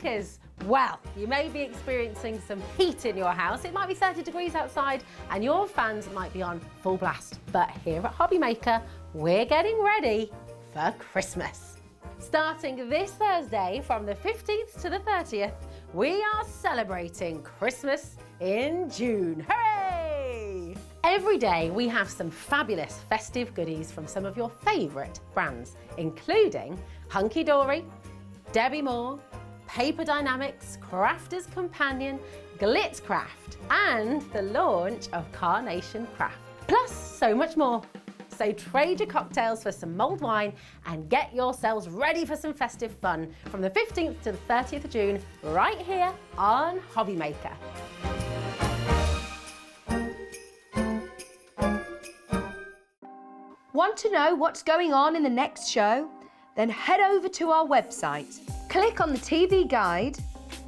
HobbyMakers. Well, you may be experiencing some heat in your house. It might be 30 degrees outside and your fans might be on full blast. But here at HobbyMaker, we're getting ready for Christmas. Starting this Thursday from the 15th to the 30th, we are celebrating Christmas in June. Hooray! Every day we have some fabulous festive goodies from some of your favourite brands, including Hunky Dory, Debbie Moore, Paper Dynamics, Crafter's Companion, Craft, and the launch of Carnation Craft. Plus so much more. So trade your cocktails for some mulled wine and get yourselves ready for some festive fun from the 15th to the 30th of June, right here on HobbyMaker. Want to know what's going on in the next show? Then head over to our website. Click on the TV guide.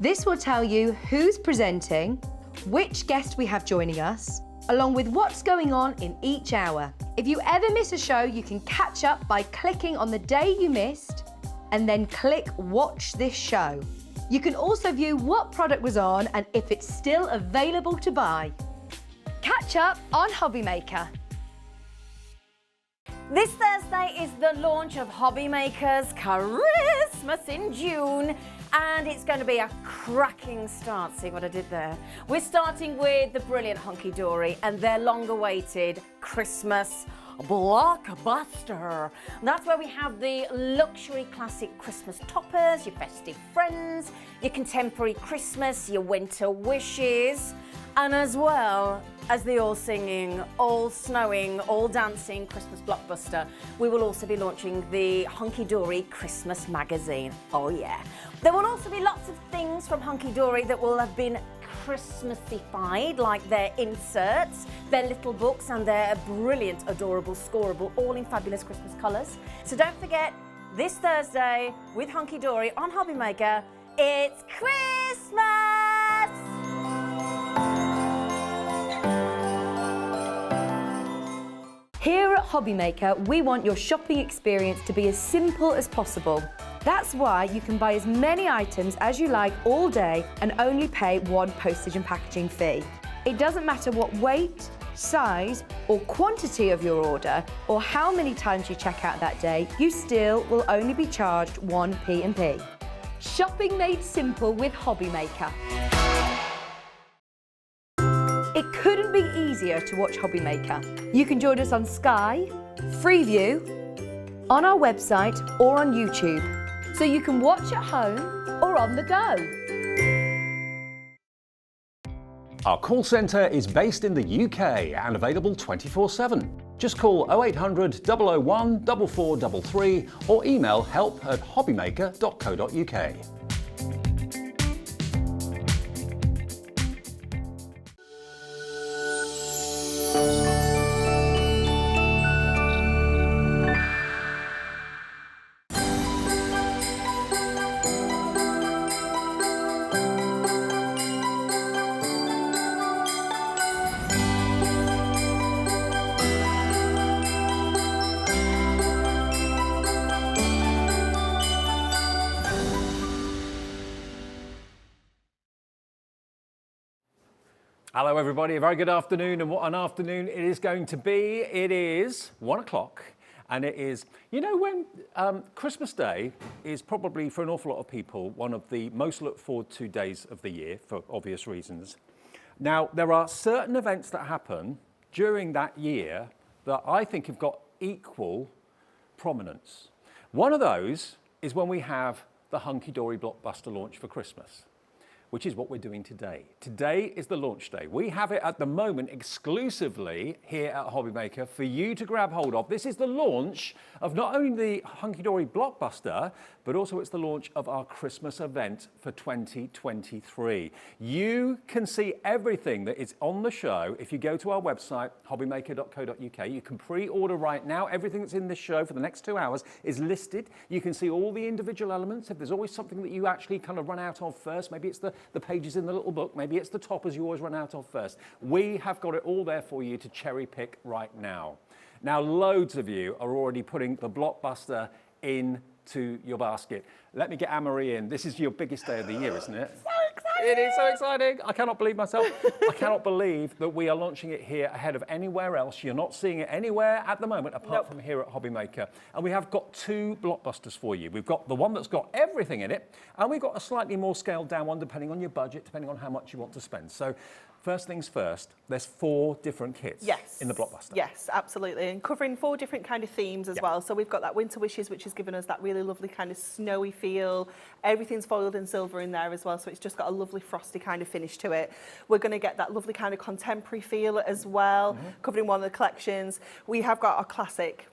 This will tell you who's presenting, which guest we have joining us, along with what's going on in each hour. If you ever miss a show, you can catch up by clicking on the day you missed and then click Watch This Show. You can also view what product was on and if it's still available to buy. Catch up on HobbyMaker. This Thursday is the launch of HobbyMaker's Christmas in June, and it's going to be a cracking start. See what I did there? We're starting with the brilliant Hunky Dory and their long-awaited Christmas Blockbuster. That's where we have the luxury classic Christmas toppers, your festive friends, your contemporary Christmas, your winter wishes, and as well as the all-singing, all-snowing, all-dancing Christmas blockbuster, we will also be launching the Hunky Dory Christmas magazine. Oh yeah. There will also be lots of things from Hunky Dory that will have been Christmassified, like their inserts, their little books, and their brilliant, adorable, scoreable, all in fabulous Christmas colours. So don't forget, this Thursday with Hunky Dory on HobbyMaker, it's Christmas! Here at HobbyMaker, we want your shopping experience to be as simple as possible. That's why you can buy as many items as you like all day and only pay one postage and packaging fee. It doesn't matter what weight, size, or quantity of your order, or how many times you check out that day, you still will only be charged one P&P. Shopping made simple with HobbyMaker. It couldn't be easier to watch HobbyMaker. You can join us on Sky, Freeview, on our website or on YouTube, so you can watch at home or on the go. Our call centre is based in the UK and available 24/7. Just call 0800 001 4433 or email help@hobbymaker.co.uk. Hello everybody, a very good afternoon, and what an afternoon it is going to be. It is 1 o'clock and it is, you know, when Christmas Day is probably for an awful lot of people one of the most looked forward to days of the year for obvious reasons. Now there are certain events that happen during that year that I think have got equal prominence. One of those is when we have the Hunky Dory Blockbuster launch for Christmas, which is what we're doing today. Today is the launch day. We have it at the moment exclusively here at HobbyMaker for you to grab hold of. This is the launch of not only the Hunky Dory Blockbuster, but also it's the launch of our Christmas event for 2023. You can see everything that is on the show if you go to our website, hobbymaker.co.uk. You can pre-order right now. Everything that's in this show for the next 2 hours is listed. You can see all the individual elements. If there's always something that you actually kind of run out of first, maybe it's the pages in the little book, maybe it's the toppers you always run out of first. We have got it all there for you to cherry pick right now. Now, loads of you are already putting the Blockbuster in to your basket. Let me get Anne-Marie in. This is your biggest day of the year, isn't it? So exciting! It is so exciting. I cannot believe myself. I cannot believe that we are launching it here ahead of anywhere else. You're not seeing it anywhere at the moment apart from here at HobbyMaker. And we have got 2 blockbusters for you. We've got the one that's got everything in it, and we've got a slightly more scaled down one depending on your budget, depending on how much you want to spend. So first things first, there's 4 different kits in the blockbuster. Yes, absolutely, and covering 4 different kind of themes as well. So we've got that Winter Wishes, which has given us that really lovely kind of snowy feel. Everything's foiled in silver in there as well, so it's just got a lovely frosty kind of finish to it. We're going to get that lovely kind of contemporary feel as well, covering one of the collections. We have got our classic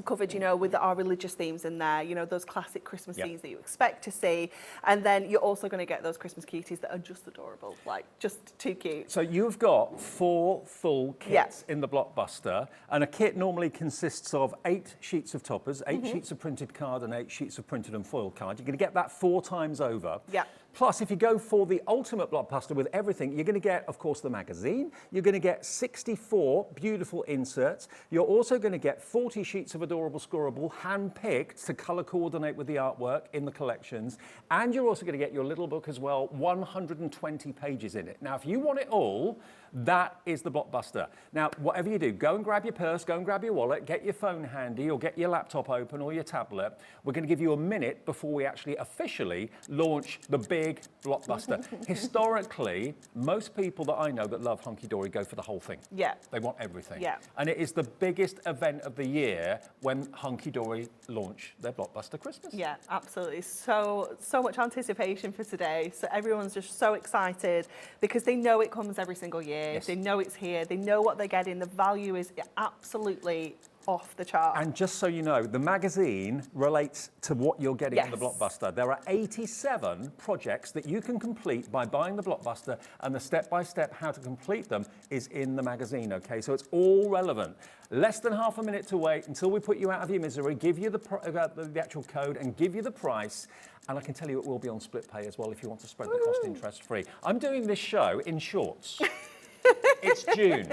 covered, you know, with our religious themes in there, you know, those classic Christmas themes that you expect to see. And then you're also going to get those Christmas cuties that are just adorable, like just too cute. So you've got 4 full kits in the blockbuster, and a kit normally consists of 8 sheets of toppers, 8 sheets of printed card and 8 sheets of printed and foiled card. You're going to get that 4 times over. Yeah. Plus, if you go for the ultimate blockbuster with everything, you're going to get, of course, the magazine. You're going to get 64 beautiful inserts. You're also going to get 40 sheets of adorable scoreable, hand-picked to colour coordinate with the artwork in the collections. And you're also going to get your little book as well, 120 pages in it. Now, if you want it all, that is the blockbuster. Now, whatever you do, go and grab your purse, go and grab your wallet, get your phone handy, or get your laptop open or your tablet. We're going to give you a minute before we actually officially launch the big blockbuster. Historically, most people that I know that love Hunky Dory go for the whole thing. Yeah. They want everything. Yeah. And it is the biggest event of the year when Hunky Dory launch their blockbuster Christmas. Yeah, absolutely. So much anticipation for today. So everyone's just so excited because they know it comes every single year. Yes. They know it's here. They know what they're getting. The value is absolutely off the chart. And just so you know, the magazine relates to what you're getting in the blockbuster. There are 87 projects that you can complete by buying the blockbuster, and the step-by-step how to complete them is in the magazine, okay? So it's all relevant. Less than half a minute to wait until we put you out of your misery, give you the actual code and give you the price. And I can tell you it will be on split pay as well if you want to spread the cost interest-free. I'm doing this show in shorts. It's June.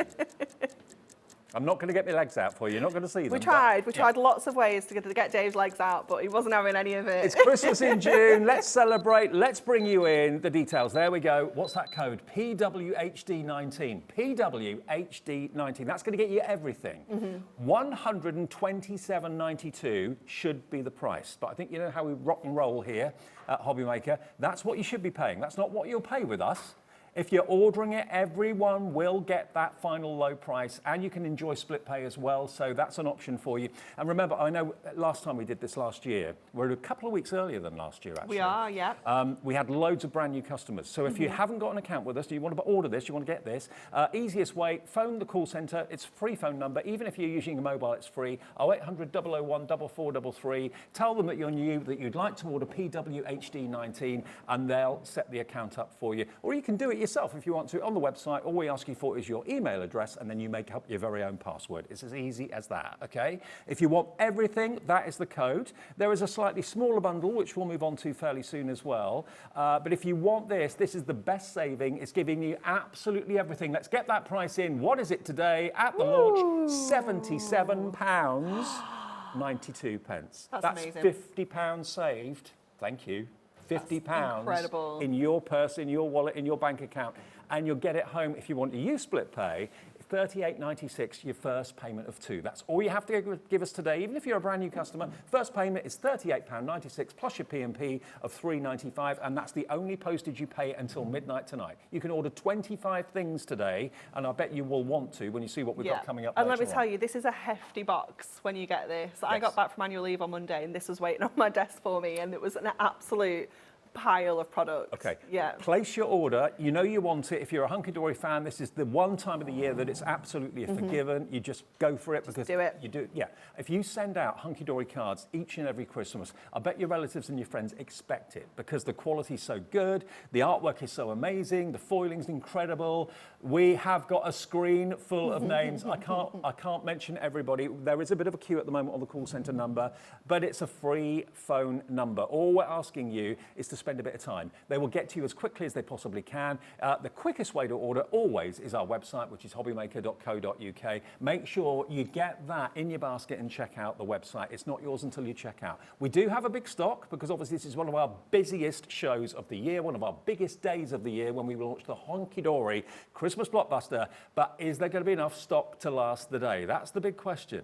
I'm not going to get my legs out for you. You're not going to see them. We tried lots of ways to get Dave's legs out, but he wasn't having any of it. It's Christmas in June. Let's celebrate. Let's bring you in the details. There we go. What's that code? PWHD19. PWHD19. That's going to get you everything. $127.92 should be the price. But I think you know how we rock and roll here at HobbyMaker. That's what you should be paying. That's not what you'll pay with us. If you're ordering it, everyone will get that final low price, and you can enjoy split pay as well, so that's an option for you. And remember, I know last time we did this last year, we're a couple of weeks earlier than last year, actually. We are, yeah. We had loads of brand new customers. So if you haven't got an account with us, you want to order this, you want to get this, easiest way, phone the call centre. It's a free phone number. Even if you're using a mobile, it's free. 0800 001 4433. Tell them that you're new, that you'd like to order PWHD19, and they'll set the account up for you. Or you can do it yourself if you want to on the website. All we ask you for is your email address, and then you make up your very own password. It's as easy as that, okay? If you want everything, that is the code. There is a slightly smaller bundle, which we'll move on to fairly soon as well. But if you want this is the best saving. It's giving you absolutely everything. Let's get that price in. What is it today at the launch? £77.92. That's amazing. £50 saved. Thank you. £50 incredible. in your purse, in your wallet, in your bank account, and you'll get it home if you want to use split pay. $38.96, your first payment of 2. That's all you have to give us today, even if you're a brand new customer. First payment is £38.96 plus your P&P of $3.95, and that's the only postage you pay until midnight tonight. You can order 25 things today, and I bet you will want to when you see what we've got coming up And let later me tell on. you, this is a hefty box when you get this. I got back from annual leave on Monday, and this was waiting on my desk for me, and it was an absolute pile of products. Okay. Yeah. Place your order. You know you want it. If you're a Hunky Dory fan, this is the one time of the year that it's absolutely forgiven. You just go for it because do it. You do. Yeah. If you send out Hunky Dory cards each and every Christmas, I bet your relatives and your friends expect it because the quality's so good, the artwork is so amazing, the foiling's incredible. We have got a screen full of names. I can't mention everybody. There is a bit of a queue at the moment on the call centre number, but it's a free phone number. All we're asking you is to spend a bit of time. They will get to you as quickly as they possibly can. The quickest way to order always is our website, which is hobbymaker.co.uk. Make sure you get that in your basket and check out the website. It's not yours until you check out. We do have a big stock because obviously this is one of our busiest shows of the year, one of our biggest days of the year when we launch the Hunkydory Christmas Blockbuster. But is there going to be enough stock to last the day? That's the big question.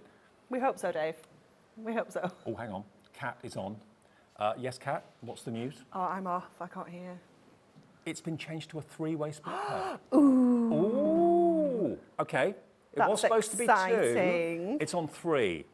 We hope so, Dave. We hope so. Oh, hang on. Kat is on. Yes, Kat, what's the news? Oh, I'm off. I can't hear. It's been changed to a three-way split pay. Ooh. Okay. It was supposed to be 2. It's on 3.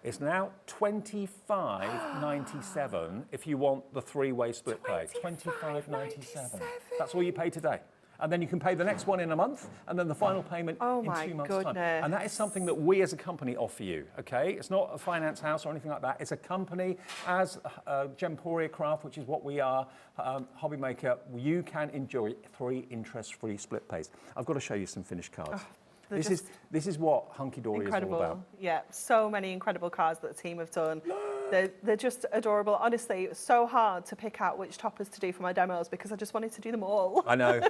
It's now $25.97 if you want the three-way split pay. $25.97. That's all you pay today. And then you can pay the next one in a month, and then the final payment in 2 months' time. And that is something that we as a company offer you, okay? It's not a finance house or anything like that. It's a company as Gemstoone Craft, which is what we are, HobbyMaker. You can enjoy 3 interest-free split pays. I've got to show you some finished cards. This is what Hunky Dory is all about. Yeah, so many incredible cards that the team have done. They're just adorable. Honestly, it was so hard to pick out which toppers to do for my demos because I just wanted to do them all. I know.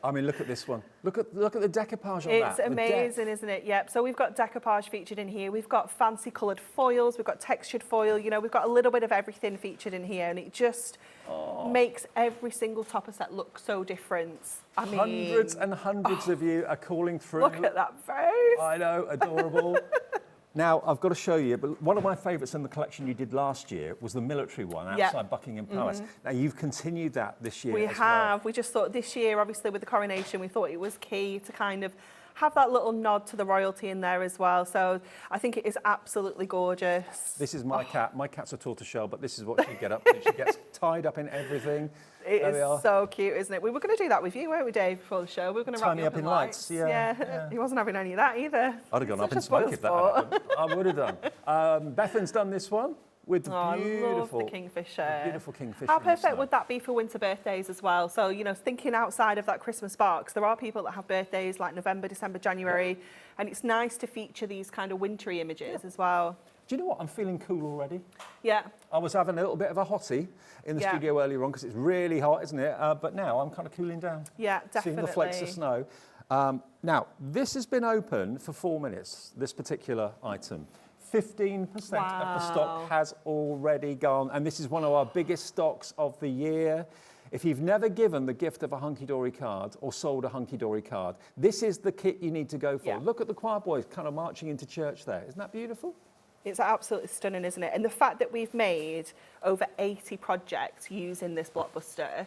I mean, look at this one. Look at the decoupage on that. It's amazing, isn't it? Yep. So we've got decoupage featured in here. We've got fancy coloured foils. We've got textured foil. You know, we've got a little bit of everything featured in here, and it just makes every single topper set look so different. I mean, hundreds and hundreds of you are calling through. Look at that face. I know, adorable. Now, I've got to show you, but one of my favourites in the collection you did last year was the military one outside Buckingham Palace. Now, you've continued that this year We as have. well. We just thought this year, obviously, with the coronation, we thought it was key to kind of have that little nod to the royalty in there as well. So I think it is absolutely gorgeous. This is my cat. My cat's a tortoiseshell, but this is what she get up to. She gets tied up in everything. It is so cute, isn't it? We were going to do that with you, weren't we, Dave, before the show? We were going to wrap you up in lights. Yeah. He wasn't having any of that either. I'd have gone up in smoke if that had happened. I would have done. Bethan's done this one with the beautiful, I love the kingfisher. Beautiful kingfisher. How perfect would that be for winter birthdays as well? So, you know, thinking outside of that Christmas box, there are people that have birthdays like November, December, January, and it's nice to feature these kind of wintry images as well. Do you know what? I'm feeling cool already. Yeah. I was having a little bit of a hottie in the studio earlier on because it's really hot, isn't it? But now I'm kind of cooling down. Yeah, definitely. Seeing the flakes of snow. Now, this has been open for 4 minutes, this particular item. 15% of the stock has already gone, and this is one of our biggest stocks of the year. If you've never given the gift of a Hunky Dory card or sold a Hunky Dory card, this is the kit you need to go for. Yeah. Look at the choir boys kind of marching into church there. Isn't that beautiful? It's absolutely stunning, isn't it? And the fact that we've made over 80 projects using this blockbuster,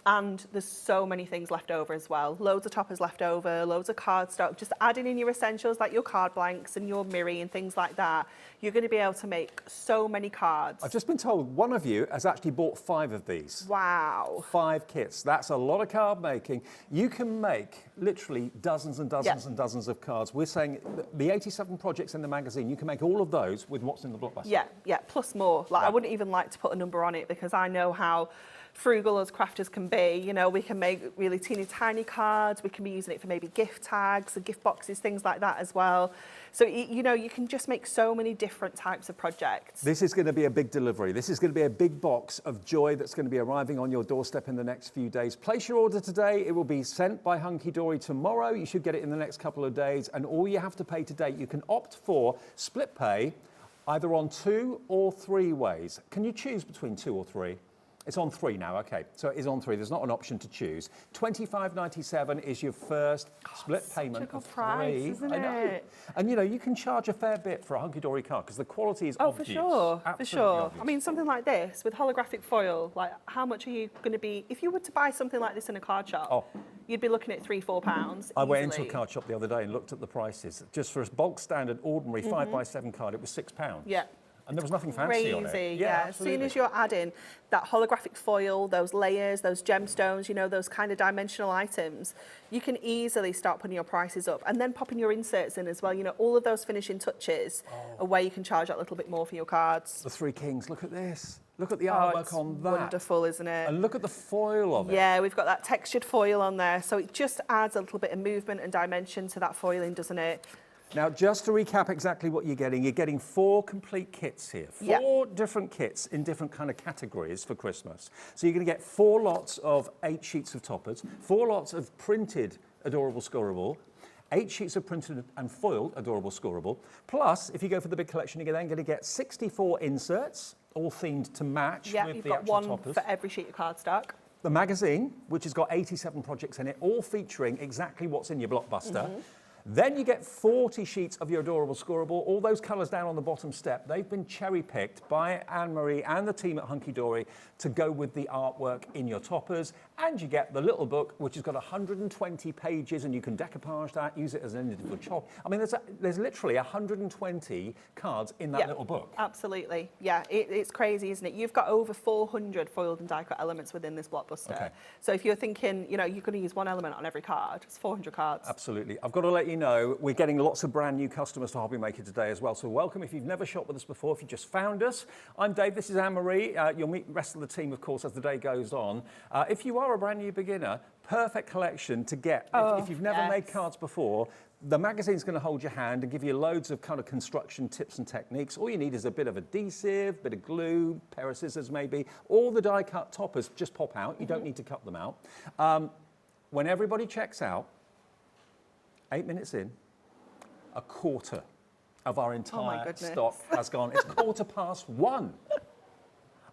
and there's so many things left over as well. Loads of toppers left over, loads of card stock. Just adding in your essentials like your card blanks and your mirror and things like that. You're going to be able to make so many cards. I've just been told one of you has actually bought 5 of these. Wow. 5 kits. That's a lot of card making. You can make literally dozens and dozens and dozens of cards. We're saying the 87 projects in the magazine, you can make all of those with what's in the blockbuster. Yeah, plus more. Like I wouldn't even like to put a number on it because I know how frugal as crafters can be. You know, we can make really teeny tiny cards. We can be using it for maybe gift tags and gift boxes, things like that as well. So, you know, you can just make so many different types of projects. This is going to be a big delivery. This is going to be a big box of joy that's going to be arriving on your doorstep in the next few days. Place your order today. It will be sent by Hunky Dory tomorrow. You should get it in the next couple of days. And all you have to pay today, you can opt for split pay, either on 2 or 3 ways. Can you choose between 2 or 3? It's on 3 now, okay. So it is on 3. There's not an option to choose. $25.97 is your first split payment of 3. Price, isn't it? And you know, you can charge a fair bit for a Hunky Dory card because the quality is obvious. For sure, Absolutely for sure. obvious. I mean, something like this with holographic foil, like how much are you going to be, if you were to buy something like this in a card shop, you'd be looking at £3-4 I went into a card shop the other day and looked at the prices. Just for a bulk standard ordinary 5x7 card, it was £6. Yeah. And there was nothing fancy on it. Crazy, yeah. As soon as you're adding that holographic foil, those layers, those gemstones, you know, those kind of dimensional items, you can easily start putting your prices up and then popping your inserts in as well. You know, all of those finishing touches are where you can charge that little bit more for your cards. The 3 Kings, look at this. Look at the artwork on that. Wonderful, isn't it? And look at the foil of it. Yeah, we've got that textured foil on there. So it just adds a little bit of movement and dimension to that foiling, doesn't it? Now, just to recap exactly what you're getting 4 complete kits here. 4 different kits in different kind of categories for Christmas. So you're going to get 4 lots of 8 sheets of toppers, 4 lots of printed adorable scoreable, 8 sheets of printed and foiled adorable scoreable. Plus, if you go for the big collection, you're then going to get 64 inserts, all themed to match with the actual toppers. You've got one for every sheet of cardstock. The magazine, which has got 87 projects in it, all featuring exactly what's in your blockbuster. Then you get 40 sheets of your adorable scoreable. All those colours down on the bottom step, they've been cherry-picked by Anne-Marie and the team at Hunky Dory to go with the artwork in your toppers. And you get the little book, which has got 120 pages, and you can decoupage that, use it as an individual chop. I mean, there's literally 120 cards in that little book. Absolutely. Yeah, it's crazy, isn't it? You've got over 400 foiled and die-cut elements within this blockbuster. Okay. So if you're thinking, you know, you're going to use one element on every card, it's 400 cards. Absolutely. I've got to let you know, we're getting lots of brand new customers to HobbyMaker today as well. So welcome if you've never shopped with us before, if you just found us. I'm Dave, this is Anne-Marie. You'll meet the rest of the team, of course, as the day goes on. If you are a brand new beginner, perfect collection to get. If you've never made cards before, the magazine's going to hold your hand and give you loads of kind of construction tips and techniques. All you need is a bit of adhesive, bit of glue, pair of scissors maybe. All the die-cut toppers just pop out. You don't need to cut them out. When everybody checks out, 8 minutes in, a quarter of our entire stock has gone. It's 1:15.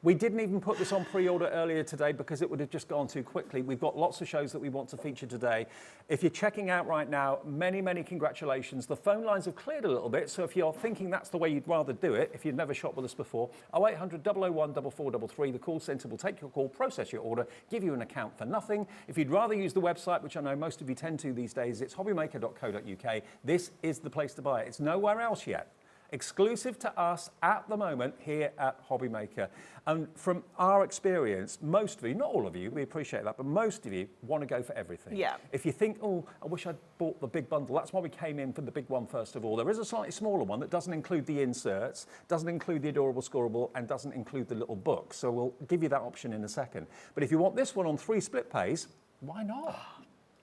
We didn't even put this on pre-order earlier today because it would have just gone too quickly. We've got lots of shows that we want to feature today. If you're checking out right now, many, many congratulations. The phone lines have cleared a little bit, so if you're thinking that's the way you'd rather do it, if you've never shopped with us before, 0800 001 4433, the call centre will take your call, process your order, give you an account for nothing. If you'd rather use the website, which I know most of you tend to these days, it's hobbymaker.co.uk. This is the place to buy it. It's nowhere else yet. Exclusive to us at the moment here at HobbyMaker. And from our experience, most of you, not all of you, we appreciate that, but most of you want to go for everything. Yeah. If you think, oh, I wish I'd bought the big bundle, that's why we came in for the big one first of all. There is a slightly smaller one that doesn't include the inserts, doesn't include the adorable scoreable, and doesn't include the little book. So we'll give you that option in a second. But if you want this one on 3 split pays, why not?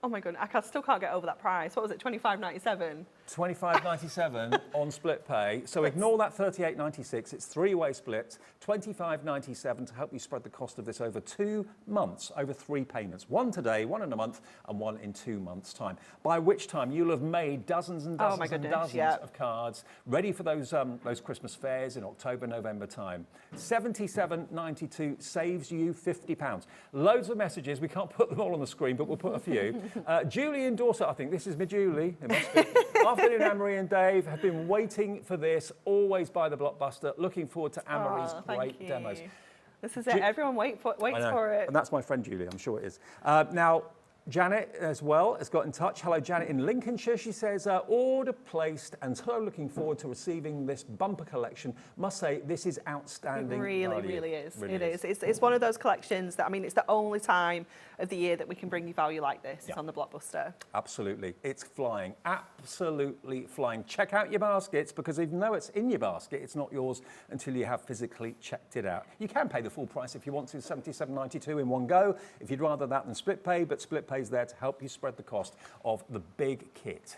Oh my goodness, I still can't get over that price. What was it, $25.97? $25.97 on split pay. So ignore that $38.96. It's 3-way splits, $25.97 to help you spread the cost of this over 2 months, over 3 payments. 1 today, 1 in a month, and 1 in 2 months' time. By which time you'll have made dozens and dozens and dozens of cards ready for those Christmas fairs in October, November time. $77.92 saves you £50. Loads of messages. We can't put them all on the screen, but we'll put a few. Julie in Dorset, I think this is my Julie. It must be. Afternoon, Anne-Marie and Dave have been waiting for this. Always buy the Blockbuster. Looking forward to Anne-Marie's great demos. This is it. Everyone waits for it. And that's my friend Julie. I'm sure it is. Now, Janet as well has got in touch. Hello, Janet in Lincolnshire. She says, order placed and so looking forward to receiving this bumper collection. Must say, this is outstanding. It really, really is. Really it is. It's one of those collections that, I mean, it's the only time of the year that we can bring you value like this. It's on the Blockbuster. Absolutely. It's flying. Absolutely flying. Check out your baskets because even though it's in your basket, it's not yours until you have physically checked it out. You can pay the full price if you want to, $77.92 in one go, if you'd rather that than split pay, but split pay is there to help you spread the cost of the big kit.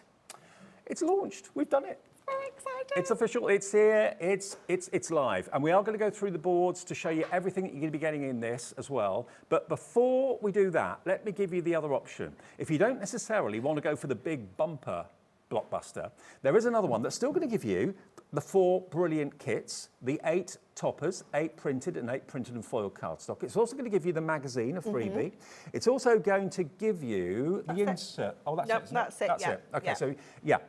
It's launched. We've done it. Very exciting. It's official. It's here. It's live. And we are going to go through the boards to show you everything that you're going to be getting in this as well. But before we do that, let me give you the other option. If you don't necessarily want to go for the big bumper Blockbuster, there is another one that's still going to give you the 4 brilliant kits, the 8 toppers, 8 printed and 8 printed and foiled cardstock. It's also going to give you the magazine, a freebie. It's also going to give you the insert. Oh, that's it. That's it. That's it. Okay,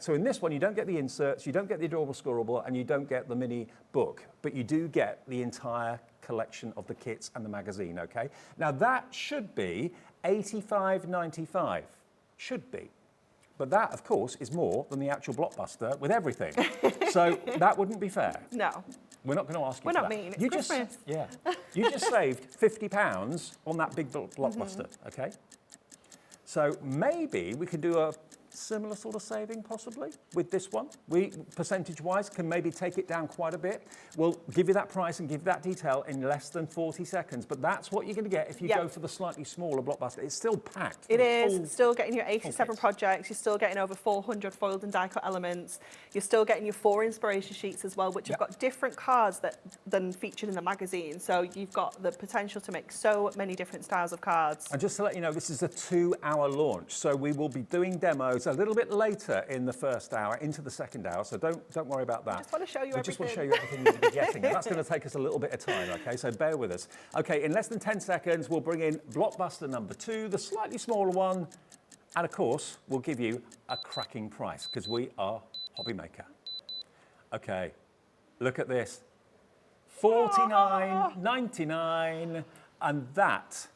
so in this one, you don't get the inserts, you don't get the adorable scoreable, and you don't get the mini book, but you do get the entire collection of the kits and the magazine, okay? Now, that should be $85.95. Should be. But that, of course, is more than the actual Blockbuster with everything. So that wouldn't be fair. No. We're not going to ask you We're for not that. mean. It's Christmas. You just saved £50 on that big Blockbuster, okay? So maybe we could do a similar sort of saving possibly with this one. We, percentage-wise, can maybe take it down quite a bit. We'll give you that price and give you that detail in less than 40 seconds, but that's what you're going to get if you go for the slightly smaller Blockbuster. It's still packed. It is. Still getting your 87 projects. You're still getting over 400 foiled and die-cut elements. You're still getting your 4 inspiration sheets as well, which have got different cards than featured in the magazine. So you've got the potential to make so many different styles of cards. And just to let you know, this is a 2-hour launch, so we will be doing demos a little bit later in the first hour, into the second hour, so don't worry about that. I just want to show you everything. Just want to show you everything you'll be getting, and that's going to take us a little bit of time, okay, so bear with us. Okay, in less than 10 seconds, we'll bring in Blockbuster number 2, the slightly smaller one, and of course, we'll give you a cracking price, because we are HobbyMaker. Okay, look at this. $49.99, and that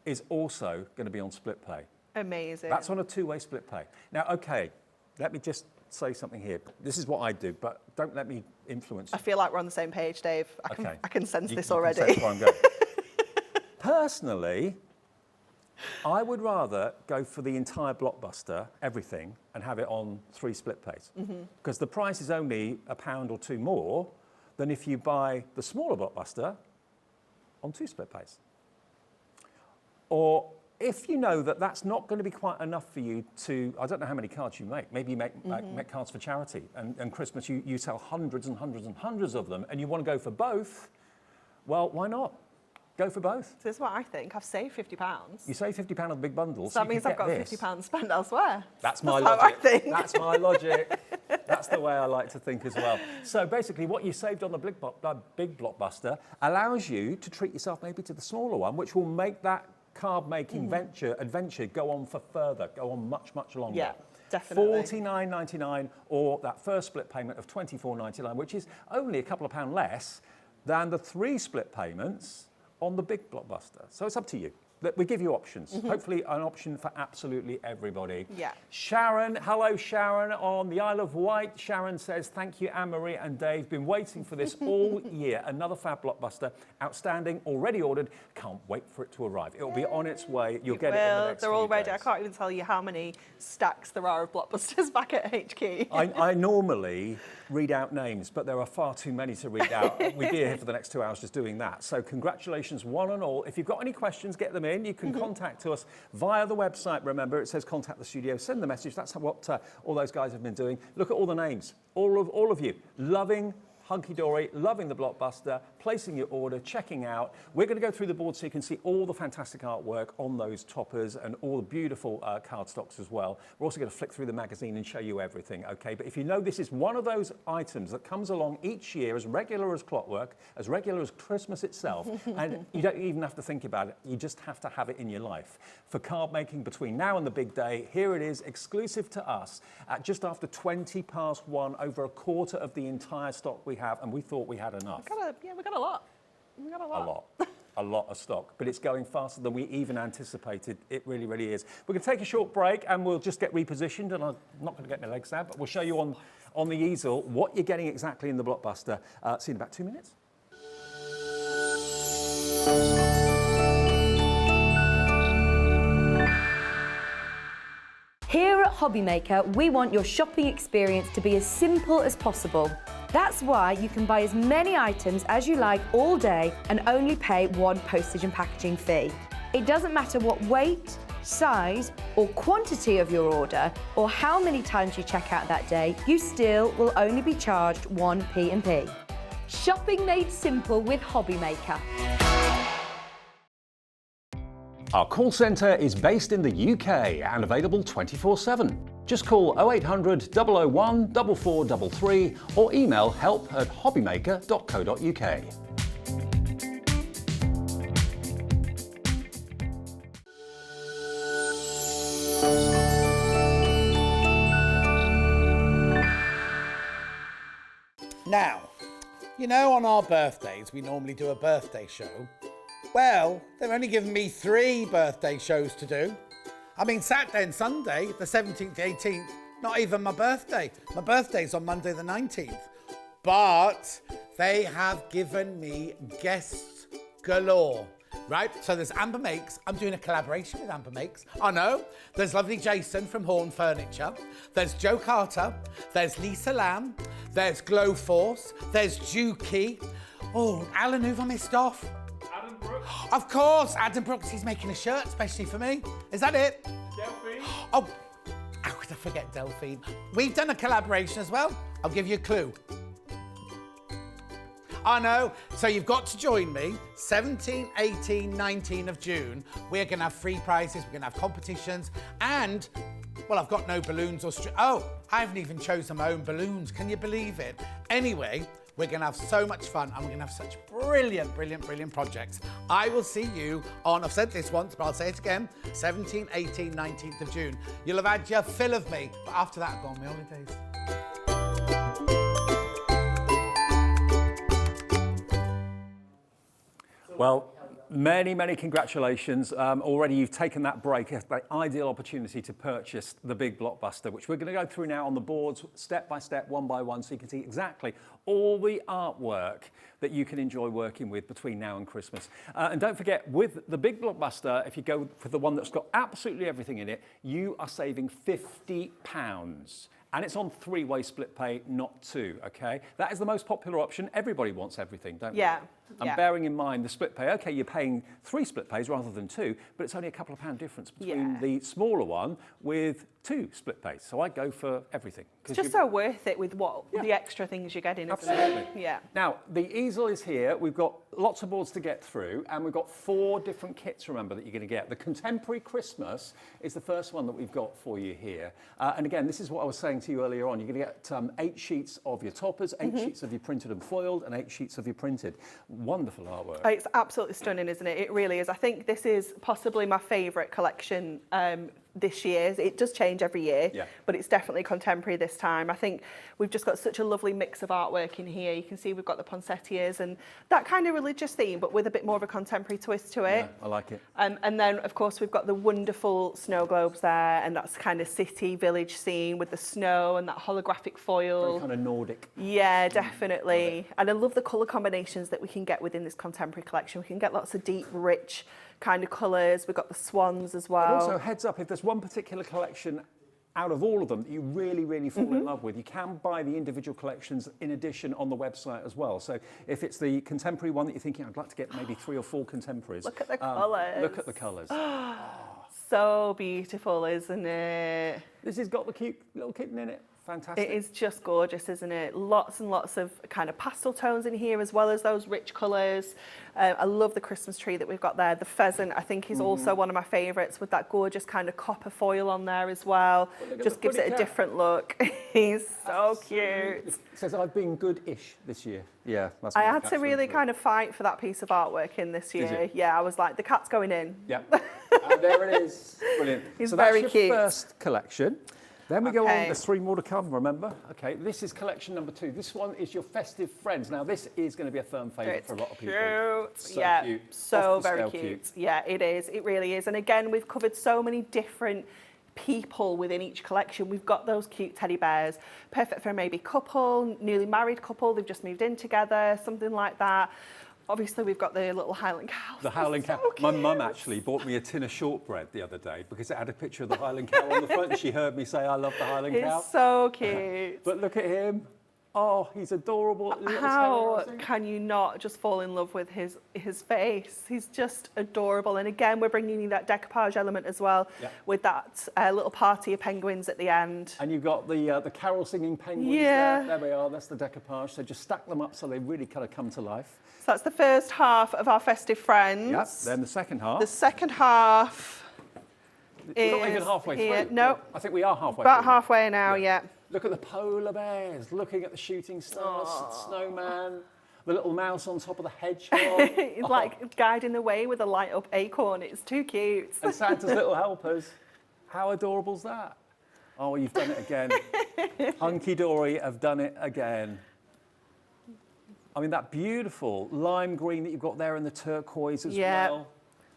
is also going to be on split pay. Amazing. That's on a 2-way split pay. Now, okay, let me just say something here. This is what I do, but don't let me influence you. I feel like we're on the same page, Dave. I can sense this already. You can sense where I'm going. Personally, I would rather go for the entire Blockbuster, everything, and have it on 3 split pays. Because the price is only £1 or 2 more than if you buy the smaller Blockbuster on 2 split pays. Or if you know that that's not going to be quite enough for you to, I don't know how many cards you make. Maybe you make cards for charity, and Christmas you sell hundreds and hundreds and hundreds of them, and you want to go for both. Well, why not? Go for both. So this is what I think. I've saved £50. You save £50 on the big bundle. So that means I've got £50 spent elsewhere. That's my logic. How I think. That's my logic. That's the way I like to think as well. So basically, what you saved on the big Blockbuster allows you to treat yourself maybe to the smaller one, which will make that card-making adventure go on for further, go on much, much longer. Yeah, definitely. $49.99 or that first split payment of $24.99, which is only a couple of pounds less than the 3 split payments on the big Blockbuster. So it's up to you. We give you options. Hopefully an option for absolutely everybody. Yeah. Sharon, hello Sharon on the Isle of Wight. Sharon says, thank you Anne-Marie and Dave. Been waiting for this all year. Another fab Blockbuster. Outstanding, already ordered. Can't wait for it to arrive. It'll be on its way. You'll get it in the next they're all ready. days. I can't even tell you how many stacks there are of Blockbusters back at HQ. I normally read out names, but there are far too many to read out. We'd be here for the next 2 hours just doing that. So congratulations one and all. If you've got any questions, get them in. You can contact us via the website. Remember, it says contact the studio. Send the message. That's what all those guys have been doing. Look at all the names. All of you. Loving Hunky Dory, loving the Blockbuster, placing your order, checking out. We're going to go through the board so you can see all the fantastic artwork on those toppers and all the beautiful card stocks as well. We're also going to flick through the magazine and show you everything, okay? But if you know this is one of those items that comes along each year as regular as clockwork, as regular as Christmas itself, and you don't even have to think about it, you just have to have it in your life. For card making between now and the big day, here it is, exclusive to us, at just after 1:20, over a quarter of the entire stock we have, and we thought we had enough. We got a lot. We got a lot. A lot of stock, but it's going faster than we even anticipated. It really, really is. We're going to take a short break and we'll just get repositioned, and I'm not going to get my legs out, but we'll show you on the easel what you're getting exactly in the Blockbuster. See you in about 2 minutes. Here at HobbyMaker, we want your shopping experience to be as simple as possible. That's why you can buy as many items as you like all day and only pay 1 postage and packaging fee. It doesn't matter what weight, size or quantity of your order or how many times you check out that day, you still will only be charged 1 P&P. Shopping made simple with HobbyMaker. Our call centre is based in the UK and available 24/7. Just call 0800 001 4433 or email help@hobbymaker.co.uk. Now, you know on our birthdays we normally do a birthday show. Well, they've only given me 3 birthday shows to do. I mean, Saturday and Sunday, the 17th, 18th, not even my birthday. My birthday's on Monday the 19th. But they have given me guests galore. Right, so there's Amber Makes. I'm doing a collaboration with Amber Makes. I know. There's lovely Jason from Horn Furniture. There's Joe Carter. There's Lisa Lamb. There's Glow Force. There's Juki. Oh, Alan, who've I missed off? Adam Brooks. Of course, Adam Brooks. He's making a shirt especially for me. Is that it? Delphine. Oh, how could I forget Delphine? We've done a collaboration as well. I'll give you a clue. I know, so you've got to join me 17, 18, 19 of June. We're going to have free prizes, we're going to have competitions, and, well, I've got no balloons or oh, I haven't even chosen my own balloons. Can you believe it? Anyway, we're going to have so much fun, and we're going to have such brilliant, brilliant, brilliant projects. I will see you on, I've said this once, but I'll say it again, 17, 18, 19th of June. You'll have had your fill of me, but after that, I've gone on my holidays. Well, many, many congratulations. Already you've taken that break. It's the ideal opportunity to purchase the big blockbuster, which we're going to go through now on the boards, step by step, one by one, so you can see exactly all the artwork that you can enjoy working with between now and Christmas. And don't forget, with the big blockbuster, if you go for the one that's got absolutely everything in it, you are saving £50. And it's on three-way split pay, not two, okay? That is the most popular option. Everybody wants everything, don't they? Yeah. And bearing in mind the split pay, okay, you're paying 3 split pays rather than 2, but it's only a couple of pound difference between the smaller one with 2 split pays. So I go for everything. It's just so worth it with what the extra things you're getting, isn't Absolutely. it? Yeah. Now, the easel is here. We've got lots of boards to get through, and we've got 4 different kits, remember, that you're going to get. The Contemporary Christmas is the first one that we've got for you here. And again, this is what I was saying to you earlier on. You're going to get 8 sheets of your toppers, 8 sheets of your printed and foiled, and 8 sheets of your printed. Wonderful artwork. It's absolutely stunning, isn't it? It really is. I think this is possibly my favourite collection this year. It does change every year, but it's definitely contemporary this time. I think we've just got such a lovely mix of artwork in here. You can see we've got the poinsettias and that kind of religious theme, but with a bit more of a contemporary twist to it. Yeah, I like it. And then, of course, we've got the wonderful snow globes there, and that's kind of city, village scene with the snow and that holographic foil. Very kind of Nordic. Yeah, definitely. And I love the colour combinations that we can get within this contemporary collection. We can get lots of deep, rich kind of colours. We've got the swans as well. But also, heads up, if there's one particular collection out of all of them that you really, really fall in love with, you can buy the individual collections in addition on the website as well. So if it's the contemporary one that you're thinking, I'd like to get maybe 3 or 4 contemporaries. Look at the colours. Look at the colours. So beautiful, isn't it? This has got the cute little kitten in it. Fantastic. It is just gorgeous, isn't it? Lots and lots of kind of pastel tones in here, as well as those rich colours. I love the Christmas tree that we've got there. The pheasant, I think, is also one of my favourites, with that gorgeous kind of copper foil on there as well. Just gives it a different look. He's so cute. It says, I've been good-ish this year. Yeah, that's I had to really kind of fight for that piece of artwork in this year. Did you? Yeah, I was like, the cat's going in. Yeah. And there it is. Brilliant. He's so very that's your cute. first collection. Then we go on, Okay. there's 3 more to come, remember? Okay, this is collection number 2. This one is your Festive Friends. Now, this is going to be a firm favourite for a lot of people. Cute. So yeah, cute. so Off the very scale cute. Yeah, it is. It really is. And again, we've covered so many different people within each collection. We've got those cute teddy bears, perfect for maybe couple, newly married couple, they've just moved in together, something like that. Obviously, we've got the little Highland cow. The Highland cow. My mum actually bought me a tin of shortbread the other day because it had a picture of the Highland cow on the front, and she heard me say, I love the Highland cow. It's so cute. But look at him. Oh, he's adorable. Little How terrorising. can you not just fall in love with his face? He's just adorable. And again, we're bringing you that decoupage element as well, with that little party of penguins at the end. And you've got the carol singing penguins Yeah. there. There we are. That's the decoupage. So just stack them up so they really kind of come to life. So that's the first half of our Festive Friends. Yep. Then the second half. The second half We're not even is halfway here. through. No, I think we are halfway about through. halfway now, yeah. Look at the polar bears, looking at the shooting stars, snowman, the little mouse on top of the hedgehog. It's like guiding the way with a light up acorn. It's too cute. And Santa's little helpers. How adorable's that? Oh, you've done it again. Hunky Dory have done it again. I mean, that beautiful lime green that you've got there and the turquoise as well.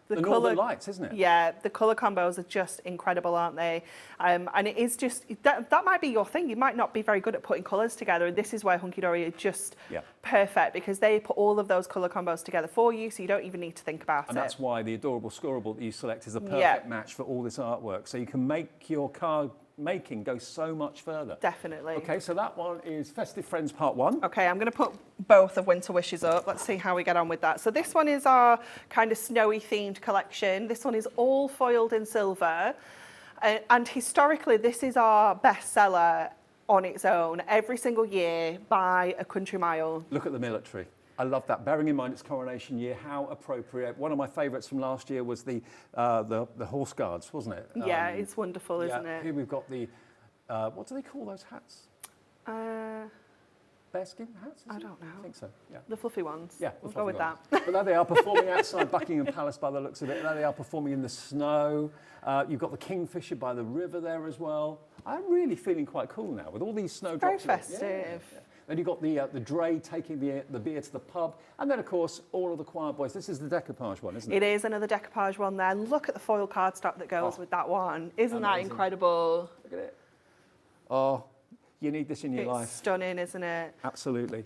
The Northern Lights, isn't it? Yeah, the colour combos are just incredible, aren't they? And it is just, that might be your thing. You might not be very good at putting colours together. And this is why Hunky Dory are just perfect, because they put all of those colour combos together for you, so you don't even need to think about it. And that's why the adorable scorable that you select is a perfect match for all this artwork. So you can make your card making go so much further. Definitely. Okay, so that one is Festive Friends Part 1. Okay, I'm going to put both of Winter Wishes up. Let's see how we get on with that. So this one is our kind of snowy themed collection. This one is all foiled in silver. And historically, this is our bestseller on its own every single year by a country mile. Look at the military. I love that. Bearing in mind it's coronation year, how appropriate. One of my favourites from last year was the Horse Guards, wasn't it? Yeah, it's wonderful, isn't it? Here we've got the, what do they call those hats? Bearskin hats? I don't know. I think so, yeah. The fluffy ones. Yeah, we'll go with that. But there they are performing outside Buckingham Palace by the looks of it. There they are performing in the snow. You've got the Kingfisher by the river there as well. I'm really feeling quite cool now with all these snowdrops. Very festive. Yeah. Then you've got the dray taking the beer to the pub. And then, of course, all of the choir boys. This is the decoupage one, isn't it? It is another decoupage one there. Look at the foil cardstock that goes with that one. Isn't that incredible? Look at it. Oh, you need this in your life. It's stunning, isn't it? Absolutely.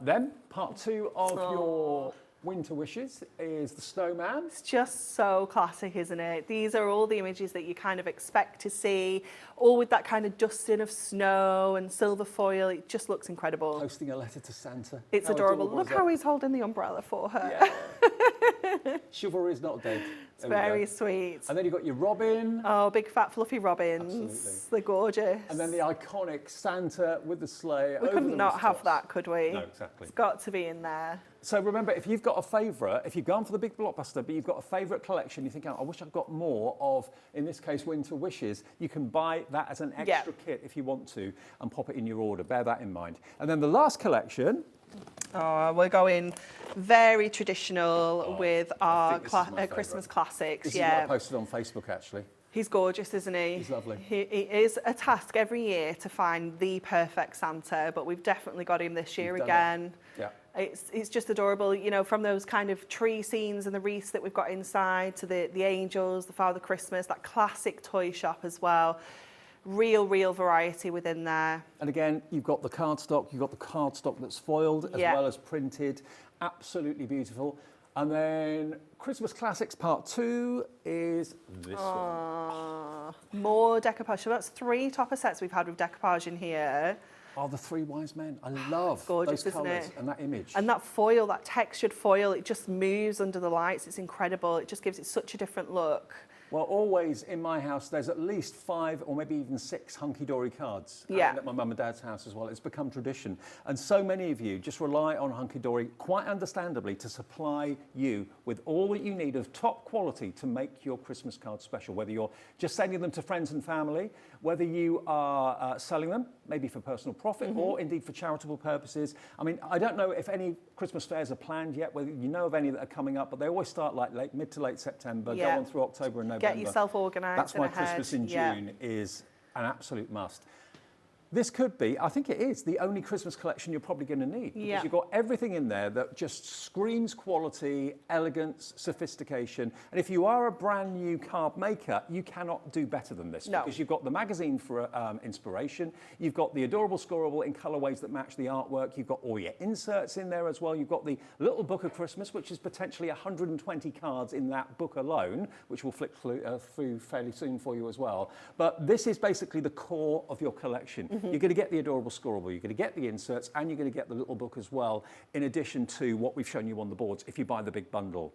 Then, part 2 of your Winter Wishes is the snowman. It's just so classic, isn't it? These are all the images that you kind of expect to see, all with that kind of dusting of snow and silver foil. It just looks incredible. Posting a letter to Santa. It's adorable. Look how he's holding the umbrella for her. Yeah. Chivalry is not dead. It's very sweet. And then you've got your Robin. Oh, big fat fluffy robins. Absolutely. They're gorgeous. And then the iconic Santa with the sleigh. We couldn't not have that, could we? No, exactly. It's got to be in there. So remember, if you've got a favourite, if you've gone for the big blockbuster, but you've got a favourite collection, you think, oh, I wish I'd got more of, in this case, Winter Wishes, you can buy that as an extra kit if you want to and pop it in your order. Bear that in mind. And then the last collection. Oh, we're going very traditional with our Christmas classics. This is what I posted on Facebook, actually. He's gorgeous, isn't he? He's lovely. It is a task every year to find the perfect Santa, but we've definitely got him this year again. Yeah. It's just adorable, you know, from those kind of tree scenes and the wreaths that we've got inside to the angels, the Father Christmas, that classic toy shop as well. Real variety within there. And again, you've got the cardstock that's foiled as well as printed. Absolutely beautiful. And then Christmas Classics Part 2 is this one. More decoupage. So that's 3 topper sets we've had with decoupage in here. Oh, the 3 wise men. I love gorgeous, those colours isn't it? and that image. And that foil, that textured foil, it just moves under the lights. It's incredible. It just gives it such a different look. Well, always in my house, there's at least 5 or maybe even 6 Hunky Dory cards. Yeah. And at my mum and dad's house as well. It's become tradition. And so many of you just rely on Hunky Dory, quite understandably, to supply you with all that you need of top quality to make your Christmas cards special. Whether you're just sending them to friends and family, whether you are selling them, maybe for personal profit or indeed for charitable purposes. I mean, I don't know if any Christmas fairs are planned yet, whether you know of any that are coming up, but they always start like mid to late September, go on through October and November. Get yourself organised. That's why Christmas in June is an absolute must. This could be, I think it is, the only Christmas collection you're probably going to need. Because you've got everything in there that just screams quality, elegance, sophistication. And if you are a brand new card maker, you cannot do better than this. Because you've got the magazine for inspiration. You've got the adorable scorable in colourways that match the artwork. You've got all your inserts in there as well. You've got the little book of Christmas, which is potentially 120 cards in that book alone, which we'll flick through fairly soon for you as well. But this is basically the core of your collection. You're going to get the adorable scorable, you're going to get the inserts, and you're going to get the little book as well, in addition to what we've shown you on the boards if you buy the big bundle.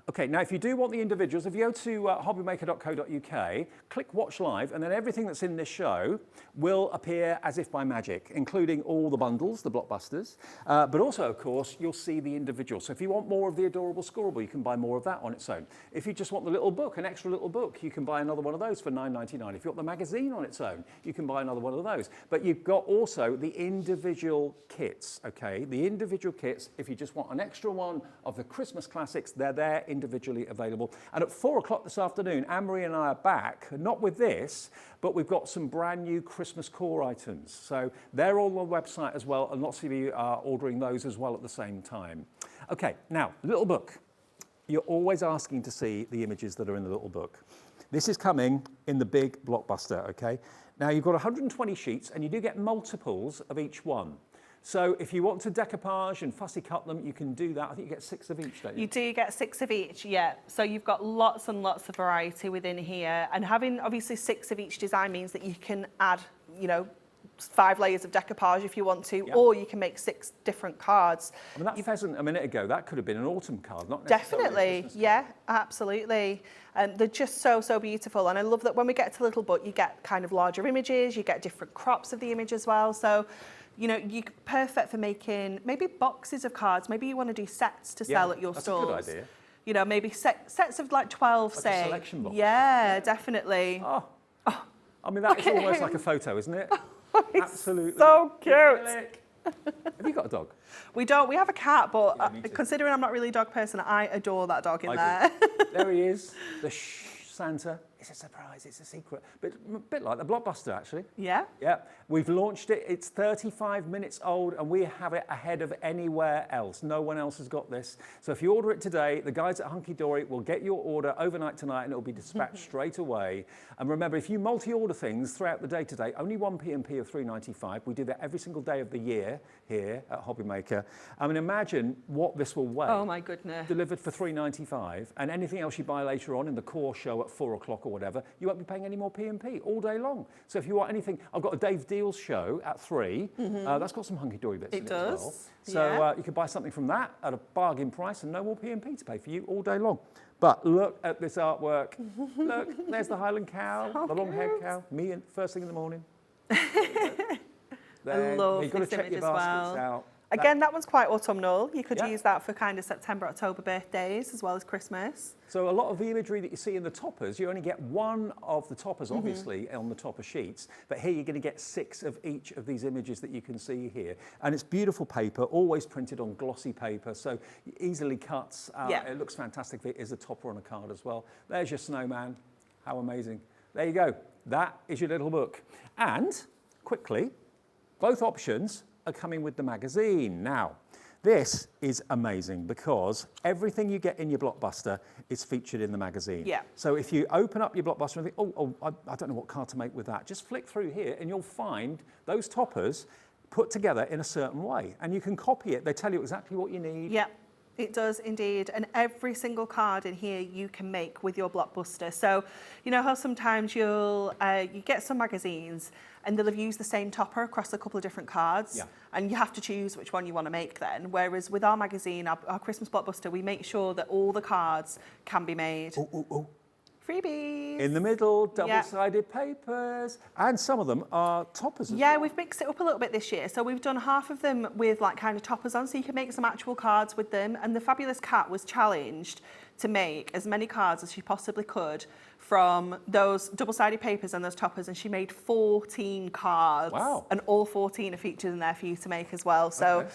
Okay, now if you do want the individuals, if you go to hobbymaker.co.uk, click Watch Live, and then everything that's in this show will appear as if by magic, including all the bundles, the blockbusters, but also, of course, you'll see the individuals. So if you want more of the adorable scorable, you can buy more of that on its own. If you just want the little book, an extra little book, you can buy another one of those for $9.99. If you want the magazine on its own, you can buy another one of those. But you've got also the individual kits, okay? The individual kits, if you just want an extra one of the Christmas classics, they're there individually available. And at 4 o'clock this afternoon, Anne-Marie and I are back, not with this, but we've got some brand new Christmas core items. So they're all on the website as well, and lots of you are ordering those as well at the same time. Okay, now, little book. you're always asking to see the images that are in the little book. This is coming in the big blockbuster, okay? Now you've got 120 sheets and you do get multiples of each one. So if you want to decoupage and fussy cut them, you can do that. I think you get 6 of each, don't you? You do get 6 of each, yeah. So you've got lots and lots of variety within here. And having obviously 6 of each design means that you can add, you know, 5 layers of decoupage if you want to, or you can make 6 different cards. I mean, that pheasant a minute ago, that could have been an autumn card, not necessarily Definitely, yeah, absolutely. They're just so, so beautiful. And I love that when we get to Little Book, you get kind of larger images, you get different crops of the image as well. So, you know, you're perfect for making maybe boxes of cards. Maybe you want to do sets to sell at your stores. That's a good idea. You know, maybe sets of like 12, Like say. a selection box. Yeah, definitely. Oh, I mean, that is almost like a photo, isn't it? Absolutely. So cute. Have you got a dog? We don't. We have a cat, but Yeah, me too. considering I'm not really a dog person, I adore that dog in there. There he is, the Santa. It's a surprise, it's a secret. But a bit like the Blockbuster, actually. Yeah. Yeah, we've launched it. It's 35 minutes old and we have it ahead of anywhere else. No one else has got this. So if you order it today, the guys at Hunky Dory will get your order overnight tonight and it'll be dispatched straight away. And remember, if you multi-order things throughout the day today, only one P&P of $3.95. We do that every single day of the year here at HobbyMaker. I mean, imagine what this will weigh. Oh my goodness. Delivered for $3.95, and anything else you buy later on in the core show at 4 o'clock or whatever, you won't be paying any more P&P all day long. So if you want anything, I've got a Dave Deals show at 3. That's got some Hunky Dory bits in it as well. So you can buy something from that at a bargain price and no more P&P to pay for you all day long. But look at this artwork. Look, there's the Highland cow, the long-haired cow, me first thing in the morning. I love you've got to this check image your as baskets well. out. Again, that one's quite autumnal. You could Yeah. use that for kind of September, October birthdays as well as Christmas. So a lot of the imagery that you see in the toppers, you only get one of the toppers, obviously, on the topper sheets. But here you're going to get 6 of each of these images that you can see here. And it's beautiful paper, always printed on glossy paper, so easily cuts. It looks fantastic. It is a topper on a card as well. There's your snowman. How amazing. There you go. That is your little book. And, quickly, both options are coming with the magazine. Now, this is amazing because everything you get in your Blockbuster is featured in the magazine. Yeah. So if you open up your Blockbuster and think, I don't know what card to make with that, just flick through here and you'll find those toppers put together in a certain way. And you can copy it. They tell you exactly what you need. Yeah. It does indeed, and every single card in here you can make with your Blockbuster. So, you know how sometimes you get some magazines and they'll have used the same topper across a couple of different cards, and you have to choose which one you want to make then. Whereas with our magazine, our Christmas Blockbuster, we make sure that all the cards can be made. Freebies. In the middle, double-sided papers, and some of them are toppers as well. We've mixed it up a little bit this year. So we've done half of them with like kind of toppers on, so you can make some actual cards with them. And the fabulous cat was challenged to make as many cards as she possibly could from those double-sided papers and those toppers, and she made 14 cards. Wow. And all 14 are featured in there for you to make as well. So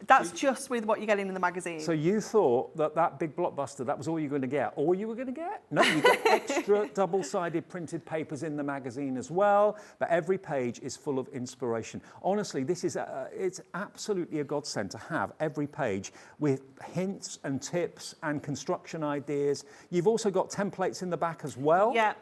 that's just with what you're getting in the magazine. So you thought that big Blockbuster, that was all you're going to get? All you were going to get? No, you get extra double-sided printed papers in the magazine as well, but every page is full of inspiration. Honestly, this is it's absolutely a godsend to have every page with hints and tips and construction ideas. You've also got templates in the back as well. Yeah.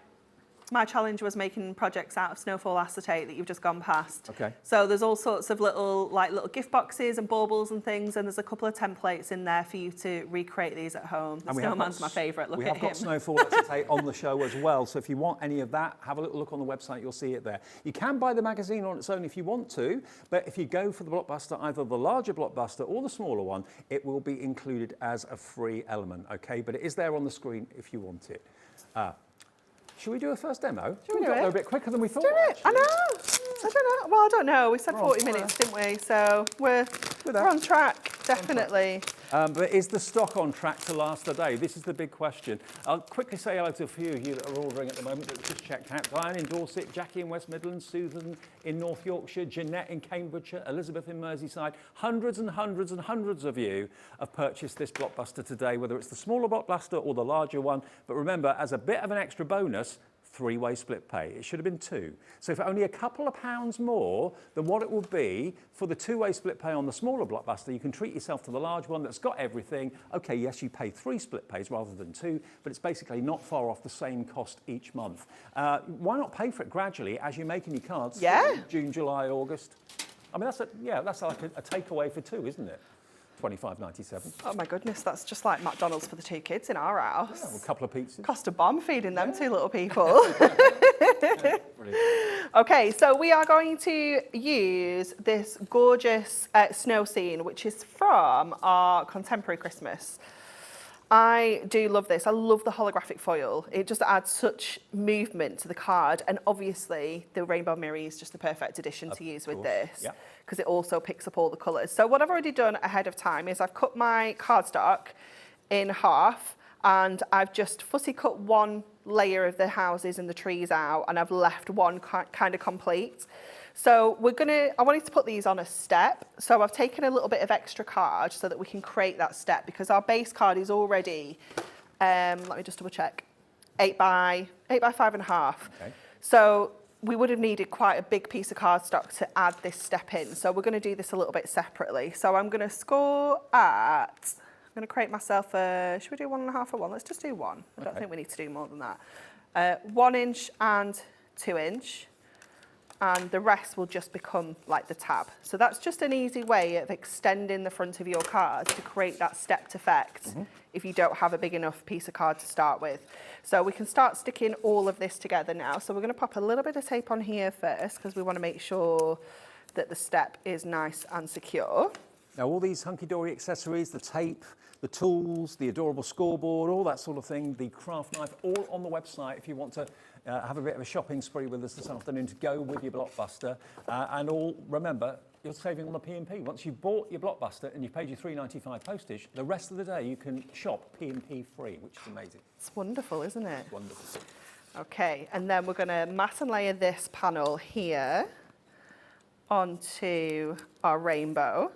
My challenge was making projects out of snowfall acetate that you've just gone past. Okay. So there's all sorts of little gift boxes and baubles and things, and there's a couple of templates in there for you to recreate these at home. The snowman's my favourite. Look at him. We have got snowfall acetate on the show as well. So if you want any of that, have a little look on the website. You'll see it there. You can buy the magazine on its own if you want to, but if you go for the Blockbuster, either the larger Blockbuster or the smaller one, it will be included as a free element. Okay, but it is there on the screen if you want it. Should we do a first demo? Should we do got it? there a bit quicker than we thought. I know. I don't know. Well, I don't know. We said 40 minutes, didn't we? So we're on track, definitely. But is the stock on track to last the day? This is the big question. I'll quickly say hello to a few of you that are ordering at the moment that just checked out. Diane in Dorset, Jackie in West Midlands, Susan in North Yorkshire, Jeanette in Cambridgeshire, Elizabeth in Merseyside. Hundreds and hundreds and hundreds of you have purchased this Blockbuster today, whether it's the smaller Blockbuster or the larger one. But remember, as a bit of an extra bonus, 3-way split pay. It should have been 2. So for only a couple of pounds more than what it will be for the 2-way split pay on the smaller Blockbuster, you can treat yourself to the large one that's got everything. Okay, yes, you pay 3 split pays rather than 2, but it's basically not far off the same cost each month. Why not pay for it gradually as you're making your cards? Yeah. June, July, August. I mean, that's like a takeaway for 2, isn't it? $25.97. Oh my goodness, that's just like McDonald's for the 2 kids in our house. Yeah, a couple of pizzas. Cost a bomb feeding them 2 little people. Okay, so we are going to use this gorgeous snow scene, which is from our Contemporary Christmas. I do love this. I love the holographic foil. It just adds such movement to the card. And obviously, the Rainbow Mirror is just the perfect addition to use with this, because it also picks up all the colours. So what I've already done ahead of time is I've cut my cardstock in half, and I've just fussy cut one layer of the houses and the trees out, and I've left one kind of complete. So I wanted to put these on a step. So I've taken a little bit of extra card so that we can create that step, because our base card is already, let me just double check, 8 by 5.5. Okay. So we would have needed quite a big piece of cardstock to add this step in. So we're going to do this a little bit separately. So I'm going to score I'm going to create myself should we do 1.5 or 1? Let's just do 1. I don't think we need to do more than that. 1 inch and 2 inch. And the rest will just become like the tab. So that's just an easy way of extending the front of your card to create that stepped effect if you don't have a big enough piece of card to start with. So we can start sticking all of this together now. So we're going to pop a little bit of tape on here first, because we want to make sure that the step is nice and secure. Now all these Hunky Dory accessories, the tape, the tools, the adorable scoreboard, all that sort of thing, the craft knife, all on the website if you want to have a bit of a shopping spree with us this afternoon to go with your Blockbuster. And remember, you're saving on the P&P. Once you've bought your Blockbuster and you've paid your $3.95 postage, the rest of the day you can shop P&P free, which is amazing. It's wonderful, isn't it? It's wonderful. Okay, and then we're going to mat and layer this panel here onto our rainbow.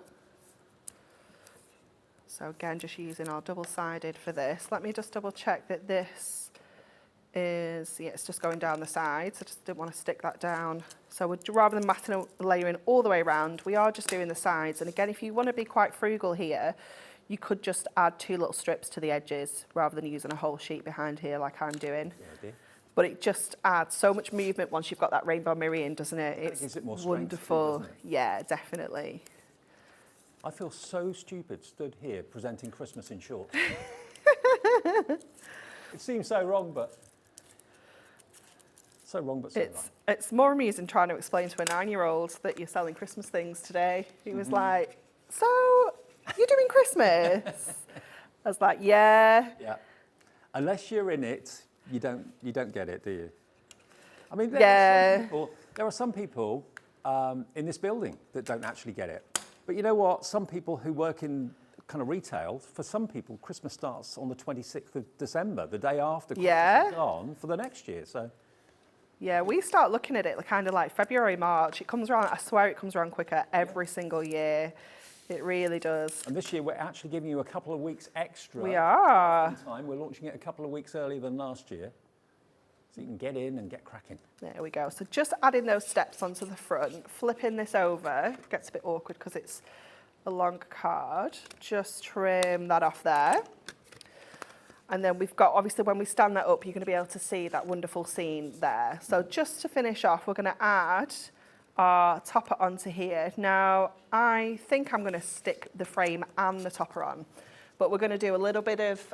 So again, just using our double-sided for this. Let me just double check that this is, it's just going down the sides. I just didn't want to stick that down. So rather than matting and layering all the way around, we are just doing the sides. And again, if you want to be quite frugal here, you could just add 2 little strips to the edges rather than using a whole sheet behind here like I'm doing. Yeah, but it just adds so much movement once you've got that rainbow mirror in, doesn't it? It's gives it more wonderful. Doesn't it? Yeah, definitely. I feel so stupid stood here presenting Christmas in shorts. It seems so wrong, but so right. It's more amusing trying to explain to a 9-year-old that you're selling Christmas things today. He was like, "So you're doing Christmas?" I was like, "Yeah." Yeah. Unless you're in it, you don't get it, do you? I mean, there are some people in this building that don't actually get it. But you know what? Some people who work in kind of retail, for some people, Christmas starts on the 26th of December, the day after Christmas is on for the next year. So. Yeah, we start looking at it kind of like February, March. It comes around, I swear it comes around quicker every single year. It really does. And this year we're actually giving you a couple of weeks extra. We are. Time. We're launching it a couple of weeks earlier than last year. So you can get in and get cracking. There we go. So just adding those steps onto the front, flipping this over. It gets a bit awkward because it's a long card. Just trim that off there. And then we've got, obviously when we stand that up, you're going to be able to see that wonderful scene there. So just to finish off, we're going to add our topper onto here. Now, I think I'm going to stick the frame and the topper on, but we're going to do a little bit of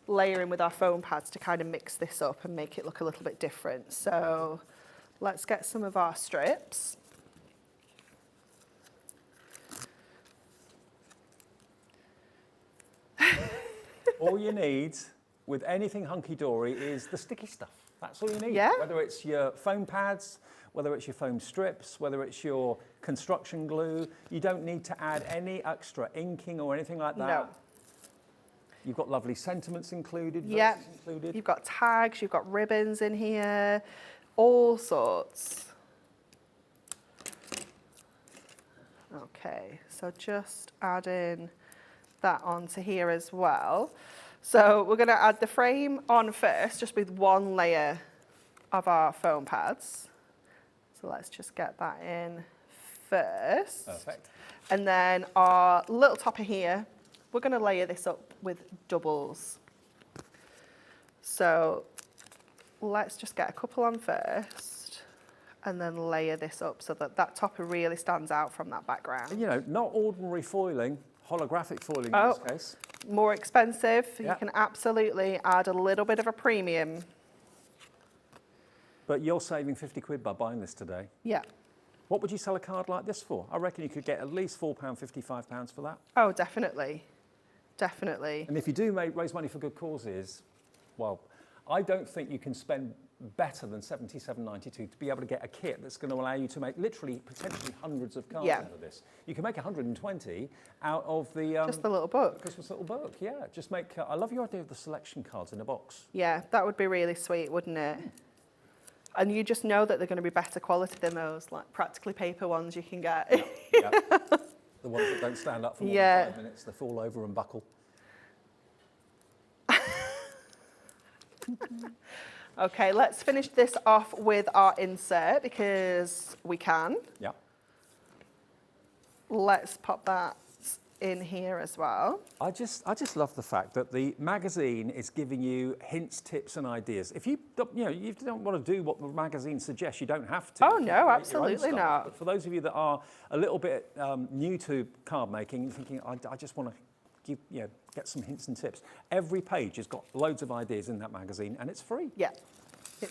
layering with our foam pads to kind of mix this up and make it look a little bit different. So let's get some of our strips. All you need with anything Hunky Dory is the sticky stuff. That's all you need. Yeah. Whether it's your foam pads, whether it's your foam strips, whether it's your construction glue, you don't need to add any extra inking or anything like that. No. You've got lovely sentiments included. Yeah. Included. You've got tags, you've got ribbons in here, all sorts. Okay, so just adding that onto here as well. So we're going to add the frame on first, just with one layer of our foam pads. So let's just get that in first. Perfect. And then our little topper here, we're going to layer this up with doubles. So let's just get a couple on first and then layer this up so that that topper really stands out from that background. You know, not ordinary foiling, holographic foiling in this case. More expensive, Yeah. you can absolutely add a little bit of a premium. But you're saving 50 quid by buying this today. Yeah. What would you sell a card like this for? I reckon you could get at least £4.50, £5 for that. Oh, definitely. Definitely. And if you do raise money for good causes, well, I don't think you can spend better than £77.92 to be able to get a kit that's going to allow you to make literally potentially hundreds of cards out of this. You can make 120 out of the Just the little book. Christmas little book. Yeah, just make. I love your idea of the selection cards in a box. Yeah, that would be really sweet, wouldn't it? And you just know that they're going to be better quality than those like practically paper ones you can get. Yeah. The ones that don't stand up for more than 5 minutes, they fall over and buckle. Okay, let's finish this off with our insert because we can. Yeah. Let's pop that in here as well. I just love the fact that the magazine is giving you hints, tips, and ideas. If you don't want to do what the magazine suggests, you don't have to. Oh, You can no, create your own absolutely stuff. not. But for those of you that are a little bit new to card making, thinking, I just want to get some hints and tips. Every page has got loads of ideas in that magazine, and it's free. Yeah.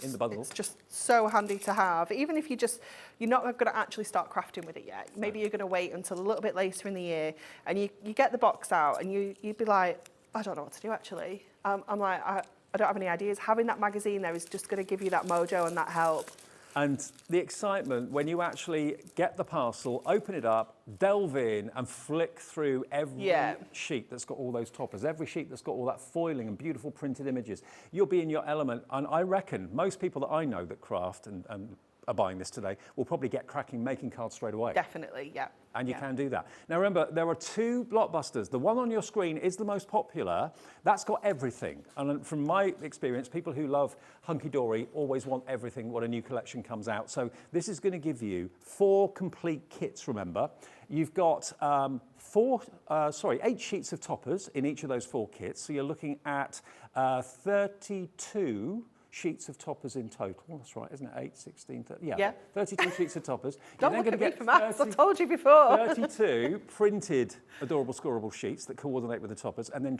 In the bundle. It's just so handy to have. Even if you're not going to actually start crafting with it yet. Maybe you're going to wait until a little bit later in the year and you get the box out and you'd be like, I don't know what to do actually. I'm like, I don't have any ideas. Having that magazine there is just going to give you that mojo and that help. And the excitement when you actually get the parcel, open it up, delve in and flick through every sheet that's got all those toppers, every sheet that's got all that foiling and beautiful printed images. You'll be in your element. And I reckon most people that I know that craft and are buying this today will probably get cracking making cards straight away. Definitely, yeah. And you can do that. Now remember, there are 2 blockbusters. The one on your screen is the most popular. That's got everything. And from my experience, people who love Hunky Dory always want everything when a new collection comes out. So this is going to give you 4 complete kits, remember. You've got 8 sheets of toppers in each of those 4 kits. So you're looking at 32 sheets of toppers in total. That's right, isn't it? 8, 16, 30. Yeah. 32 sheets of toppers. Don't look at me for maths, I told you before. 32 printed adorable scoreable sheets that coordinate with the toppers, and then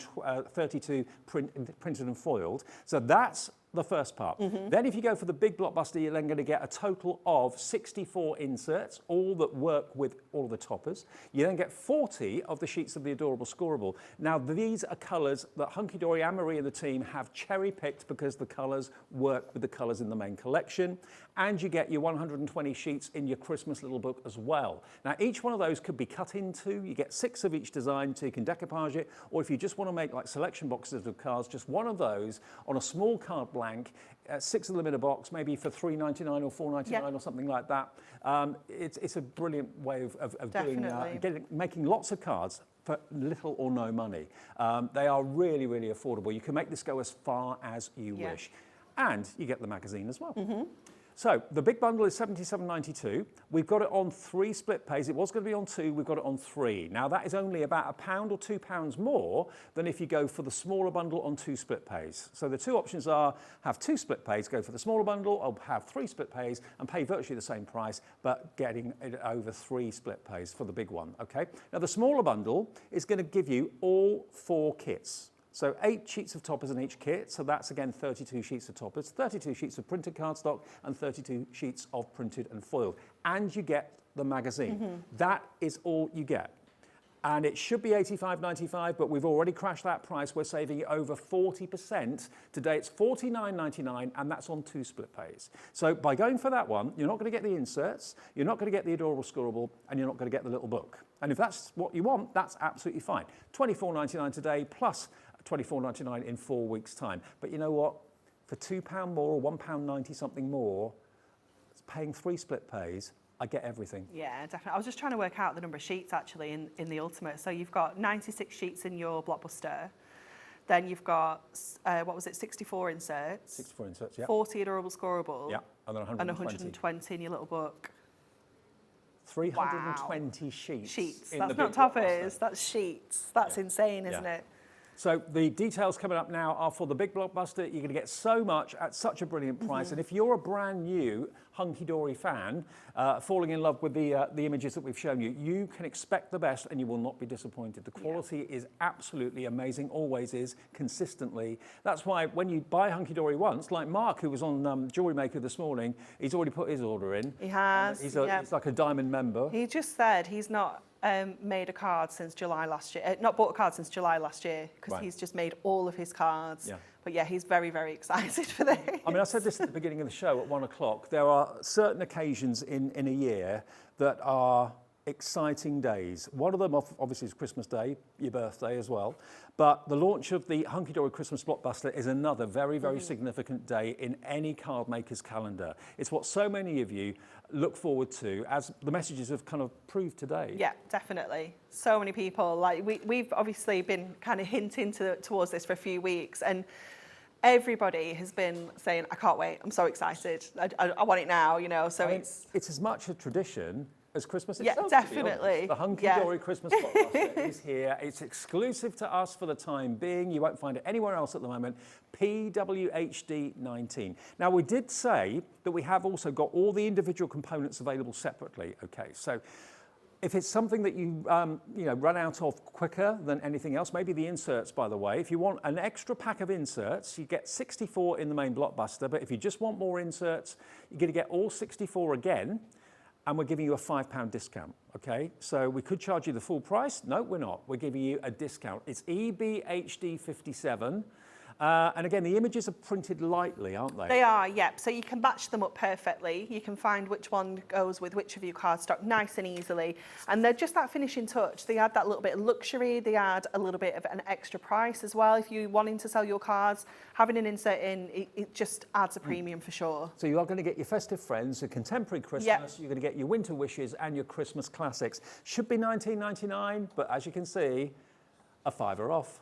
32 printed and foiled. So that's the first part. Then if you go for the big blockbuster, you're then going to get a total of 64 inserts, all that work with all of the toppers. You then get 40 of the sheets of the adorable scoreable. Now these are colours that Hunky Dory, Anne-Marie and the team have cherry-picked because the colours work with the colours in the main collection. And you get your 120 sheets in your Christmas little book as well. Now each one of those could be cut into, you get 6 of each design so you can decoupage it, or if you just want to make like selection boxes of cards, just one of those on a small card blank, 6 of them in a box, maybe for $3.99 or $4.99 or something like that. It's a brilliant way of doing, making lots of cards for little or no money. They are really, really affordable. You can make this go as far as you wish. And you get the magazine as well. So the big bundle is $77.92. We've got it on 3 split pays. It was going to be on 2. We've got it on 3. Now that is only about £1 or £2 more than if you go for the smaller bundle on 2 split pays. So the 2 options are have 2 split pays, go for the smaller bundle, or have 3 split pays and pay virtually the same price, but getting it over 3 split pays for the big one. Okay. Now the smaller bundle is going to give you all 4 kits. So 8 sheets of toppers in each kit, so that's again 32 sheets of toppers, 32 sheets of printed cardstock, and 32 sheets of printed and foiled. And you get the magazine. That is all you get. And it should be $85.95, but we've already crashed that price. We're saving it over 40%. Today it's $49.99, and that's on 2 split pays. So by going for that one, you're not going to get the inserts, you're not going to get the adorable scoreable, and you're not going to get the little book. And if that's what you want, that's absolutely fine. $24.99 today, plus $24.99 in 4 weeks' time. But you know what? For £2 more or £1.90 something more, it's paying 3 split pays, I get everything. Yeah, definitely. I was just trying to work out the number of sheets actually in the Ultimate. So you've got 96 sheets in your Blockbuster. Then you've got, what was it, 64 inserts. 64 inserts, yeah. 40 adorable scoreable. Yeah, and then 120. And 120 in your little book. 320 sheets. Sheets. in That's the not big toppers, blockbuster. that's sheets. That's Yeah. insane, isn't Yeah. it? So the details coming up now are for the big blockbuster. You're going to get so much at such a brilliant price. And if you're a brand new Hunky Dory fan, falling in love with the images that we've shown you, you can expect the best and you will not be disappointed. The quality is absolutely amazing, always is, consistently. That's why when you buy Hunky Dory once, like Mark, who was on Jewelry Maker this morning, he's already put his order in. He has. He's like a diamond member. He just said he's not made a card since July last year, not bought a card since July last year, because Right. he's just made all of his cards. Yeah. But yeah, he's very, very excited for this. I mean, I said this at the beginning of the show at 1 o'clock. There are certain occasions in a year that are exciting days. One of them, obviously, is Christmas Day, your birthday as well. But the launch of the Hunky Dory Christmas Blockbuster is another very, very significant day in any card maker's calendar. It's what so many of you look forward to, as the messages have kind of proved today. Yeah, definitely. So many people, like we've obviously been kind of hinting towards this for a few weeks, and everybody has been saying, I can't wait, I'm so excited, I want it now, you know, so I mean, it's... it's as much a tradition as Christmas Yeah, itself. to be honest. definitely. The Hunky Yeah. Dory Christmas Blockbuster is here. It's exclusive to us for the time being. You won't find it anywhere else at the moment. PWHD 19. Now, we did say that we have also got all the individual components available separately. Okay, so if it's something that you run out of quicker than anything else, maybe the inserts, by the way. If you want an extra pack of inserts, you get 64 in the main Blockbuster. But if you just want more inserts, you're going to get all 64 again. And we're giving you a £5 discount, okay? So we could charge you the full price. No, we're not. We're giving you a discount. It's EBHD 57. And again, the images are printed lightly, aren't they? They are, yep. So you can match them up perfectly. You can find which one goes with which of your cardstock nice and easily. And they're just that finishing touch. They add that little bit of luxury. They add a little bit of an extra price as well. If you're wanting to sell your cards, having an insert in, it just adds a premium for sure. So you are going to get your festive friends, your contemporary Christmas, Yep. You're going to get your winter wishes and your Christmas classics. Should be $19.99, but as you can see, a fiver off.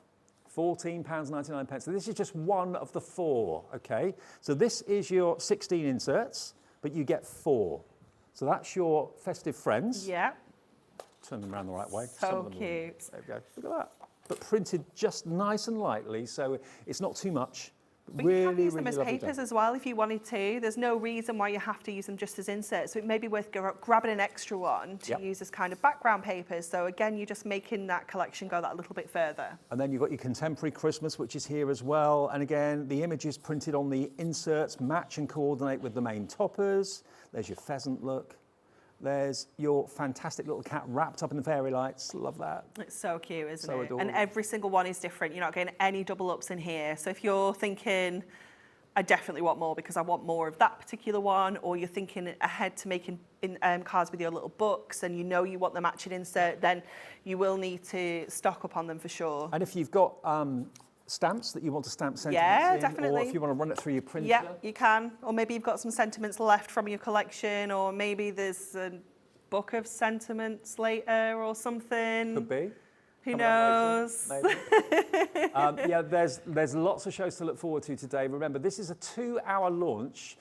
£14.99. So this is just one of the 4, okay? So this is your 16 inserts, but you get 4. So that's your festive friends. Yeah. Turn them around the right way. So Some of them will- cute. There we go. Look at that. But printed just nice and lightly, so it's not too much. But you can use them really as lovely papers done. as well if you wanted to. There's no reason why you have to use them just as inserts. So it may be worth grabbing an extra one to Yep. use as kind of background papers. So again, you're just making that collection go that little bit further. And then you've got your contemporary Christmas, which is here as well. And again, the images printed on the inserts match and coordinate with the main toppers. There's your pheasant look. There's your fantastic little cat wrapped up in the fairy lights. Love that. It's so cute, isn't So it? adorable. And every single one is different. You're not getting any double ups in here. So if you're thinking, I definitely want more because I want more of that particular one, or you're thinking ahead to making cards with your little books and you know you want the matching insert, then you will need to stock up on them for sure. And if you've got stamps that you want to stamp sentiments Yeah, in, definitely. or if you want to run it through your printer. Yeah, you can. Or maybe you've got some sentiments left from your collection, or maybe there's a book of sentiments later or something. Could be. Who Coming up knows? later, maybe. Yeah, there's lots of shows to look forward to today. Remember, this is a 2-hour launch.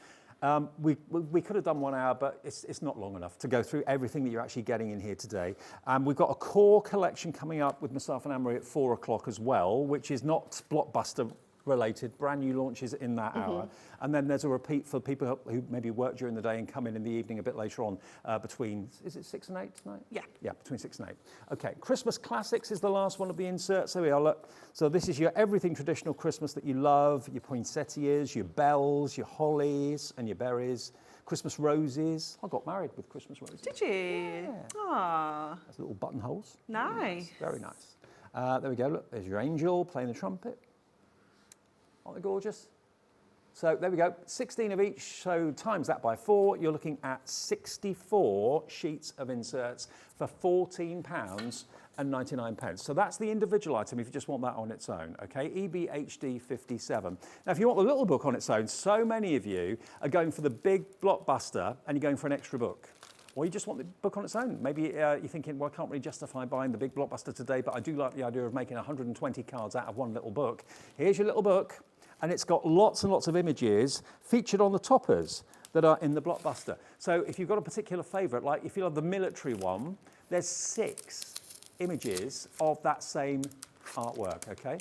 We could have done 1 hour, but it's not long enough to go through everything that you're actually getting in here today. We've got a core collection coming up with myself and Anne-Marie at 4 o'clock as well, which is not Blockbuster related, brand new launches in that hour. And then there's a repeat for people who maybe work during the day and come in the evening a bit later on between, is it 6 and 8 tonight? Yeah. Yeah, between 6 and 8. Okay, Christmas Classics is the last one of the inserts. There we are, look. So this is your everything traditional Christmas that you love, your poinsettias, your bells, your hollies and your berries. Christmas roses. I got married with Christmas roses. Did you? Ah, There's little buttonholes. nice. Very nice. There we go, look, there's your angel playing the trumpet. Aren't they gorgeous? So there we go, 16 of each, so times that by 4, you're looking at 64 sheets of inserts for £14.99. So that's the individual item if you just want that on its own, okay? EBHD 57. Now, if you want the little book on its own, so many of you are going for the big Blockbuster and you're going for an extra book. or you just want the book on its own. Maybe you're thinking, well, I can't really justify buying the big blockbuster today, but I do like the idea of making 120 cards out of one little book. Here's your little book, and it's got lots and lots of images featured on the toppers that are in the blockbuster. So if you've got a particular favourite, like if you love the military one, there's 6 images of that same artwork, okay?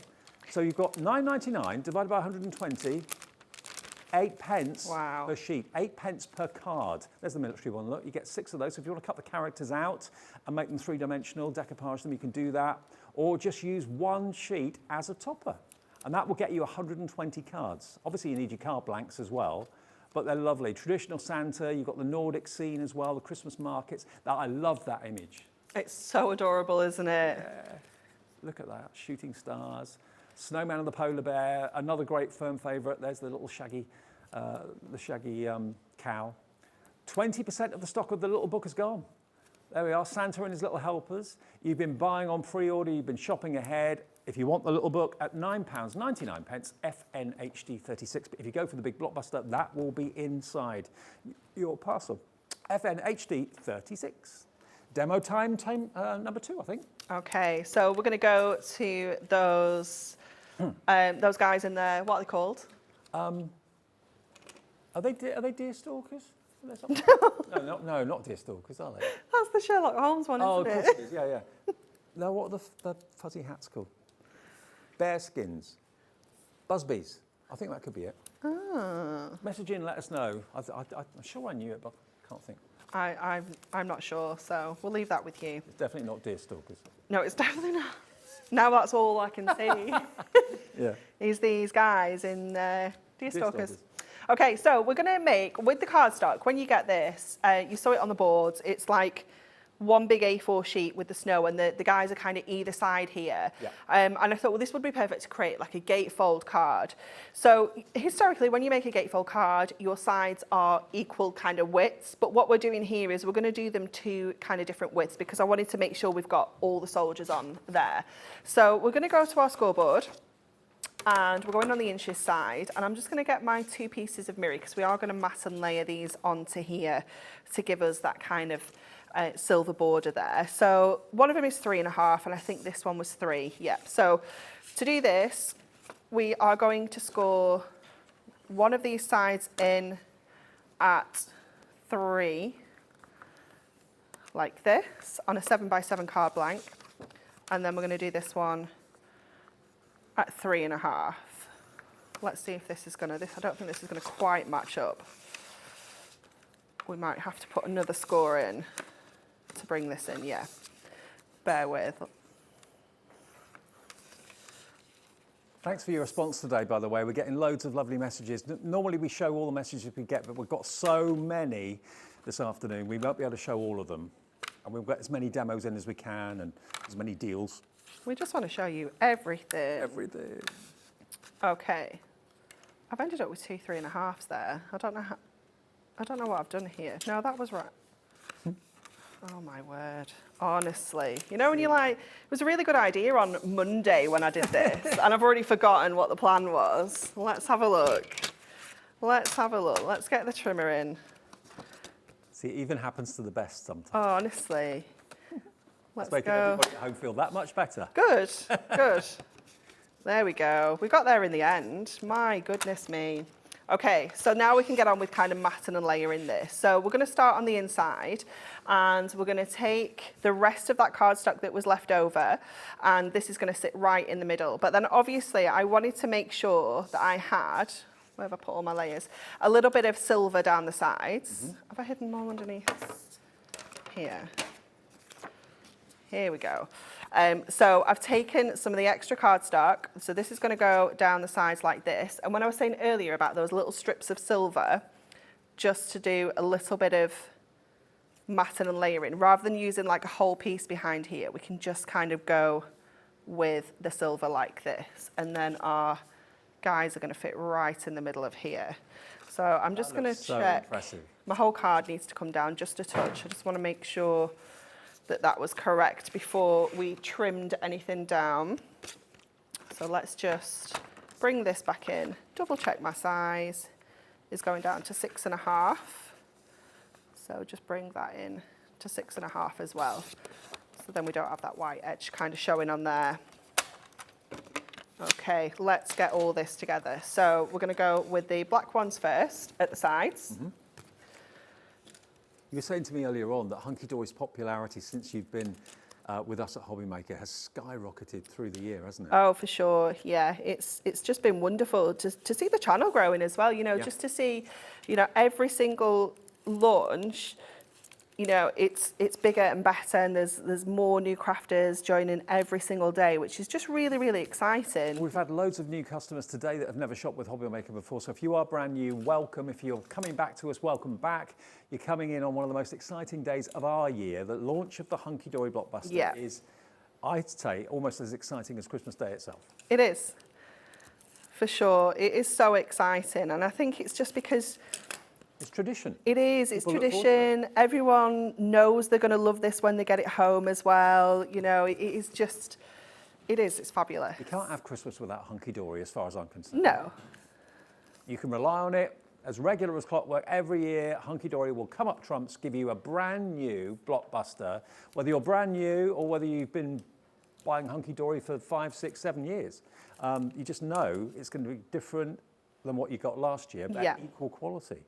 So you've got £9.99 divided by 120, 8 pence Wow. per sheet, 8 pence per card. There's the military one, look, you get 6 of those. So if you want to cut the characters out and make them 3-dimensional, decoupage them, you can do that. Or just use one sheet as a topper. And that will get you 120 cards. Obviously you need your card blanks as well, but they're lovely. Traditional Santa, you've got the Nordic scene as well, the Christmas markets. I love that image. It's so adorable, isn't it? Yeah. Look at that, shooting stars. Snowman and the polar bear, another great firm favourite. There's the little shaggy, cow. 20% of the stock of the little book is gone. There we are, Santa and his little helpers. You've been buying on pre-order, you've been shopping ahead. If you want the little book at £9.99, FNHD 36. But if you go for the big blockbuster, that will be inside your parcel. FNHD 36. Demo time number 2, I think. Okay, so we're going to go to those guys in there. What are they called? Are they deer stalkers? No, not deer stalkers, are they? That's the Sherlock Holmes one, Oh, isn't of it? course it is, yeah. No, what are the fuzzy hats called? Bear skins. Busbies. I think that could be it. Ah. Message in, let us know. I'm sure I knew it, but I can't think. I'm not sure, so we'll leave that with you. It's definitely not deer stalkers. No, it's definitely not. Now that's all I can see. Yeah. Is these guys in Deer Stalkers. Okay, so we're going to make, with the cardstock, when you get this, you saw it on the boards, it's like one big A4 sheet with the snow, and the guys are kind of either side here. Yeah. And I thought, well, this would be perfect to create like a gatefold card. So historically, when you make a gatefold card, your sides are equal kind of widths, but what we're doing here is we're going to do them 2 kind of different widths because I wanted to make sure we've got all the soldiers on there. So we're going to go to our scoreboard, and we're going on the inches side, and I'm just going to get my 2 pieces of mirror because we are going to mat and layer these onto here to give us that kind of silver border there. So one of them is 3.5, and I think this one was 3. Yep. So to do this, we are going to score one of these sides in at 3, like this, on a 7x7 card blank, and then we're going to do this one at 3.5. Let's see if this is going to. I don't think this is going to quite match up. We might have to put another score in to bring this in, yeah. Bear with. Thanks for your response today, by the way. We're getting loads of lovely messages. Normally we show all the messages we get, but we've got so many this afternoon. We won't be able to show all of them. And we'll get as many demos in as we can and as many deals. We just want to show you everything. Everything. Okay. I've ended up with 2 3.5s there. I don't know what I've done here. No, that was right. Oh my word. Honestly. You know when you're like, it was a really good idea on Monday when I did this, and I've already forgotten what the plan was. Let's have a look. Let's have a look. Let's get the trimmer in. See, it even happens to the best sometimes. Oh, honestly. Let's It's making go. everybody at home feel that much better. Good, good. There we go. We got there in the end. My goodness me. Okay, so now we can get on with kind of matting and layering this. So we're going to start on the inside, and we're going to take the rest of that cardstock that was left over, and this is going to sit right in the middle. But then obviously I wanted to make sure that I had, where have I put all my layers, a little bit of silver down the sides. Have I hidden more underneath? Here. Here we go. So I've taken some of the extra cardstock. So this is going to go down the sides like this. And when I was saying earlier about those little strips of silver, just to do a little bit of matting and layering, rather than using like a whole piece behind here, we can just kind of go with the silver like this. And then our guys are going to fit right in the middle of here. So I'm just going to check. Impressive. My whole card needs to come down just a touch. I just want to make sure that that was correct before we trimmed anything down. So let's just bring this back in, double check my size is going down to 6.5. So just bring that in to 6.5 as well. So then we don't have that white edge kind of showing on there. Okay, let's get all this together. So we're going to go with the black ones first at the sides. You were saying to me earlier on that Hunky Dory's popularity since you've been with us at HobbyMaker has skyrocketed through the year, hasn't it? Oh, for sure. Yeah, it's just been wonderful to see the channel growing as well. You know, Yeah. just to see, you know, every single launch, you know, it's bigger and better, and there's more new crafters joining every single day, which is just really, really exciting. We've had loads of new customers today that have never shopped with HobbyMaker before. So if you are brand new, welcome. If you're coming back to us, welcome back. You're coming in on one of the most exciting days of our year. The launch of the Hunky Dory Blockbuster Yeah. is, I'd say, almost as exciting as Christmas Day itself. It is, for sure. It is so exciting, and I think it's just because It's tradition. it is, it's People look forward to it. tradition. Everyone knows they're going to love this when they get it home as well. You know, it is just, it's fabulous. You can't have Christmas without Hunky Dory, as far as I'm concerned. No, You can rely on it as regular as clockwork. Every year, Hunky Dory will come up trumps, give you a brand new blockbuster, whether you're brand new or whether you've been buying Hunky Dory for 5, 6, 7 years. You just know it's going to be different than what you got last year, but Yeah. equal quality.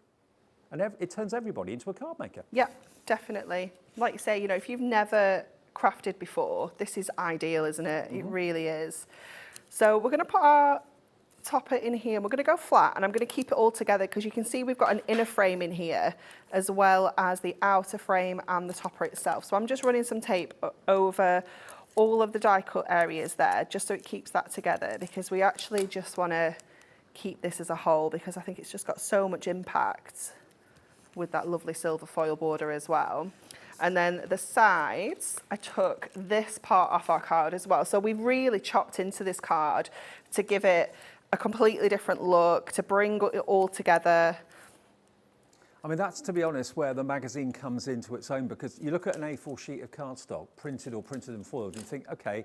And it turns everybody into a card maker. yeah, definitely. Like you say, you know, if you've never crafted before, this is ideal, isn't it? It really is. So we're going to put our topper in here, and we're going to go flat, and I'm going to keep it all together because you can see we've got an inner frame in here as well as the outer frame and the topper itself. So I'm just running some tape over all of the die cut areas there just so it keeps that together, because we actually just want to keep this as a whole, because I think it's just got so much impact with that lovely silver foil border as well. And then the sides, I took this part off our card as well. So we've really chopped into this card to give it a completely different look, to bring it all together. I mean, that's, to be honest, where the magazine comes into its own, because you look at an A4 sheet of cardstock, printed or printed and foiled, and you think, okay,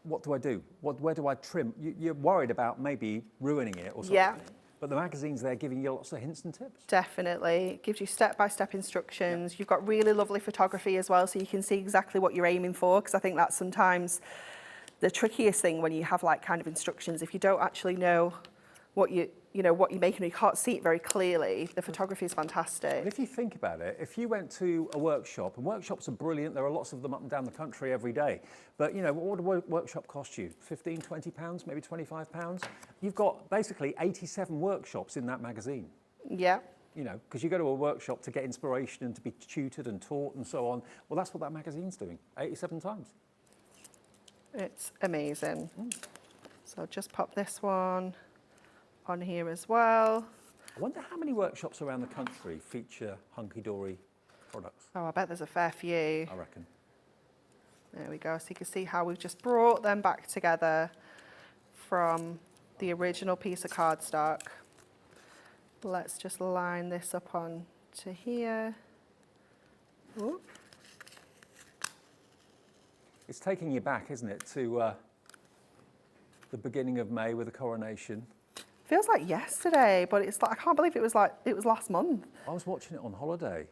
what do I do? Where do I trim? You're worried about maybe ruining it or something. Yeah. But the magazine's there giving you lots of hints and tips. Definitely. It gives you step-by-step instructions. You've got really lovely photography as well, so you can see exactly what you're aiming for, because I think that's sometimes the trickiest thing when you have like kind of instructions. If you don't actually know what what you're making, or you can't see it very clearly, the photography is fantastic. And if you think about it, if you went to a workshop, and workshops are brilliant, there are lots of them up and down the country every day, but you know, what would a workshop cost you? 15, 20 pounds, maybe 25 pounds? You've got basically 87 workshops in that magazine. Yeah. You know, because you go to a workshop to get inspiration and to be tutored and taught and so on. Well, that's what that magazine's doing, 87 times. It's amazing. So just pop this one on here as well. I wonder how many workshops around the country feature Hunky Dory products. Oh, I bet there's a fair few. I reckon. There we go. So you can see how we've just brought them back together from the original piece of cardstock. Let's just line this up on to here. Ooh. It's taking you back, isn't it, to the beginning of May with the coronation. Feels like yesterday, but it's like, I can't believe it was last month. I was watching it on holiday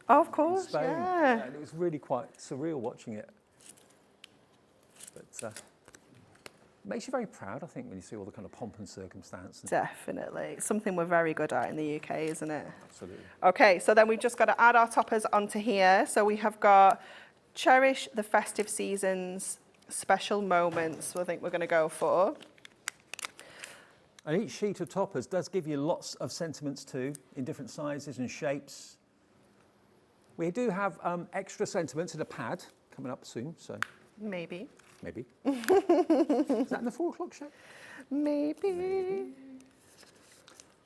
Oh, of in course, Spain, yeah. and it was really quite surreal watching it. But it makes you very proud, I think, when you see all the kind of pomp and circumstance. And Definitely. It's something we're very good at in the UK, isn't it? absolutely. Okay, so then we've just got to add our toppers onto here. So we have got Cherish the Festive Seasons Special Moments, I think we're going to go for. And each sheet of toppers does give you lots of sentiments too, in different sizes and shapes. We do have extra sentiments in a pad coming up soon, so Maybe. maybe. Is that in the 4 o'clock show? Maybe.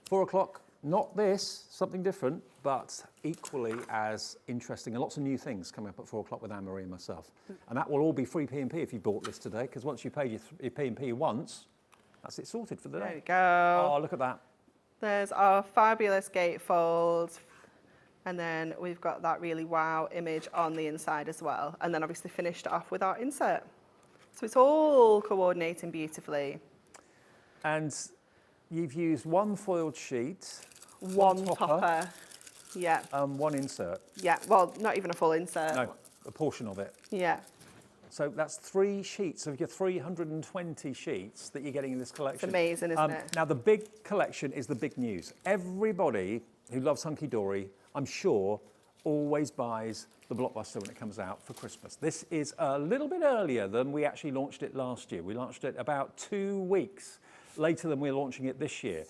4 o'clock, not this, something different, but equally as interesting, and lots of new things coming up at 4 o'clock with Anne-Marie and myself. And that will all be free P&P if you bought this today, because once you pay your P&P once, that's it sorted for the There day. we go. Oh, look at that. There's our fabulous gatefold. And then we've got that really wow image on the inside as well. And then obviously finished it off with our insert. So it's all coordinating beautifully. And you've used one foiled sheet, One topper. Yeah. One insert. Yeah, well, not even a full insert. No, a portion of it. Yeah. So that's 3 sheets of your 320 sheets that you're getting in this collection. It's amazing, isn't it? Now, the big collection is the big news. Everybody who loves Hunky Dory, I'm sure, always buys the Blockbuster when it comes out for Christmas. This is a little bit earlier than we actually launched it last year. We launched it about 2 weeks later than we're launching it this year.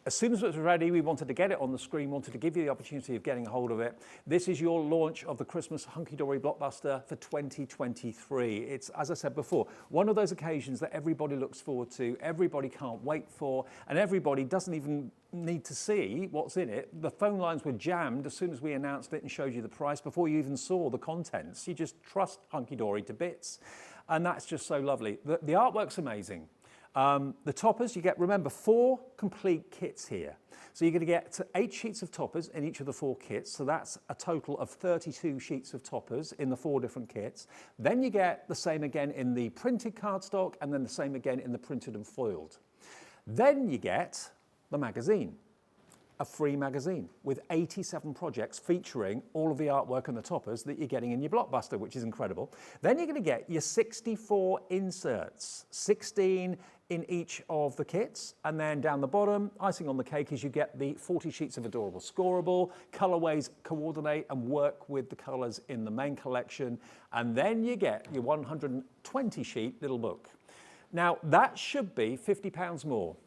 As soon as it was ready, we wanted to get it on the screen, wanted to give you the opportunity of getting a hold of it. This is your launch of the Christmas Hunky Dory Blockbuster for 2023. It's, as I said before, one of those occasions that everybody looks forward to, everybody can't wait for, and everybody doesn't even need to see what's in it. The phone lines were jammed as soon as we announced it and showed you the price before you even saw the contents. You just trust Hunky Dory to bits. And that's just so lovely. The artwork's amazing. The toppers, you get, remember, 4 complete kits here. So you're going to get 8 sheets of toppers in each of the 4 kits. So that's a total of 32 sheets of toppers in the 4 different kits. Then you get the same again in the printed cardstock, and then the same again in the printed and foiled. Then you get the magazine, a free magazine with 87 projects featuring all of the artwork and the toppers that you're getting in your Blockbuster, which is incredible. Then you're going to get your 64 inserts, 16 in each of the kits, and then down the bottom, icing on the cake, is you get the 40 sheets of adorable scoreable. Colorways coordinate and work with the colors in the main collection, and then you get your 120 sheet little book. Now that should be £50 more.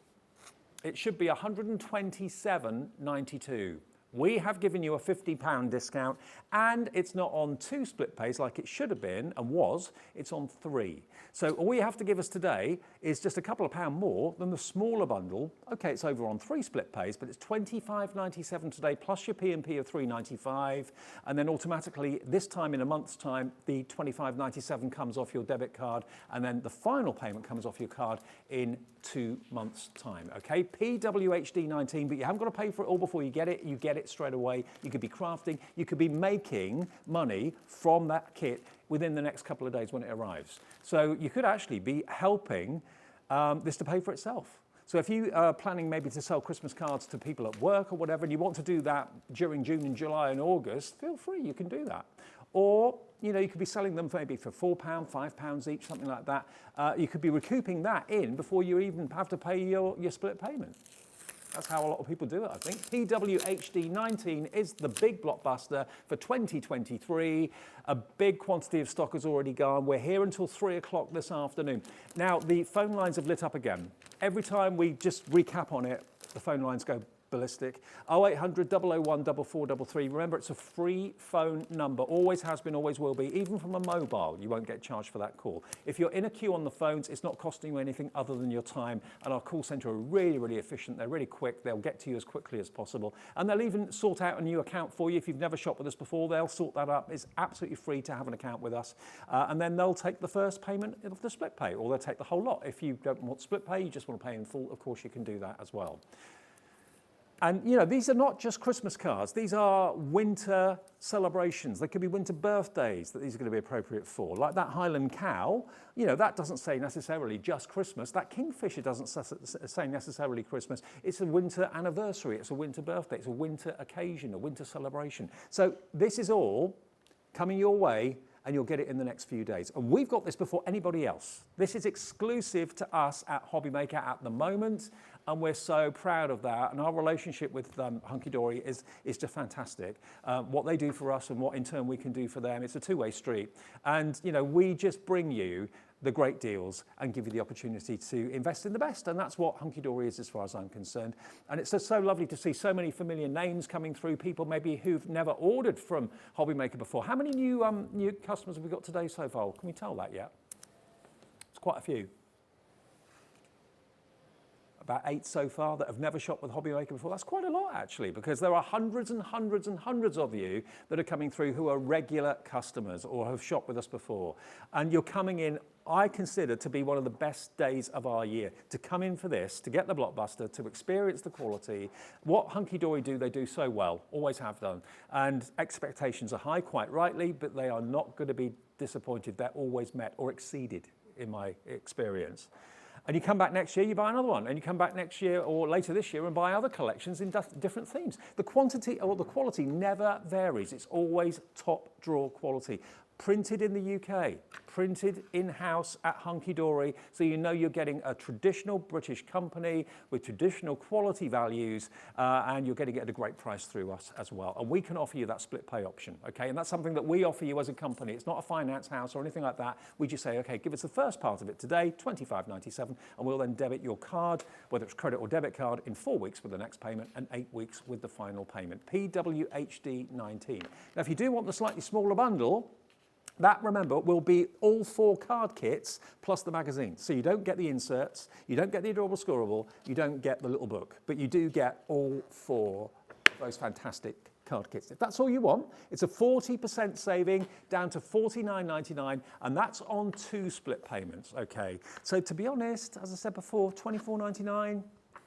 It should be £127.92. We have given you a £50 discount, and it's not on 2 split pays like it should have been and was, it's on 3. So all you have to give us today is just a couple of pound more than the smaller bundle. Okay, it's over on 3 split pays, but it's £25.97 today, plus your P&P of £3.95, and then automatically, this time in a month's time, the £25.97 comes off your debit card, and then the final payment comes off your card in 2 months' time, okay? PWHD19, but you haven't got to pay for it all before you get it straight away. You could be crafting, you could be making money from that kit within the next couple of days when it arrives. So you could actually be helping this to pay for itself. So if you are planning maybe to sell Christmas cards to people at work or whatever, and you want to do that during June and July and August, feel free, you can do that. Or, you know, you could be selling them maybe for £4, £5 each, something like that. You could be recouping that in before you even have to pay your split payment. That's how a lot of people do it, I think. PWHD19 is the big blockbuster for 2023. A big quantity of stock has already gone. We're here until 3 o'clock this afternoon. Now, the phone lines have lit up again. Every time we just recap on it, the phone lines go ballistic. 0800 001 4433. Remember, it's a free phone number. Always has been, always will be. Even from a mobile, you won't get charged for that call. If you're in a queue on the phones, it's not costing you anything other than your time. And our call centre are really, really efficient. They're really quick. They'll get to you as quickly as possible. And they'll even sort out a new account for you. If you've never shopped with us before, they'll sort that up. It's absolutely free to have an account with us. And then they'll take the first payment of the split pay, or they'll take the whole lot. If you don't want split pay, you just want to pay in full, of course you can do that as well. And, you know, these are not just Christmas cards. These are winter celebrations. They could be winter birthdays that these are going to be appropriate for. Like that Highland cow, you know, that doesn't say necessarily just Christmas. That kingfisher doesn't say necessarily Christmas. It's a winter anniversary. It's a winter birthday. It's a winter occasion, a winter celebration. So this is all coming your way, and you'll get it in the next few days. And we've got this before anybody else. This is exclusive to us at HobbyMaker at the moment, and we're so proud of that. And our relationship with Hunky Dory is just fantastic. What they do for us and what in turn we can do for them, it's a two-way street. And, you know, we just bring you the great deals and give you the opportunity to invest in the best. And that's what Hunky Dory is as far as I'm concerned. And it's just so lovely to see so many familiar names coming through, people maybe who've never ordered from HobbyMaker before. How many new customers have we got today so far? Can we tell that yet? It's quite a few. About 8 so far that have never shopped with HobbyMaker before. That's quite a lot, actually, because there are hundreds and hundreds and hundreds of you that are coming through who are regular customers or have shopped with us before. And you're coming in, I consider, to be one of the best days of our year. To come in for this, to get the Blockbuster, to experience the quality. What Hunky Dory do, they do so well, always have done. And expectations are high, quite rightly, but they are not going to be disappointed. They're always met or exceeded, in my experience. And you come back next year, you buy another one. And you come back next year or later this year and buy other collections in different themes. The quantity or the quality never varies. It's always top drawer quality. Printed in the UK, printed in-house at Hunky Dory, so you know you're getting a traditional British company with traditional quality values, and you're getting it at a great price through us as well. And we can offer you that split pay option, okay? And that's something that we offer you as a company. It's not a finance house or anything like that. We just say, okay, give us the first part of it today, $25.97, and we'll then debit your card, whether it's credit or debit card, in 4 weeks with the next payment and 8 weeks with the final payment. PWHD 19. Now, if you do want the slightly smaller bundle, that, remember, will be all 4 card kits plus the magazine. So you don't get the inserts, you don't get the adorable scoreable, you don't get the little book, but you do get all 4 of those fantastic card kits. If that's all you want, it's a 40% saving down to $49.99, and that's on 2 split payments, okay? So to be honest, as I said before, $24.99,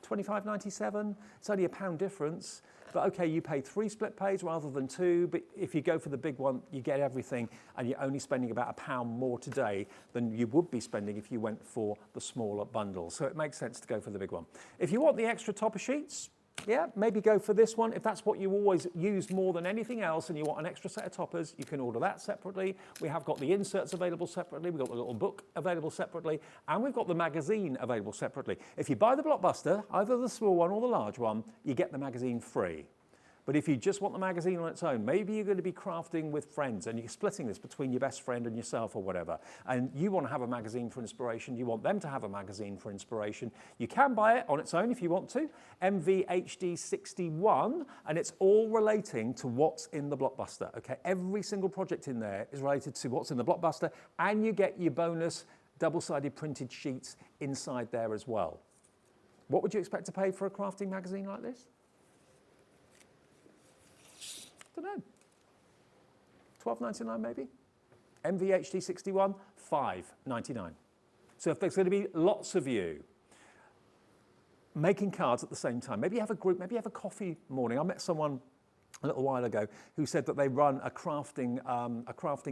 $25.97, it's only £1 difference. But okay, you pay 3 split pays rather than 2, but if you go for the big one, you get everything, and you're only spending about £1 more today than you would be spending if you went for the smaller bundle. So it makes sense to go for the big one. If you want the extra topper sheets, yeah, maybe go for this one. If that's what you always use more than anything else and you want an extra set of toppers, you can order that separately. We have got the inserts available separately. We've got the little book available separately. And we've got the magazine available separately. If you buy the Blockbuster, either the small one or the large one, you get the magazine free. But if you just want the magazine on its own, maybe you're going to be crafting with friends and you're splitting this between your best friend and yourself or whatever, and you want to have a magazine for inspiration, you want them to have a magazine for inspiration, you can buy it on its own if you want to, MVHD 61, and it's all relating to what's in the Blockbuster, okay? Every single project in there is related to what's in the Blockbuster, and you get your bonus double-sided printed sheets inside there as well. What would you expect to pay for a crafting magazine like this? I don't know, $12.99 maybe? MVHD 61, $5.99. So if there's going to be lots of you making cards at the same time, maybe you have a group, maybe you have a coffee morning. I met someone a little while ago who said that they run a crafting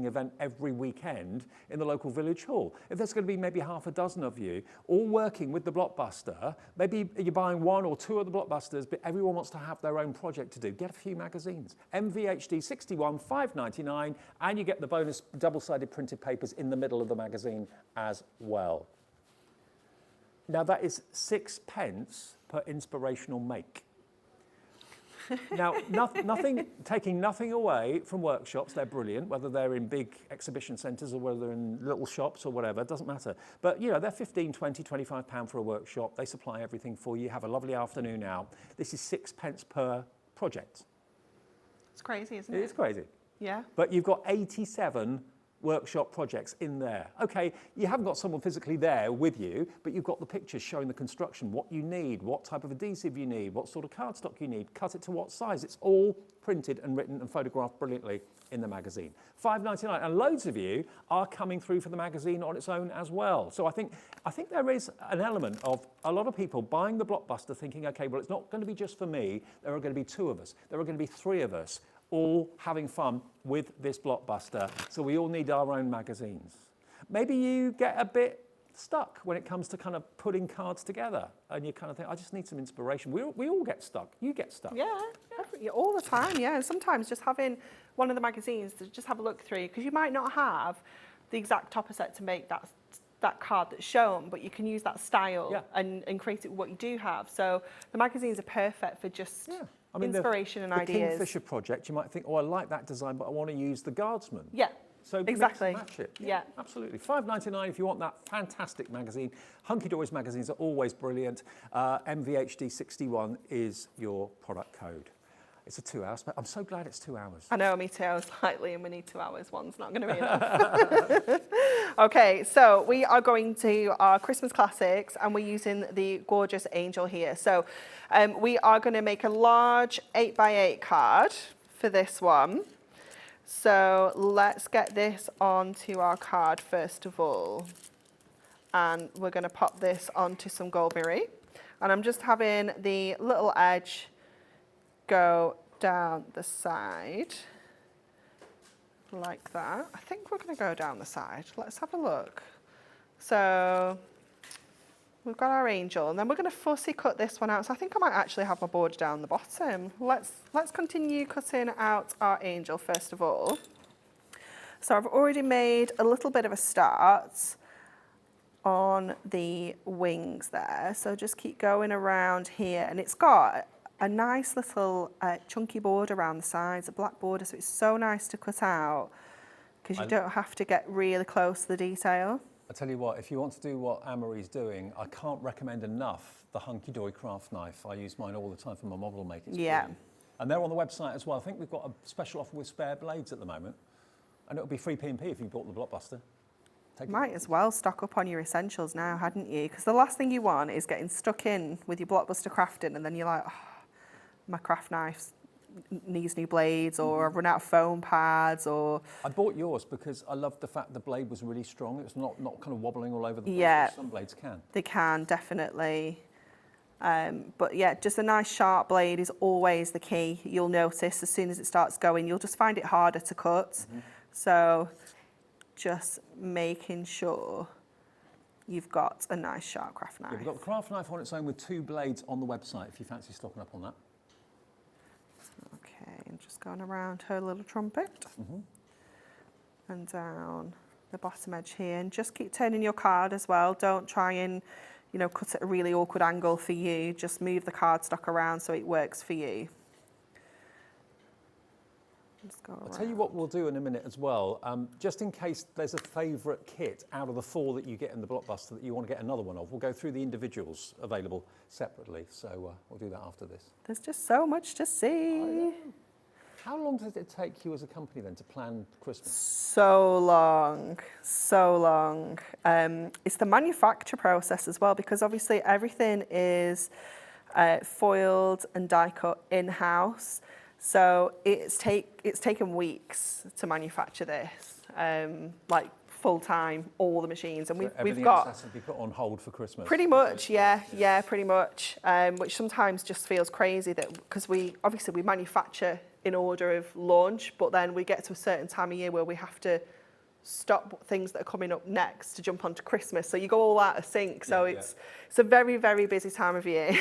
event every weekend in the local village hall. If there's going to be maybe half a dozen of you all working with the Blockbuster, maybe you're buying 1 or 2 of the Blockbusters, but everyone wants to have their own project to do. Get a few magazines. MVHD 61, $5.99, and you get the bonus double-sided printed papers in the middle of the magazine as well. Now that is 6 pence per inspirational make. Now, taking nothing away from workshops, they're brilliant, whether they're in big exhibition centres or whether they're in little shops or whatever, it doesn't matter. But, you know, they're £15, £20, £25 for a workshop. They supply everything for you. Have a lovely afternoon out. This is 6 pence per project. It's crazy, isn't it? It is crazy. Yeah. But you've got 87 workshop projects in there. Okay, you haven't got someone physically there with you, but you've got the pictures showing the construction, what you need, what type of adhesive you need, what sort of cardstock you need, cut it to what size. It's all printed and written and photographed brilliantly in the magazine. $5.99, and loads of you are coming through for the magazine on its own as well. So I think there is an element of a lot of people buying the Blockbuster thinking, okay, well, it's not going to be just for me. There are going to be 2 of us. There are going to be 3 of us, all having fun with this Blockbuster, so we all need our own magazines. Maybe you get a bit stuck when it comes to kind of putting cards together, and you kind of think, I just need some inspiration. We all get stuck. You get stuck. Yeah, all the time, yeah. And sometimes just having one of the magazines to just have a look through, because you might not have the exact topper set to make that card that's shown, but you can use that style and create it with what you do have. So the magazines are perfect for just inspiration and ideas. The Kingfisher project, you might think, oh, I like that design, but I want to use the Guardsman. Yeah. So exactly. Match it. Yeah. Absolutely. $5.99 if you want that fantastic magazine. Hunky Dory's magazines are always brilliant. MVHD 61 is your product code. It's a 2 hours. I'm so glad it's 2 hours. I know, me too. I was like, Liam, we need 2 hours. One's not going to be enough. Okay, so we are going to our Christmas classics, and we're using the gorgeous Angel here. So we are going to make a large 8x8 card for this one. So let's get this onto our card first of all. And we're going to pop this onto some Goldberry. And I'm just having the little edge go down the side like that. I think we're going to go down the side. Let's have a look. So we've got our angel, and then we're going to fussy cut this one out. So I think I might actually have my border down the bottom. Let's continue cutting out our angel first of all. So I've already made a little bit of a start on the wings there. So just keep going around here, and it's got a nice little chunky border around the sides, a black border, so it's so nice to cut out because you don't have to get really close to the detail. I tell you what, if you want to do what Anne-Marie's doing, I can't recommend enough the Hunkydory Craft knife. I use mine all the time for my model making. Yeah. And they're on the website as well. I think we've got a special offer with spare blades at the moment. And it'll be free P&P if you bought the Blockbuster. Might as well stock up on your essentials now, hadn't you? Because the last thing you want is getting stuck in with your Blockbuster crafting and then you're like, oh, my craft knife needs new blades, or I've run out of foam pads, or... I bought yours because I loved the fact the blade was really strong. It was not kind of wobbling all over the place. Yeah. Some blades can. They can, definitely. But yeah, just a nice sharp blade is always the key. You'll notice as soon as it starts going, you'll just find it harder to cut. So just making sure you've got a nice sharp craft knife. Yeah, we've got the craft knife on its own with 2 blades on the website if you fancy stocking up on that. Okay, and just going around her little trumpet and down the bottom edge here, and just keep turning your card as well. Don't try and, you know, cut at a really awkward angle for you. Just move the cardstock around so it works for you. Just go around. I'll tell you what we'll do in a minute as well, just in case there's a favourite kit out of the 4 that you get in the Blockbuster that you want to get another one of. We'll go through the individuals available separately, so we'll do that after this. There's just so much to see. How long does it take you as a company then to plan Christmas? So long, so long. It's the manufacture process as well, because obviously everything is foiled and die cut in-house. So it's taken weeks to manufacture this, like full time, all the machines, and we've got has to be put on hold for Christmas. Pretty much, yeah, pretty much. Which sometimes just feels crazy that because we manufacture in order of launch, but then we get to a certain time of year where we have to stop things that are coming up next to jump onto Christmas. So you go all out of sync. So it's a very, very busy time of year.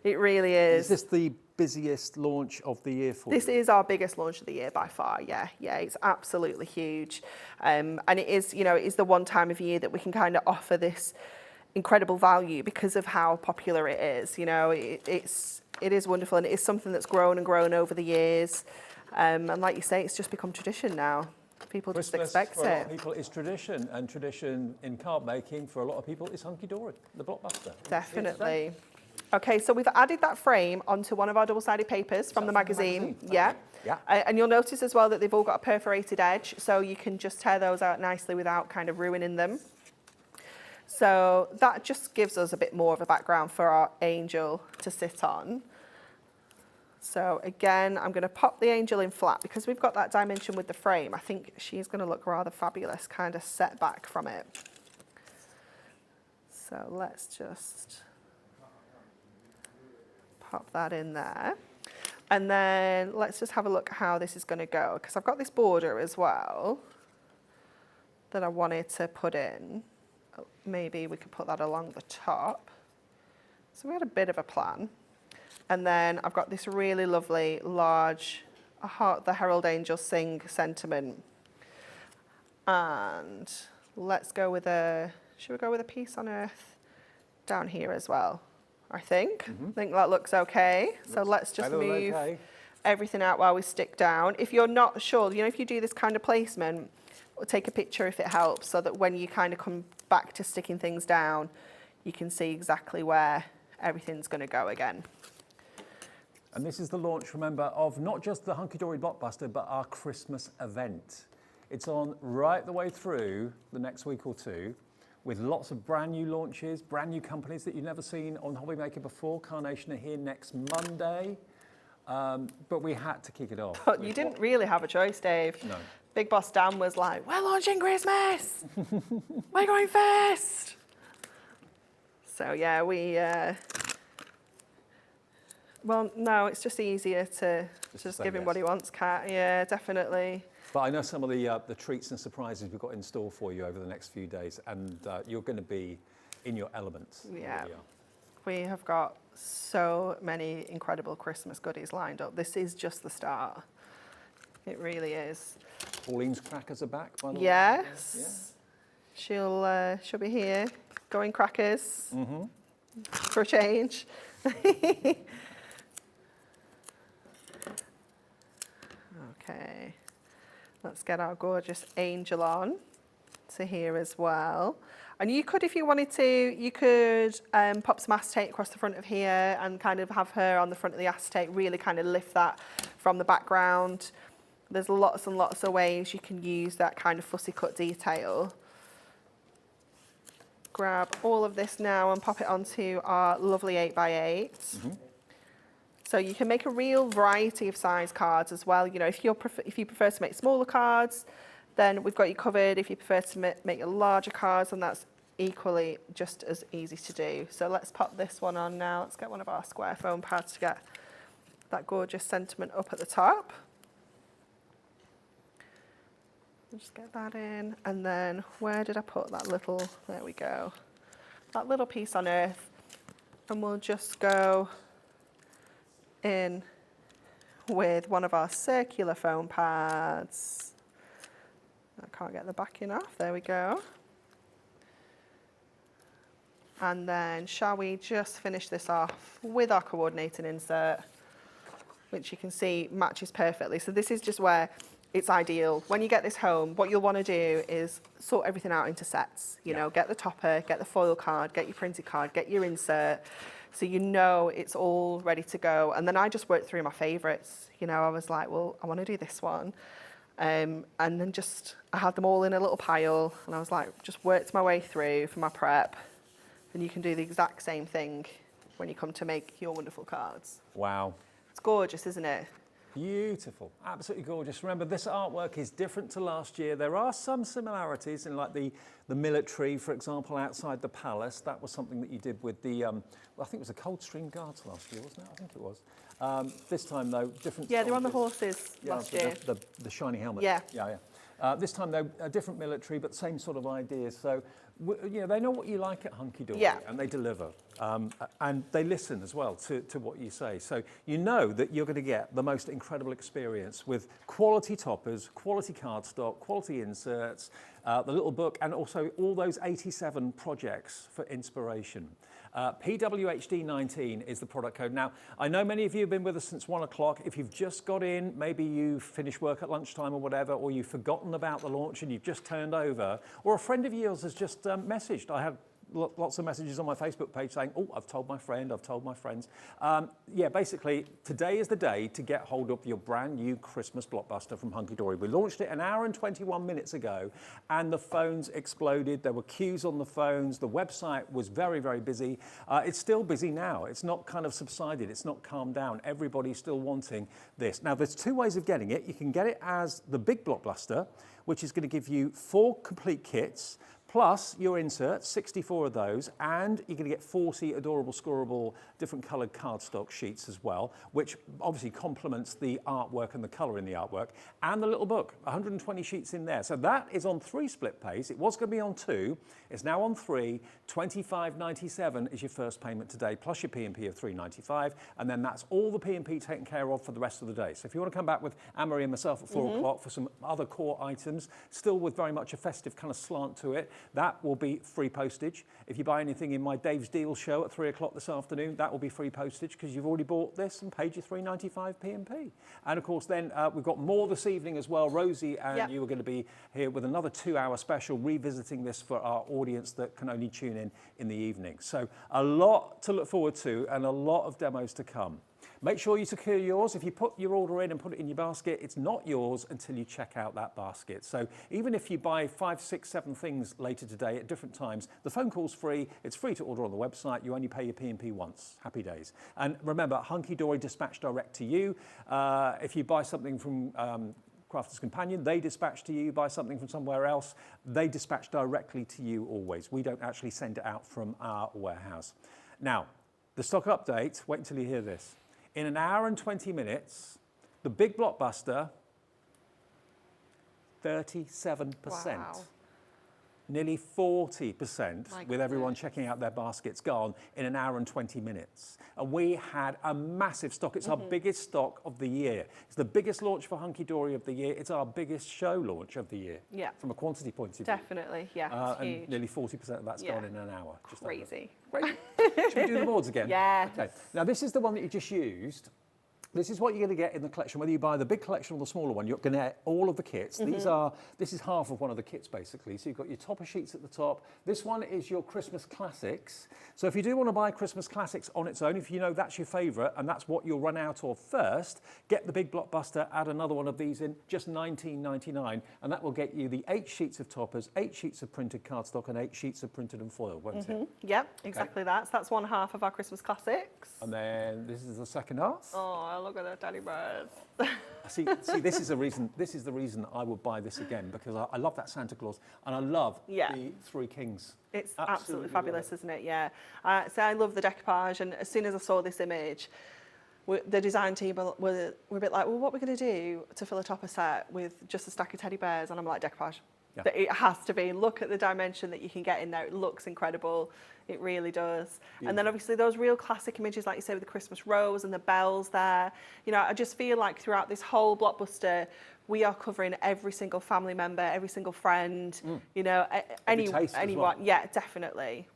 It really is. Is this the busiest launch of the year for you? This is our biggest launch of the year by far. Yeah, it's absolutely huge. And it is, you know, it is the one time of year that we can kind of offer this incredible value because of how popular it is. You know, it is wonderful, and it is something that's grown and grown over the years. And like you say, it's just become tradition now. People just expect for a lot it. of people is tradition, and tradition in card making for a lot of people is Hunkydory, the Blockbuster. Definitely. Okay, so we've added that frame onto one of our double-sided papers from the magazine. Yeah. Yeah. And you'll notice as well that they've all got a perforated edge, so you can just tear those out nicely without kind of ruining them. So that just gives us a bit more of a background for our angel to sit on. So again, I'm going to pop the angel in flat because we've got that dimension with the frame. I think she's going to look rather fabulous, kind of set back from it. So let's just pop that in there. And then let's just have a look at how this is going to go, because I've got this border as well that I wanted to put in. Maybe we could put that along the top. So we had a bit of a plan. And then I've got this really lovely large the Herald Angels Sing sentiment. And let's go with should we go with a peace on earth down here as well? I think that looks okay. So let's just move everything out while we stick down. If you're not sure, you know, if you do this kind of placement, take a picture if it helps, so that when you kind of come back to sticking things down, you can see exactly where everything's going to go again. And this is the launch, remember, of not just the Hunkydory Blockbuster, but our Christmas event. It's on right the way through the next week or two, with lots of brand new launches, brand new companies that you've never seen on HobbyMaker before. Carnation are here next Monday, but we had to kick it off. But you didn't really have a choice, Dave. No. Big Boss Dan was like, we're launching Christmas! We're going first! So yeah, well, no, it's just easier to just give him what he wants, Kat. Yeah, definitely. But I know some of the treats and surprises we've got in store for you over the next few days, and you're going to be in your element. Yeah. Really are. We have got so many incredible Christmas goodies lined up. This is just the start. It really is. Pauline's crackers are back, by the way. Yes. She'll be here going crackers for a change. Okay. Let's get our gorgeous angel on to here as well. And you could, if you wanted to, you could pop some acetate across the front of here and kind of have her on the front of the acetate, really kind of lift that from the background. There's lots and lots of ways you can use that kind of fussy cut detail. Grab all of this now and pop it onto our lovely 8x8. So you can make a real variety of size cards as well. You know, if you prefer to make smaller cards, then we've got you covered. If you prefer to make a larger cards, then that's equally just as easy to do. So let's pop this one on now. Let's get one of our square foam pads to get that gorgeous sentiment up at the top. Just get that in. And then where did I put that little, there we go, that little piece on earth. And we'll just go in with one of our circular foam pads. I can't get the backing off, there we go. And then shall we just finish this off with our coordinating insert, which you can see matches perfectly. So this is just where it's ideal. When you get this home, what you'll want to do is sort everything out into sets. You know, get the topper, get the foil card, get your printed card, get your insert, so you know it's all ready to go. And then I just worked through my favourites. You know, I was like, well, I want to do this one. And then I had them all in a little pile, and I was like, just worked my way through for my prep. And you can do the exact same thing when you come to make your wonderful cards. Wow. It's gorgeous, isn't it? Beautiful, absolutely gorgeous. Remember, this artwork is different to last year. There are some similarities in, like the military, for example, outside the palace. That was something that you did with the, well, I think it was the Coldstream Guards last year, wasn't it? I think it was. This time, though, different. Yeah, they were on the horses last year. The shiny helmet. Yeah. This time, though, a different military, but same sort of ideas. So, you know, they know what you like at Hunky Dory, and they deliver. And they listen as well to what you say. So you know that you're going to get the most incredible experience with quality toppers, quality cardstock, quality inserts, the little book, and also all those 87 projects for inspiration. PWHD19 is the product code. Now, I know many of you have been with us since 1 o'clock. If you've just got in, maybe you finished work at lunchtime or whatever, or you've forgotten about the launch and you've just turned over, or a friend of yours has just messaged. I had lots of messages on my Facebook page saying, oh, I've told my friend, I've told my friends. Yeah, basically, today is the day to get hold of your brand new Christmas blockbuster from Hunky Dory. We launched it an hour and 21 minutes ago, and the phones exploded. There were queues on the phones. The website was very, very busy. It's still busy now. It's not kind of subsided. It's not calmed down. Everybody's still wanting this. Now, there's two ways of getting it. You can get it as the big blockbuster, which is going to give you 4 complete kits, plus your inserts, 64 of those, and you're going to get 40 adorable, scoreable, different coloured cardstock sheets as well, which obviously complements the artwork and the colour in the artwork, and the little book, 120 sheets in there. So that is on 3 split pays. It was going to be on 2. It's now on 3. $25.97 is your first payment today, plus your P&P of $3.95, and then that's all the P&P taken care of for the rest of the day. So if you want to come back with Anne-Marie and myself at 4 o'clock for some other core items, still with very much a festive kind of slant to it, that will be free postage. If you buy anything in my Dave's Deals show at 3 o'clock this afternoon, that will be free postage because you've already bought this and paid your $3.95 P&P. And of course, then we've got more this evening as well. Rosie and you are going to be here with another 2-hour special revisiting this for our audience that can only tune in the evening. So a lot to look forward to and a lot of demos to come. Make sure you secure yours. If you put your order in and put it in your basket, it's not yours until you check out that basket. So even if you buy 5, 6, 7 things later today at different times, the phone call's free. It's free to order on the website. You only pay your P&P once. Happy days. And remember, Hunky Dory dispatch direct to you. If you buy something from Crafter's Companion, they dispatch to you. Buy something from somewhere else, they dispatch directly to you always. We don't actually send it out from our warehouse. Now, the stock update, wait until you hear this. In an hour and 20 minutes, the big blockbuster, 37%. Wow. Nearly 40% with everyone checking out their baskets gone in an hour and 20 minutes. And we had a massive stock. It's our biggest stock of the year. It's the biggest launch for Hunky Dory of the year. It's our biggest show launch of the year. Yeah. From a quantity point of view. Definitely, yeah, it's and huge. nearly 40% of that's gone in an hour. Just Crazy. Great. Should we do the boards again? Yeah. Okay. Now this is the one that you just used. This is what you're going to get in the collection, whether you buy the big collection or the smaller one. You're going to get all of the kits. This is half of one of the kits, basically. So you've got your topper sheets at the top. This one is your Christmas classics. So if you do want to buy Christmas classics on its own, if you know that's your favourite and that's what you'll run out of first, get the big blockbuster, add another one of these in, just $19.99, and that will get you the 8 sheets of toppers, 8 sheets of printed cardstock, and 8 sheets of printed and foiled, won't it? Yep, exactly that. So that's one half of our Christmas classics. And then this is the second half. Oh, look at the teddy bears. See, this is the reason. This is the reason I would buy this again, because I love that Santa Claus and I love the 3 kings. It's absolutely fabulous, isn't it? Yeah. So I love the decoupage, and as soon as I saw this image, the design team were a bit like, well, what are we going to do to fill a topper set with just a stack of teddy bears? And I'm like, decoupage. Yeah. It has to be. Look at the dimension that you can get in there. It looks incredible. It really does. Beautiful. And then obviously those real classic images, like you say, with the Christmas rose and the bells there. You know, I just feel like throughout this whole blockbuster, we are covering every single family member, every single friend, you know, anyone. Well. Yeah, definitely.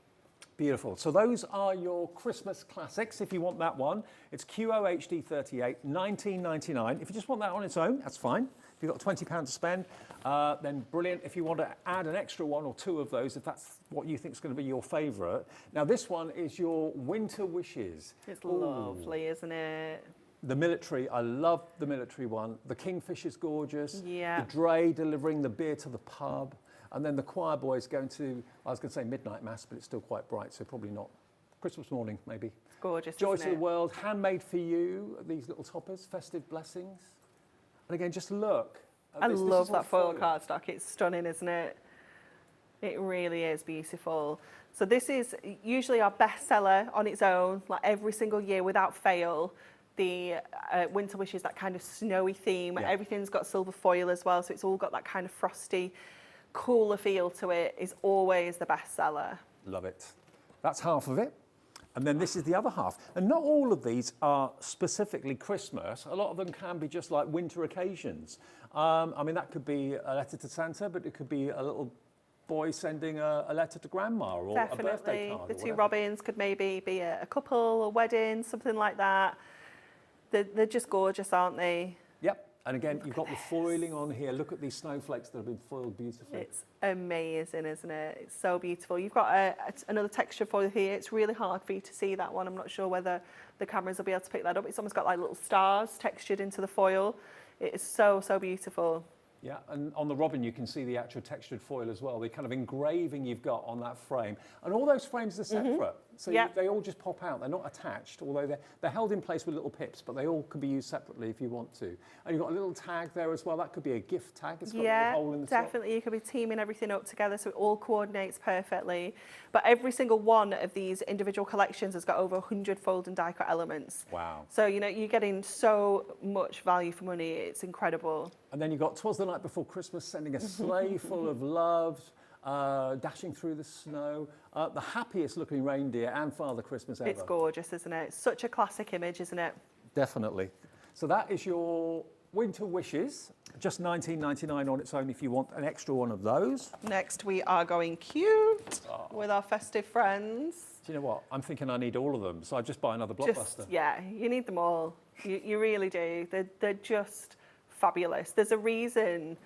Beautiful. So those are your Christmas classics. If you want that one, it's QOHD38, $19.99. If you just want that on its own, that's fine. If you've got £20 to spend, then brilliant. If you want to add an extra 1 or 2 of those, if that's what you think is going to be your favourite. Now this one is your Winter Wishes. It's lovely, isn't it? The military, I love the military one. The Kingfish is gorgeous. Yeah. The Dray delivering the beer to the pub. And then the choir boys going to, I was going to say midnight mass, but it's still quite bright, so probably not. Christmas morning, maybe. It's gorgeous, Joy isn't to it? the world, handmade for you, these little toppers, festive blessings. And again, just look. I love that foil cardstock. It's stunning, isn't it? It really is beautiful. So this is usually our bestseller on its own, like every single year without fail. The Winter Wishes, that kind of snowy theme. Yeah. Everything's got silver foil as well, so it's all got that kind of frosty, cooler feel to it. Is always the bestseller. Love it. That's half of it. And then this is the other half. And not all of these are specifically Christmas. A lot of them can be just like winter occasions. I mean, that could be a letter to Santa, but it could be a little boy sending a letter to grandma or a birthday card. The 2 Robins could maybe be a couple, a wedding, something like that. They're just gorgeous, aren't they? Yep. And again, you've got the foiling on here. Look at these snowflakes that have been foiled beautifully. It's amazing, isn't it? It's so beautiful. You've got another texture foil here. It's really hard for you to see that one. I'm not sure whether the cameras will be able to pick that up. It's almost got like little stars textured into the foil. It is so, so beautiful. Yeah, and on the Robin you can see the actual textured foil as well, the kind of engraving you've got on that frame. And all those frames are separate, so they all just pop out. They're not attached, although they're held in place with little pips, but they all can be used separately if you want to. And you've got a little tag there as well. That could be a gift tag. It's got a little hole in the top. Definitely. You could be teaming everything up together so it all coordinates perfectly. But every single one of these individual collections has got over 100 fold and die cut elements. Wow. So, you know, you're getting so much value for money. It's incredible. And then you've got 'Twas the Night Before Christmas, sending a sleigh full of love, dashing through the snow, the happiest looking reindeer and Father Christmas ever. It's gorgeous, isn't it? It's such a classic image, isn't it? Definitely. So that is your Winter Wishes, just $19.99 on its own if you want an extra one of those. Next, we are going cute with our festive friends. Do you know what? I'm thinking I need all of them, so I just buy another Blockbuster. Yeah, you need them all. You really do. They're just fabulous. There's a reason.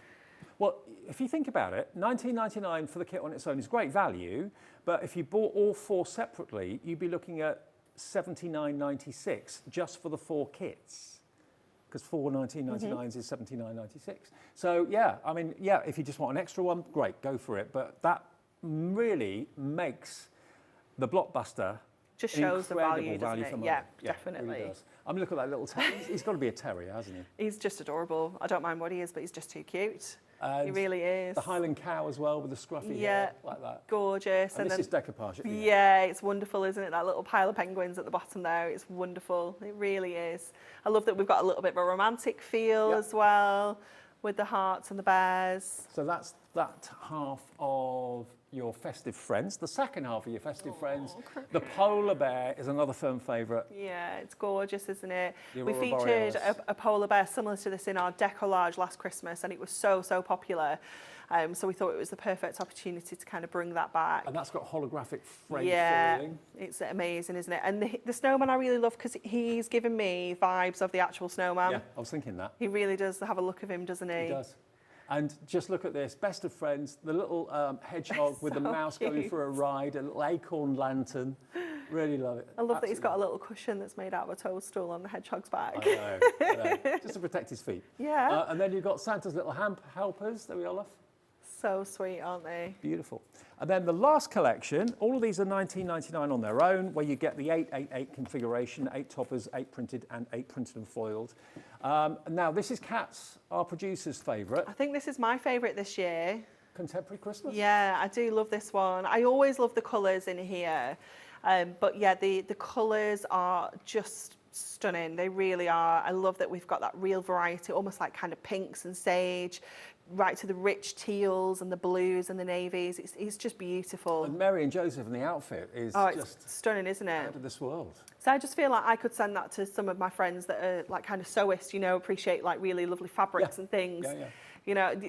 Well, if you think about it, $19.99 for the kit on its own is great value, but if you bought all 4 separately, you'd be looking at $79.96 just for the 4 kits, because 4 $19.99s is $79.96. So yeah, I mean, yeah, if you just want an extra one, great, go for it. But that really makes the Blockbuster Just shows the value, doesn't value it? for money. Yeah, It definitely. really does. I mean, look at that little terrier. He's got to be a terrier, hasn't he? He's just adorable. I don't mind what he is, but he's just too cute. And he really is. The Highland cow as well with the scruffy hair, like that. Gorgeous. And this is decoupage. Yeah, it's wonderful, isn't it? That little pile of penguins at the bottom there. It's wonderful. It really is. I love that we've got a little bit of a romantic feel as well with the hearts and the bears. So that's that half of your festive friends, the second half of your festive friends. The polar bear is another firm favourite. Yeah, it's gorgeous, isn't it? The We Aurora featured Borealis. a polar bear similar to this in our decollage last Christmas, and it was so popular. So we thought it was the perfect opportunity to kind of bring that back. And that's got holographic frame Yeah, foiling. it's amazing, isn't it? And the snowman I really love because he's given me vibes of the actual snowman. Yeah, I was thinking that. He really does have a look of him, doesn't he? He does. And just look at this, best of friends, the little hedgehog with the So mouse going cute. for a ride, a little acorn lantern. Really love it. I love that he's got a Absolutely. little cushion that's made out of a toadstool on the hedgehog's back. I know. Just to protect his feet. Yeah. And then you've got Santa's little helpers that we all love. So sweet, aren't they? Beautiful. And then the last collection, all of these are $19.99 on their own, where you get the 888 configuration, 8 toppers, 8 printed and 8 printed and foiled. Now, this is Kat's, our producer's favourite, I think this is my favourite this year. Contemporary Christmas. Yeah, I do love this one. I always love the colours in here. But yeah, the colours are just stunning. They really are. I love that we've got that real variety, almost like kind of pinks and sage, right to the rich teals and the blues and the navies. It's just beautiful. And Mary and Joseph in the outfit is Oh, it's just stunning, isn't it? out of this world. So I just feel like I could send that to some of my friends that are like kind of sewists, you know, appreciate like really lovely fabrics Yeah. and things. Yeah, yeah. You know,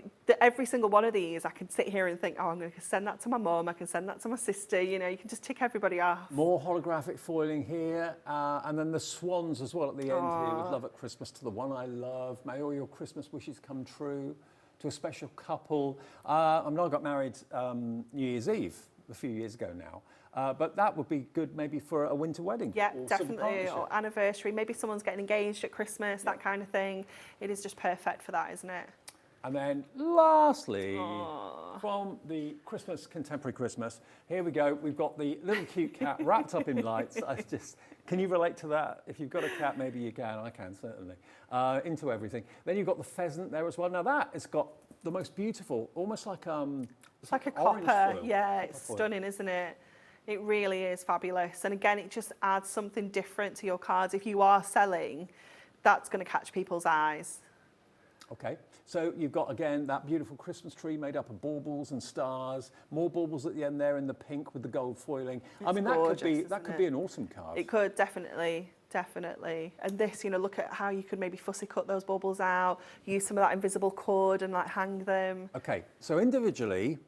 every single one of these, I can sit here and think, oh, I'm going to send that to my mum, I can send that to my sister. You know, you can just tick everybody off. More holographic foiling here, and then the swans as well at the end here with Love at Christmas to the one I love. May all your Christmas wishes come true. To a special couple. I got married New Year's Eve a few years ago now, but that would be good maybe for a winter wedding. Yeah, or some definitely. partnership. Or anniversary. Maybe someone's getting engaged at Christmas, that kind of thing. It is just perfect for that, isn't it? And then lastly, from the Christmas, Contemporary Christmas, here we go. We've got the little cute cat wrapped up in lights. Can you relate to that? If you've got a cat, maybe you can. I can, certainly. Into everything. Then you've got the pheasant there as well. Now that has got the most beautiful, almost like It's like a orange copper. foil. Yeah, it's Copper foil. stunning, isn't it? It really is fabulous. And again, it just adds something different to your cards. If you are selling, that's going to catch people's eyes. Okay, so you've got again that beautiful Christmas tree made up of baubles and stars. More baubles at the end there in the pink with the gold foiling. I It's mean, gorgeous, that could isn't be it? an awesome card. It could, definitely. And this, you know, look at how you could maybe fussy cut those bubbles out, use some of that invisible cord and like hang them. Okay, so individually,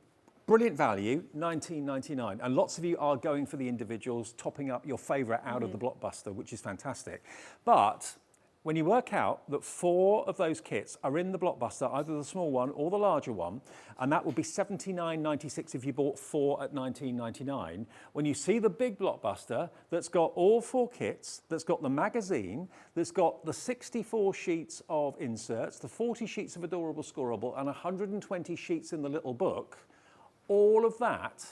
brilliant value, $19.99, and lots of you are going for the individuals, topping up your favourite out of the Blockbuster, which is fantastic. But when you work out that 4 of those kits are in the Blockbuster, either the small one or the larger one, and that would be $79.96 if you bought 4 at $19.99. When you see the big Blockbuster that's got all 4 kits, that's got the magazine, that's got the 64 sheets of inserts, the 40 sheets of adorable scorable, and 120 sheets in the little book, all of that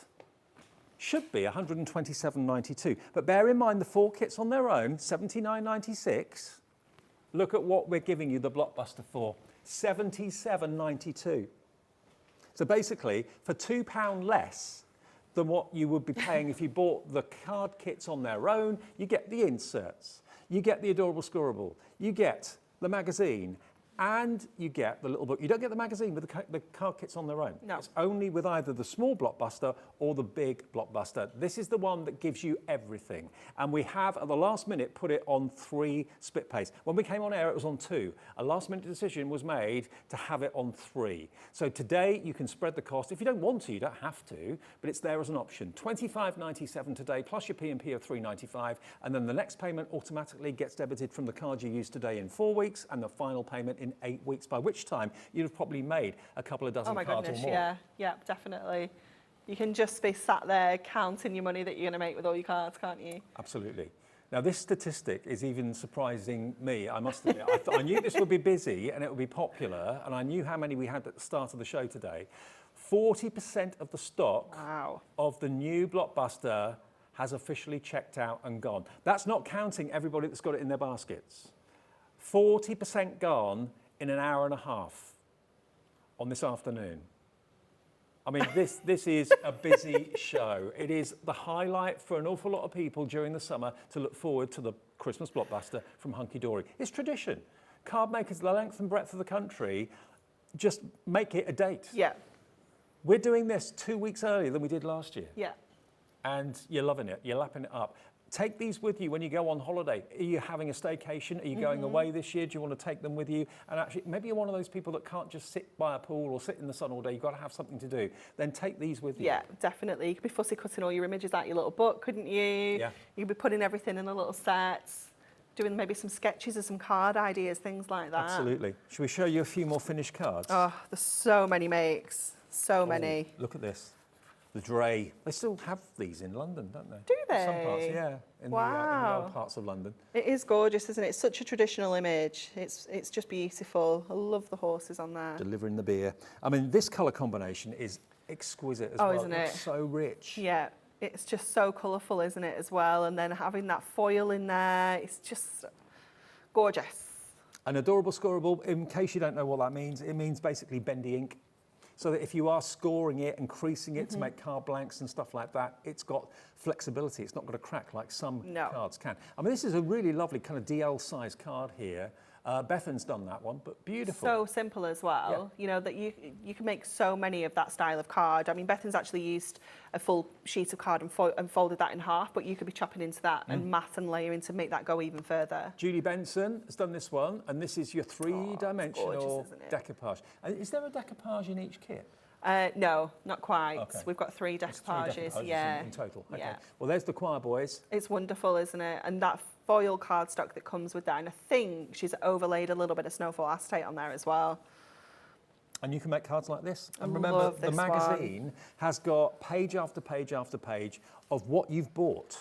should be $127.92. But bear in mind the 4 kits on their own, $79.96. Look at what we're giving you the Blockbuster for, $77.92. So basically, for £2 less than what you would be paying if you bought the card kits on their own, you get the inserts, you get the adorable scorable, you get the magazine, and you get the little book. You don't get the magazine with the card kits on their own. No. It's only with either the small Blockbuster or the big Blockbuster. This is the one that gives you everything. And we have, at the last minute, put it on 3 split pays. When we came on air, it was on 2. A last minute decision was made to have it on 3. So today, you can spread the cost. If you don't want to, you don't have to, but it's there as an option. $25.97 today, plus your P&P of $3.95, and then the next payment automatically gets debited from the card you used today in 4 weeks, and the final payment in 8 weeks, by which time you'd have probably made a couple of dozen Oh my cards goodness, or more. yeah, definitely. You can just be sat there counting your money that you're going to make with all your cards, can't you? Absolutely. Now, this statistic is even surprising me, I must admit. I knew this would be busy and it would be popular, and I knew how many we had at the start of the show today. 40% of the stock Wow. of the new Blockbuster has officially checked out and gone. That's not counting everybody that's got it in their baskets. 40% gone in an hour and a half on this afternoon. I mean, this is a busy show. It is the highlight for an awful lot of people during the summer to look forward to the Christmas Blockbuster from Hunky Dory. It's tradition. Card makers the length and breadth of the country just make it a date. Yeah. We're doing this 2 weeks earlier than we did last year. Yeah. And you're loving it. You're lapping it up. Take these with you when you go on holiday. Are you having a staycation? Are you going away this year? Do you want to take them with you? And actually, maybe you're one of those people that can't just sit by a pool or sit in the sun all day. You've got to have something to do. Then take these with you. Yeah, definitely. You could be fussy cutting all your images out your little book, couldn't you? Yeah. You could be putting everything in a little set, doing maybe some sketches or some card ideas, things like that. Absolutely. Should we show you a few more finished cards? Oh, there's so many makes. So many. Look at this. The Dray. They still have these in London, don't they? Do Some parts, they? yeah. In the Wow. old parts of London. It is gorgeous, isn't it? It's such a traditional image. It's just beautiful. I love the horses on there. Delivering the beer. I mean, this colour combination is exquisite as well. Isn't it? It's so rich. Yeah, it's just so colourful, isn't it, as well? And then having that foil in there, it's just gorgeous. An adorable scoreable, in case you don't know what that means, it means basically bendy ink. So that if you are scoring it and creasing it to make card blanks and stuff like that, it's got flexibility. It's not going to crack like some cards can. I mean, this is a really lovely kind of DL size card here. Bethan's done that one, but beautiful. So simple as well, you know, that you can make so many of that style of card. I mean, Bethan's actually used a full sheet of card and folded that in half, but you could be chopping into that and mat and layering to make that go even further. Julie Benson has done this one, and this is your three-dimensional decoupage. And is there a decoupage in each kit? No, not quite. Okay. We've got three decoupages. In total. Okay. Yeah. Well, there's the choir boys. It's wonderful, isn't it? And that foil cardstock that comes with that, and I think she's overlaid a little bit of snowfall acetate on there as well. And you can make cards like this. And I remember, love the this magazine has got page after page after page of what you've bought.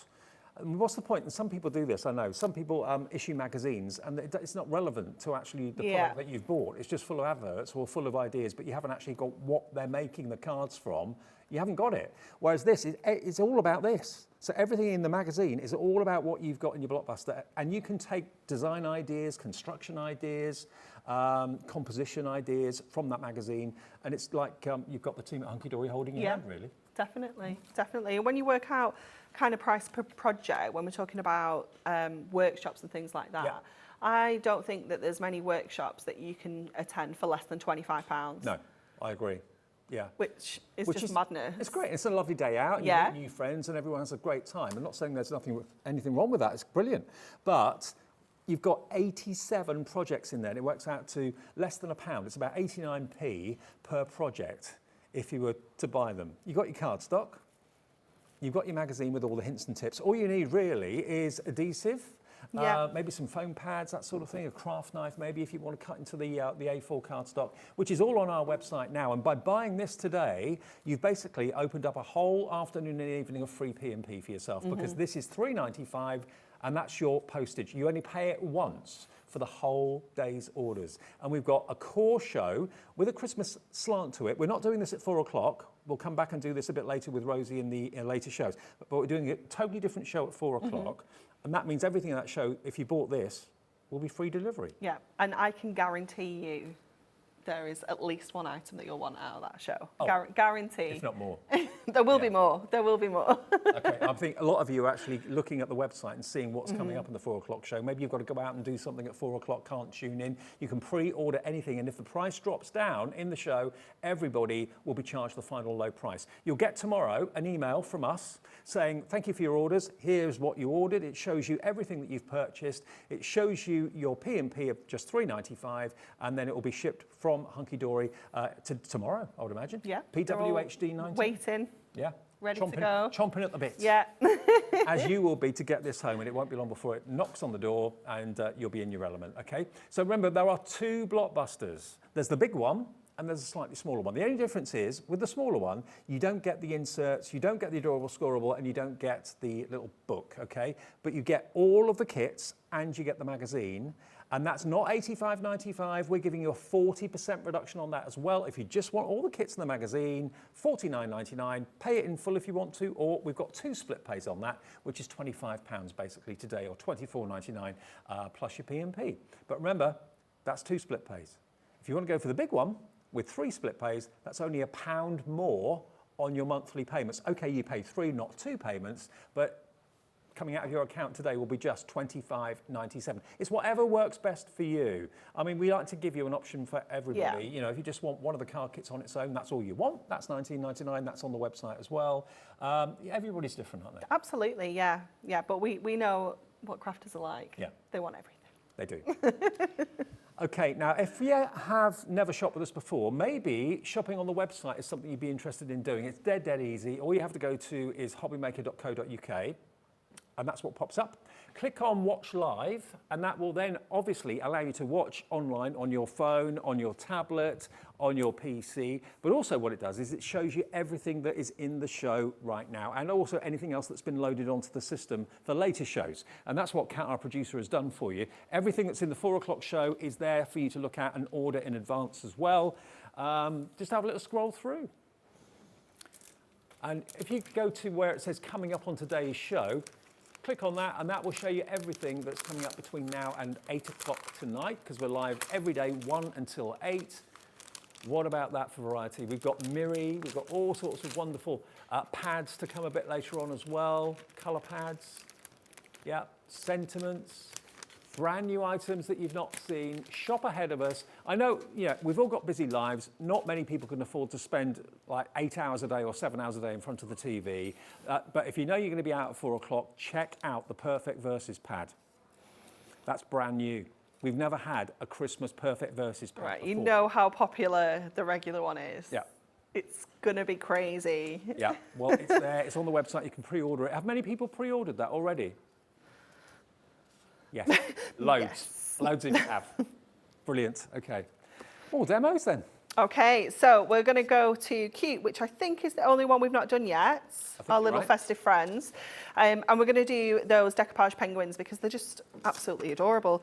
And what's the point? And some people do this, I know. Some people issue magazines and it's not relevant to actually the product that you've bought. It's just full of adverts or full of ideas, but you haven't actually got what they're making the cards from. You haven't got it. Whereas this, it's all about this. So everything in the magazine is all about what you've got in your Blockbuster. And you can take design ideas, construction ideas, composition ideas from that magazine. And it's like you've got the team at Hunky Dory holding your hand, really. Definitely, definitely. And when you work out kind of price per project, when we're talking about workshops and things like that, I don't think that there's many workshops that you can attend for less than £25. No, I agree. Yeah. Which is just madness. It's great. It's a lovely day out. You meet new friends and everyone has a great time. I'm not saying there's anything wrong with that. It's brilliant. But you've got 87 projects in there and it works out to less than £1. It's about 89p per project if you were to buy them. You've got your cardstock. You've got your magazine with all the hints and tips. All you need really is adhesive, maybe some foam pads, that sort of thing, a craft knife maybe if you want to cut into the A4 cardstock, which is all on our website now. And by buying this today, you've basically opened up a whole afternoon and evening of free P&P for yourself because this is $3.95 and that's your postage. You only pay it once for the whole day's orders. And we've got a core show with a Christmas slant to it. We're not doing this at 4 o'clock. We'll come back and do this a bit later with Rosie in the later shows. But we're doing a totally different show at 4 o'clock. And that means everything in that show, if you bought this, will be free delivery. Yeah, and I can guarantee you there is at least one item that you'll want out of that show. Guarantee. If not more. There will be more. There will be more. Okay, I think a lot of you are actually looking at the website and seeing what's coming up in the 4 o'clock show. Maybe you've got to go out and do something at 4 o'clock, can't tune in. You can pre-order anything, and if the price drops down in the show, everybody will be charged the final low price. You'll get tomorrow an email from us saying, thank you for your orders. Here's what you ordered. It shows you everything that you've purchased. It shows you your P&P of just $3.95, and then it will be shipped from Hunky Dory to tomorrow, I would imagine. Yeah. PWHD 19. Waiting. Yeah. Ready to go. Chomping at the bit. Yeah. As you will be to get this home, and it won't be long before it knocks on the door and you'll be in your element, okay? So remember, there are two Blockbusters. There's the big one and there's a slightly smaller one. The only difference is, with the smaller one, you don't get the inserts, you don't get the adorable scoreable, and you don't get the little book, okay? But you get all of the kits and you get the magazine. And that's not $85.95. We're giving you a 40% reduction on that as well. If you just want all the kits in the magazine, $49.99. Pay it in full if you want to, or we've got two split pays on that, which is £25 basically today, or $24.99 plus your P&P. But remember, that's two split pays. If you want to go for the big one with three split pays, that's only £1 more on your monthly payments. Okay, you pay 3, not 2 payments, but coming out of your account today will be just $25.97. It's whatever works best for you. I mean, we like to give you an option for everybody. Yeah. You know, if you just want one of the card kits on its own, that's all you want. That's $19.99. That's on the website as well. Everybody's different, aren't they? Absolutely, yeah. Yeah, but we know what crafters are like. Yeah. They want everything. They do. Okay, now if you have never shopped with us before, maybe shopping on the website is something you'd be interested in doing. It's dead easy. All you have to go to is hobbymaker.co.uk, and that's what pops up. Click on Watch Live, and that will then obviously allow you to watch online on your phone, on your tablet, on your PC. But also what it does is it shows you everything that is in the show right now, and also anything else that's been loaded onto the system for later shows. And that's what Kat, our producer, has done for you. Everything that's in the 4 o'clock show is there for you to look at and order in advance as well. Just have a little scroll through. And if you go to where it says coming up on today's show, click on that, and that will show you everything that's coming up between now and 8 o'clock tonight, because we're live every day, 1 until 8. What about that for variety? We've got Miri, we've got all sorts of wonderful pads to come a bit later on as well, colour pads, yeah, sentiments, brand new items that you've not seen. Shop ahead of us. I know, yeah, we've all got busy lives. Not many people can afford to spend like 8 hours a day or 7 hours a day in front of the TV. But if you know you're going to be out at 4 o'clock, check out the Perfect Versus pad. That's brand new. We've never had a Christmas Perfect Versus pad Right, before. you know how popular the regular one is. Yeah. It's going to be crazy. Yeah, well, it's there. It's on the website. You can pre-order it. Have many people pre-ordered that already? Yes, loads. Yes. Loads of you have. Brilliant, okay. More demos then. Okay, so we're going to go to Cute, which I think is the only one we've not done yet, our little right. festive friends. And we're going to do those decoupage penguins because they're just absolutely adorable.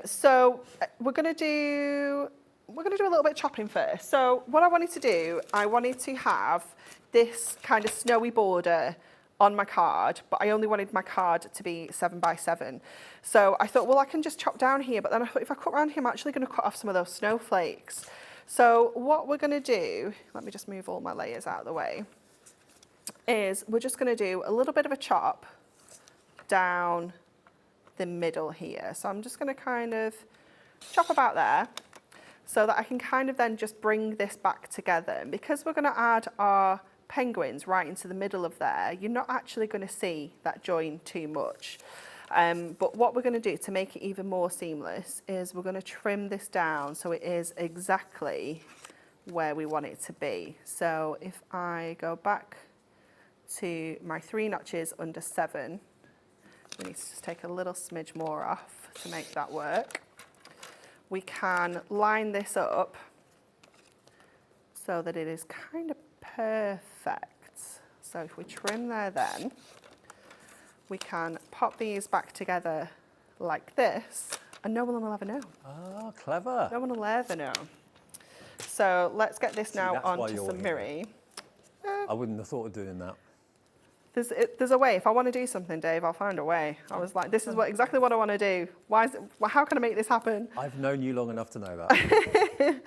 So we're going to do a little bit of chopping first. So what I wanted to do, I wanted to have this kind of snowy border on my card, but I only wanted my card to be 7 by 7. So I thought, well, I can just chop down here, but then I thought if I cut around here, I'm actually going to cut off some of those snowflakes. So what we're going to do, let me just move all my layers out of the way, is we're just going to do a little bit of a chop down the middle here. So I'm just going to kind of chop about there so that I can kind of then just bring this back together. And because we're going to add our penguins right into the middle of there, you're not actually going to see that join too much. But what we're going to do to make it even more seamless is we're going to trim this down so it is exactly where we want it to be. So if I go back to my 3 notches under 7, we need to just take a little smidge more off to make that work. We can line this up so that it is kind of perfect. So if we trim there then, we can pop these back together like this, and no one will ever know. Ah, clever. No one will ever know. So let's get this now that's why onto you're some here. Miri. I wouldn't have thought of doing that. There's a way. If I want to do something, Dave, I'll find a way. I was like, this is exactly what I want to do. How can I make this happen? I've known you long enough to know that.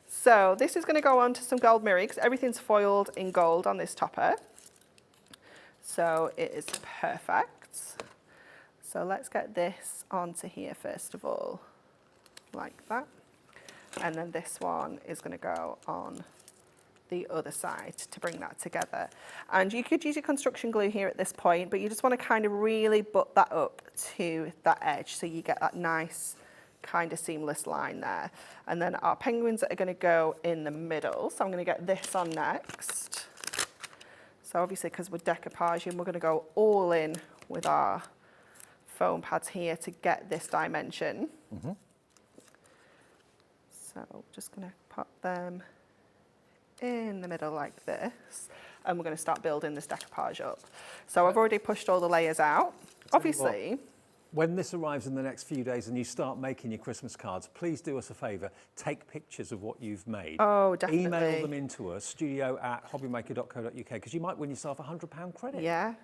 So this is going to go on to some gold Miri because everything's foiled in gold on this topper. So it is perfect. So let's get this onto here first of all, like that. And then this one is going to go on the other side to bring that together. And you could use your construction glue here at this point, but you just want to kind of really butt that up to that edge so you get that nice kind of seamless line there. And then our penguins are going to go in the middle. So I'm going to get this on next. So obviously because we're decoupaging, we're going to go all in with our foam pads here to get this dimension. Mm-hmm. So just going to pop them in the middle like this, and we're going to start building this decoupage up. So I've already pushed all the layers out. Obviously, when this arrives in the next few days and you start making your Christmas cards, please do us a favour, take pictures of what you've made. Oh, definitely. Email them into us, studio@hobbymaker.co.uk, because you might win yourself a £100 credit. yeah.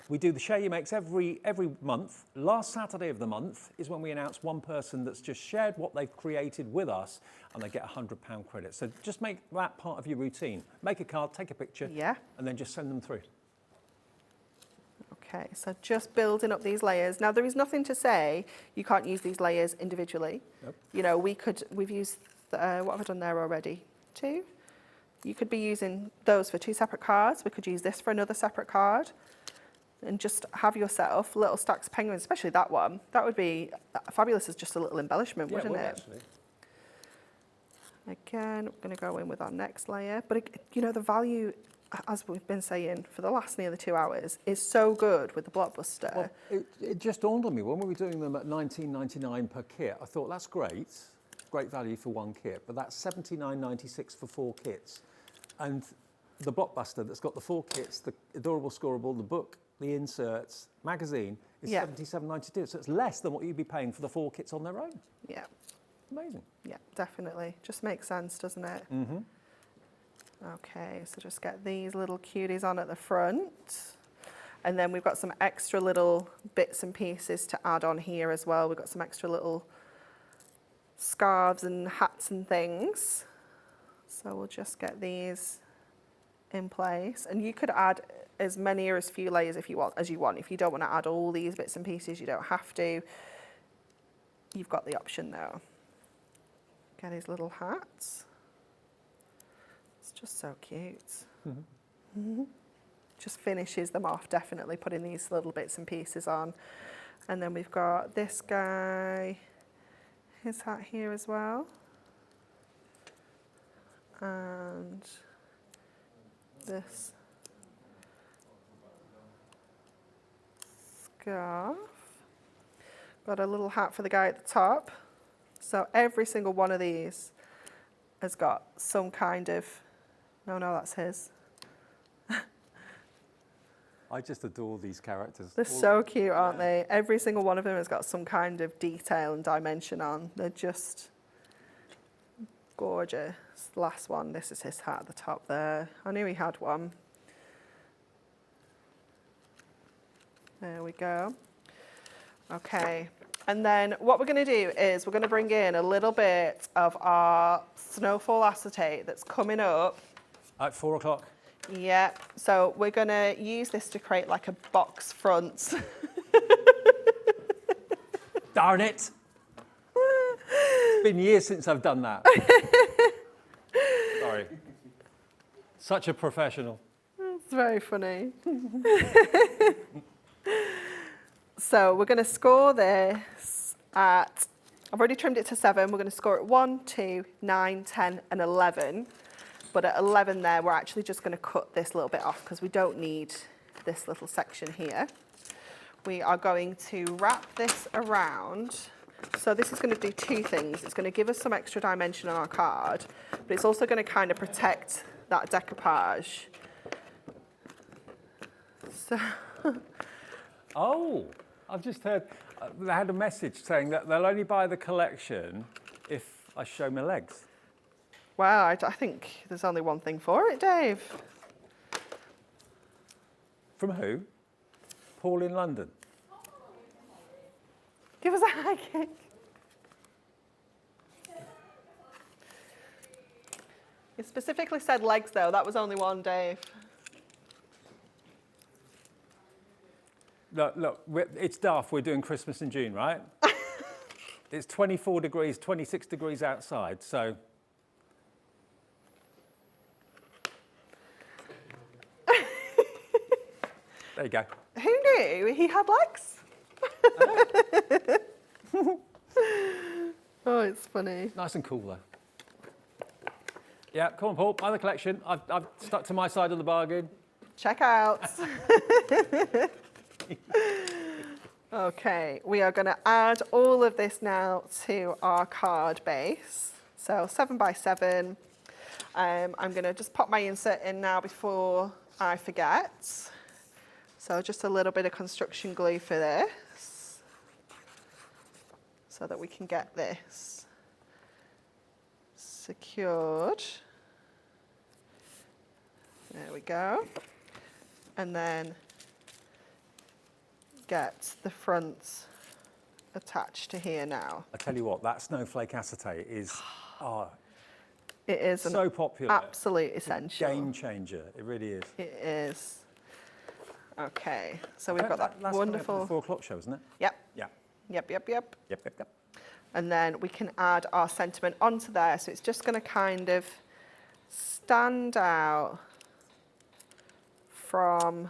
We do the Share Your Makes every month. Last Saturday of the month is when we announce one person that's just shared what they've created with us, and they get a £100 credit. So just make that part of your routine. Make a card, take a picture, Yeah. and then just send them through. Okay, so just building up these layers. Now there is nothing to say you can't use these layers individually. Yep. You know, we've used, what have I done there already? 2? You could be using those for 2 separate cards. We could use this for another separate card. And just have yourself little stacks of penguins, especially that one. That would be fabulous as just a little embellishment, Yeah, wouldn't it would, it? actually. Again, we're going to go in with our next layer. But, you know, the value, as we've been saying for the last nearly 2 hours, is so good with the Blockbuster. Well, it just dawned on me, when we were doing them at $19.99 per kit, I thought, that's great value for 1 kit, but that's $79.96 for 4 kits. And the Blockbuster that's got the 4 kits, the Adorable Scoreable, the book, the inserts, magazine, is Yeah. $77.92, so it's less than what you'd be paying for the 4 kits on their own. Yeah, Amazing. yeah, definitely. Just makes sense, doesn't it? Mm-hmm. Okay, so just get these little cuties on at the front. And then we've got some extra little bits and pieces to add on here as well. We've got some extra little scarves and hats and things. So we'll just get these in place. And you could add as many or as few layers if you want, as you want. If you don't want to add all these bits and pieces, you don't have to. You've got the option though. Get his little hats. It's just so cute. Mm-hmm. Just finishes them off, definitely putting these little bits and pieces on. And then we've got this guy, his hat here as well. And this scarf. Got a little hat for the guy at the top. So every single one of these has got some kind of, no, that's his. I just adore these characters. They're so cute, aren't they? Every single one of them has got some kind of detail and dimension on. They're just gorgeous. Last one, this is his hat at the top there. I knew he had one. There we go. Okay, and then what we're going to do is we're going to bring in a little bit of our snowfall acetate that's coming up. At 4 o'clock. Yeah, so we're going to use this to create like a box front. Darn it! It's been years since I've done that. Sorry. Such a professional. It's very funny. So we're going to score this at, I've already trimmed it to 7. We're going to score it 1, 2, 9, 10 and 11. But at 11 there, we're actually just going to cut this little bit off because we don't need this little section here. We are going to wrap this around. So this is going to do 2 things. It's going to give us some extra dimension on our card, but it's also going to kind of protect that decoupage. So Oh, I've just heard, they had a message saying that they'll only buy the collection if I show my legs. wow, I think there's only one thing for it, Dave. From who? Paul in London. Give us a high kick. It specifically said legs though, that was only one, Dave. Look, it's daft, we're doing Christmas in June, right? It's 24 degrees, 26 degrees outside, so. There you go. Who knew he had legs? Oh, it's funny. Nice and cool though. Yeah, come on, Paul, buy the collection. I've stuck to my side of the bargain. Check out. Okay, we are going to add all of this now to our card base. So 7 by 7. I'm going to just pop my insert in now before I forget. So just a little bit of construction glue for this, so that we can get this secured. There we go. And then get the front attached to here now. I tell you what, that snowflake acetate is It is so an popular. absolute essential. Game changer, it really is. It is. Okay, so we've got that That's wonderful. the 4 o'clock show, isn't it? Yep. Yeah. Yep. Yep. And then we can add our sentiment onto there. So it's just going to kind of stand out from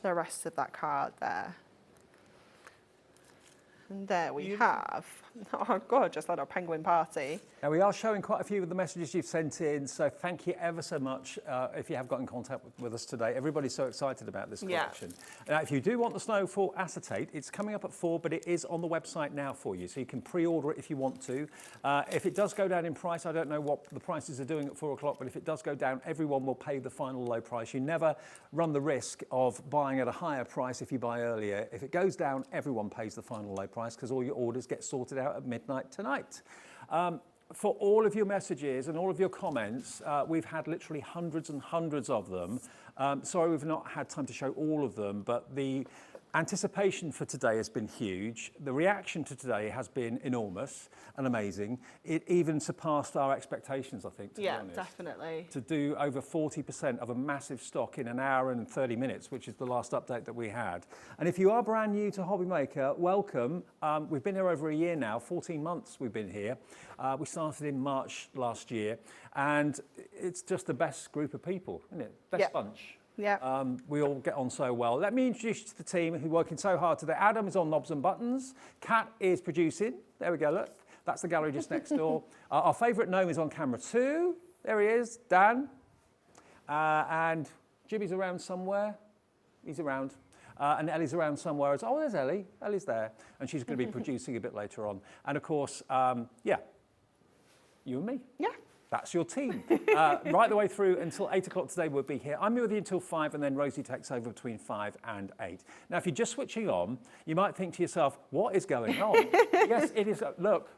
the rest of that card there. And there we have, oh gorgeous little penguin party. Now we are showing quite a few of the messages you've sent in, so thank you ever so much if you have got in contact with us today. Everybody's so excited about this collection. Now if you do want the Snowfall acetate, it's coming up at 4, but it is on the website now for you, so you can pre-order it if you want to. If it does go down in price, I don't know what the prices are doing at 4 o'clock, but if it does go down, everyone will pay the final low price. You never run the risk of buying at a higher price if you buy earlier. If it goes down, everyone pays the final low price because all your orders get sorted out at midnight tonight. For all of your messages and all of your comments, we've had literally hundreds and hundreds of them. Sorry we've not had time to show all of them, but the anticipation for today has been huge. The reaction to today has been enormous and amazing. It even surpassed our expectations, I think, to be honest. Definitely. To do over 40% of a massive stock in an hour and 30 minutes, which is the last update that we had. And if you are brand new to HobbyMaker, welcome. We've been here over a year now, 14 months we've been here. We started in March last year, and it's just the best group of people, isn't it? Best bunch. Yeah. We all get on so well. Let me introduce you to the team who are working so hard today. Adam is on knobs and buttons. Kat is producing. There we go, look. That's the gallery just next door. Our favourite gnome is on camera too. There he is, Dan. And Jimmy's around somewhere. He's around. And Ellie's around somewhere. Oh, there's Ellie. Ellie's there. And she's going to be producing a bit later on. And of course, yeah, you and me. Yeah. That's your team. Right the way through until 8 o'clock today, we'll be here. I'm with you until 5, and then Rosie takes over between 5 and 8. Now, if you're just switching on, you might think to yourself, what is going on? Yes, it is. Look,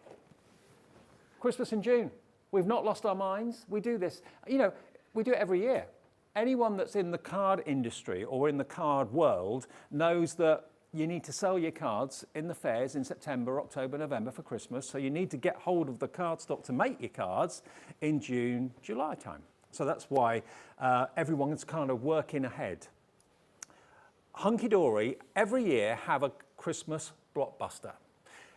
Christmas in June. We've not lost our minds. We do this. You know, we do it every year. Anyone that's in the card industry or in the card world knows that you need to sell your cards in the fairs in September, October, November for Christmas. So you need to get hold of the card stock to make your cards in June, July time. So that's why everyone's kind of working ahead. Hunky Dory every year have a Christmas blockbuster.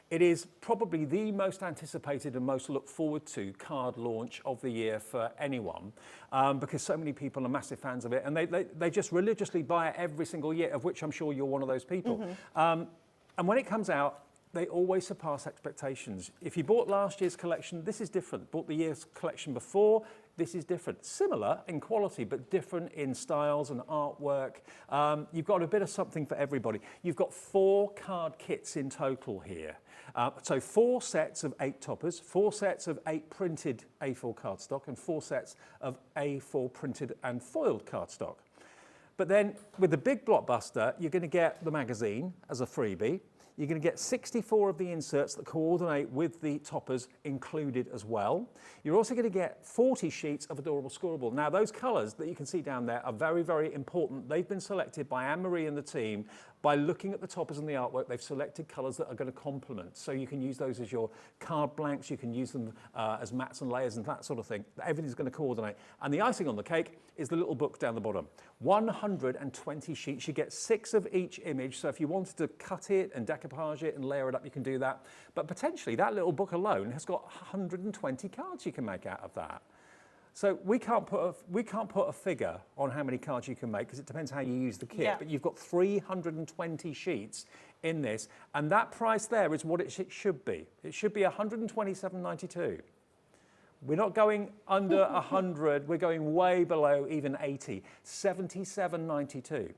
It is probably the most anticipated and most looked forward to card launch of the year for anyone because so many people are massive fans of it, and they just religiously buy it every single year, of which I'm sure you're one of those people. And when it comes out, they always surpass expectations. If you bought last year's collection, this is different. Bought the year's collection before, this is different. Similar in quality, but different in styles and artwork. You've got a bit of something for everybody. You've got 4 card kits in total here. So 4 sets of 8 toppers, 4 sets of 8 printed A4 cardstock, and 4 sets of A4 printed and foiled cardstock. But then with the big blockbuster, you're going to get the magazine as a freebie. You're going to get 64 of the inserts that coordinate with the toppers included as well. You're also going to get 40 sheets of Adorable Scoreable. Now, those colours that you can see down there are very, very important. They've been selected by Anne-Marie and the team. By looking at the toppers and the artwork, they've selected colours that are going to complement. So you can use those as your card blanks, you can use them as mats and layers and that sort of thing. Everything's going to coordinate. And the icing on the cake is the little book down the bottom. 120 sheets. You get 6 of each image. So if you wanted to cut it and decoupage it and layer it up, you can do that. But potentially that little book alone has got 120 cards you can make out of that. So we can't put a figure on how many cards you can make because it depends how you use the kit. Yeah. But you've got 320 sheets in this, and that price there is what it should be. It should be $127.92. We're not going under 100. We're going way below even 80. $77.92.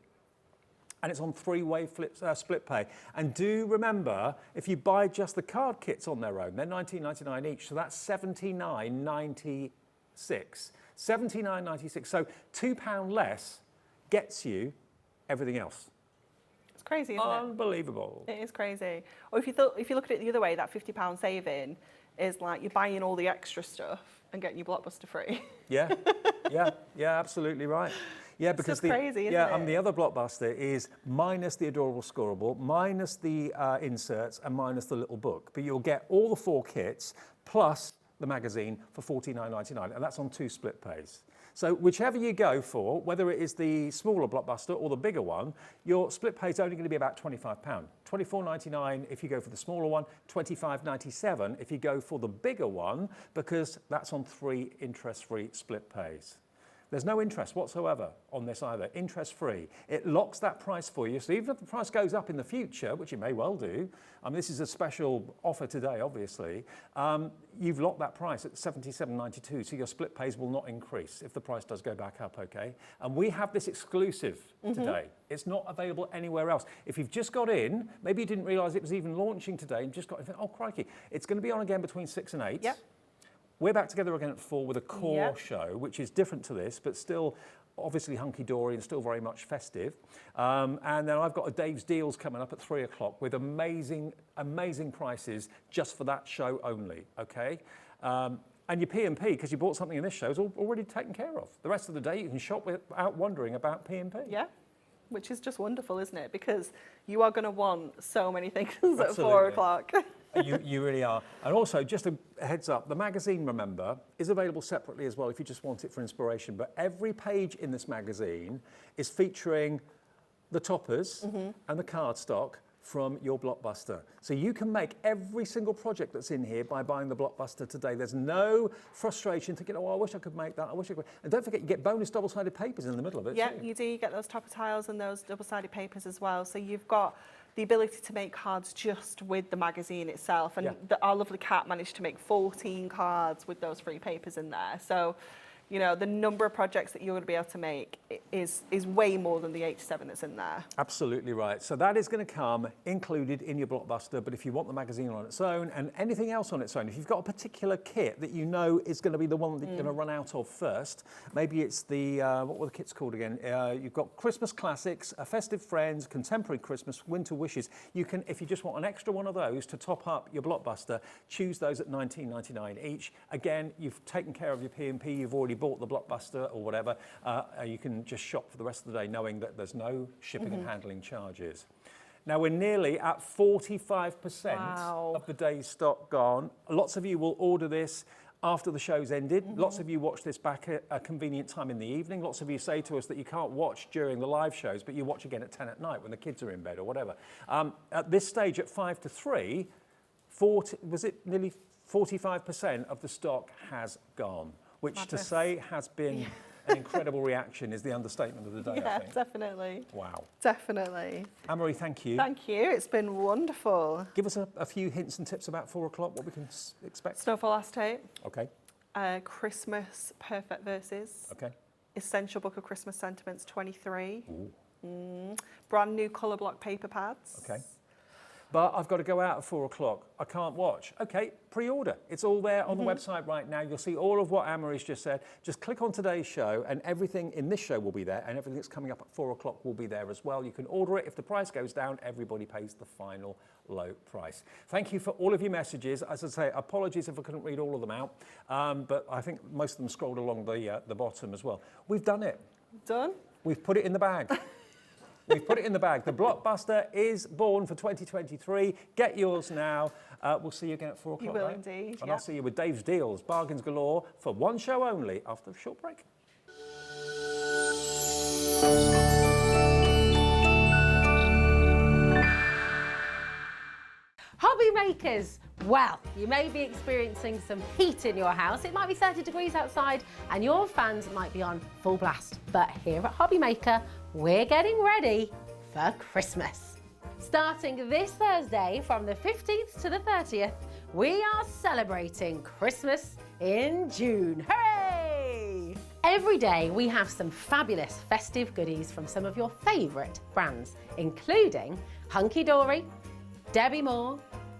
And it's on 3-way split pay. And do remember, if you buy just the card kits on their own, they're $19.99 each. So that's $79.96. $79.96. So £2 less gets you everything else. It's crazy, isn't it? Unbelievable. It is crazy. Or if you look at it the other way, that £50 saving is like you're buying all the extra stuff and getting your blockbuster free. Yeah, absolutely right. Yeah, because just crazy, isn't it? The other blockbuster is minus the Adorable Scoreable, minus the inserts, and minus the little book. But you'll get all the 4 kits plus the magazine for $49.99, and that's on 2 split pays. So whichever you go for, whether it is the smaller Blockbuster or the bigger one, your split pay is only going to be about £25. £24.99 if you go for the smaller one, £25.97 if you go for the bigger one, because that's on 3 interest-free split pays. There's no interest whatsoever on this either, interest-free. It locks that price for you, so even if the price goes up in the future, which it may well do, this is a special offer today, obviously, you've locked that price at $77.92, so your split pays will not increase if the price does go back up, okay? And we have this exclusive today. It's not available anywhere else. If you've just got in, maybe you didn't realise it was even launching today, and just got in, oh crikey, it's going to be on again between 6 and 8. Yep. We're back together again at 4 with a core show, which is different to this, but still obviously Hunky Dory and still very much festive. And then I've got a Dave's Deals coming up at 3 o'clock with amazing, amazing prices just for that show only, okay? And your P&P, because you bought something in this show, is already taken care of. The rest of the day you can shop without wondering about P&P. Yeah, which is just wonderful, isn't it? Because you are going to want so many things at Absolutely. 4 o'clock. You really are. And also, just a heads up, the magazine, remember, is available separately as well if you just want it for inspiration. But every page in this magazine is featuring the toppers and the cardstock from your Blockbuster. So you can make every single project that's in here by buying the Blockbuster today. There's no frustration thinking, oh, I wish I could make that, I wish I could. And don't forget, you get bonus double-sided papers in the middle of it. Yeah, too. you do. You get those topper tiles and those double-sided papers as well. So you've got the ability to make cards just with the magazine itself. And our lovely Kat managed to make 14 cards with those free papers in there. So, you know, the number of projects that you're going to be able to make is way more than the 87 that's in there. Absolutely right. So that is going to come included in your Blockbuster, but if you want the magazine on its own and anything else on its own, if you've got a particular kit that you know is going to be the one that you're going to run out of first, maybe it's the, what were the kits called again? You've got Christmas Classics, Festive Friends, Contemporary Christmas, Winter Wishes. You can, if you just want an extra one of those to top up your Blockbuster, choose those at $19.99 each. Again, you've taken care of your P&P, you've already bought the Blockbuster or whatever, you can just shop for the rest of the day knowing that there's no shipping and handling charges. Now we're nearly at 45% of the day's stock gone. Lots of you will order this after the show's ended. Lots of you watch this back at a convenient time in the evening. Lots of you say to us that you can't watch during the live shows, but you watch again at 10 at night when the kids are in bed or whatever. At this stage at 5 to 3, nearly 45% of the stock has gone, which to say has been an incredible reaction is the understatement of the day, I think. Definitely. Wow. Definitely. Anne-Marie, thank you. Thank you. It's been wonderful. Give us a few hints and tips about 4 o'clock, what we can expect. Snowfall acetate. Okay. Christmas Perfect Verses. Okay. Essential Book of Christmas Sentiments 23. Brand new colour block paper pads. Okay. But I've got to go out at 4 o'clock. I can't watch. Okay, pre-order. It's all there on the website right now. You'll see all of what Anne-Marie's just said. Just click on today's show and everything in this show will be there and everything that's coming up at 4 o'clock will be there as well. You can order it. If the price goes down, everybody pays the final low price. Thank you for all of your messages. As I say, apologies if I couldn't read all of them out, but I think most of them scrolled along the bottom as well. We've done it. Done? We've put it in the bag. We've put it in the bag. The Blockbuster is born for 2023. Get yours now. We'll see you again at 4 o'clock. You will right? indeed. And I'll see you with Dave's Deals, bargains galore, for one show only after a short break. Hobby makers, well, you may be experiencing some heat in your house. It might be 30 degrees outside and your fans might be on full blast. But here at HobbyMaker, we're getting ready for Christmas. Starting this Thursday from the 15th to the 30th, we are celebrating Christmas in June. Hooray! Every day we have some fabulous festive goodies from some of your favourite brands, including Hunky Dory, Debbie Moore,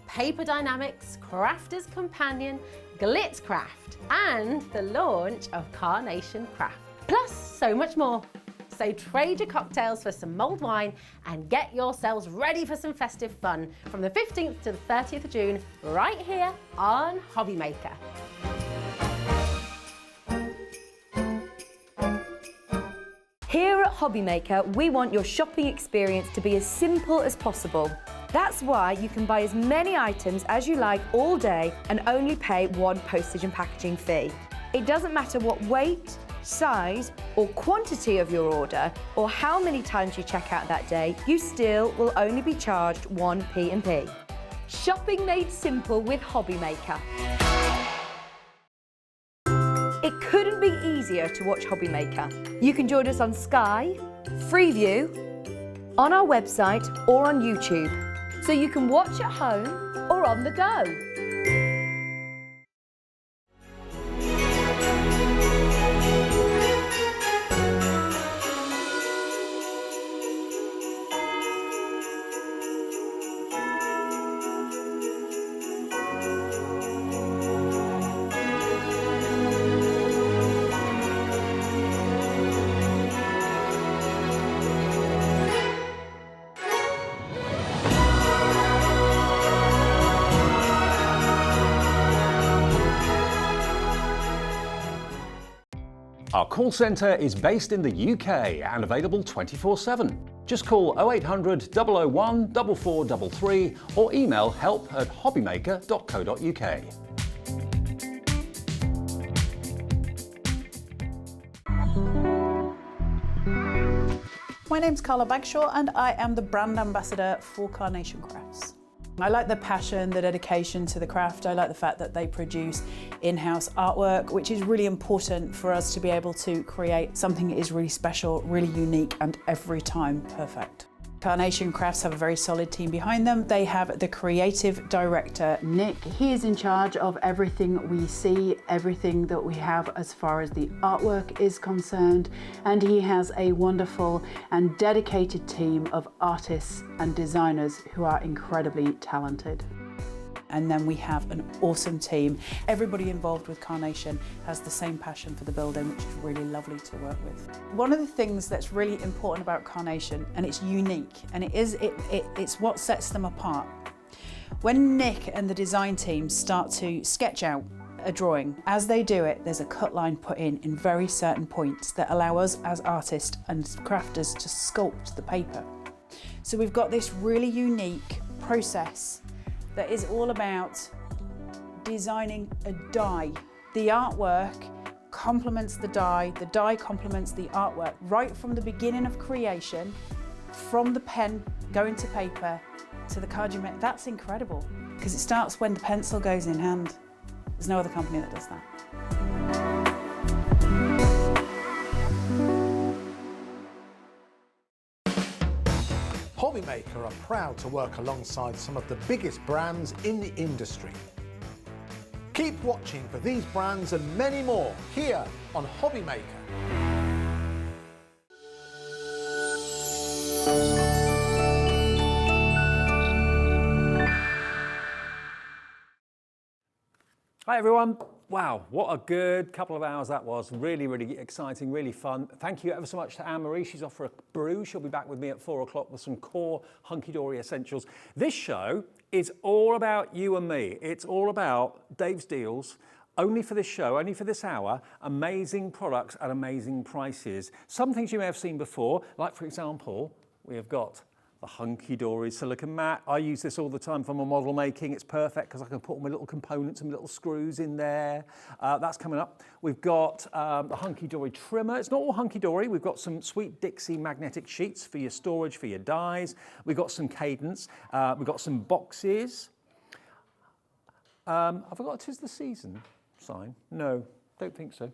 Paper Dynamics, Crafter's Companion, Glitz Craft, and the launch of Carnation Craft. Plus so much more. So trade your cocktails for some mulled wine and get yourselves ready for some festive fun from the 15th to the 30th of June right here on HobbyMaker. Here at HobbyMaker, we want your shopping experience to be as simple as possible. That's why you can buy as many items as you like all day and only pay one postage and packaging fee. It doesn't matter what weight, size, or quantity of your order, or how many times you check out that day, you still will only be charged 1 P&P. Shopping made simple with HobbyMaker. It couldn't be easier to watch HobbyMaker. You can join us on Sky, Freeview, on our website or on YouTube, so you can watch at home or on the go. Our call centre is based in the UK and available 24/7. Just call 0800 001 4433 or email help@hobbymaker.co.uk. My name's Carla Bagshaw and I am the brand ambassador for Carnation Crafts. I like the passion, the dedication to the craft. I like the fact that they produce in-house artwork, which is really important for us to be able to create something that is really special, really unique, and every time perfect. Carnation Crafts have a very solid team behind them. They have the creative director, Nick. He is in charge of everything we see, everything that we have as far as the artwork is concerned. And he has a wonderful and dedicated team of artists and designers who are incredibly talented. And then we have an awesome team. Everybody involved with Carnation has the same passion for the building, which is really lovely to work with. One of the things that's really important about Carnation, and it's unique, and it's what sets them apart. When Nick and the design team start to sketch out a drawing, as they do it, there's a cut line put in very certain points that allow us as artists and crafters to sculpt the paper. So we've got this really unique process that is all about designing a die. The artwork complements the die complements the artwork, right from the beginning of creation, from the pen going to paper to the card you make. That's incredible, because it starts when the pencil goes in hand. There's no other company that does that. HobbyMaker are proud to work alongside some of the biggest brands in the industry. Keep watching for these brands and many more here on HobbyMaker. Hi everyone. Wow, what a good couple of hours that was. Really, really exciting, really fun. Thank you ever so much to Anne-Marie. She's off for a brew. She'll be back with me at 4 o'clock with some core Hunky Dory essentials. This show is all about you and me. It's all about Dave's Deals. Only for this show, only for this hour, amazing products at amazing prices. Some things you may have seen before, like for example, we have got the Hunky Dory silicone mat. I use this all the time for my model making. It's perfect because I can put all my little components and little screws in there. That's coming up. We've got the Hunky Dory trimmer. It's not all Hunky Dory. We've got some Sweet Dixie magnetic sheets for your storage, for your dies. We've got some Cadence. We've got some boxes. I forgot 'tis the season sign. No, don't think so.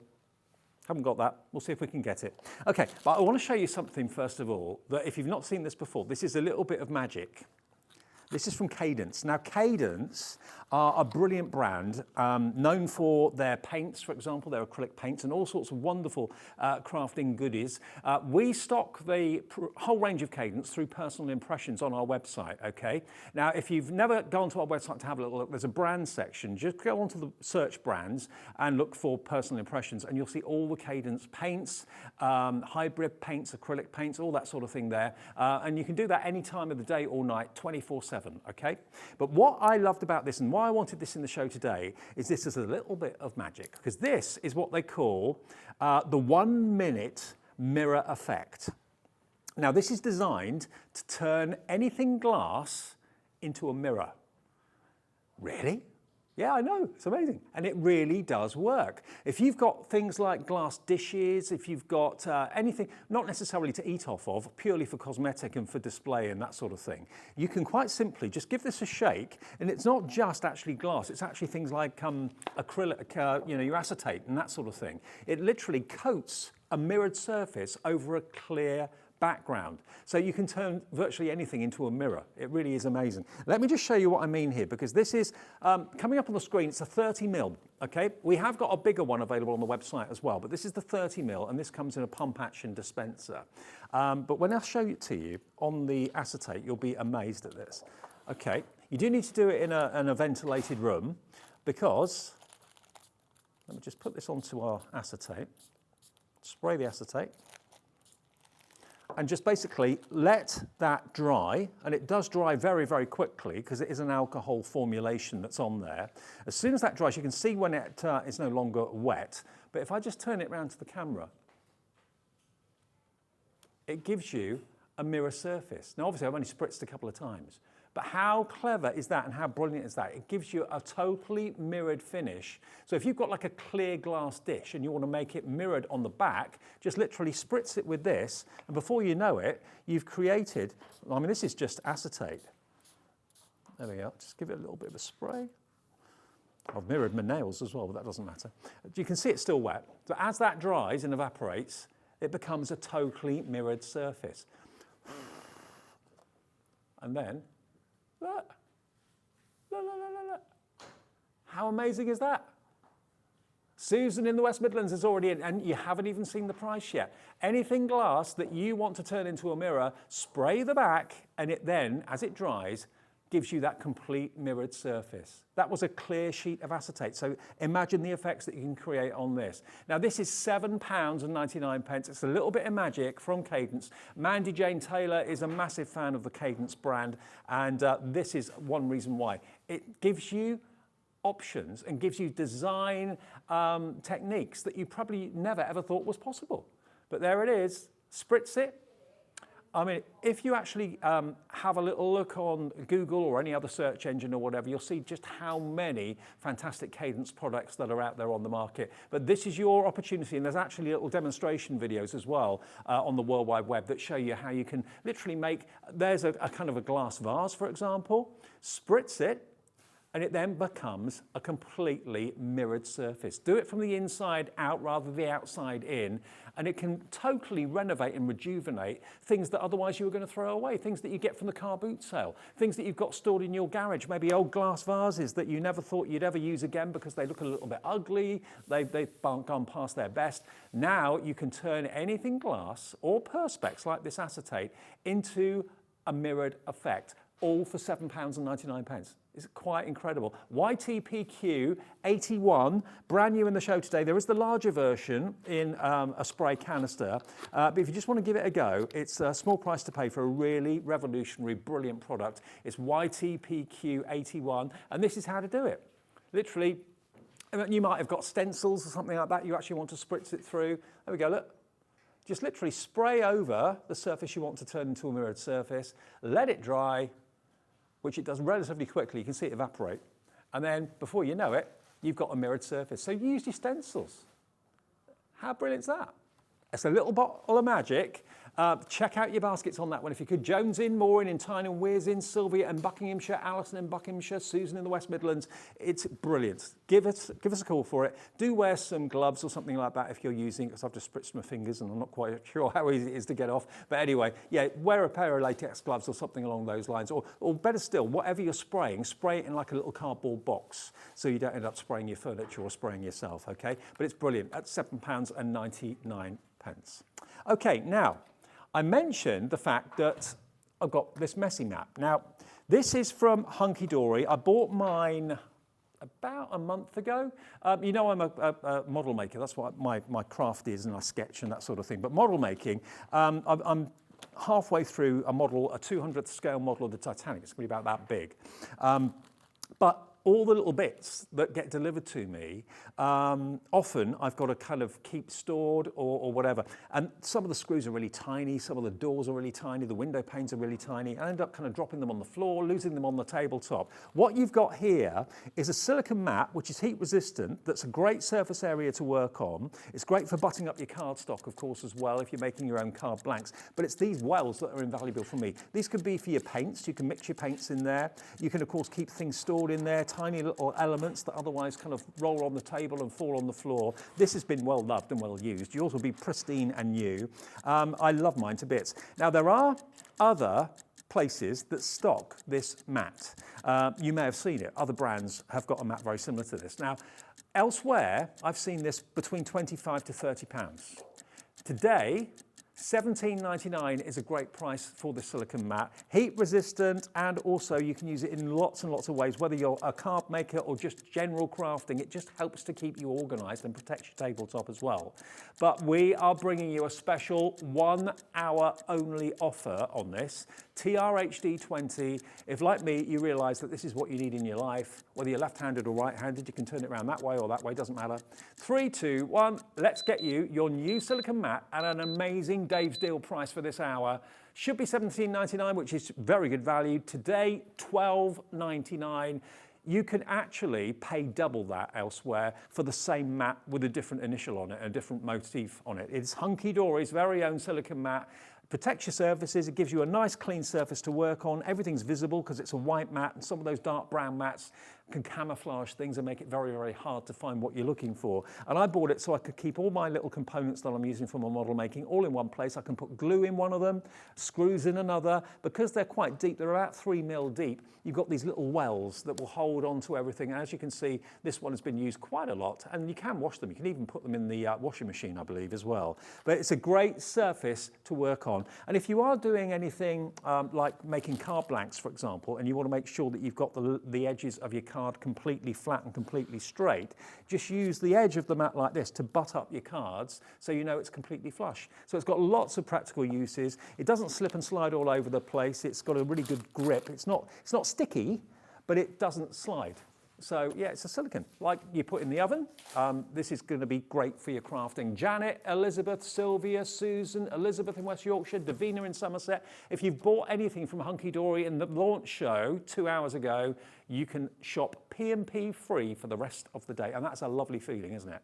Haven't got that. We'll see if we can get it. Okay, but I want to show you something first of all, that if you've not seen this before, this is a little bit of magic. This is from Cadence. Now, Cadence are a brilliant brand, known for their paints, for example, their acrylic paints and all sorts of wonderful crafting goodies. We stock the whole range of Cadence through personal impressions on our website, okay? Now, if you've never gone to our website to have a little look, there's a brand section. Just go onto the search brands and look for personal impressions, and you'll see all the Cadence paints, hybrid paints, acrylic paints, all that sort of thing there. And you can do that any time of the day or night, 24/7. Okay? But what I loved about this and why I wanted this in the show today is this is a little bit of magic, because this is what they call the 1 minute mirror effect. Now, this is designed to turn anything glass into a mirror. Really? Yeah, I know, it's amazing. And it really does work. If you've got things like glass dishes, if you've got anything, not necessarily to eat off of, purely for cosmetic and for display and that sort of thing, you can quite simply just give this a shake, and it's not just actually glass, it's actually things like acrylic, you know, your acetate and that sort of thing. It literally coats a mirrored surface over a clear background. So you can turn virtually anything into a mirror. It really is amazing. Let me just show you what I mean here, because this is coming up on the screen. It's a 30mm, okay? We have got a bigger one available on the website as well, but this is the 30mm, and this comes in a pump action dispenser. But when I show it to you on the acetate, you'll be amazed at this. Okay, you do need to do it in a ventilated room, because, let me just put this onto our acetate, spray the acetate, and just basically let that dry, and it does dry very, very quickly because it is an alcohol formulation that's on there. As soon as that dries, you can see when it is no longer wet, but if I just turn it around to the camera, it gives you a mirror surface. Now obviously I've only spritzed a couple of times, but how clever is that and how brilliant is that? It gives you a totally mirrored finish. So if you've got like a clear glass dish and you want to make it mirrored on the back, just literally spritz it with this, and before you know it, you've created, I mean, this is just acetate. There we go, just give it a little bit of a spray. I've mirrored my nails as well, but that doesn't matter. You can see it's still wet. So as that dries and evaporates, it becomes a totally mirrored surface. And then, look. Look, look, look, look. How amazing is that? Susan in the West Midlands is already in, and you haven't even seen the price yet. Anything glass that you want to turn into a mirror, spray the back, and it then, as it dries, gives you that complete mirrored surface. That was a clear sheet of acetate, so imagine the effects that you can create on this. Now this is £7.99. It's a little bit of magic from Cadence. Mandy Jane Taylor is a massive fan of the Cadence brand, and this is one reason why. It gives you options and gives you design techniques that you probably never ever thought was possible. But there it is, spritz it. I mean, if you actually have a little look on Google or any other search engine or whatever, you'll see just how many fantastic Cadence products that are out there on the market. But this is your opportunity, and there's actually little demonstration videos as well on the World Wide Web that show you how you can literally make, there's a kind of a glass vase, for example, spritz it, and it then becomes a completely mirrored surface. Do it from the inside out rather than the outside in, and it can totally renovate and rejuvenate things that otherwise you were going to throw away, things that you get from the car boot sale, things that you've got stored in your garage, maybe old glass vases that you never thought you'd ever use again because they look a little bit ugly, they've gone past their best. Now you can turn anything glass or perspex like this acetate into a mirrored effect, all for £7.99. It's quite incredible. YTPQ 81, brand new in the show today. There is the larger version in a spray canister, but if you just want to give it a go, it's a small price to pay for a really revolutionary, brilliant product. It's YTPQ 81, and this is how to do it. Literally, you might have got stencils or something like that. You actually want to spritz it through. There we go, look. Just literally spray over the surface you want to turn into a mirrored surface, let it dry, which it does relatively quickly. You can see it evaporate. And then before you know it, you've got a mirrored surface. So you use your stencils. How brilliant is that? It's a little bottle of magic. Check out your baskets on that one if you could. Jones in, Moore in, Tyne Weirs in, Sylvia in Buckinghamshire, Alison in Buckinghamshire, Susan in the West Midlands. It's brilliant. Give us a call for it. Do wear some gloves or something like that if you're using it, because I've just spritzed my fingers and I'm not quite sure how easy it is to get off. But anyway, yeah, wear a pair of latex gloves or something along those lines. Or better still, whatever you're spraying, spray it in like a little cardboard box so you don't end up spraying your furniture or spraying yourself, okay? But it's brilliant. That's £7.99. Okay, now, I mentioned the fact that I've got this messy map. Now, this is from Hunky Dory. I bought mine about a month ago. You know, I'm a model maker. That's what my craft is, and I sketch and that sort of thing. But model making, I'm halfway through a 200th scale model of the Titanic. It's going to be about that big. But all the little bits that get delivered to me, often I've got to kind of keep stored or whatever. And some of the screws are really tiny, some of the doors are really tiny, the window panes are really tiny. I end up kind of dropping them on the floor, losing them on the tabletop. What you've got here is a silicone mat, which is heat resistant, that's a great surface area to work on. It's great for butting up your cardstock, of course, as well, if you're making your own card blanks. But it's these wells that are invaluable for me. These could be for your paints. You can mix your paints in there. You can, of course, keep things stored in there, tiny little elements that otherwise kind of roll on the table and fall on the floor. This has been well loved and well used. Yours will be pristine and new. I love mine to bits. Now, there are other places that stock this mat. You may have seen it. Other brands have got a mat very similar to this. Now, elsewhere, I've seen this between 25 to 30 pounds. Today, £17.99 is a great price for the silicone mat. Heat resistant, and also you can use it in lots and lots of ways, whether you're a card maker or just general crafting. It just helps to keep you organised and protects your tabletop as well. But we are bringing you a special 1 hour only offer on this. TRHD 20. If, like me, you realise that this is what you need in your life, whether you're left-handed or right-handed, you can turn it around that way or that way, doesn't matter. 3, 2, 1, let's get you your new silicone mat at an amazing Dave's Deal price for this hour. Should be £17.99, which is very good value. Today, £12.99. You can actually pay double that elsewhere for the same mat with a different initial on it, a different motif on it. It's Hunky Dory's very own silicone mat. Protects your surfaces, it gives you a nice clean surface to work on. Everything's visible because it's a white mat, and some of those dark brown mats can camouflage things and make it very, very hard to find what you're looking for. And I bought it so I could keep all my little components that I'm using for my model making all in one place. I can put glue in one of them, screws in another. Because they're quite deep, they're about 3 mil deep, you've got these little wells that will hold on to everything. And as you can see, this one has been used quite a lot, and you can wash them. You can even put them in the washing machine, I believe, as well. But it's a great surface to work on. And if you are doing anything like making card blanks, for example, and you want to make sure that you've got the edges of your card completely flat and completely straight, just use the edge of the mat like this to butt up your cards so you know it's completely flush. So it's got lots of practical uses. It doesn't slip and slide all over the place. It's got a really good grip. It's not sticky, but it doesn't slide. So yeah, it's a silicone, like you put in the oven. This is going to be great for your crafting. Janet, Elizabeth, Sylvia, Susan, Elizabeth in West Yorkshire, Davina in Somerset. If you've bought anything from Hunky Dory in the launch show 2 hours ago, you can shop P&P free for the rest of the day. And that's a lovely feeling, isn't it?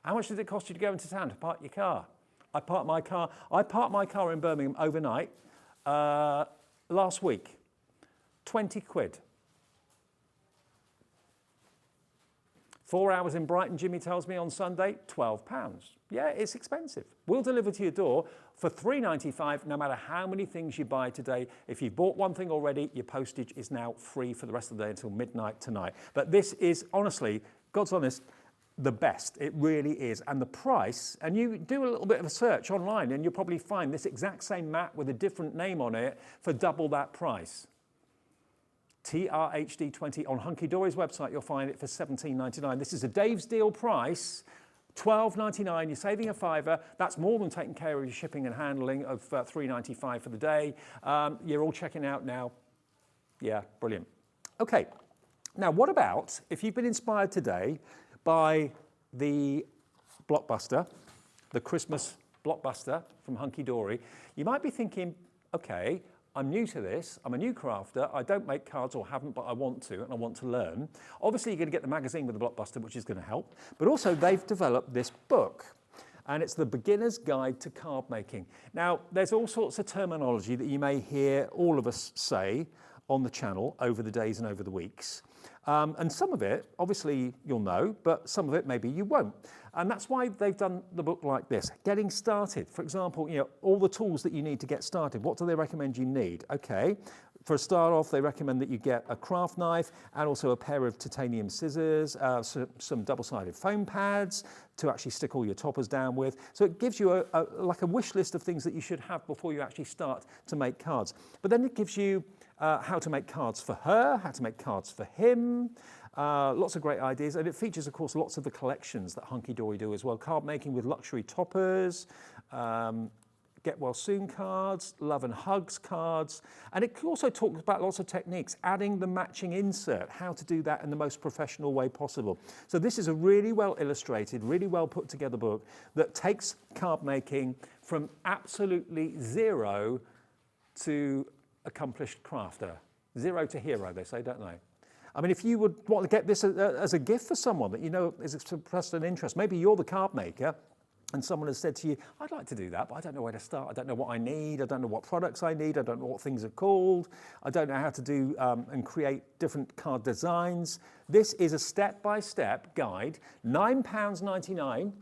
How much did it cost you to go into town to park your car? I parked my car in Birmingham overnight last week. 20 quid. 4 hours in Brighton, Jimmy tells me, on Sunday, £12. Yeah, it's expensive. We'll deliver to your door for £3.95, no matter how many things you buy today. If you've bought one thing already, your postage is now free for the rest of the day until midnight tonight. But this is, honestly, God's honest, the best. It really is. And the price, and you do a little bit of a search online, and you'll probably find this exact same mat with a different name on it for double that price. TRHD 20 on Hunky Dory's website, you'll find it for £17.99. This is a Dave's Deal price, £12.99. You're saving a £5. That's more than taking care of your shipping and handling of £3.95 for the day. You're all checking out now. Yeah, brilliant. Okay, now what about if you've been inspired today by the Blockbuster, the Christmas Blockbuster from Hunky Dory? You might be thinking, okay, I'm new to this, I'm a new crafter, I don't make cards or haven't, but I want to, and I want to learn. Obviously, you're going to get the magazine with the Blockbuster, which is going to help, but also they've developed this book, and it's the Beginner's Guide to Card Making. Now, there's all sorts of terminology that you may hear all of us say on the channel over the days and over the weeks. And some of it, obviously, you'll know, but some of it maybe you won't. And that's why they've done the book like this. Getting started. For example, all the tools that you need to get started. What do they recommend you need? Okay, for a start off, they recommend that you get a craft knife and also a pair of titanium scissors, some double-sided foam pads to actually stick all your toppers down with. So it gives you like a wish list of things that you should have before you actually start to make cards. But then it gives you how to make cards for her, how to make cards for him, lots of great ideas. And it features, of course, lots of the collections that Hunky Dory do as well. Card making with luxury toppers, get well soon cards, love and hugs cards, and it also talks about lots of techniques, adding the matching insert, how to do that in the most professional way possible. So this is a really well illustrated, really well put together book that takes card making from absolutely zero to accomplished crafter. Zero to hero, they say, don't they? I mean, if you would want to get this as a gift for someone that you know is expressed an interest, maybe you're the card maker, and someone has said to you, I'd like to do that, but I don't know where to start. I don't know what I need. I don't know what products I need. I don't know what things are called. I don't know how to do and create different card designs. This is a step-by-step guide, £9.99.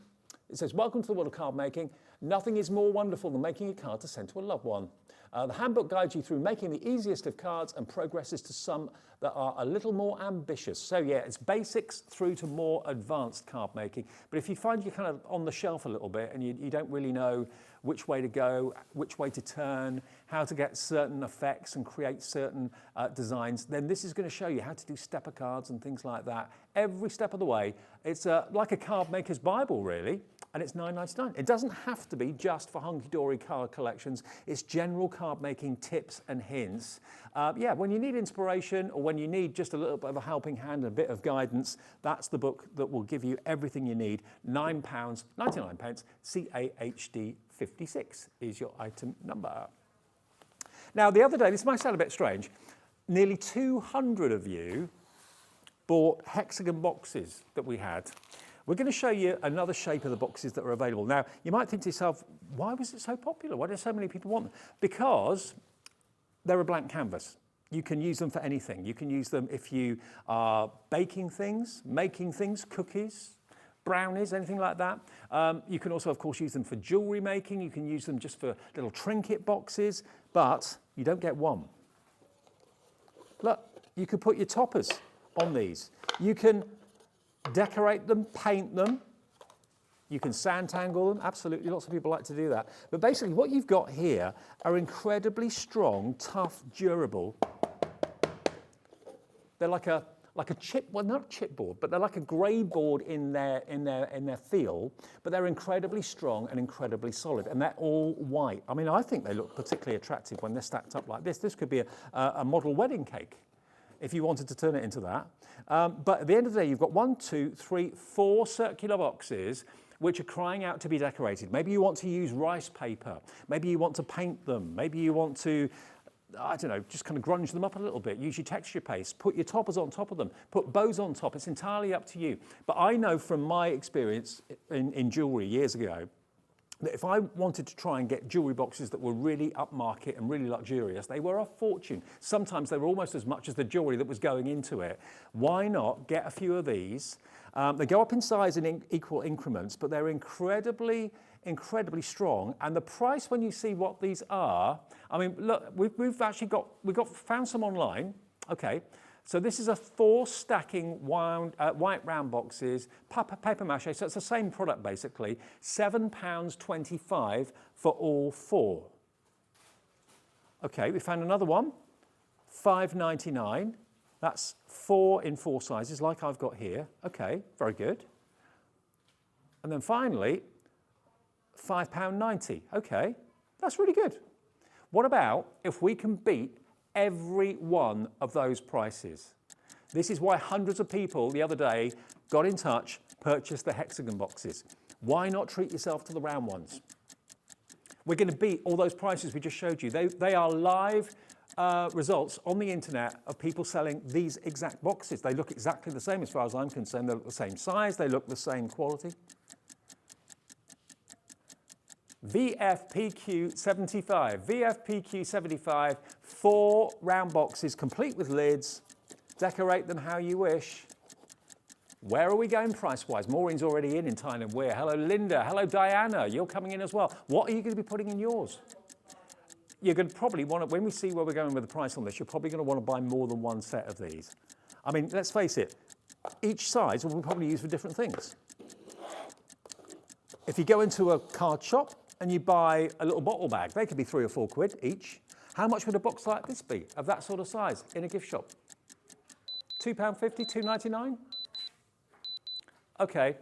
It says, welcome to the world of card making. Nothing is more wonderful than making a card to send to a loved one. The handbook guides you through making the easiest of cards and progresses to some that are a little more ambitious. So yeah, it's basics through to more advanced card making. But if you find you're kind of on the shelf a little bit and you don't really know which way to go, which way to turn, how to get certain effects and create certain designs, then this is going to show you how to do stepper cards and things like that. Every step of the way. It's like a card maker's Bible, really, and it's $9.99. It doesn't have to be just for Hunky-Dory card collections. It's general card making tips and hints. Yeah, when you need inspiration or when you need just a little bit of a helping hand and a bit of guidance, that's the book that will give you everything you need. £9.99, CAHD 56 is your item number. Now, the other day, this might sound a bit strange, nearly 200 of you bought hexagon boxes that we had. We're going to show you another shape of the boxes that are available. Now, you might think to yourself, why was it so popular? Why did so many people want them? Because they're a blank canvas. You can use them for anything. You can use them if you are baking things, making things, cookies, brownies, anything like that. You can also, of course, use them for jewellery making. You can use them just for little trinket boxes, but you don't get one. Look, you could put your toppers on these. You can decorate them, paint them. You can sand tangle them. Absolutely, lots of people like to do that. But basically, what you've got here are incredibly strong, tough, durable. They're like a chip, well, not chipboard, but they're like a grey board in their feel, but they're incredibly strong and incredibly solid, and they're all white. I mean, I think they look particularly attractive when they're stacked up like this. This could be a model wedding cake, if you wanted to turn it into that. But at the end of the day, you've got 1, 2, 3, 4 circular boxes which are crying out to be decorated. Maybe you want to use rice paper. Maybe you want to paint them. Maybe you want to, I don't know, just kind of grunge them up a little bit. Use your texture paste. Put your toppers on top of them. Put bows on top. It's entirely up to you. But I know from my experience in jewellery years ago, that if I wanted to try and get jewellery boxes that were really upmarket and really luxurious, they were a fortune. Sometimes they were almost as much as the jewellery that was going into it. Why not get a few of these? They go up in size in equal increments, but they're incredibly strong. And the price, when you see what these are, I mean, look, we've actually found some online. Okay. So this is a 4 stacking white round boxes, paper mache, so it's the same product basically, £7.25 for all 4. Okay, we found another one, £5.99. That's 4 in 4 sizes, like I've got here. Okay, very good. And then finally, £5.90. Okay, that's really good. What about if we can beat every one of those prices? This is why hundreds of people the other day got in touch, purchased the hexagon boxes. Why not treat yourself to the round ones? We're going to beat all those prices we just showed you. They are live results on the internet of people selling these exact boxes. They look exactly the same as far as I'm concerned. They look the same size, they look the same quality. VFPQ 75, VFPQ 75, 4 round boxes complete with lids. Decorate them how you wish. Where are we going price-wise? Maureen's already in Tyne and Wear. Hello, Linda. Hello, Diana. You're coming in as well. What are you going to be putting in yours? You're going to probably want to, when we see where we're going with the price on this, you're probably going to want to buy more than one set of these. I mean, let's face it, each size will probably use for different things. If you go into a card shop and you buy a little bottle bag, they could be £3 or £4 each. How much would a box like this be of that sort of size in a gift shop? £2.50, £2.99? Okay.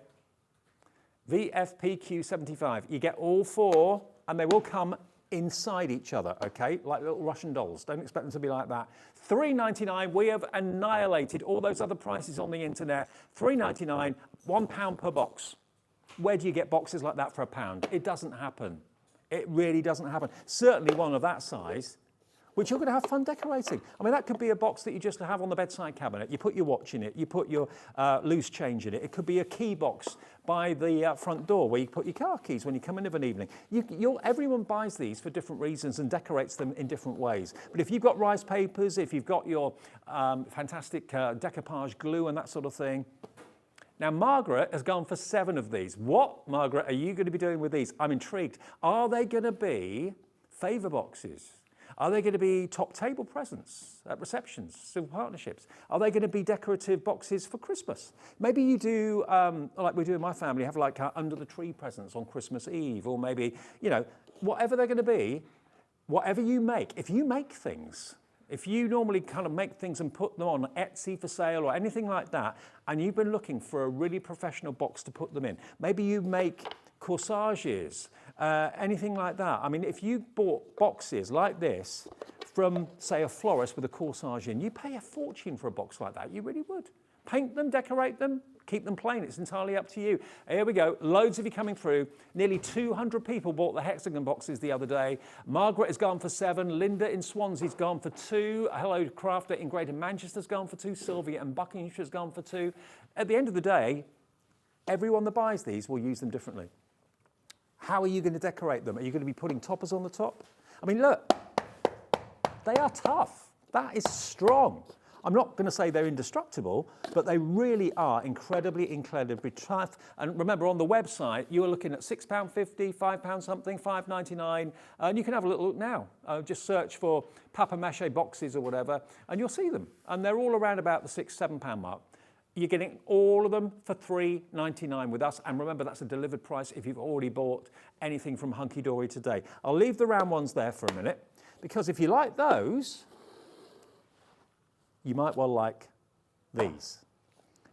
VFPQ 75. You get all 4 and they will come inside each other, okay? Like little Russian dolls. Don't expect them to be like that. $3.99, we have annihilated all those other prices on the internet. $3.99, £1 per box. Where do you get boxes like that for £1? It doesn't happen. It really doesn't happen. Certainly one of that size, which you're going to have fun decorating. I mean, that could be a box that you just have on the bedside cabinet. You put your watch in it, you put your loose change in it. It could be a key box by the front door where you put your car keys when you come in of an evening. Everyone buys these for different reasons and decorates them in different ways. But if you've got rice papers, if you've got your fantastic decoupage glue and that sort of thing. Now, Margaret has gone for 7 of these. What, Margaret, are you going to be doing with these? I'm intrigued. Are they going to be favour boxes? Are they going to be top table presents at receptions, civil partnerships? Are they going to be decorative boxes for Christmas? Maybe you do, like we do in my family, have like under the tree presents on Christmas Eve, or maybe, you know, whatever they're going to be, whatever you make. If you make things, if you normally kind of make things and put them on Etsy for sale or anything like that, and you've been looking for a really professional box to put them in, maybe you make corsages, anything like that. I mean, if you bought boxes like this from, say, a florist with a corsage in, you pay a fortune for a box like that. You really would. Paint them, decorate them, keep them plain. It's entirely up to you. Here we go. Loads of you coming through. Nearly 200 people bought the hexagon boxes the other day. Margaret has gone for 7. Linda in Swansea's gone for 2. Hello Crafter in Greater Manchester's gone for 2. Sylvia in Buckinghamshire's gone for 2. At the end of the day, everyone that buys these will use them differently. How are you going to decorate them? Are you going to be putting toppers on the top? I mean, look, they are tough. That is strong. I'm not going to say they're indestructible, but they really are incredibly, incredibly tough. And remember, on the website, you are looking at £6.50, £5 something, £5.99, and you can have a little look now. Just search for papier-mâché boxes or whatever, and you'll see them. And they're all around about the £6, £7 mark. You're getting all of them for $3.99 with us. And remember, that's a delivered price if you've already bought anything from Hunky Dory today. I'll leave the round ones there for a minute, because if you like those, you might well like these.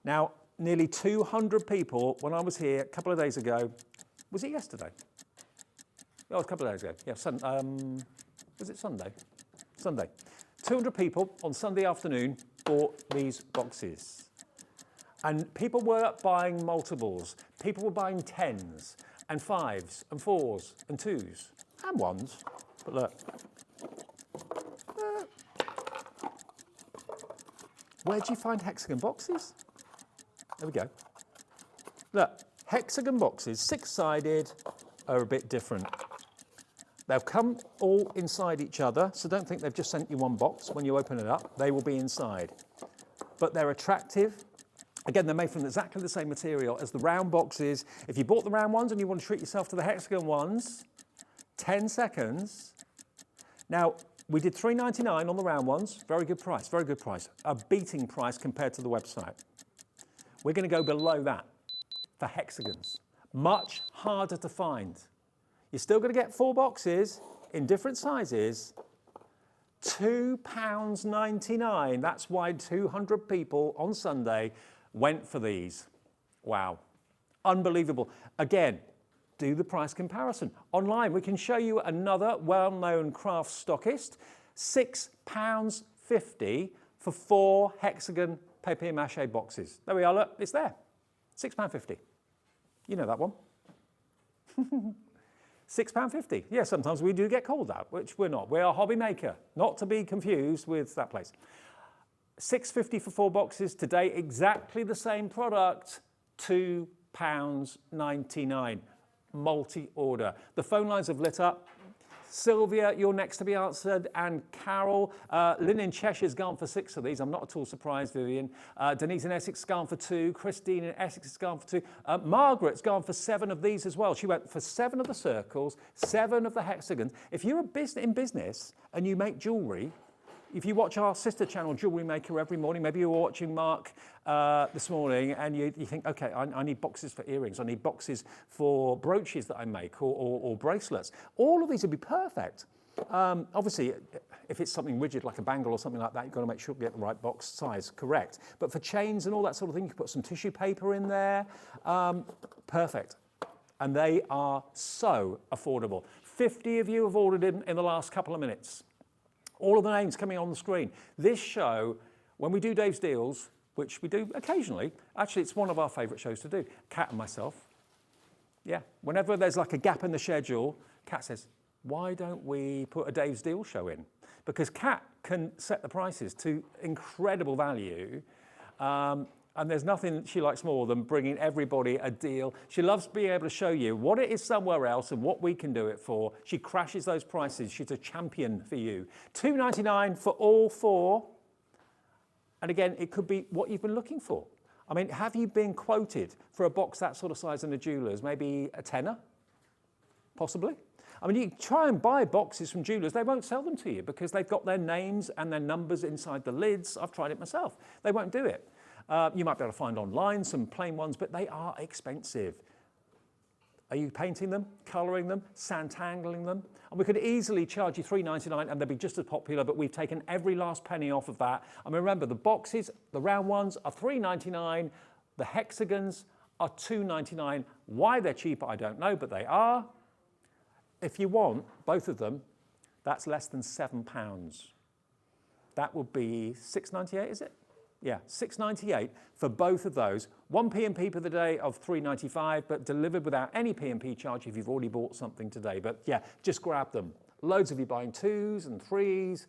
Now, nearly 200 people, when I was here a couple of days ago, was it yesterday? Oh, a couple of days ago. Yeah, was it Sunday? Sunday. 200 people on Sunday afternoon bought these boxes. And people were buying multiples. People were buying 10s and 5s and 4s and 2s and 1s. But look. Where do you find hexagon boxes? There we go. Look, hexagon boxes, 6-sided, are a bit different. They'll come all inside each other, so don't think they've just sent you one box. When you open it up, they will be inside. But they're attractive. Again, they're made from exactly the same material as the round boxes. If you bought the round ones and you want to treat yourself to the hexagon ones, 10 seconds. Now, we did $3.99 on the round ones. Very good price, very good price. A beating price compared to the website. We're going to go below that for hexagons. Much harder to find. You're still going to get 4 boxes in different sizes. £2.99. That's why 200 people on Sunday went for these. Wow. Unbelievable. Again, do the price comparison. Online, we can show you another well-known craft stockist. £6.50 for 4 hexagon papier-mâché boxes. There we are, look, it's there. £6.50. You know that one. £6.50. Yeah, sometimes we do get called that, which we're not. We are HobbyMaker, not to be confused with that place. £6.50 for 4 boxes. Today, exactly the same product, £2.99. Multi-order. The phone lines have lit up. Sylvia, you're next to be answered, and Carol. Lynn in Cheshire's gone for 6 of these. I'm not at all surprised, Vivian. Denise in Essex has gone for 2. Christine in Essex has gone for 2. Margaret's gone for 7 of these as well. She went for 7 of the circles, 7 of the hexagons. If you're in business and you make jewellery, if you watch our sister channel, Jewellery Maker, every morning, maybe you were watching Mark this morning, and you think, okay, I need boxes for earrings, I need boxes for brooches that I make, or bracelets. All of these would be perfect. Obviously, if it's something rigid like a bangle or something like that, you've got to make sure you get the right box size correct. But for chains and all that sort of thing, you can put some tissue paper in there. Perfect. And they are so affordable. 50 of you have ordered in the last couple of minutes. All of the names coming on the screen. This show, when we do Dave's Deals, which we do occasionally, actually it's one of our favourite shows to do. Kat and myself. Yeah, whenever there's like a gap in the schedule, Kat says, why don't we put a Dave's Deal show in? Because Kat can set the prices to incredible value. And there's nothing she likes more than bringing everybody a deal. She loves being able to show you what it is somewhere else and what we can do it for. She crashes those prices. She's a champion for you. $2.99 for all 4. And again, it could be what you've been looking for. I mean, have you been quoted for a box that sort of size in the jewellers? Maybe a tenner, possibly? I mean, you try and buy boxes from jewellers, they won't sell them to you because they've got their names and their numbers inside the lids. I've tried it myself. They won't do it. You might be able to find online some plain ones, but they are expensive. Are you painting them, colouring them, sand-tangling them? And we could easily charge you $3.99 and they'd be just as popular, but we've taken every last penny off of that. I mean, remember, the boxes, the round ones are $3.99, the hexagons are $2.99. Why they're cheaper, I don't know, but they are. If you want both of them, that's less than £7. That would be $6.98, is it? Yeah, $6.98 for both of those. 1 P&P per the day of $3.95, but delivered without any P&P charge if you've already bought something today. But yeah, just grab them. Loads of you buying 2s and 3s,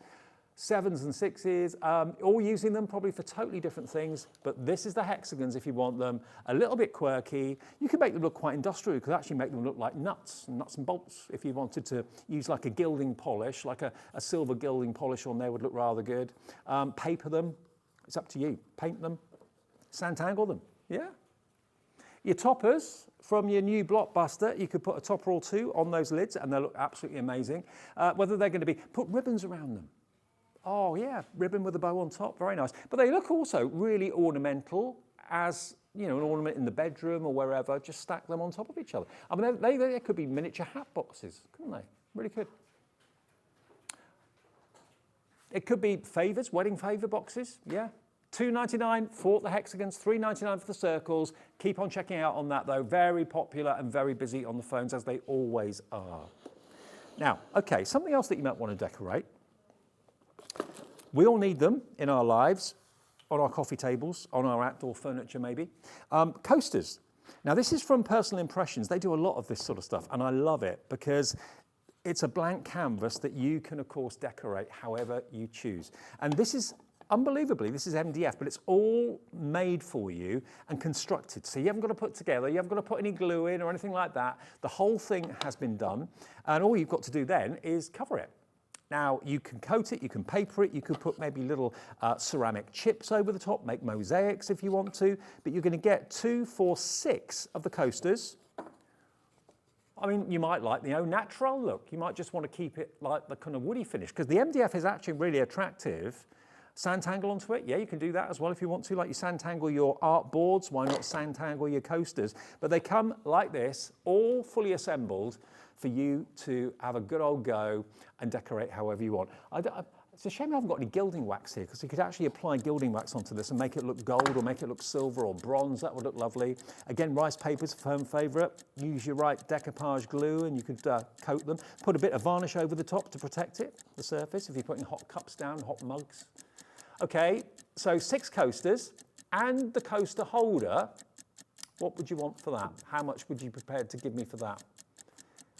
7s and 6s, all using them probably for totally different things. But this is the hexagons if you want them. A little bit quirky. You can make them look quite industrial. You could actually make them look like nuts and bolts if you wanted to use like a gilding polish, like a silver gilding polish on there would look rather good. Paper them. It's up to you. Paint them, sand-tangle them, yeah. Your toppers from your new Blockbuster, you could put a topper or 2 on those lids and they'll look absolutely amazing. Whether they're going to be, put ribbons around them. Oh yeah, ribbon with a bow on top, very nice. But they look also really ornamental as, you know, an ornament in the bedroom or wherever, just stack them on top of each other. I mean, they could be miniature hat boxes, couldn't they? Really could. It could be favours, wedding favour boxes, yeah. $2.99 for the hexagons, $3.99 for the circles. Keep on checking out on that though. Very popular and very busy on the phones as they always are. Now, okay, something else that you might want to decorate. We all need them in our lives, on our coffee tables, on our outdoor furniture maybe. Coasters. Now this is from Personal Impressions. They do a lot of this sort of stuff and I love it because it's a blank canvas that you can, of course, decorate however you choose. And this is, unbelievably, this is MDF, but it's all made for you and constructed. So you haven't got to put together, you haven't got to put any glue in or anything like that. The whole thing has been done. And all you've got to do then is cover it. Now, you can coat it, you can paper it, you could put maybe little ceramic chips over the top, make mosaics if you want to, but you're going to get 2, 4, 6 of the coasters. I mean, you might like the au natural look. You might just want to keep it like the kind of woody finish because the MDF is actually really attractive. Sand-tangle onto it, yeah, you can do that as well if you want to. Like you sand-tangle your art boards, why not sand-tangle your coasters? But they come like this, all fully assembled for you to have a good old go and decorate however you want. It's a shame I haven't got any gilding wax here because you could actually apply gilding wax onto this and make it look gold or make it look silver or bronze. That would look lovely. Again, rice paper's a firm favourite. Use your right decoupage glue and you could coat them. Put a bit of varnish over the top to protect it, the surface, if you're putting hot cups down, hot mugs. Okay, so 6 coasters and the coaster holder. What would you want for that? How much would you be prepared to give me for that?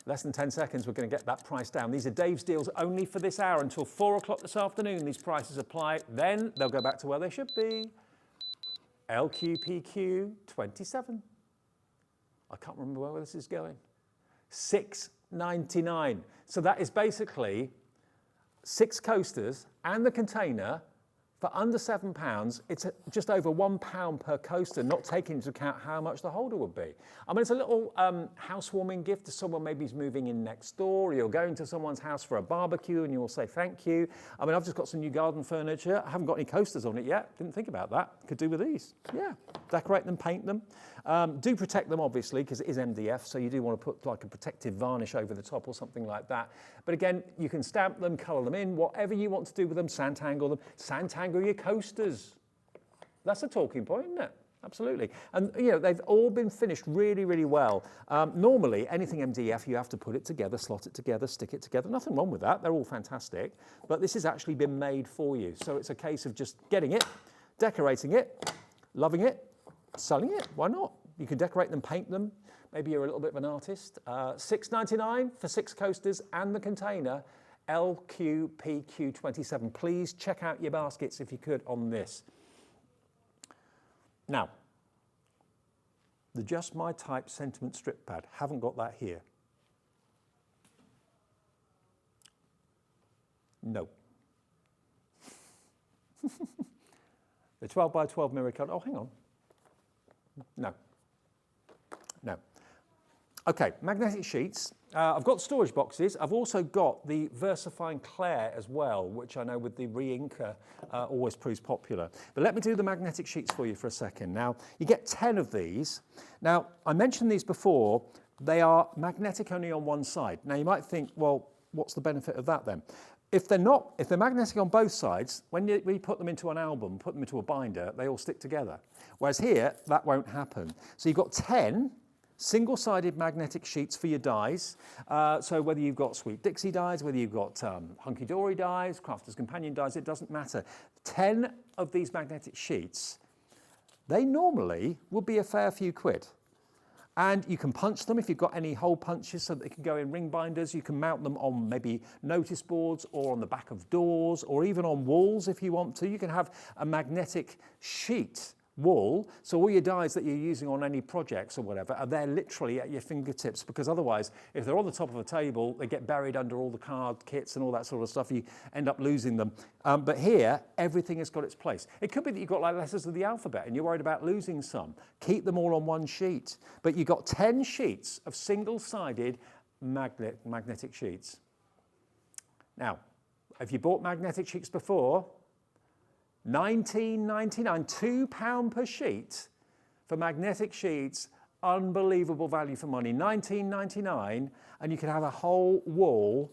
Less than 10 seconds, we're going to get that price down. These are Dave's Deals only for this hour until 4 o'clock this afternoon. These prices apply. Then they'll go back to where they should be. LQPQ 27. I can't remember where this is going. $6.99. So that is basically 6 coasters and the container for under £7. It's just over £1 per coaster, not taking into account how much the holder would be. I mean, it's a little housewarming gift to someone maybe who's moving in next door, or you're going to someone's house for a barbecue and you'll say thank you. I mean, I've just got some new garden furniture. I haven't got any coasters on it yet. Didn't think about that. Could do with these. Yeah, decorate them, paint them. Do protect them, obviously, because it is MDF, so you do want to put like a protective varnish over the top or something like that. But again, you can stamp them, colour them in, whatever you want to do with them, sand-tangle them. Sand-tangle your coasters. That's a talking point, isn't it? Absolutely. And, you know, they've all been finished really, really well. Normally, anything MDF, you have to put it together, slot it together, stick it together. Nothing wrong with that. They're all fantastic. But this has actually been made for you. So it's a case of just getting it, decorating it, loving it, selling it. Why not? You can decorate them, paint them. Maybe you're a little bit of an artist. $6.99 for 6 coasters and the container. LQPQ27. Please check out your baskets if you could on this. Now, the Just My Type sentiment strip pad, haven't got that here. No. The 12 by 12 mirror cut, oh, hang on. No. No. Okay, magnetic sheets. I've got storage boxes. I've also got the VersaFine Claire as well, which I know with the re-inker always proves popular. But let me do the magnetic sheets for you for a second. Now, you get 10 of these. Now, I mentioned these before. They are magnetic only on one side. Now, you might think, well, what's the benefit of that then? If they're magnetic on both sides, when we put them into an album, put them into a binder, they all stick together. Whereas here, that won't happen. So you've got 10 single-sided magnetic sheets for your dies. So whether you've got Sweet Dixie dies, whether you've got Hunky Dory dies, Crafter's Companion dies, it doesn't matter. 10 of these magnetic sheets, they normally would be a fair few quid. And you can punch them if you've got any hole punches so that they can go in ring binders. You can mount them on maybe notice boards or on the back of doors or even on walls if you want to. You can have a magnetic sheet wall, so all your dies that you're using on any projects or whatever are there literally at your fingertips, because otherwise, if they're on the top of a table, they get buried under all the card kits and all that sort of stuff. You end up losing them. But here, everything has got its place. It could be that you've got like letters of the alphabet and you're worried about losing some. Keep them all on one sheet. But you've got 10 sheets of single-sided magnetic sheets. Now, have you bought magnetic sheets before? $19.99, £2 per sheet for magnetic sheets. Unbelievable value for money. $19.99, and you can have a whole wall.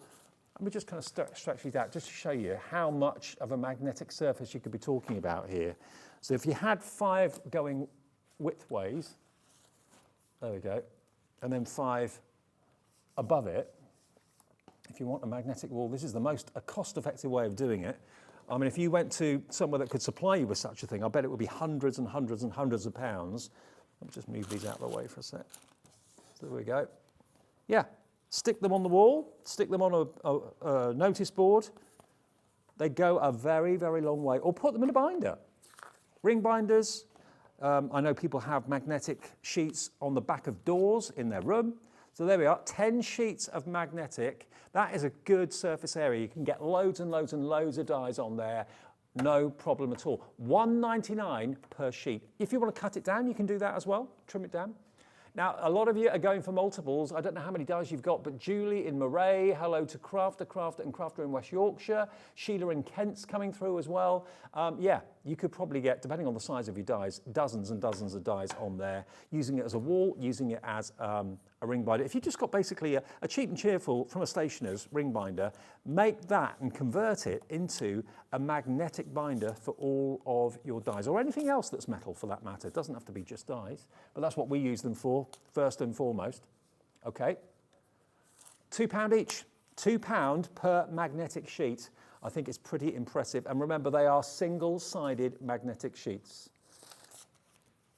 Let me just kind of stretch these out just to show you how much of a magnetic surface you could be talking about here. So if you had 5 going widthways, there we go, and then 5 above it, if you want a magnetic wall, this is the most cost-effective way of doing it. I mean, if you went to somewhere that could supply you with such a thing, I bet it would be hundreds and hundreds and hundreds of pounds. Let me just move these out of the way for a sec. So there we go. Yeah, stick them on the wall, stick them on a notice board. They go a very, very long way. Or put them in a binder. Ring binders. I know people have magnetic sheets on the back of doors in their room. So there we are, 10 sheets of magnetic. That is a good surface area. You can get loads and loads and loads of dies on there. No problem at all. $1.99 per sheet. If you want to cut it down, you can do that as well. Trim it down. Now, a lot of you are going for multiples. I don't know how many dies you've got, but Julie in Moray, hello to Crafter and Crafter in West Yorkshire. Sheila in Kent's coming through as well. Yeah, you could probably get, depending on the size of your dies, dozens and dozens of dies on there. Using it as a wall, using it as a ring binder. If you've just got basically a cheap and cheerful from a stationer's ring binder, make that and convert it into a magnetic binder for all of your dies, or anything else that's metal for that matter. It doesn't have to be just dies, but that's what we use them for, first and foremost. Okay, £2 each, £2 per magnetic sheet. I think it's pretty impressive. And remember, they are single-sided magnetic sheets.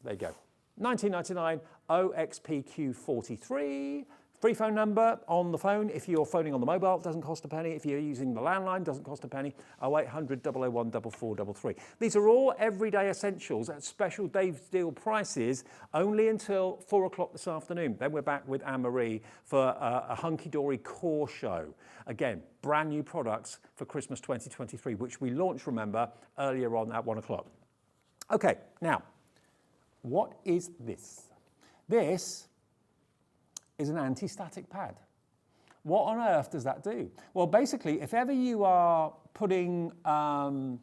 There you go. $19.99, OXPQ43. Free phone number on the phone. If you're phoning on the mobile, it doesn't cost a penny. If you're using the landline, it doesn't cost a penny. 0800 001 4433. These are all everyday essentials at special Dave's Deal prices, only until 4 o'clock this afternoon. Then we're back with Anne-Marie for a Hunky Dory core show. Again, brand new products for Christmas 2023, which we launched, remember, earlier on at 1 o'clock. Okay, now, what is this? This is an anti-static pad. What on earth does that do? Well, basically, if ever you're putting down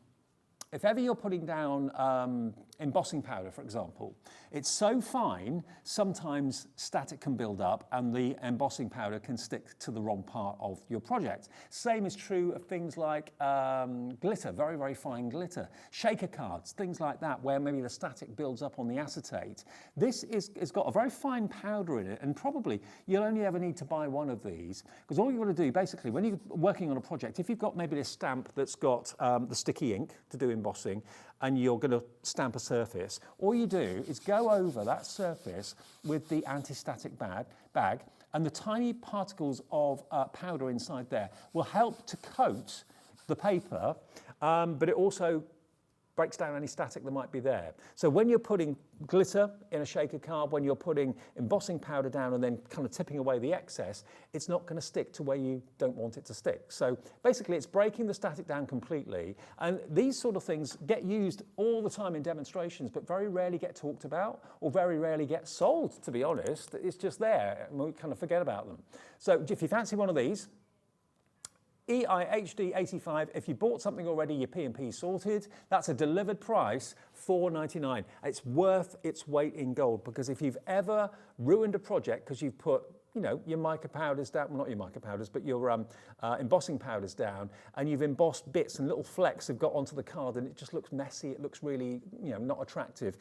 embossing powder, for example. It's so fine, sometimes static can build up and the embossing powder can stick to the wrong part of your project. Same is true of things like glitter, very, very fine glitter. Shaker cards, things like that, where maybe the static builds up on the acetate. This has got a very fine powder in it, and probably you'll only ever need to buy one of these, because all you've got to do, basically, when you're working on a project, if you've got maybe this stamp that's got the sticky ink to do embossing, and you're going to stamp a surface, all you do is go over that surface with the anti-static bag, and the tiny particles of powder inside there will help to coat the paper, but it also breaks down any static that might be there. So when you're putting glitter in a shaker card, when you're putting embossing powder down and then kind of tipping away the excess, it's not going to stick to where you don't want it to stick. So basically it's breaking the static down completely, and these sort of things get used all the time in demonstrations but very rarely get talked about or very rarely get sold, to be honest. It's just there and we kind of forget about them. So if you fancy one of these, EIHD85, if you bought something already, your P&P sorted, that's a delivered price, $4.99. It's worth its weight in gold, because if you've ever ruined a project because you've put, you know, your mica powders down, well, not your mica powders, but your embossing powders down, and you've embossed bits and little flecks have got onto the card and it just looks messy, it looks really, you know, not attractive.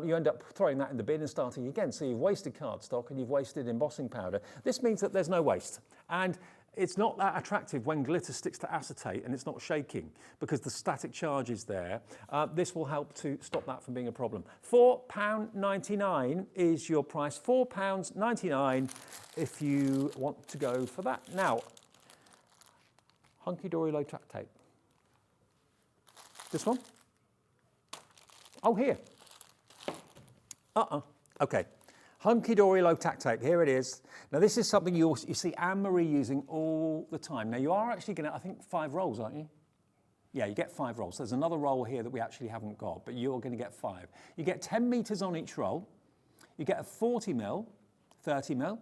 You end up throwing that in the bin and starting again. So you've wasted cardstock and you've wasted embossing powder. This means that there's no waste. And it's not that attractive when glitter sticks to acetate and it's not shaking because the static charge is there. This will help to stop that from being a problem. £4.99 is your price, £4.99 if you want to go for that. Now, Hunky Dory low tack tape. This one? Oh, here. Okay. Hunky Dory low tack tape, here it is. Now this is something you see Anne-Marie using all the time. Now you are actually going to, I think, 5 rolls, aren't you? Yeah, you get 5 rolls. There's another roll here that we actually haven't got, but you're going to get 5. You get 10 meters on each roll. You get a 40 mil, 30 mil.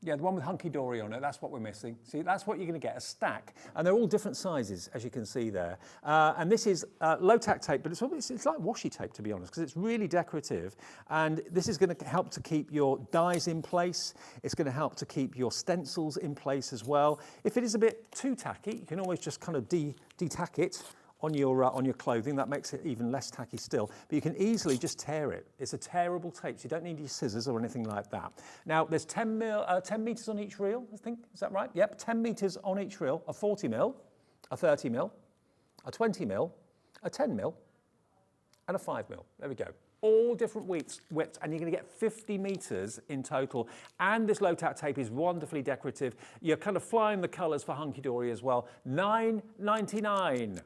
Yeah, the one with Hunky Dory on it, that's what we're missing. See, that's what you're going to get, a stack. And they're all different sizes, as you can see there. And this is low tack tape, but it's like washi tape, to be honest, because it's really decorative. And this is going to help to keep your dies in place. It's going to help to keep your stencils in place as well. If it is a bit too tacky, you can always just kind of de-tack it on your clothing. That makes it even less tacky still, but you can easily just tear it. It's a tearable tape, so you don't need your scissors or anything like that. Now there's 10 meters on each reel, I think, is that right? Yep, 10 meters on each reel, a 40 mil, a 30 mil, a 20 mil, a 10 mil, and a 5 mil. There we go. All different widths, and you're going to get 50 meters in total. And this low tack tape is wonderfully decorative. You're kind of flying the colors for Hunky Dory as well. $9.99.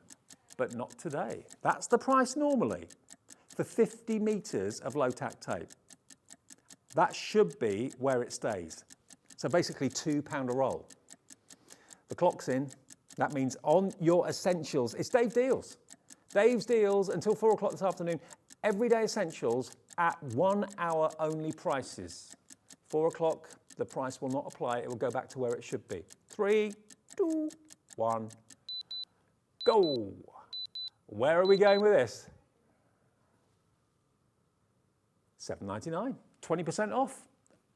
But not today. That's the price normally for 50 meters of low tack tape. That should be where it stays. So basically £2 a roll. The clock's in. That means on your essentials, it's Dave Deals. Dave's Deals until 4 o'clock this afternoon. Everyday essentials at 1 hour only prices. 4 o'clock, the price will not apply. It will go back to where it should be. 3, 2, 1, go. Where are we going with this? $7.99, 20% off.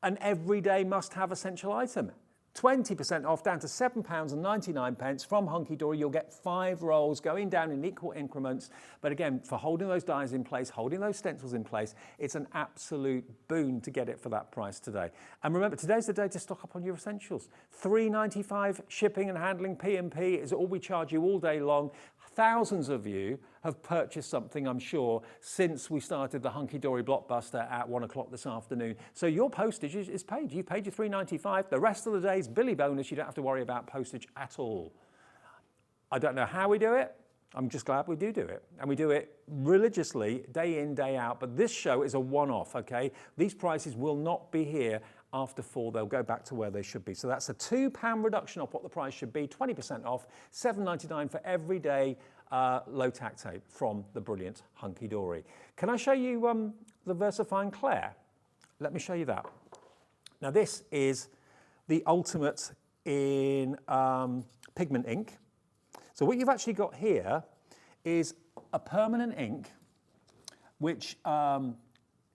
An everyday must-have essential item. 20% off down to £7.99 from Hunky Dory. You'll get 5 rolls going down in equal increments. But again, for holding those dies in place, holding those stencils in place, it's an absolute boon to get it for that price today. And remember, today's the day to stock up on your essentials. $3.95 shipping and handling, P&P is all we charge you all day long. Thousands of you have purchased something, I'm sure, since we started the Hunky Dory Blockbuster at 1 o'clock this afternoon. So your postage is paid. You've paid your $3.95. The rest of the day's Billy bonus. You don't have to worry about postage at all. I don't know how we do it. I'm just glad we do it. And we do it religiously, day in, day out. But this show is a one-off, okay? These prices will not be here after 4. They'll go back to where they should be. So that's a £2 reduction off what the price should be, 20% off, $7.99 for everyday low tack tape from the brilliant Hunky Dory. Can I show you the VersaFine Claire? Let me show you that. Now this is the ultimate in pigment ink. So what you've actually got here is a permanent ink, which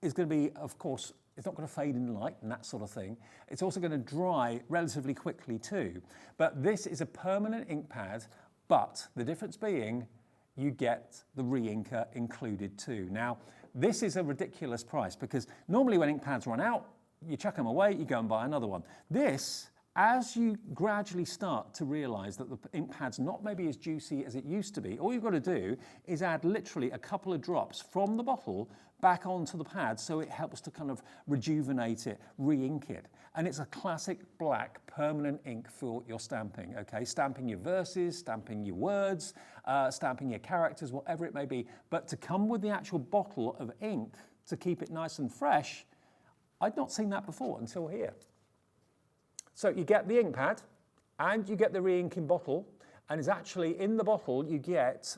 is going to be, of course, it's not going to fade in light and that sort of thing. It's also going to dry relatively quickly too. But this is a permanent ink pad, but the difference being you get the re-inker included too. Now, this is a ridiculous price because normally when ink pads run out, you chuck them away, you go and buy another one. This, as you gradually start to realise that the ink pad's not maybe as juicy as it used to be, all you've got to do is add literally a couple of drops from the bottle back onto the pad so it helps to kind of rejuvenate it, re-ink it. And it's a classic black permanent ink for your stamping, okay? Stamping your verses, stamping your words, stamping your characters, whatever it may be. But to come with the actual bottle of ink to keep it nice and fresh, I'd not seen that before until here. So you get the ink pad and you get the re-inking bottle, and it's actually in the bottle you get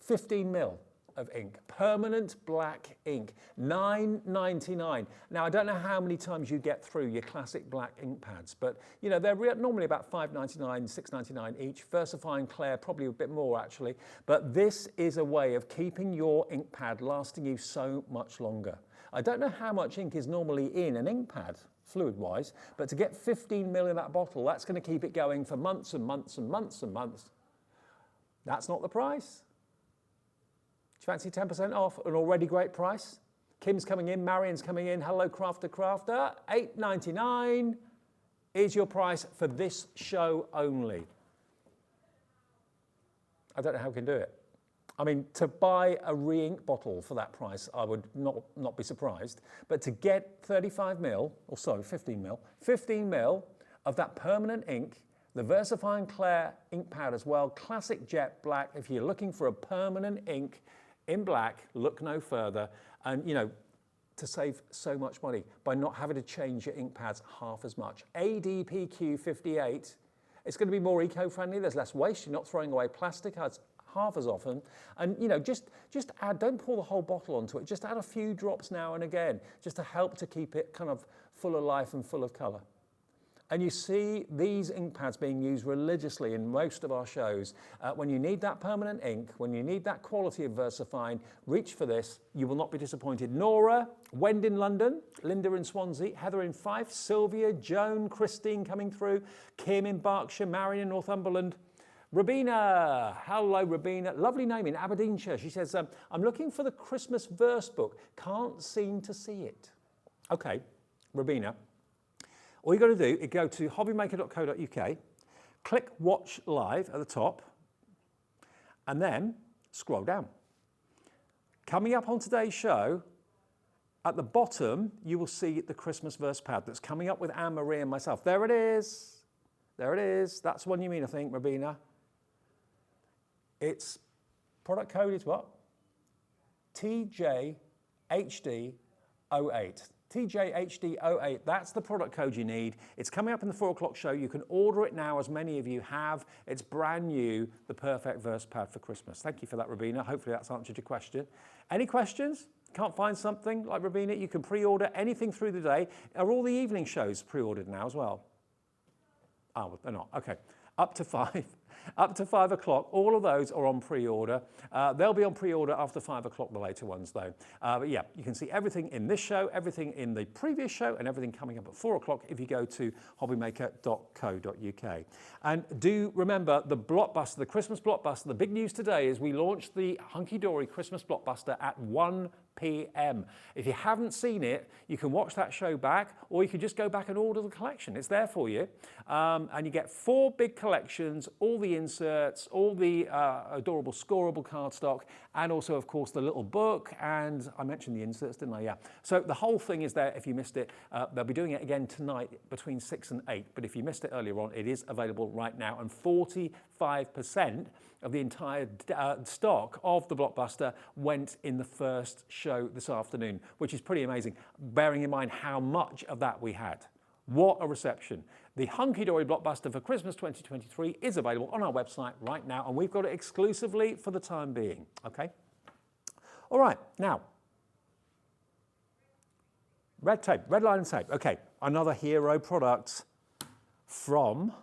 15 mil of ink, permanent black ink, $9.99. Now I don't know how many times you get through your classic black ink pads, but you know they're normally about $5.99, $6.99 each. Versify and Claire probably a bit more actually, but this is a way of keeping your ink pad lasting you so much longer. I don't know how much ink is normally in an ink pad, fluid-wise, but to get 15 mil in that bottle, that's going to keep it going for months and months and months and months. That's not the price. Do you fancy 10% off an already great price? Kim's coming in, Marion's coming in. Hello, Crafter. $8.99 is your price for this show only. I don't know how we can do it. I mean, to buy a re-ink bottle for that price, I would not be surprised. But to get 35 mil, or sorry, 15 mil of that permanent ink, the Versify and Claire ink pad as well, classic jet black. If you're looking for a permanent ink in black, look no further. And you know, to save so much money by not having to change your ink pads half as much. ADPQ58, it's going to be more eco-friendly. There's less waste. You're not throwing away plastic half as often. And you know, just add, don't pour the whole bottle onto it, just add a few drops now and again, just to help to keep it kind of full of life and full of colour. And you see these ink pads being used religiously in most of our shows. When you need that permanent ink, when you need that quality of VersaFine, reach for this. You will not be disappointed. Nora, Wend in London, Linda in Swansea, Heather in Fife, Sylvia, Joan, Christine coming through, Kim in Berkshire, Marion in Northumberland. Rabina, hello Rabina, lovely name in Aberdeenshire. She says, I'm looking for the Christmas verse book, can't seem to see it. Okay, Rabina, all you got to do is go to hobbymaker.co.uk, click watch live at the top, and then scroll down. Coming up on today's show, at the bottom, you will see the Christmas verse pad that's coming up with Anne-Marie and myself. There it is. There it is. That's one you mean, I think, Rabina. Its product code is what? TJHD08. TJHD08, that's the product code you need. It's coming up in the 4 o'clock show. You can order it now, as many of you have. It's brand new, the perfect verse pad for Christmas. Thank you for that, Rabina. Hopefully that's answered your question. Any questions? Can't find something like Rabina? You can pre-order anything through the day. Are all the evening shows pre-ordered now as well? Oh, they're not. Okay. Up to 5 o'clock. All of those are on pre-order. They'll be on pre-order after 5 o'clock, the later ones though. But yeah, you can see everything in this show, everything in the previous show, and everything coming up at 4 o'clock if you go to hobbymaker.co.uk. And do remember the Blockbuster, the Christmas Blockbuster. The big news today is we launched the Hunky Dory Christmas Blockbuster at 1 p.m. If you haven't seen it, you can watch that show back, or you can just go back and order the collection. It's there for you. And you get 4 big collections, all the inserts, all the adorable scoreable cardstock, and also, of course, the little book. And I mentioned the inserts, didn't I? Yeah. So the whole thing is there if you missed it. They'll be doing it again tonight between 6 and 8. But if you missed it earlier on, it is available right now. And 45% of the entire stock of the Blockbuster went in the first show this afternoon, which is pretty amazing, bearing in mind how much of that we had. What a reception. The Hunky Dory Blockbuster for Christmas 2023 is available on our website right now, and we've got it exclusively for the time being, okay? All right, now, red tape, red line and tape. Okay, another hero product from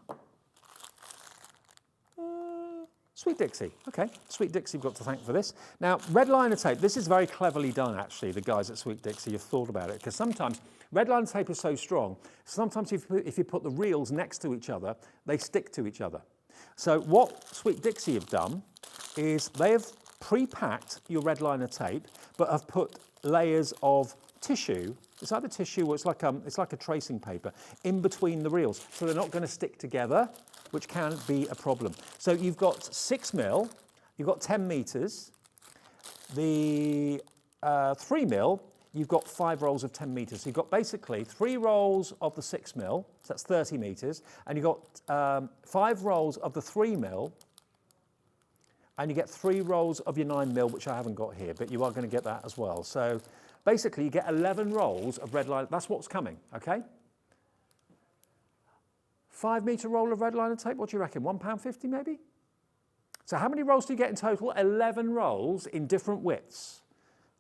Sweet Dixie, okay. Sweet Dixie we've got to thank for this. Now, red liner tape, this is very cleverly done actually, the guys at Sweet Dixie have thought about it, because sometimes red liner tape is so strong, sometimes if you put the reels next to each other, they stick to each other. So what Sweet Dixie have done is they have pre-packed your red liner tape, but have put layers of tissue, it's either tissue or it's like a tracing paper, in between the reels, so they're not going to stick together, which can be a problem. So you've got 6 mil, you've got 10 meters, the 3 mil, you've got 5 rolls of 10 meters. So you've got basically 3 rolls of the 6 mil, so that's 30 meters, and you've got 5 rolls of the 3 mil, and you get 3 rolls of your 9 mil, which I haven't got here, but you are going to get that as well. So basically you get 11 rolls of red liner, that's what's coming, okay? 5 metre roll of red liner tape, what do you reckon, £1.50 maybe? So how many rolls do you get in total? 11 rolls in different widths.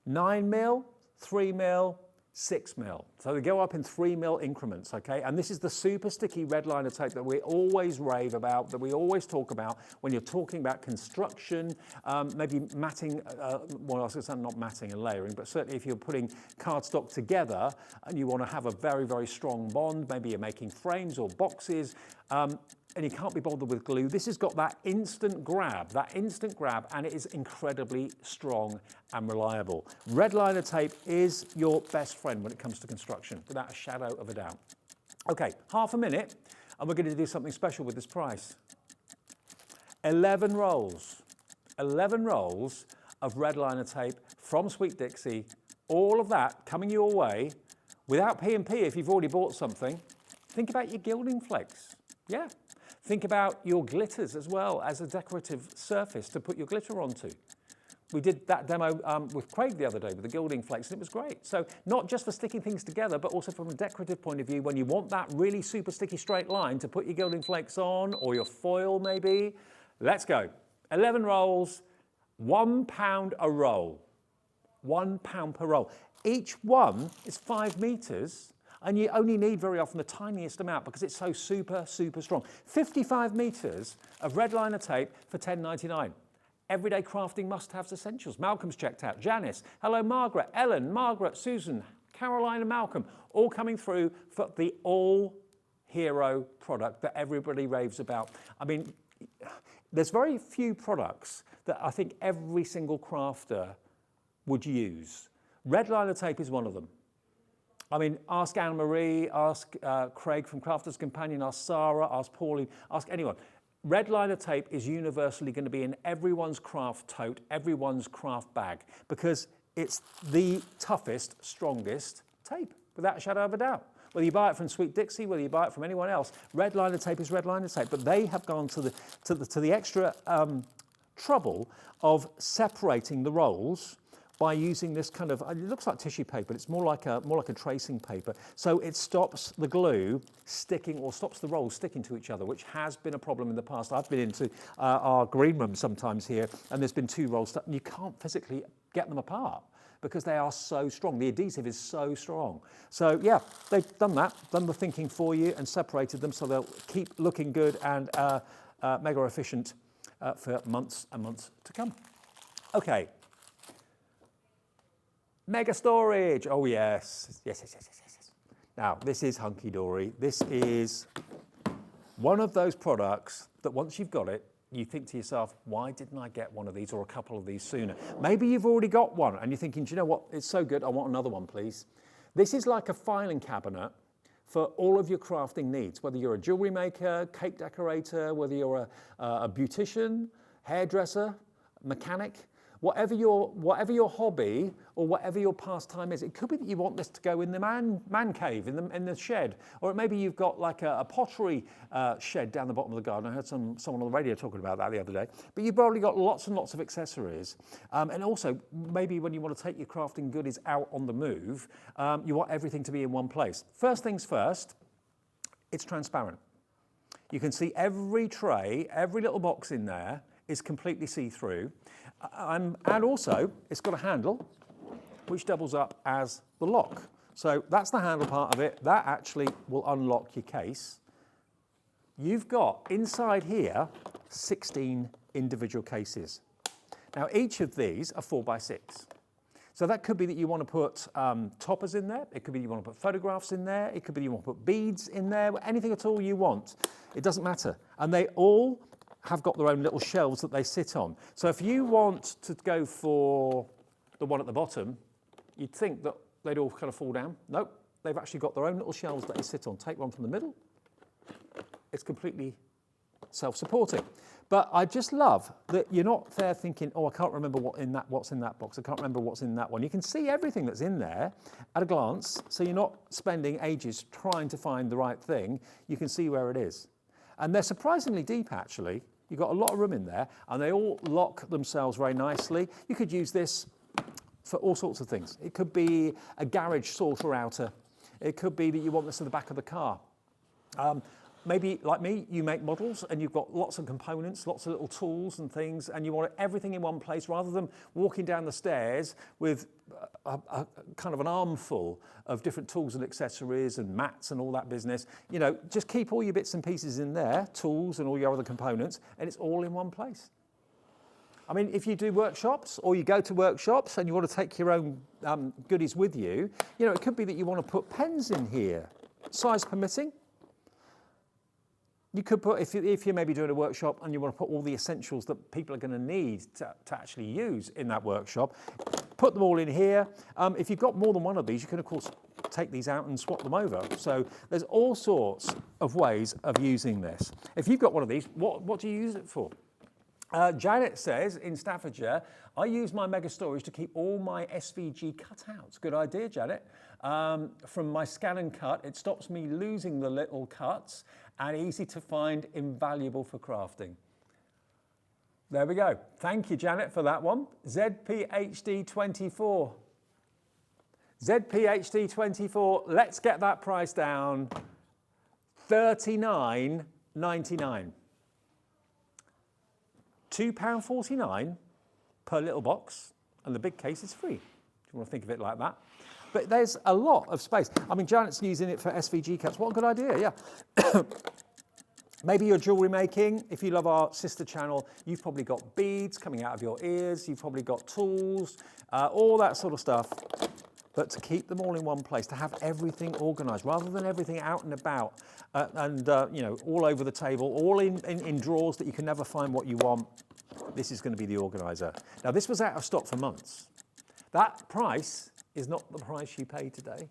9 mil, 3 mil, 6 mil. So they go up in 3 mil increments, okay? And this is the super sticky red liner tape that we always rave about, that we always talk about when you're talking about construction, maybe matting, well, I was going to say not matting and layering, but certainly if you're putting cardstock together and you want to have a very, very strong bond, maybe you're making frames or boxes, and you can't be bothered with glue. This has got that instant grab, and it is incredibly strong and reliable. Red liner tape is your best friend when it comes to construction, without a shadow of a doubt. Okay, half a minute, and we're going to do something special with this price. 11 rolls of red liner tape from Sweet Dixie, all of that coming your way without P&P if you've already bought something. Think about your gilding flakes, yeah. Think about your glitters as well as a decorative surface to put your glitter onto. We did that demo with Craig the other day with the gilding flakes, and it was great. So not just for sticking things together, but also from a decorative point of view, when you want that really super sticky straight line to put your gilding flakes on, or your foil maybe. Let's go. 11 rolls, £1 a roll. £1 per roll. Each one is 5 meters. And you only need very often the tiniest amount because it's so super, super strong. 55 meters of red liner tape for £10.99. Everyday crafting must-haves essentials. Malcolm's checked out. Janice, hello Margaret, Ellen, Margaret, Susan, Caroline and Malcolm, all coming through for the all-hero product that everybody raves about. I mean, there's very few products that I think every single crafter would use. Red liner tape is one of them. I mean, ask Anne-Marie, ask Craig from Crafter's Companion, ask Sarah, ask Pauline, ask anyone. Red liner tape is universally going to be in everyone's craft tote, everyone's craft bag, because it's the toughest, strongest tape, without a shadow of a doubt. Whether you buy it from Sweet Dixie, whether you buy it from anyone else, red liner tape is red liner tape. But they have gone to the extra trouble of separating the rolls by using this kind of, it looks like tissue paper, it's more like a tracing paper. So it stops the glue sticking, or stops the rolls sticking to each other, which has been a problem in the past. I've been into our green room sometimes here, and there's been 2 rolls stuck, and you can't physically get them apart because they are so strong. The adhesive is so strong. So yeah, they've done that, done the thinking for you and separated them so they'll keep looking good and mega efficient for months and months to come. Okay. Mega storage, oh yes. Yes. Now, this is Hunky Dory. This is one of those products that once you've got it, you think to yourself, why didn't I get one of these or a couple of these sooner? Maybe you've already got one and you're thinking, do you know what, it's so good, I want another one, please. This is like a filing cabinet for all of your crafting needs, whether you're a jewelry maker, cake decorator, whether you're a beautician, hairdresser, mechanic, whatever your hobby or whatever your pastime is. It could be that you want this to go in the man cave, in the shed, or maybe you've got like a pottery shed down the bottom of the garden. I heard someone on the radio talking about that the other day. But you've probably got lots and lots of accessories. And also, maybe when you want to take your crafting goodies out on the move, you want everything to be in one place. First things first, it's transparent. You can see every tray, every little box in there is completely see-through. And also, it's got a handle which doubles up as the lock. So that's the handle part of it. That actually will unlock your case. You've got inside here 16 individual cases. Now, each of these are 4x6. So that could be that you want to put toppers in there. It could be you want to put photographs in there. It could be you want to put beads in there. Anything at all you want. It doesn't matter. And they all have got their own little shelves that they sit on. So if you want to go for the one at the bottom, you'd think that they'd all kind of fall down. Nope, they've actually got their own little shelves that they sit on. Take one from the middle. It's completely self-supporting. But I just love that you're not there thinking, oh, I can't remember what's in that box. I can't remember what's in that one. You can see everything that's in there at a glance, so you're not spending ages trying to find the right thing. You can see where it is. And they're surprisingly deep, actually. You've got a lot of room in there, and they all lock themselves very nicely. You could use this for all sorts of things. It could be a garage sorter outer. It could be that you want this at the back of the car. Maybe, like me, you make models and you've got lots of components, lots of little tools and things, and you want everything in one place rather than walking down the stairs with a kind of an armful of different tools and accessories and mats and all that business. You know, just keep all your bits and pieces in there, tools and all your other components, and it's all in one place. I mean, if you do workshops or you go to workshops and you want to take your own goodies with you, you know, it could be that you want to put pens in here, size permitting. You could put, if you're maybe doing a workshop and you want to put all the essentials that people are going to need to actually use in that workshop, put them all in here. If you've got more than one of these, you can, of course, take these out and swap them over. So there's all sorts of ways of using this. If you've got one of these, what do you use it for? Janet says, in Staffordshire, I use my mega storage to keep all my SVG cutouts. Good idea, Janet. From my scan and cut, it stops me losing the little cuts and easy to find, invaluable for crafting. There we go. Thank you, Janet, for that one. ZPHD24. ZPHD24, let's get that price down. $39.99. £2.49 per little box, and the big case is free, if you want to think of it like that. But there's a lot of space. I mean, Janet's using it for SVG cuts. What a good idea, yeah. Maybe you're jewellery making. If you love our sister channel, you've probably got beads coming out of your ears. You've probably got tools, all that sort of stuff. But to keep them all in one place, to have everything organised, rather than everything out and about you know, all over the table, all in drawers that you can never find what you want, this is going to be the organiser. Now, this was out of stock for months. That price is not the price you pay today.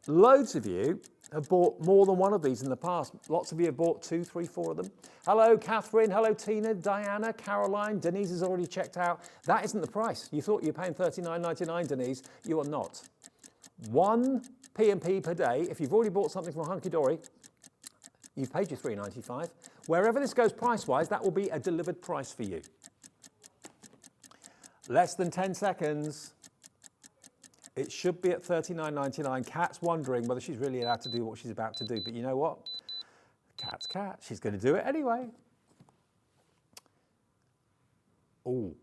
Loads of you have bought more than one of these in the past. Lots of you have bought 2, 3, 4 of them. Hello, Catherine. Hello, Tina, Diana, Caroline. Denise has already checked out. That isn't the price. You thought you were paying $39.99, Denise. You are not. 1 P&P per day. If you've already bought something from Hunky Dory, you've paid your $3.95. Wherever this goes price-wise, that will be a delivered price for you. Less than 10 seconds. It should be at $39.99. Kat's wondering whether she's really allowed to do what she's about to do. But you know what? Kat's cat. She's going to do it anyway. Oh,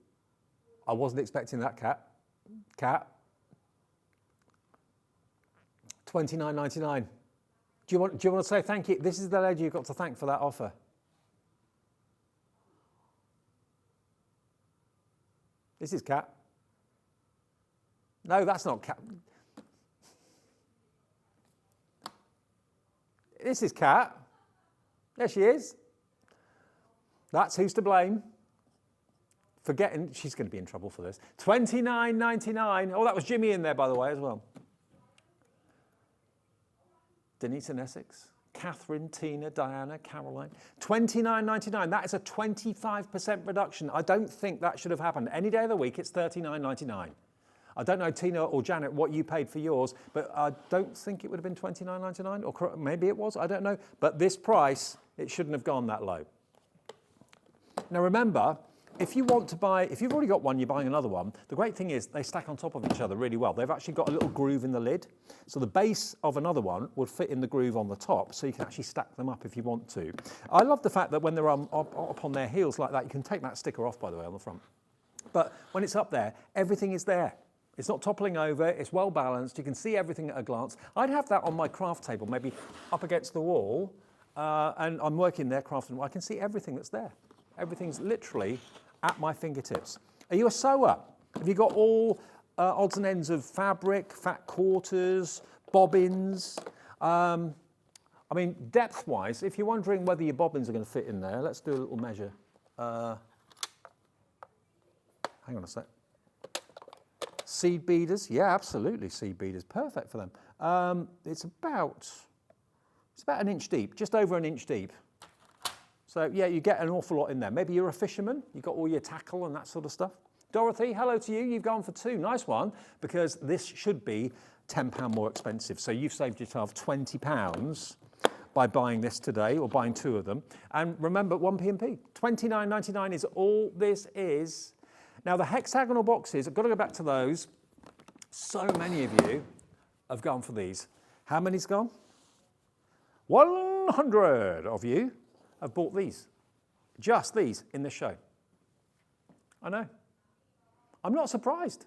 I wasn't expecting that, Kat. Kat. $29.99. Do you want to say thank you? This is the lady you've got to thank for that offer. This is Kat. No, that's not Kat. This is Kat. There she is. That's who's to blame. Forgetting, she's going to be in trouble for this. $29.99. Oh, that was Jimmy in there, by the way, as well. Denise in Essex. Catherine, Tina, Diana, Caroline. $29.99. That is a 25% reduction. I don't think that should have happened. Any day of the week, it's $39.99. I don't know, Tina or Janet, what you paid for yours, but I don't think it would have been $29.99, or maybe it was, I don't know. But this price, it shouldn't have gone that low. Now remember, if you want to buy, if you've already got one, you're buying another one, the great thing is they stack on top of each other really well. They've actually got a little groove in the lid. So the base of another one would fit in the groove on the top, so you can actually stack them up if you want to. I love the fact that when they're up on their heels like that, you can take that sticker off, by the way, on the front. But when it's up there, everything is there. It's not toppling over, it's well balanced, you can see everything at a glance. I'd have that on my craft table, maybe up against the wall, and I'm working there, crafting, I can see everything that's there. Everything's literally at my fingertips. Are you a sewer? Have you got all odds and ends of fabric, fat quarters, bobbins? I mean, depth-wise, if you're wondering whether your bobbins are going to fit in there, let's do a little measure. Hang on a sec. Seed beaders, yeah, absolutely, seed beaders, perfect for them. It's about an inch deep, just over an inch deep. So yeah, you get an awful lot in there. Maybe you're a fisherman, you've got all your tackle and that sort of stuff. Dorothy, hello to you, you've gone for 2, nice one, because this should be £10 more expensive. So you've saved yourself £20 by buying this today, or buying 2 of them. And remember, 1p&p, $29.99 is all this is. Now the hexagonal boxes, I've got to go back to those. So many of you have gone for these. How many's gone? 100 of you have bought these. Just these in this show. I know. I'm not surprised.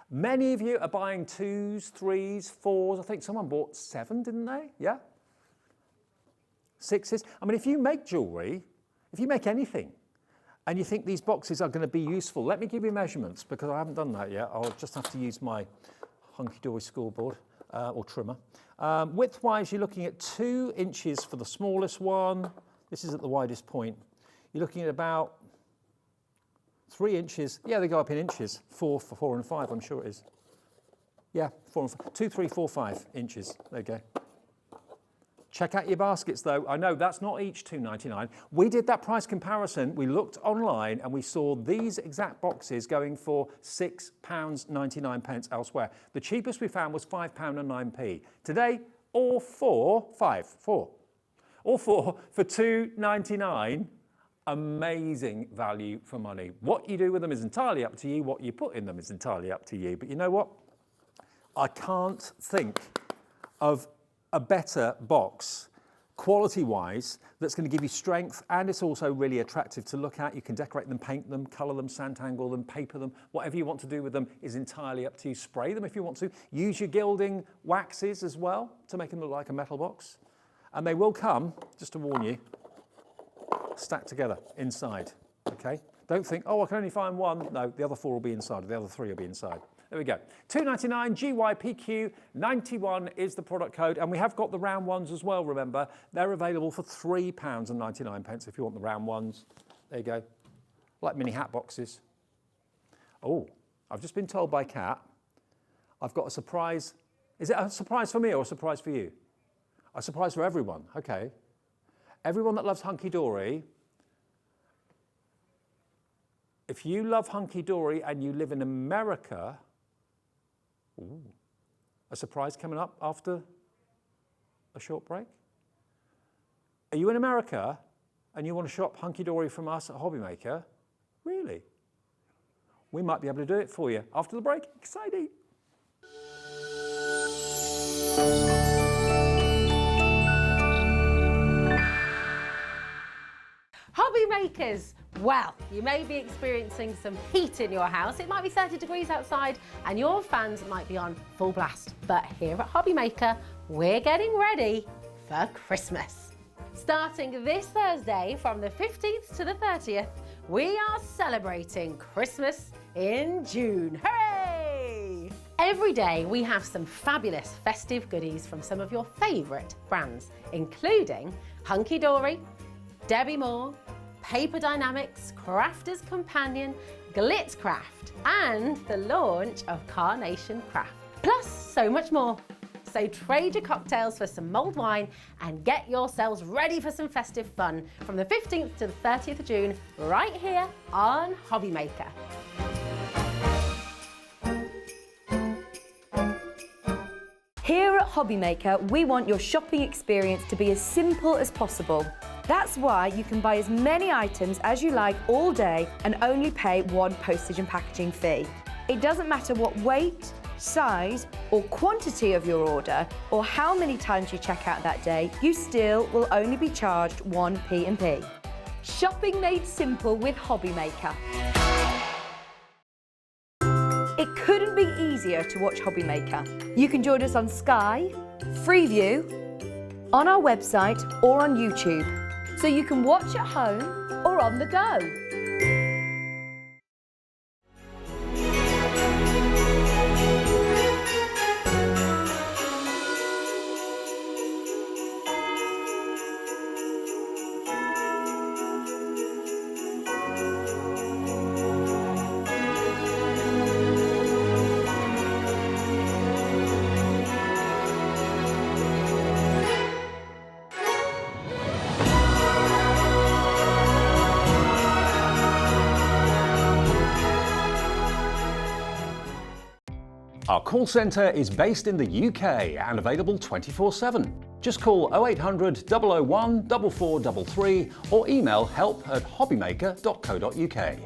Many of you are buying 2s, 3s, 4s. I think someone bought 7, didn't they? Yeah? 6s. I mean, if you make jewellery, if you make anything, and you think these boxes are going to be useful, let me give you measurements, because I haven't done that yet. I'll just have to use my Hunky Dory scoreboard or trimmer. Width-wise, you're looking at 2 inches for the smallest one. This is at the widest point. You're looking at about 3 inches. Yeah, they go up in inches. 4 for 4 and 5, I'm sure it is. Yeah, 4 and 5. 2, 3, 4, 5 inches. There you go. Check out your baskets though. I know that's not each $2.99. We did that price comparison. We looked online and we saw these exact boxes going for £6.99 elsewhere. The cheapest we found was £5.09. Today, all 4 for $2.99. Amazing value for money. What you do with them is entirely up to you. What you put in them is entirely up to you. But you know what? I can't think of a better box, quality-wise, that's going to give you strength, and it's also really attractive to look at. You can decorate them, paint them, colour them, sand-tangle them, paper them. Whatever you want to do with them is entirely up to you. Spray them if you want to. Use your gilding waxes as well to make them look like a metal box. And they will come, just to warn you, stacked together inside, okay? Don't think, oh, I can only find 1. No, the other 4 will be inside, or the other 3 will be inside. There we go. $2.99, GYPQ91 is the product code, and we have got the round ones as well, remember. They're available for £3.99 if you want the round ones. There you go. Like mini hat boxes. Oh, I've just been told by Kat, I've got a surprise. Is it a surprise for me or a surprise for you? A surprise for everyone, okay. Everyone that loves Hunky Dory, if you love Hunky Dory and you live in America, ooh, a surprise coming up after a short break. Are you in America and you want to shop Hunky Dory from us at HobbyMaker? Really? We might be able to do it for you after the break. Exciting. Hobby makers, well, you may be experiencing some heat in your house. It might be 30 degrees outside and your fans might be on full blast. But here at HobbyMaker, we're getting ready for Christmas. Starting this Thursday from the 15th to the 30th, we are celebrating Christmas in June. Hooray! Every day we have some fabulous festive goodies from some of your favourite brands, including Hunky Dory, Debbie Moore, Paper Dynamics, Crafter's Companion, Glitz Craft, and the launch of Carnation Craft. Plus so much more. So trade your cocktails for some mulled wine and get yourselves ready for some festive fun from the 15th to the 30th of June, right here on HobbyMaker. Here at HobbyMaker, we want your shopping experience to be as simple as possible. That's why you can buy as many items as you like all day and only pay 1 postage and packaging fee. It doesn't matter what weight, size or quantity of your order or how many times you check out that day, you still will only be charged 1 P&P. Shopping made simple with HobbyMaker. It couldn't be easier to watch HobbyMaker. You can join us on Sky, Freeview, on our website or on YouTube. So you can watch at home or you're on the go. Our call centre is based in the UK and available 24/7. Just call 0800 001 4433 or email help@hobbymaker.co.uk.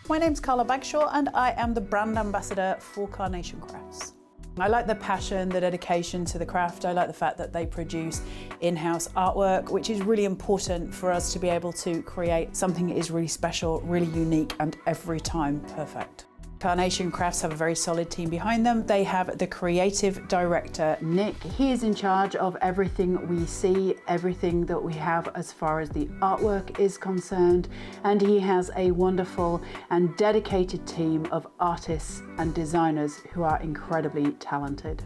My name's Carla Bagshaw and I am the brand ambassador for Carnation Crafts. I like the passion, the dedication to the craft. I like the fact that they produce in-house artwork, which is really important for us to be able to create something that is really special, really unique, and every time perfect. Carnation Crafts have a very solid team behind them. They have the creative director, Nick. He is in charge of everything we see, everything that we have as far as the artwork is concerned. And he has a wonderful and dedicated team of artists and designers who are incredibly talented.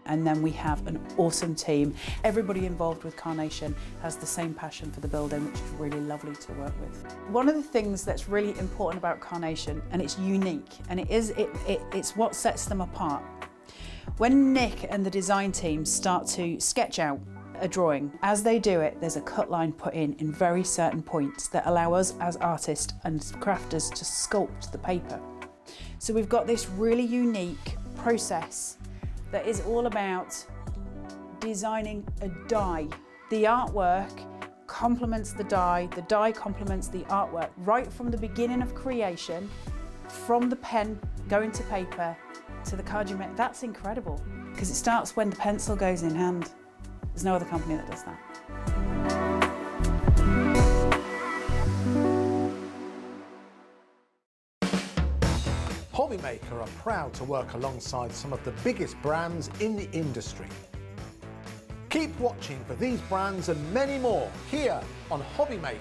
And then we have an awesome team. Everybody involved with Carnation has the same passion for the building, which is really lovely to work with. One of the things that's really important about Carnation, and it's unique, and it's what sets them apart. When Nick and the design team start to sketch out a drawing, as they do it, there's a cut line put in very certain points that allow us as artists and crafters to sculpt the paper. So we've got this really unique process that is all about designing a die. The artwork complements the die complements the artwork, right from the beginning of creation, from the pen going to paper to the card you make. That's incredible, because it starts when the pencil goes in hand. There's no other company that does that. HobbyMaker are proud to work alongside some of the biggest brands in the industry. Keep watching for these brands and many more here on HobbyMaker.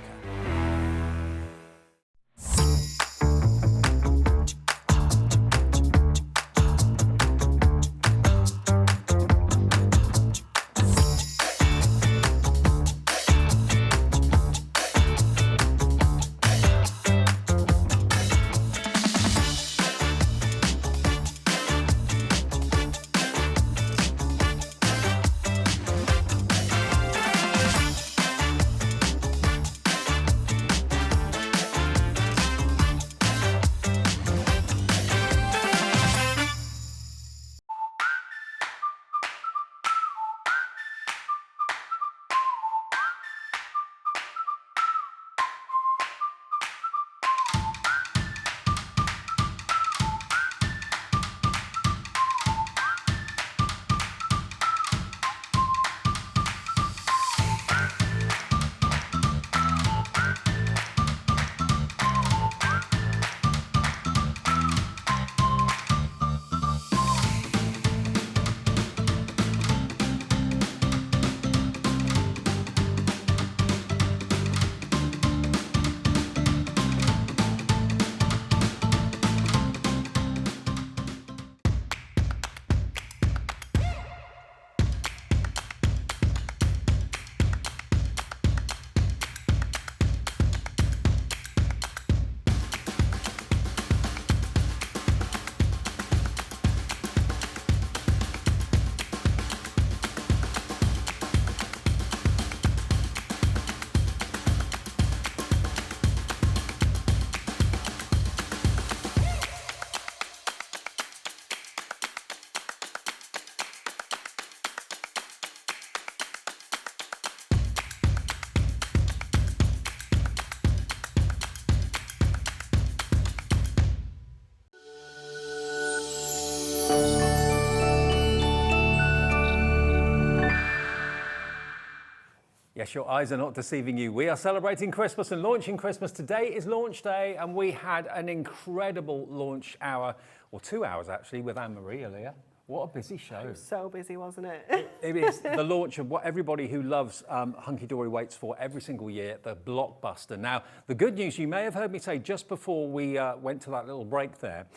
Yes, your eyes are not deceiving you. We are celebrating Christmas and launching Christmas. Today is launch day, and we had an incredible launch hour, or 2 hours actually, with Anne-Marie earlier. What a busy show. So busy, wasn't it? It is the launch of what everybody who loves Hunky Dory waits for every single year, the Blockbuster. Now, the good news, you may have heard me say just before we went to that little break there,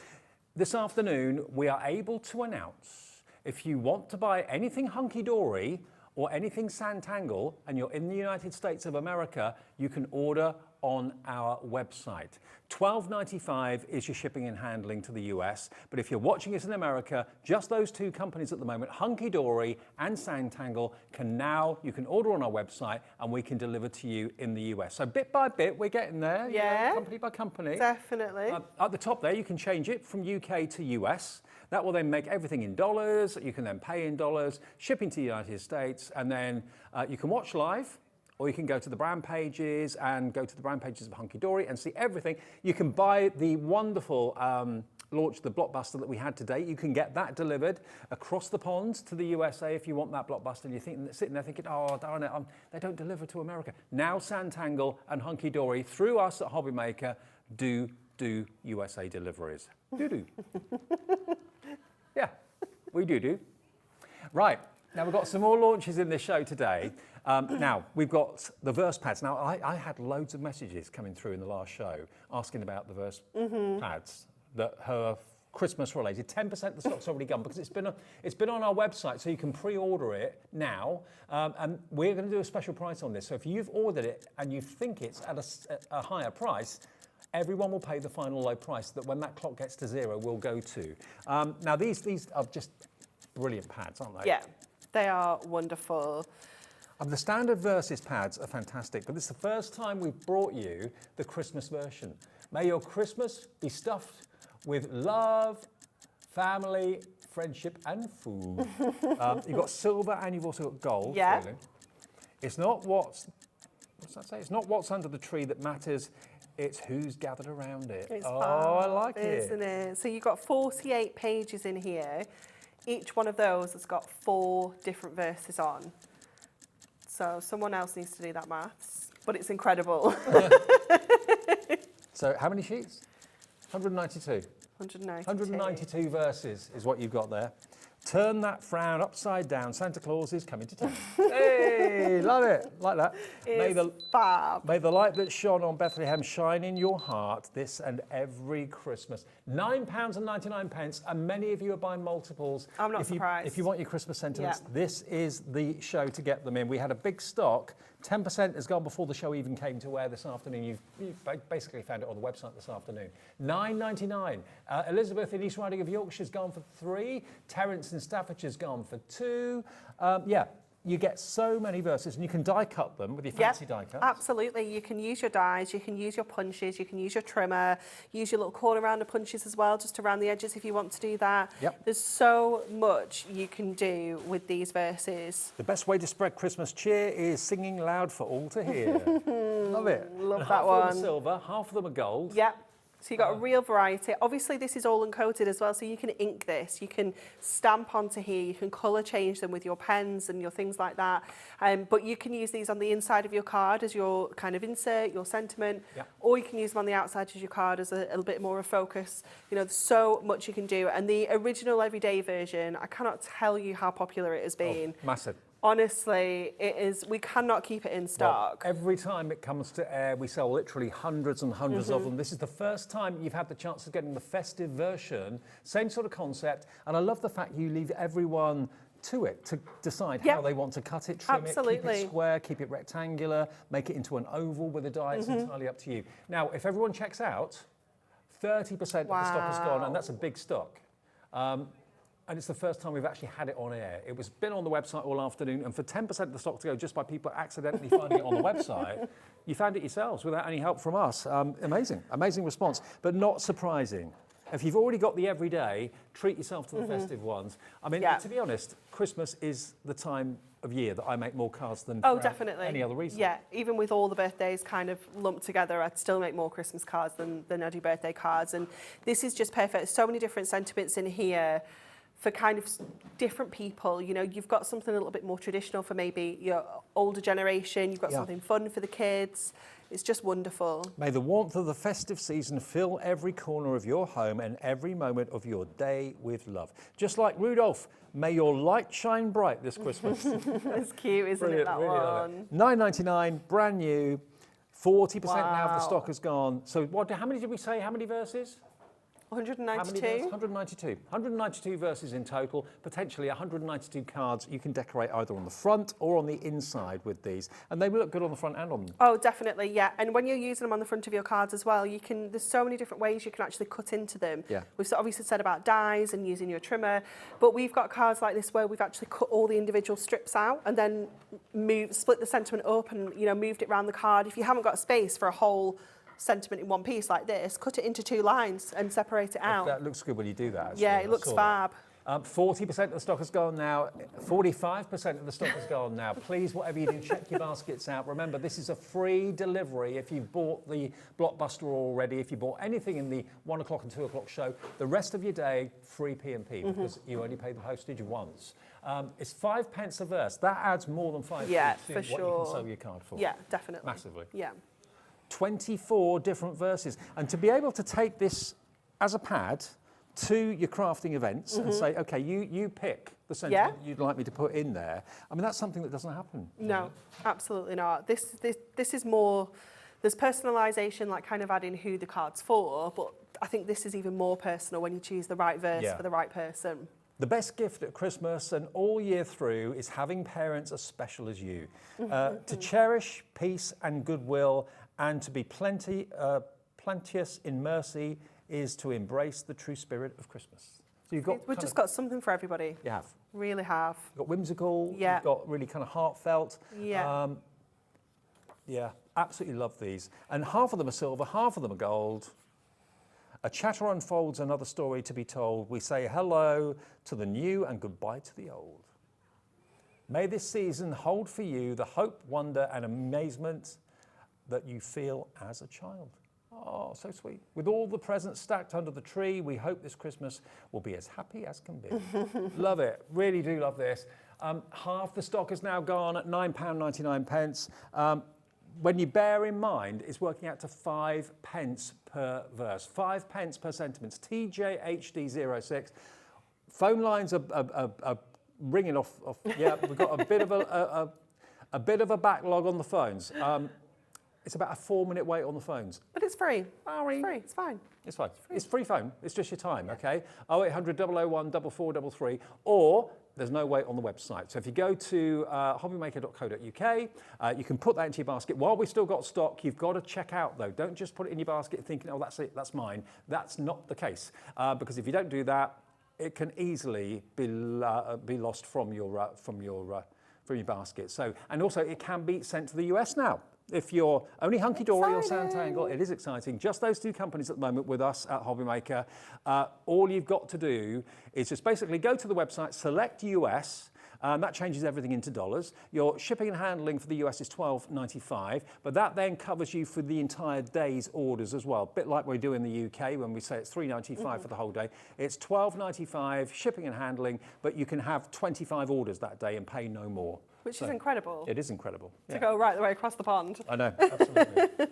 this afternoon we are able to announce if you want to buy anything Hunky Dory or anything Santangle and you're in the United States of America, you can order on our website. $12.95 is your shipping and handling to the US, but if you're watching us in America, just those two companies at the moment, Hunky Dory and Santangle, you can order on our website and we can deliver to you in the US. So bit by bit, we're getting there, company by company. Definitely. At the top there, you can change it from UK to US. That will then make everything in dollars. You can then pay in dollars, shipping to the United States, and then you can watch live, or you can go to the brand pages and go to the brand pages of Hunky Dory and see everything. You can buy the wonderful launch, the Blockbuster that we had today. You can get that delivered across the pond to the USA if you want that Blockbuster. And you're sitting there thinking, oh, darn it, they don't deliver to America. Now Santangle and Hunky Dory, through us at HobbyMaker, do USA deliveries. Do. Yeah, we do. Right, now we've got some more launches in this show today. Now, we've got the Verse pads. Now, I had loads of messages coming through in the last show asking about the Verse pads that are Christmas related. 10% of the stock's already gone because it's been on our website, so you can pre-order it now. And we're going to do a special price on this. So if you've ordered it and you think it's at a higher price, everyone will pay the final low price that when that clock gets to zero, we'll go to. Now, these are just brilliant pads, aren't they? Yeah, they are wonderful. The standard Versus pads are fantastic, but this is the first time we've brought you the Christmas version. May your Christmas be stuffed with love, family, friendship, and food. You've got silver and you've also got gold. Yeah. Feeling. It's not what's that say? It's not what's under the tree that matters. It's who's gathered around it. It's I like it. Isn't it? So you've got 48 pages in here. Each one of those has got 4 different verses on. So someone else needs to do that maths, but it's incredible. So how many sheets? 192. 192 verses is what you've got there. Turn that frown upside down. Santa Claus is coming to town. Hey, love it. Like that. Fab. May the light that shone on Bethlehem shine in your heart this and every Christmas. £9.99, and many of you are buying multiples. I'm not surprised. If you want your Christmas sentiments, Yeah. this is the show to get them in. We had a big stock. 10% has gone before the show even came to air this afternoon. You've basically found it on the website this afternoon. £9.99. Elizabeth in East Riding of Yorkshire's gone for 3. Terence in Staffordshire's gone for 2. You get so many verses, and you can die cut them with your fancy die cuts. Absolutely. You can use your dies, you can use your punches, you can use your trimmer, use your little corner rounder punches as well, just around the edges if you want to do that. Yep. There's so much you can do with these verses. The best way to spread Christmas cheer is singing loud for all to hear. Love it. Love and that half one. of them are silver, half of them are gold. Yep. So you've got a real variety. Obviously, this is all uncoated as well, so you can ink this. You can stamp onto here. You can colour change them with your pens and your things like that. But you can use these on the inside of your card as your kind of insert, your sentiment, or you can use them on the outside as your card as a little bit more of focus. You know, there's so much you can do. And the original everyday version, I cannot tell you how popular it has been. Oh, massive. Honestly, it is. We cannot keep it in stock. Well, every time it comes to air, we sell literally hundreds and hundreds of them. This is the first time you've had the chance of getting the festive version. Same sort of concept. And I love the fact you leave everyone to it to decide how they want to cut it, trim it, keep it square, keep it rectangular, make it into an oval with a die. It's entirely up to you. Now, if everyone checks out, 30% of the stock is gone, and that's a big stock. And it's the first time we've actually had it on air. It was been on the website all afternoon, and for 10% of the stock to go just by people accidentally finding it on the website, you found it yourselves without any help from us. Amazing response, but not surprising. If you've already got the everyday, treat yourself to the festive ones. I mean, to be honest, Christmas is the time of year that I make more cards than for definitely. any other reason. Yeah, even with all the birthdays kind of lumped together, I'd still make more Christmas cards than I do birthday cards. And this is just perfect. So many different sentiments in here for kind of different people. You know, you've got something a little bit more traditional for maybe your older generation. You've got something fun for the kids. It's just wonderful. May the warmth of the festive season fill every corner of your home and every moment of your day with love. Just like Rudolph, may your light shine bright this Christmas. It's cute, isn't Brilliant, it, that really love one? it. $9.99, brand new. 40% now of the stock has gone. So how many did we say? How many verses? 192. 192. 192 verses in total, potentially 192 cards you can decorate either on the front or on the inside with these. And they will look good on the front and on them. Oh, definitely, yeah. And when you're using them on the front of your cards as well, there's so many different ways you can actually cut into them. Yeah. We've obviously said about dies and using your trimmer, but we've got cards like this where we've actually cut all the individual strips out and then split the sentiment up and, you know, moved it around the card. If you haven't got space for a whole sentiment in one piece like this, cut it into 2 lines and separate it out. That looks good when you do that, actually. Yeah, it looks fab. 40% of the stock has gone now. 45% of the stock has gone now. Please, whatever you do, check your baskets out. Remember, this is a free delivery if you bought the Blockbuster already. If you bought anything in the 1 o'clock and 2 o'clock show, the rest of your day, free P&P, because you only pay the postage once. It's 5 pence a verse. That adds more than 5 Yeah, to for what sure. you can sell your card for. Yeah, definitely. Massively. Yeah. 24 different verses. And to be able to take this as a pad to your crafting events and say, okay, you pick the sentiment you'd like me to put in there. I mean, that's something that doesn't happen. No, absolutely not. This is more, there's personalisation, like kind of adding who the card's for, but I think this is even more personal when you choose the right verse for the right person. The best gift at Christmas and all year through is having parents as special as you. To cherish peace and goodwill and to be plenteous in mercy is to embrace the true spirit of Christmas. So you've got We've just got something for everybody. You have. Really have. You've got whimsical, Yeah. you've got really kind of heartfelt. Yeah. Yeah, absolutely love these. And half of them are silver, half of them are gold. A chatter unfolds another story to be told. We say hello to the new and goodbye to the old. May this season hold for you the hope, wonder, and amazement that you feel as a child. Oh, so sweet. With all the presents stacked under the tree, we hope this Christmas will be as happy as can be. Love it. Really do love this. Half the stock is now gone at £9.99. When you bear in mind, it's working out to 5 pence per verse, 5 pence per sentiment. TJHD06. Phone lines are ringing off. Yeah, we've got a bit of a backlog on the phones. It's about a 4-minute wait on the phones. But it's free. Sorry. It's free. It's fine. It's fine. It's free phone. It's just your time, okay? 0800 001 4433, or there's no wait on the website. So if you go to hobbymaker.co.uk, you can put that into your basket. While we've still got stock, you've got to check out, though. Don't just put it in your basket thinking, oh, that's it, that's mine. That's not the case. Because if you don't do that, it can easily be lost from your basket. So, and also, it can be sent to the US now. If you're only Hunky Dory or Santangle, it is exciting. Just those 2 companies at the moment with us at HobbyMaker. All you've got to do is just basically go to the website, select US, that changes everything into dollars. Your shipping and handling for the US is $12.95, but that then covers you for the entire day's orders as well. A bit like we do in the UK when we say it's $3.95 for the whole day. It's $12.95 shipping and handling, but you can have 25 orders that day and pay no more. Which is incredible. It is incredible. To go right the way across the pond. I know, absolutely.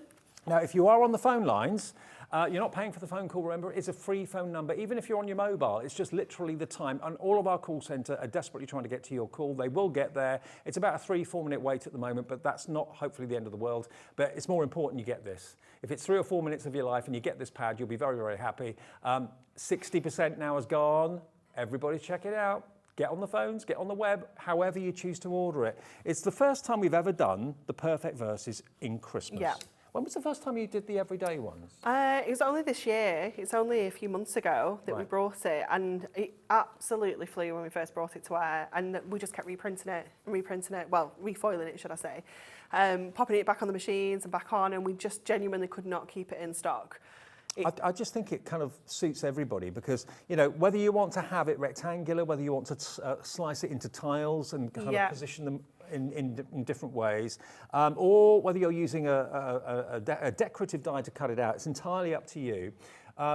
Now, if you are on the phone lines, you're not paying for the phone call, remember, it's a free phone number. Even if you're on your mobile, it's just literally the time. And all of our call centre are desperately trying to get to your call. They will get there. It's about a 3-4 minute wait at the moment, but that's not hopefully the end of the world. But it's more important you get this. If it's 3 or 4 minutes of your life and you get this pad, you'll be very, very happy. 60% now has gone. Everybody check it out. Get on the phones, get on the web, however you choose to order it. It's the first time we've ever done the perfect verses in Christmas. Yeah. When was the first time you did the everyday ones? It was only this year. It's only a few months ago that we brought it, and it absolutely flew when we first brought it to air, and we just kept reprinting it, well, refoiling it, should I say, popping it back on the machines and back on, and we just genuinely could not keep it in stock. I just think it kind of suits everybody because, you know, whether you want to have it rectangular, whether you want to slice it into tiles and kind of position them in different ways, or whether you're using a decorative die to cut it out, it's entirely up to you.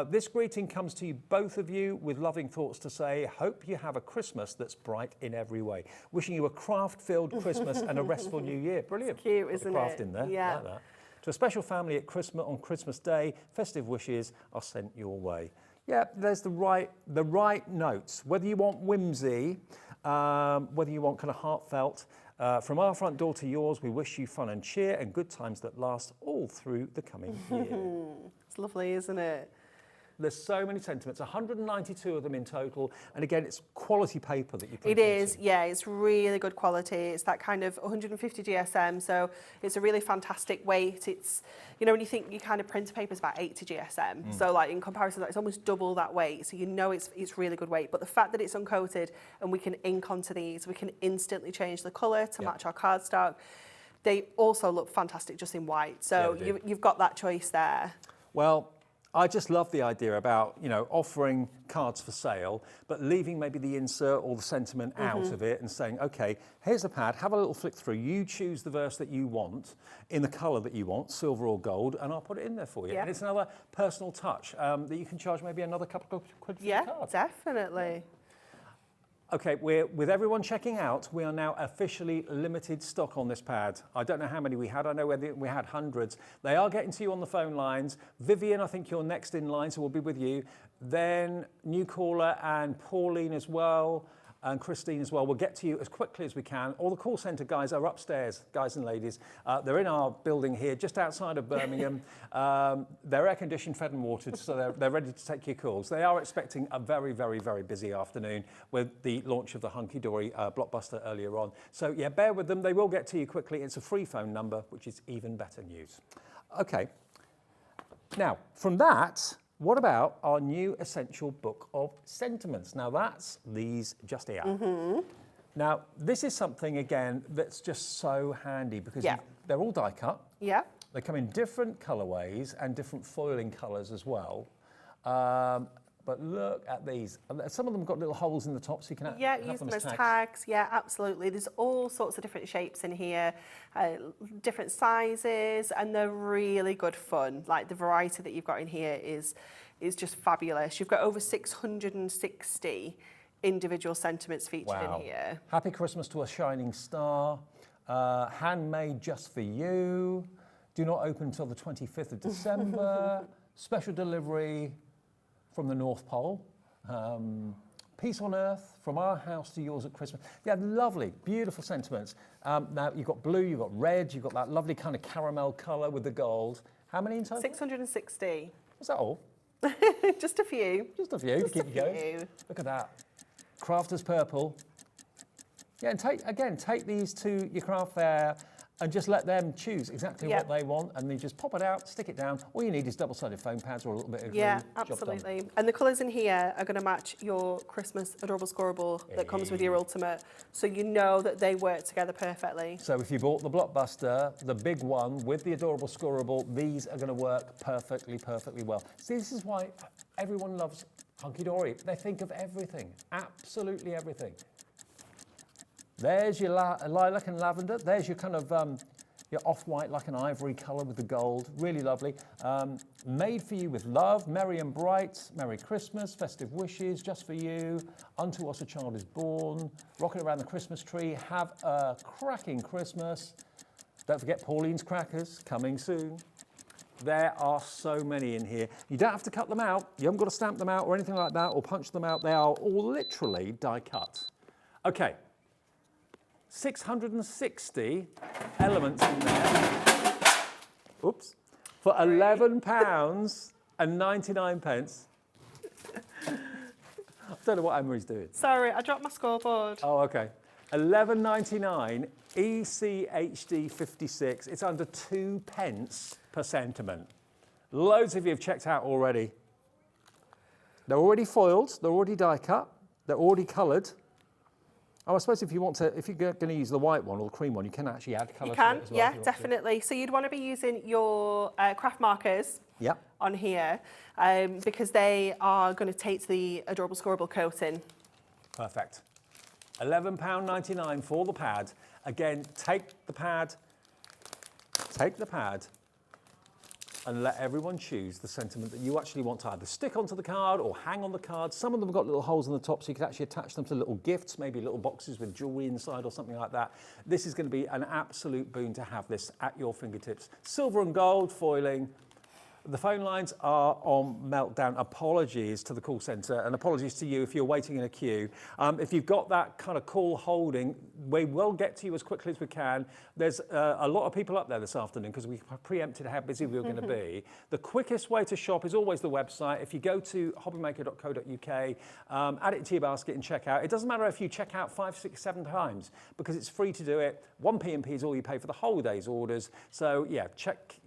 This greeting comes to you, both of you, with loving thoughts to say, hope you have a Christmas that's bright in every way. Wishing you a craft-filled Christmas and a restful New Year. Brilliant. It's cute, Got isn't the craft it? in there. Yeah. Like that. To a special family at Christmas on Christmas Day, festive wishes are sent your way. Yeah, there's the right notes. Whether you want whimsy, whether you want kind of heartfelt, from our front door to yours, we wish you fun and cheer and good times that last all through the coming year. It's lovely, isn't it? There's so many sentiments, 192 of them in total. And again, it's quality paper that you print. It is, yeah, it's really good quality. It's that kind of 150 GSM, so it's a really fantastic weight. It's, you know, when you think your kind of printer paper is about 80 GSM, so like in comparison, it's almost double that weight. So you know it's really good weight. But the fact that it's uncoated and we can ink onto these, we can instantly change the colour to match our cardstock. They also look fantastic just in white. So you've got that choice there. Well, I just love the idea about, you know, offering cards for sale, but leaving maybe the insert or the sentiment out of it and saying, okay, here's a pad, have a little flick through, you choose the verse that you want in the colour that you want, silver or gold, and I'll put it in there for you. Yeah. And it's another personal touch that you can charge maybe another couple of quid for your card. Definitely. Okay, with everyone checking out, we are now officially limited stock on this pad. I don't know how many we had. I know we had hundreds. They are getting to you on the phone lines. Vivian, I think you're next in line, so we'll be with you. Then new caller and Pauline as well, and Christine as well. We'll get to you as quickly as we can. All the call centre guys are upstairs, guys and ladies. They're in our building here, just outside of Birmingham. They're air-conditioned, fed and watered, so they're ready to take your calls. They are expecting a very, very, very busy afternoon with the launch of the Hunky Dory Blockbuster earlier on. So yeah, bear with them. They will get to you quickly. It's a free phone number, which is even better news. Okay. Now, from that, what about our new essential book of sentiments? Now that's these just here. Now this is something again that's just so handy because they're all die cut. Yeah. They come in different colourways and different foiling colours as well. But look at these. Some of them got little holes in the top so you can have use them them as as tags. tags. Yeah, absolutely. There's all sorts of different shapes in here, different sizes, and they're really good fun. Like the variety that you've got in here is just fabulous. You've got over 660 individual sentiments featured in here. Happy Christmas to a shining star. Handmade just for you. Do not open until the 25th of December. Special delivery from the North Pole. Peace on earth, from our house to yours at Christmas. Yeah, lovely, beautiful sentiments. Now you've got blue, you've got red, you've got that lovely kind of caramel colour with the gold. How many in total? 660. Was that all? Just a few. Just a few to keep you going. Look at that. Crafter's purple. Yeah, and take these to your craft fair and just let them choose exactly what they want, and then just pop it out, stick it down. All you need is double-sided foam pads or a little bit of glue. Yeah, Job done. absolutely. And the colours in here are going to match your Christmas adorable scoreable that comes with your Ultimate, so you know that they work together perfectly. So if you bought the Blockbuster, the big one with the adorable scoreable, these are going to work perfectly, perfectly well. See, this is why everyone loves Hunky Dory. They think of everything, absolutely everything. There's your lilac and lavender. There's your kind of your off-white, like an ivory colour with the gold. Really lovely. Made for you with love, merry and bright. Merry Christmas, festive wishes, just for you. Unto us a child is born. Rocking around the Christmas tree. Have a cracking Christmas. Don't forget Pauline's crackers, coming soon. There are so many in here. You don't have to cut them out. You haven't got to stamp them out or anything like that or punch them out. They are all literally die cut. Okay. 660 elements in there. Oops. For £11 and 99 pence. I don't know what Emery's doing. Sorry, I dropped my scoreboard. Oh, okay. £11.99 ECHD 56. It's under 2 pence per sentiment. Loads of you have checked out already. They're already foiled. They're already die cut. They're already coloured. Oh, I suppose if you're going to use the white one or the cream one, you can actually add colour to it as well. Yeah, definitely. So you'd want to be using your craft markers on here because they are going to take the adorable scoreable coating. Perfect. £11.99 for the pad. Again, take the pad, and let everyone choose the sentiment that you actually want to either stick onto the card or hang on the card. Some of them have got little holes in the top so you can actually attach them to little gifts, maybe little boxes with jewellery inside or something like that. This is going to be an absolute boon to have this at your fingertips. Silver and gold foiling. The phone lines are on meltdown. Apologies to the call centre and apologies to you if you're waiting in a queue. If you've got that kind of call holding, we will get to you as quickly as we can. There's a lot of people up there this afternoon because we preempted how busy we were going to be. The quickest way to shop is always the website. If you go to hobbymaker.co.uk, add it to your basket and check out. It doesn't matter if you check out 5, 6, 7 times because it's free to do it. 1p is all you pay for the whole day's orders. So yeah, check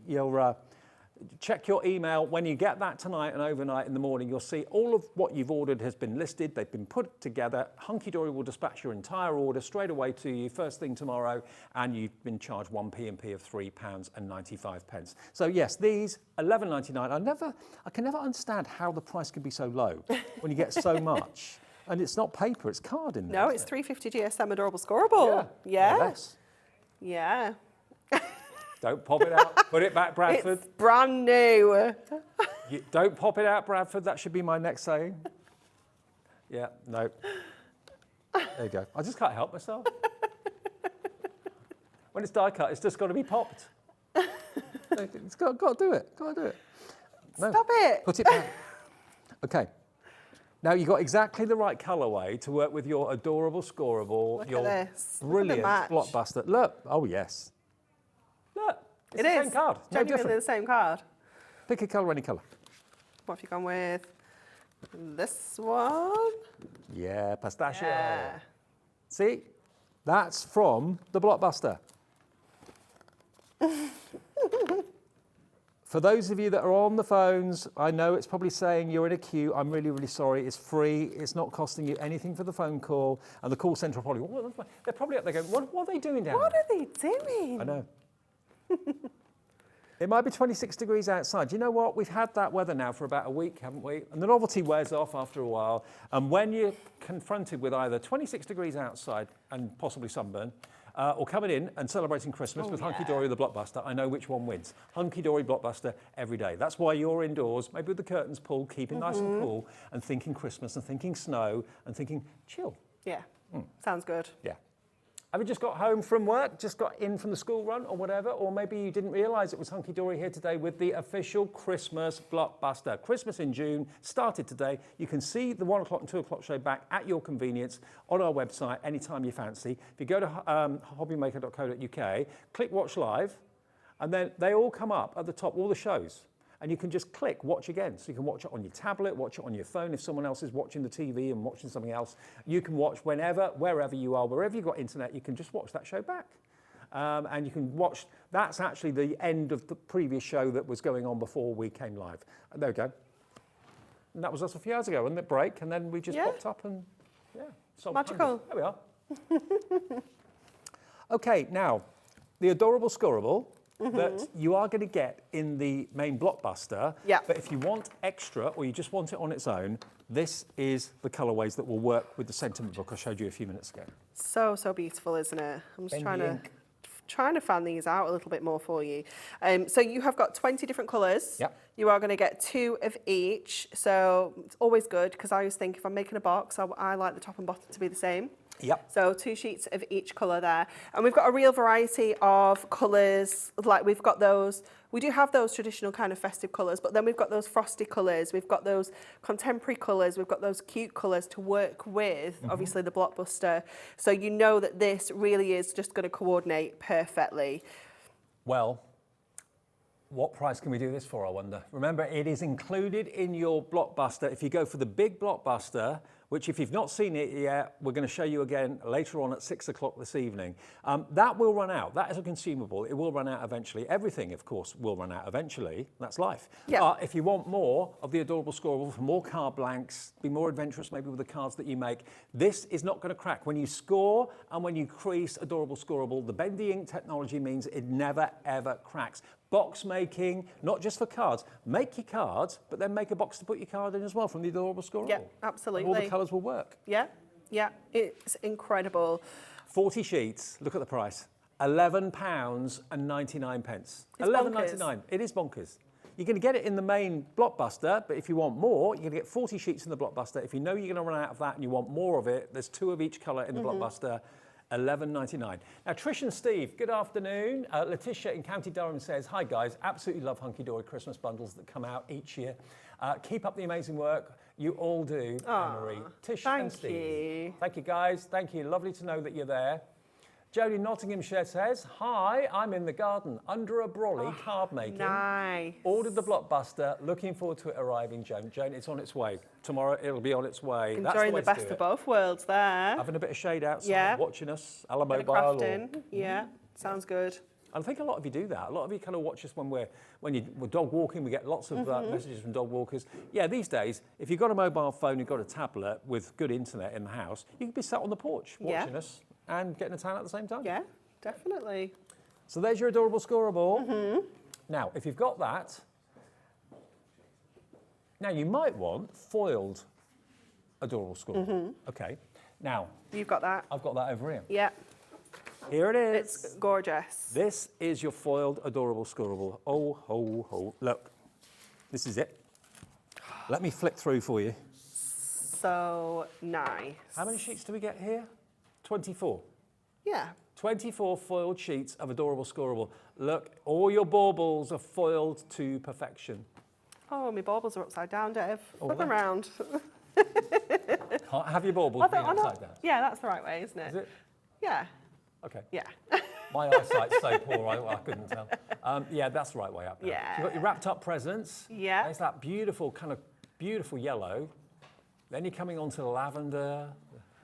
your email. When you get that tonight and overnight in the morning, you'll see all of what you've ordered has been listed. They've been put together. Hunky Dory will dispatch your entire order straight away to you first thing tomorrow, and you've been charged 1p of £3.95. So yes, these £11.99. I can never understand how the price can be so low when you get so much. And it's not paper, it's card in there. No, it's $3.50 GSM Adorable Scoreable. Yeah. Less. Yeah. Don't pop it out. Put it back, Bradford. It's brand new. Don't pop it out, Bradford. That should be my next saying. Yeah, no. There you go. I just can't help myself. When it's die cut, it's just got to be popped. It's got to do it. Got to do it. No, Stop it. Put it back. Okay. Now you've got exactly the right colourway to work with your adorable scoreable, Look your at this. brilliant Look at the match. blockbuster. Look. Oh yes. Look. It's It the is. same card. No Genuinely different. the same card. Pick a colour, any colour. What have you gone with? This one? Yeah, pistachio. Yeah. See, that's from the Blockbuster. For those of you that are on the phones, I know it's probably saying you're in a queue. I'm really, really sorry. It's free. It's not costing you anything for the phone call. And the call centre are probably, they're probably up there going, what are they doing down What there? are they doing? I know. It might be 26 degrees outside. You know what? We've had that weather now for about a week, haven't we? And the novelty wears off after a while. And when you're confronted with either 26 degrees outside and possibly sunburn, or coming in and celebrating Christmas with Hunky Dory the Blockbuster, I know which one wins. Hunky Dory Blockbuster every day. That's why you're indoors, maybe with the curtains pulled, keeping nice and cool, and thinking Christmas and thinking snow and thinking chill. Yeah. Sounds good. Yeah. Have you just got home from work, just got in from the school run or whatever, or maybe you didn't realise it was Hunky Dory here today with the official Christmas Blockbuster. Christmas in June started today. You can see the 1 o'clock and 2 o'clock show back at your convenience on our website anytime you fancy. If you go to hobbymaker.co.uk, click Watch Live, and then they all come up at the top, all the shows. And you can just click watch again. So you can watch it on your tablet, watch it on your phone. If someone else is watching the TV and watching something else, you can watch whenever, wherever you are, wherever you've got internet, you can just watch that show back. And you can watch, that's actually the end of the previous show that was going on before we came live. And there we go. And that was us a few hours ago, wasn't it? Break, and then we just popped up and, sold Magical. hundreds. There we are. Okay, now, the adorable scoreable that you are going to get in the main Blockbuster. Yeah. But if you want extra or you just want it on its own, this is the colourways that will work with the sentiment book I showed you a few minutes ago. So beautiful, isn't it? I'm just Bend the ink. trying to fan these out a little bit more for you. So you have got 20 different colours. Yep. You are going to get 2 of each. So it's always good because I always think if I'm making a box, I like the top and bottom to be the same. Yep. So 2 sheets of each colour there. And we've got a real variety of colours. Like we've got those, we do have those traditional kind of festive colours, but then we've got those frosty colours, we've got those contemporary colours, we've got those cute colours to work with, obviously the Blockbuster. So you know that this really is just going to coordinate perfectly. Well, what price can we do this for, I wonder? Remember, it is included in your Blockbuster. If you go for the big Blockbuster, which if you've not seen it yet, we're going to show you again later on at 6 o'clock this evening. That will run out. That is a consumable. It will run out eventually. Everything, of course, will run out eventually. That's life. Yeah. If you want more of the adorable scoreable, for more card blanks, be more adventurous maybe with the cards that you make, this is not going to crack. When you score and when you crease adorable scoreable, the bendy ink technology means it never, ever cracks. Box making, not just for cards. Make your cards, but then make a box to put your card in as well from the adorable scoreable. Yeah, absolutely. And all the colours will work. Yeah, it's incredible. 40 sheets, look at the price. £11.99. It's £11.99. It is bonkers. You're going to get it in the main Blockbuster, but if you want more, you're going to get 40 sheets in the Blockbuster. If you know you're going to run out of that and you want more of it, there's 2 of each colour in the Blockbuster, $11.99. Now, Trish and Steve, good afternoon. Letitia in County Durham says, hi guys, absolutely love Hunky Dory Christmas bundles that come out each year. Keep up the amazing work. You all do, Anne-Marie. Tish and Steve. Thank you, guys. Thank you. Lovely to know that you're there. Jodie Nottinghamshire says, hi, I'm in the garden under a brolly card making. Nice. Ordered the Blockbuster. Looking forward to it arriving, Joan. Joan, it's on its way. Tomorrow it'll be on its way. Enjoying the best of both worlds there. Having a bit of shade outside, watching us, a la Bit of mobile. crafting. Yeah, sounds good. I think a lot of you do that. A lot of you kind of watch us when we're dog walking. We get lots of messages from dog walkers. Yeah, these days, if you've got a mobile phone, you've got a tablet with good internet in the house, you can be sat on the porch watching us and getting a tan at the same time. Yeah, definitely. So there's your adorable scoreable. Now, if you've got that, now you might want foiled adorable scoreable. Okay. Now, you've got that. I've got that over here. Yeah. Here it is. It's gorgeous. This is your foiled adorable scoreable. Oh, ho, ho. Look, this is it. Let me flick through for you. So nice. How many sheets do we get here? 24. Yeah. 24 foiled sheets of adorable scoreable. Look, all your baubles are foiled to perfection. Oh, my baubles are upside down, Dave. Oh, Flip them round. Can't have your baubles being upside down. Yeah, that's the right way, isn't it? Is it? Yeah. Okay. Yeah. My eyesight's so poor, I couldn't tell. Yeah, that's the right way up. Now. Yeah. You've got your wrapped up presents. Yeah. There's that beautiful, kind of beautiful yellow. Then you're coming on to the lavender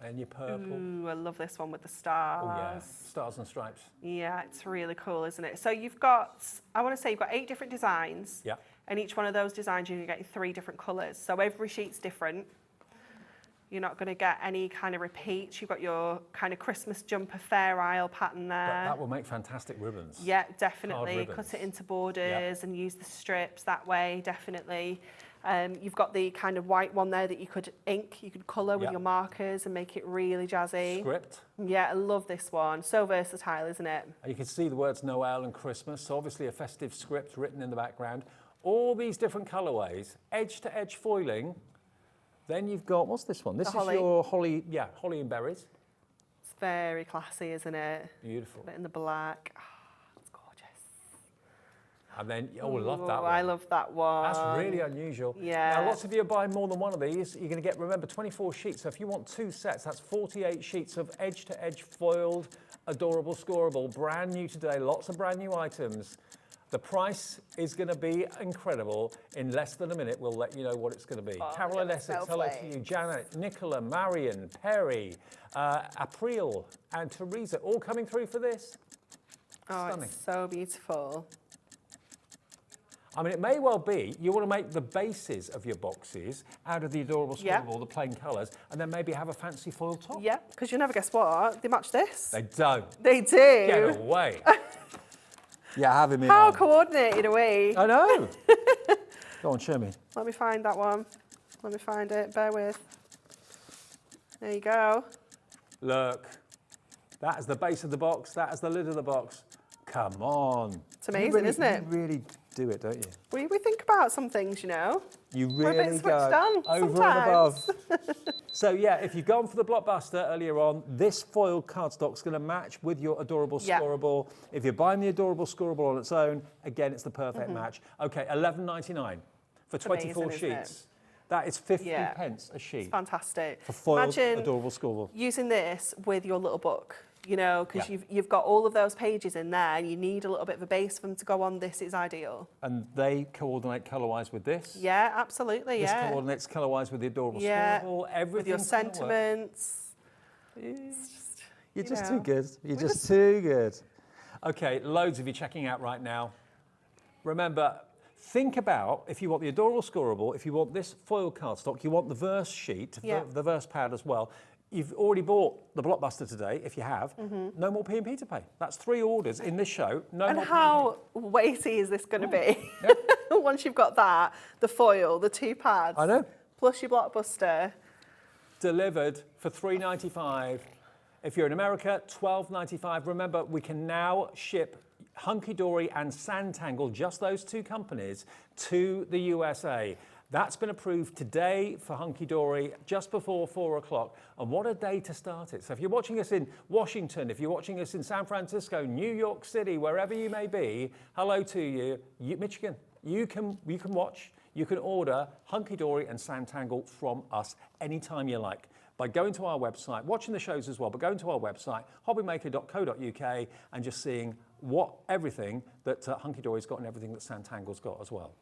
and your purple. Ooh, I love this one with the stars. Oh yeah, stars and stripes. Yeah, it's really cool, isn't it? So you've got, I want to say you've got 8 different designs. Yeah. And each one of those designs you're going to get 3 different colours. So every sheet's different. You're not going to get any kind of repeats. You've got your kind of Christmas jumper Fair Isle pattern there. That will make fantastic ribbons. Yeah, definitely. Card Cut it into borders and use the strips that way, definitely. You've got the kind of white one there that you could ink, you could colour with your markers and make it really jazzy. Script. Yeah, I love this one. So versatile, isn't it? And you can see the words Noel and Christmas, so obviously a festive script written in the background. All these different colourways, edge-to-edge foiling. Then you've got, what's this one? This is your holly, holly and berries. It's very classy, isn't it? Beautiful. Bit in the black. Oh, it's gorgeous. And then, I love that one. I love that one. That's really unusual. Yeah. Now, lots of you are buying more than one of these. You're going to get, remember, 24 sheets. So if you want 2 sets, that's 48 sheets of edge-to-edge foiled, adorable scoreable, brand new today. Lots of brand new items. The price is going to be incredible. In less than a minute, we'll let you know what it's going to be. Carolyn Essex, hello to you. Janet, Nicola, Marion, Perry, April, and Teresa, all coming through for this. Oh, Stunning. it's so beautiful. I mean, it may well be you want to make the bases of your boxes out of the adorable scoreable, the plain colours, and then maybe have a fancy foil top. Yeah, because you never guess what, they match this. They don't. They do. Get away. Yeah, having me How on. coordinated are we? I know. Go on, show me. Let me find that one. Let me find it. Bear with. There you go. Look, that is the base of the box. That is the lid of the box. Come on. It's amazing, isn't it? You really do it, don't you? We think about some things, you know. You We're a bit really switched go on over sometimes. and above. So yeah, if you've gone for the Blockbuster earlier on, this foiled cardstock's going to match with your adorable scoreable. If you're buying the adorable scoreable on its own, again, it's the perfect match. Okay, $11.99 for 24 amazing, isn't sheets. That is 50 pence a sheet. It's fantastic. For foiled Imagine adorable scoreable. using this with your little book, you know, because you've got all of those pages in there and you need a little bit of a base for them to go on. This is ideal. And they coordinate colour-wise with this. Yeah, absolutely, This coordinates colour-wise with the adorable scoreable. Everything with your sentiments. You're just too good. You're just too good. Okay, loads of you checking out right now. Remember, think about if you want the adorable scoreable, if you want this foil cardstock, you want the verse sheet, the verse pad as well. You've already bought the Blockbuster today, if you have. No more P&P to pay. That's 3 orders in this show. No And more how weighty is this going to be? Once you've got that, the foil, the 2 pads. I know. Plus your Blockbuster. Delivered for $3.95. If you're in America, $12.95. Remember, we can now ship Hunkydory and Sanntangle, just those two companies, to the USA. That's been approved today for Hunkydory just before 4 o'clock. And what a day to start it. So if you're watching us in Washington, if you're watching us in San Francisco, New York City, wherever you may be, hello to you, Michigan. You can watch, you can order Hunkydory and Sanntangle from us anytime you like by going to our website, watching the shows as well, but going to our website, hobbymaker.co.uk, and just seeing everything that Hunkydory's got and everything that Sanntangle's got as well.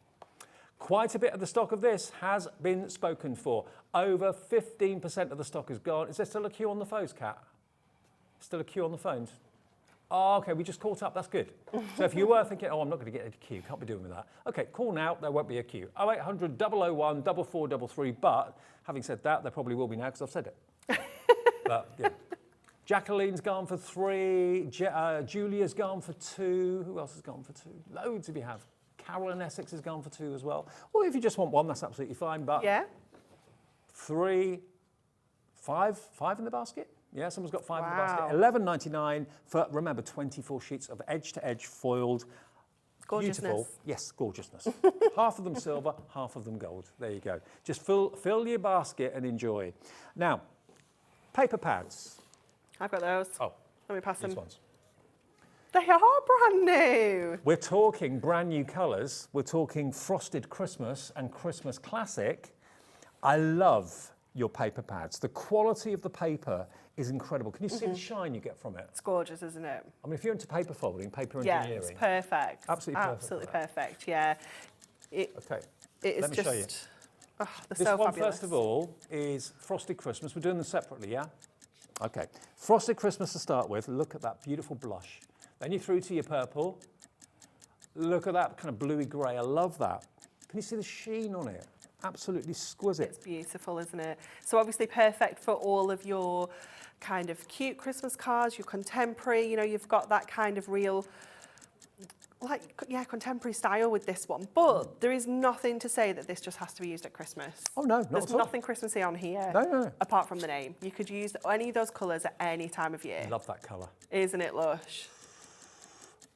Quite a bit of the stock of this has been spoken for. Over 15% of the stock is gone. Is there still a queue on the phones, Kat? Still a queue on the phones? Oh, okay, we just caught up, that's good. So if you were thinking, oh, I'm not going to get a queue, can't be doing with that. Okay, call now, there won't be a queue. 0800 001 4433, but having said that, there probably will be now because I've said it. But, yeah. Jacqueline's gone for 3, Julia's gone for 2, who else has gone for 2? Loads if you have. Carol in Essex has gone for 2 as well. Or if you just want 1, that's absolutely fine, but Yeah. 3, 5 in the basket? Yeah, someone's got 5 in the Wow. basket. $11.99 for, remember, 24 sheets of edge-to-edge foiled. Gorgeousness. Beautiful. Yes, gorgeousness. Half of them silver, half of them gold. There you go. Just fill your basket and enjoy. Now, paper pads. I've got those. Oh, Let me pass these them. ones. They are brand new. We're talking brand new colours. We're talking Frosted Christmas and Christmas Classic. I love your paper pads. The quality of the paper is incredible. Can you see the shine you get from it? It's gorgeous, isn't it? I mean, if you're into paper folding, paper Yeah, engineering. it's perfect. Absolutely perfect. Absolutely perfect, yeah. Okay, It is let me just, show you. Oh, they're This so one, fabulous. first of all, is Frosted Christmas. We're doing them separately, yeah? Okay. Frosted Christmas to start with. Look at that beautiful blush. Then you're through to your purple. Look at that kind of bluey grey. I love that. Can you see the sheen on it? Absolutely exquisite. It's beautiful, isn't it? So obviously perfect for all of your kind of cute Christmas cards, your contemporary, you know, you've got that kind of real, like, yeah, contemporary style with this one. But there is nothing to say that this just has to be used at Christmas. Oh, no, not There's at all. nothing Christmassy on here. No. Apart from the name. You could use any of those colours at any time of year. Love that colour. Isn't it lush?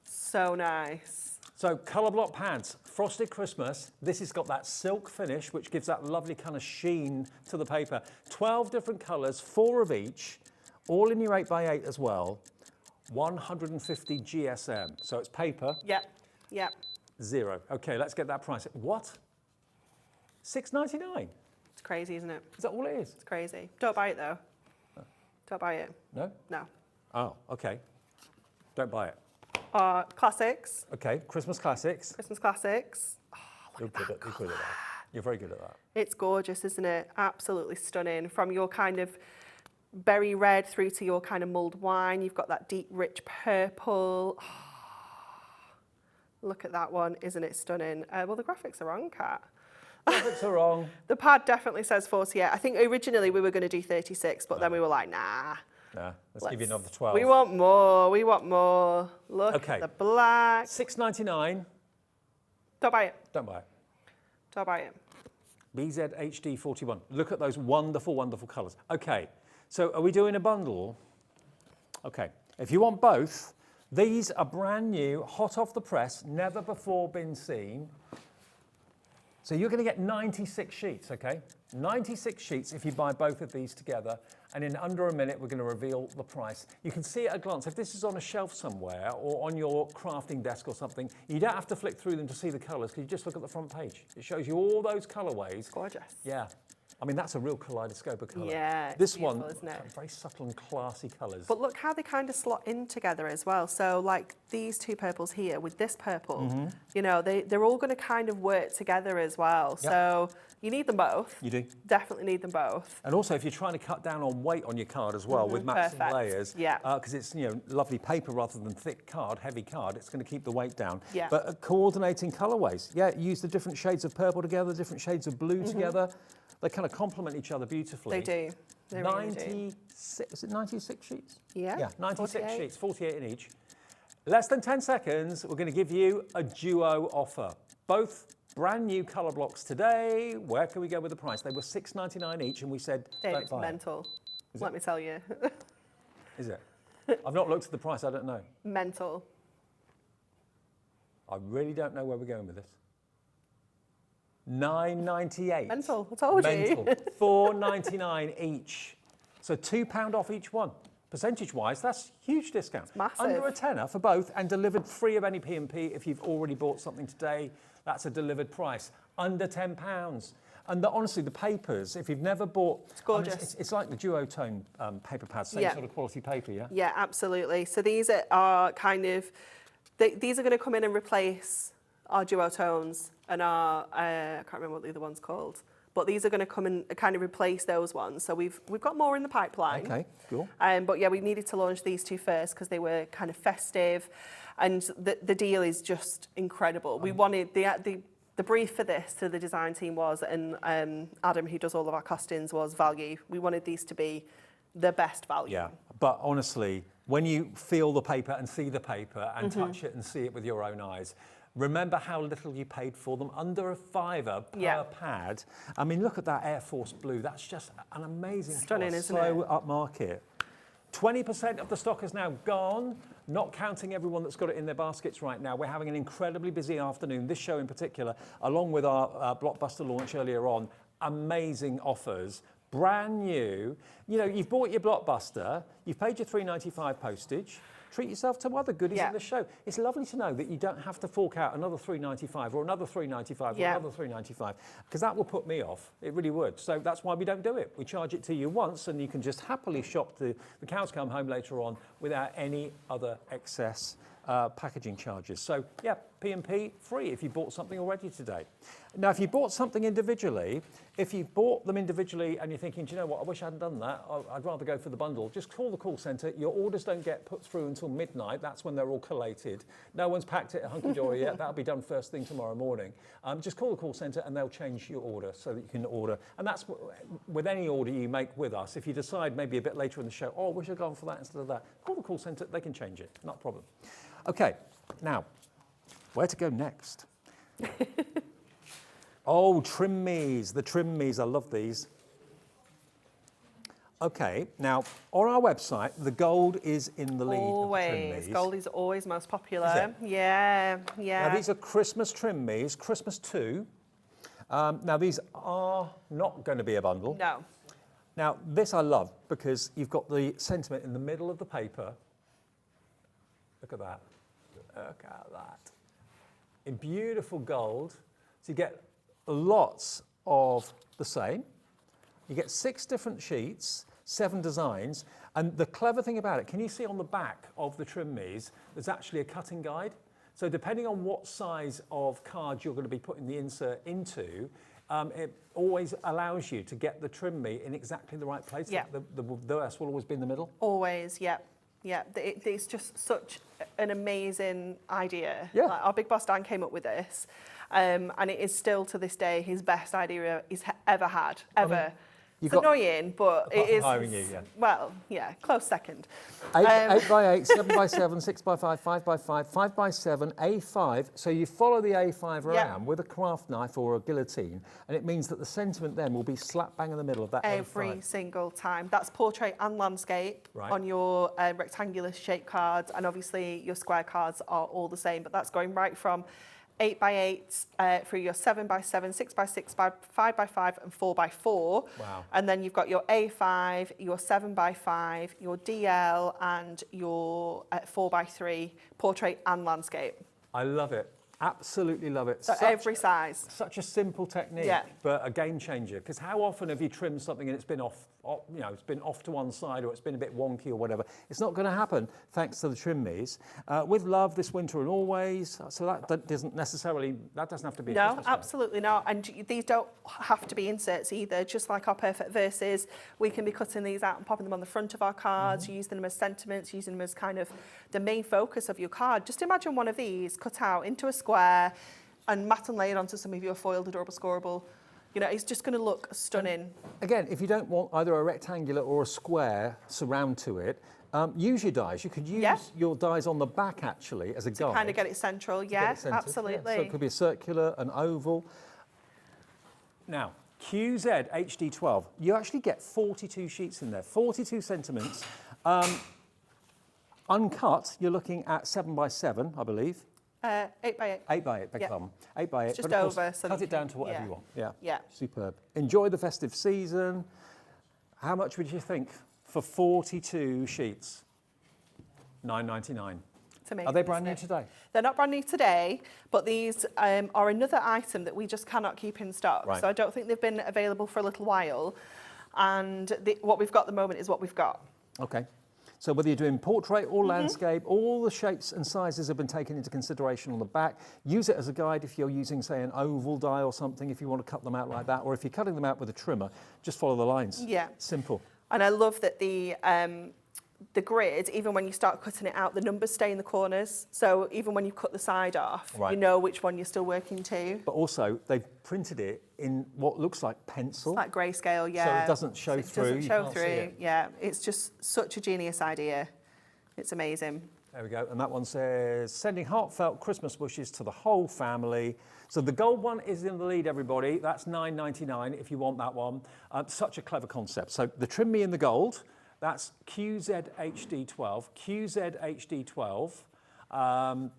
So nice. So colour block pads, Frosted Christmas. This has got that silk finish, which gives that lovely kind of sheen to the paper. 12 different colours, 4 of each, all in your 8x8 as well. 150 GSM. So it's paper. Yep. 0. Okay, let's get that price. What? $6.99? It's crazy, isn't it? Is that all it is? It's crazy. Don't buy it though. Don't buy it. No? No. Oh, okay. Don't buy it. Classics. Okay, Christmas Classics. Christmas classics. You're good at that. You're very good at that. It's gorgeous, isn't it? Absolutely stunning. From your kind of berry red through to your kind of mulled wine. You've got that deep, rich purple. Look at that one. Isn't it stunning? Well, the graphics are wrong, Kat. Graphics are wrong. The pad definitely says 48. I think originally we were going to do 36, but then we were like, nah. Nah, let's give you another 12. We want more. We want more. Look Okay. at the black. $6.99. Don't buy it. Don't buy it. Don't buy it. BZHD41. Look at those wonderful, wonderful colours. Okay, so are we doing a bundle? Okay, if you want both, these are brand new, hot off the press, never before been seen. So you're going to get 96 sheets, okay? 96 sheets if you buy both of these together. And in under a minute, we're going to reveal the price. You can see at a glance, if this is on a shelf somewhere or on your crafting desk or something, you don't have to flick through them to see the colours because you just look at the front page. It shows you all those colourways. Gorgeous. Yeah. I mean, that's a real kaleidoscope of colour. Yeah, it's This beautiful, one, isn't it? very subtle and classy colours. But look how they kind of slot in together as well. So like these two purples here with this purple, you know, they're all going to kind of work together as well. Yep. So you need them both. You do. Definitely need them both. And also, if you're trying to cut down on weight on your card as well with matching Perfect. layers, Yeah. because it's lovely paper rather than thick card, heavy card, it's going to keep the weight down. Yeah. But coordinating colourways, use the different shades of purple together, different shades of blue together. They kind of complement each other beautifully. They do. They really do. 96, is it 96 sheets? Yeah. Yeah, 96 48. sheets, 48 in each. Less than 10 seconds, we're going to give you a duo offer. Both brand new colour blocks today. Where can we go with the price? They were $6.99 each, and we said Dave, don't it's buy it. mental. Let me tell you. Is it? I've not looked at the price, I don't know. Mental. I really don't know where we're going with this. $9.98. Mental, I told you. Mental. $4.99 each. So £2 off each one. Percentage-wise, that's huge discount. It's massive. Under a tenner for both, and delivered free of any P&P. If you've already bought something today, that's a delivered price. Under £10. And honestly, the papers, if you've never bought... It's gorgeous. It's like the duotone paper pads, same sort of quality paper, yeah? Yeah, absolutely. So these are kind of... These are going to come in and replace our duotones and our... I can't remember what the other one's called. But these are going to come and kind of replace those ones. So we've got more in the pipeline. Okay, cool. But yeah, we needed to launch these two first because they were kind of festive, and the deal is just incredible. We wanted the brief for this to the design team was, and Adam, who does all of our costings, was value. We wanted these to be the best value. Yeah, but honestly, when you feel the paper and see the paper and touch it and see it with your own eyes, remember how little you paid for them, under a $5 per pad. I mean, look at that Air Force Blue. That's just an amazing Stunning, choice. isn't So it? upmarket. 20% of the stock is now gone, not counting everyone that's got it in their baskets right now. We're having an incredibly busy afternoon, this show in particular, along with our Blockbuster launch earlier on. Amazing offers, brand new. You know, you've bought your Blockbuster, you've paid your $3.95 postage. Treat yourself to other goodies in the show. It's lovely to know that you don't have to fork out another $3.95 or another $3.95 or another $3.95, because that will put me off. It really would. So that's why we don't do it. We charge it to you once, and you can just happily shop the cows come home later on without any other excess packaging charges. So yeah, P&P free if you bought something already today. Now, if you bought something individually, if you bought them individually and you're thinking, do you know what, I wish I hadn't done that, I'd rather go for the bundle, just call the call centre. Your orders don't get put through until midnight. That's when they're all collated. No one's packed it at Hunky Dory yet. That'll be done first thing tomorrow morning. Just call the call centre and they'll change your order so that you can order. And that's with any order you make with us. If you decide maybe a bit later in the show, oh, I wish I'd gone for that instead of that, call the call centre, they can change it, not a problem. Okay, now, where to go next? Oh, trim me's, the trim me's, I love these. Okay, now, on our website, the gold is in the lead. Always, gold is always most popular. Is it? Yeah, yeah. Now, these are Christmas trim me's, Christmas 2. Now, these are not going to be a bundle. No. Now, this I love because you've got the sentiment in the middle of the paper. Look at that. Look at that. In beautiful gold. So you get lots of the same. You get 6 different sheets, 7 designs. And the clever thing about it, can you see on the back of the trim me's, there's actually a cutting guide. So depending on what size of card you're going to be putting the insert into, it always allows you to get the trim me in exactly the right place. Yeah. The rest will always be in the middle. Always, yeah. Yeah, it's just such an amazing idea. Yeah. Like, our big boss Dan came up with this, and it is still to this day his best idea he's ever had, ever. I mean, it's annoying, but it is. Hiring you, yeah. Well, yeah, close second. 8 by 8, 7 by 7, 6 by 5, 5 by 5, 5 by 7, A5. So you follow the A5 around with a craft knife or a guillotine, and it means that the sentiment then will be slap bang in the middle of that Every A5. single time. That's portrait and landscape on your rectangular shape cards, and obviously your square cards are all the same, but that's going right from 8 by 8 through your 7 by 7, 6 by 6, 5 by 5 and 4 by 4. Wow. And then you've got your A5, your 7 by 5, your DL and your 4 by 3 portrait and landscape. I love it. Absolutely love it. So every size. Such a simple technique, but a game changer. Because how often have you trimmed something and it's been off, you know, it's been off to one side or it's been a bit wonky or whatever? It's not going to happen thanks to the trim me's. With love, this winter and always. So that doesn't necessarily, that doesn't have to be. No, absolutely not. And these don't have to be inserts either. Just like our perfect verses, we can be cutting these out and popping them on the front of our cards, using them as sentiments, using them as kind of the main focus of your card. Just imagine one of these cut out into a square and matte and layered onto some of your foiled adorable scoreable. You know, it's just going to look stunning. Again, if you don't want either a rectangular or a square surround to it, use your dies. You could use your dies on the back actually as a guide. Kind of get it central, absolutely. So it could be a circular, an oval. Now, QZ HD12, you actually get 42 sheets in there, 42 sentiments. Uncut, you're looking at 7 by 7, I believe. 8 by 8. 8 by 8, beg Yeah. pardon. 8 by 8. It's just but of course, over, so cut you it down can- to whatever yeah. you want. Yeah. Yeah. Superb. Enjoy the festive season. How much would you think for 42 sheets? $9.99. It's amazing, Are they brand new isn't it? today? They're not brand new today, but these are another item that we just cannot keep in stock. Right. So I don't think they've been available for a little while. And what we've got at the moment is what we've got. Okay. So whether you're doing portrait or landscape, all the shapes and sizes have been taken into consideration on the back. Use it as a guide if you're using, say, an oval die or something, if you want to cut them out like that, or if you're cutting them out with a trimmer, just follow the lines. Yeah. Simple. And I love that the grid, even when you start cutting it out, the numbers stay in the corners. So even when you cut the side off, Right. you know which one you're still working to. But also, they've printed it in what looks like pencil. It's like grayscale, yeah. So it doesn't show through. It doesn't you show can't see through, it. yeah. It's just such a genius idea. It's amazing. There we go. And that one says, sending heartfelt Christmas wishes to the whole family. So the gold one is in the lead, everybody. That's $9.99 if you want that one. Such a clever concept. So the Trim Me in the gold, that's QZHD12. QZHD12.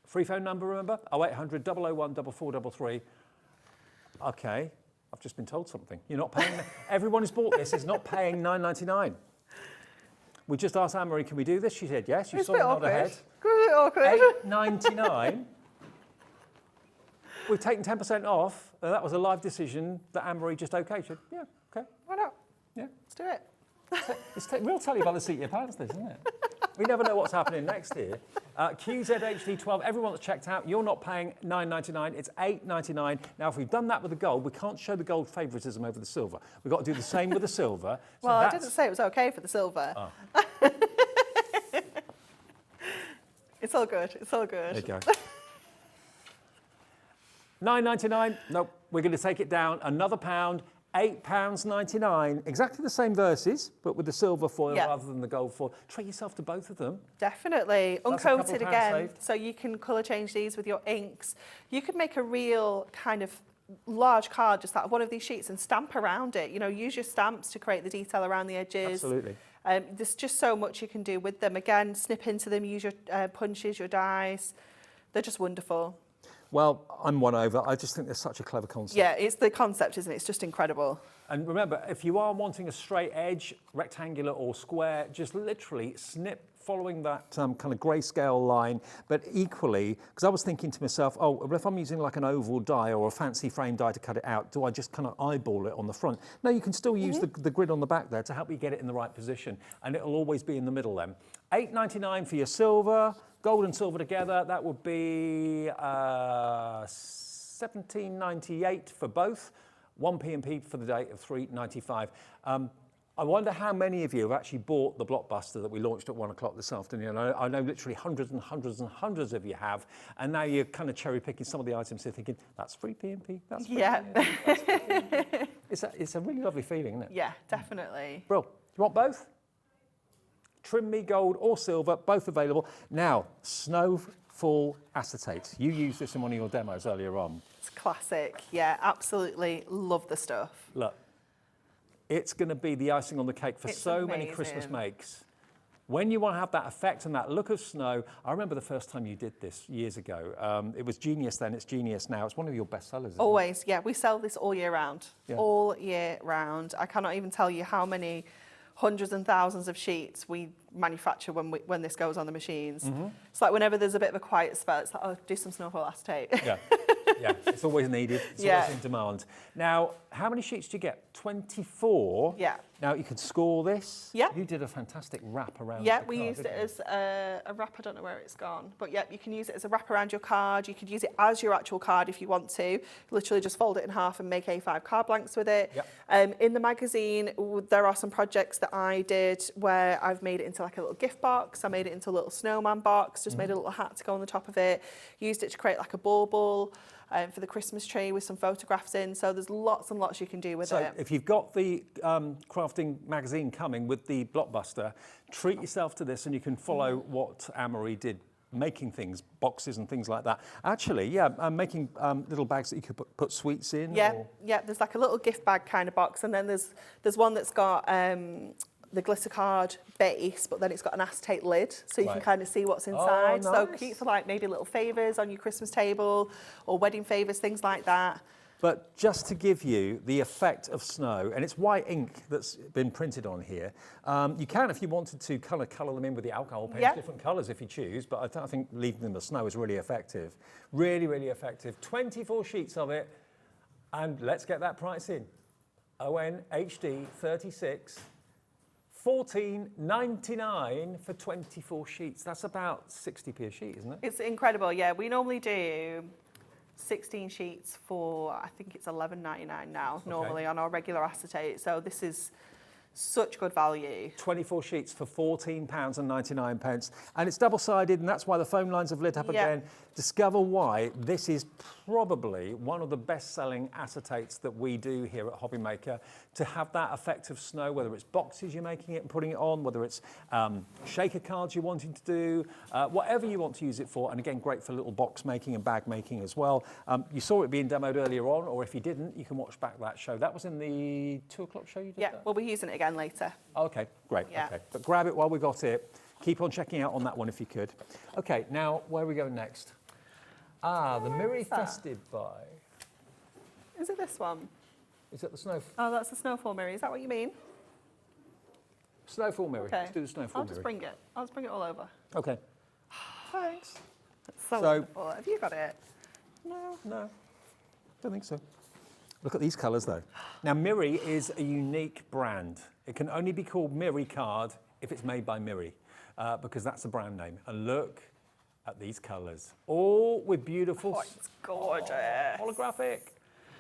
Free phone number, remember? 0800 001 4433. Okay, I've just been told something. You're not paying. Everyone who's bought this is not paying $9.99. We just asked Anne-Marie, can we do this? She said yes. You It's saw a bit the nod awkward. ahead. It's a bit awkward. $8.99. We've taken 10% off. That was a live decision that Anne-Marie just okayed. She said, yeah, okay, Why not? yeah. Let's do it. We'll tell you by the seat of your pants, this, isn't it? We never know what's happening next here. QZHD12, everyone that's checked out, you're not paying $9.99, it's $8.99. Now, if we've done that with the gold, we can't show the gold favouritism over the silver. We've got to do the same with the silver. So Well, I that's- didn't say it was okay for the silver. Oh. It's all good. It's all good. There you go. $9.99, nope, we're going to take it down another pound, £8.99. Exactly the same verses, but with the silver foil Yeah. rather than the gold foil. Treat yourself to both of them. Definitely. That's a couple Uncoated pounds again, saved. so you can colour change these with your inks. You could make a real kind of large card just out of one of these sheets and stamp around it. You know, use your stamps to create the detail around the edges. Absolutely. There's just so much you can do with them. Again, snip into them, use your punches, your dies. They're just wonderful. Well, I'm won over. I just think they're such a clever concept. Yeah, it's the concept, isn't it? It's just incredible. And remember, if you are wanting a straight edge, rectangular or square, just literally snip following that kind of grayscale line. But equally, because I was thinking to myself, oh, well, if I'm using like an oval die or a fancy frame die to cut it out, do I just kind of eyeball it on the front? No, you can still use the grid on the back there to help you get it in the right position. And it'll always be in the middle then. $8.99 for your silver. Gold and silver together, that would be $17.98 for both. 1p&p for the day of $3.95. I wonder how many of you have actually bought the Blockbuster that we launched at 1 o'clock this afternoon. I know literally hundreds and hundreds and hundreds of you have, and now you're kind of cherry picking some of the items. You're thinking, that's free P&P, that's free Yeah. P&P. It's a really lovely feeling, isn't it? Yeah, definitely. Bro, you want both? Trim Me gold or silver, both available. Now, Snowfall acetate. You used this in one of your demos earlier on. It's classic. Yeah, absolutely love the stuff. Look, it's going to be the icing on the cake for It's so many Christmas amazing. makes. When you want to have that effect and that look of snow, I remember the first time you did this years ago. It was genius then, it's genius now. It's one of your best sellers, isn't it? Always, yeah. We sell this all year round. Yeah. All year round. I cannot even tell you how many hundreds and thousands of sheets we manufacture when this goes on the machines. It's like whenever there's a bit of a quiet spell, it's like, oh, do some Snowfall acetate. Yeah, yeah, it's always needed. It's Yeah. always in demand. Now, how many sheets do you get? 24? Yeah. Now, you can score this. Yeah. You did a fantastic wrap around Yeah, the we card, used it didn't you? as a wrap. I don't know where it's gone. But yeah, you can use it as a wrap around your card. You could use it as your actual card if you want to. Literally just fold it in half and make A5 card blanks with it. Yep. In the magazine, there are some projects that I did where I've made it into like a little gift box. I made it into a little snowman box, just made a little hat to go on the top of it. Used it to create like a bauble for the Christmas tree with some photographs in. So there's lots and lots you can do with So it. if you've got the crafting magazine coming with the Blockbuster, treat yourself to this and you can follow what Anne-Marie did, making things, boxes and things like that. Actually, yeah, making little bags that you could put sweets in. Yeah, or- yeah. There's like a little gift bag kind of box, and then there's one that's got the glitter card base, but then it's got an acetate lid, so you can Right. kind of see what's inside. So nice. cute for like maybe little favours on your Christmas table or wedding favours, things like that. But just to give you the effect of snow, and it's white ink that's been printed on here, you can, if you wanted to, colour them in with the alcohol paints, Yeah. different colours if you choose, but I think leaving them as snow is really effective. Really, really effective. 24 sheets of it, and let's get that price in. ON HD 36, $14.99 for 24 sheets. That's about 60p a sheet, isn't it? It's incredible, yeah. We normally do 16 sheets for, I think it's $11.99 now, normally on our regular acetate. So this is such good value. 24 sheets for £14.99. And it's double-sided, and that's why the phone lines have lit up Yeah. again. Discover why this is probably one of the best-selling acetates that we do here at HobbyMaker. To have that effect of snow, whether it's boxes you're making it and putting it on, whether it's shaker cards you're wanting to do, whatever you want to use it for. And again, great for little box making and bag making as well. You saw it being demoed earlier on, or if you didn't, you can watch back that show. That was in the 2 o'clock show you did Yeah, that? we'll be using it again later. Okay, great. Yeah. Okay, but grab it while we got it. Keep on checking out on that one if you could. Okay, now where are we going next? The Miri that? Festive buy. Is it this one? Is that the snow? Oh, that's the snowfall mirror. Is that what you mean? Snowfall Miri. Okay. Let's do the snowfall I'll just Miri. bring it. I'll just bring it all over. Okay. Thanks. That's so So- wonderful. Have you got it? No, don't think so. Look at these colours though. Now Miri is a unique brand. It can only be called Miri card if it's made by Miri, because that's the brand name. And look at these colours, all with beautiful Oh, it's gorgeous.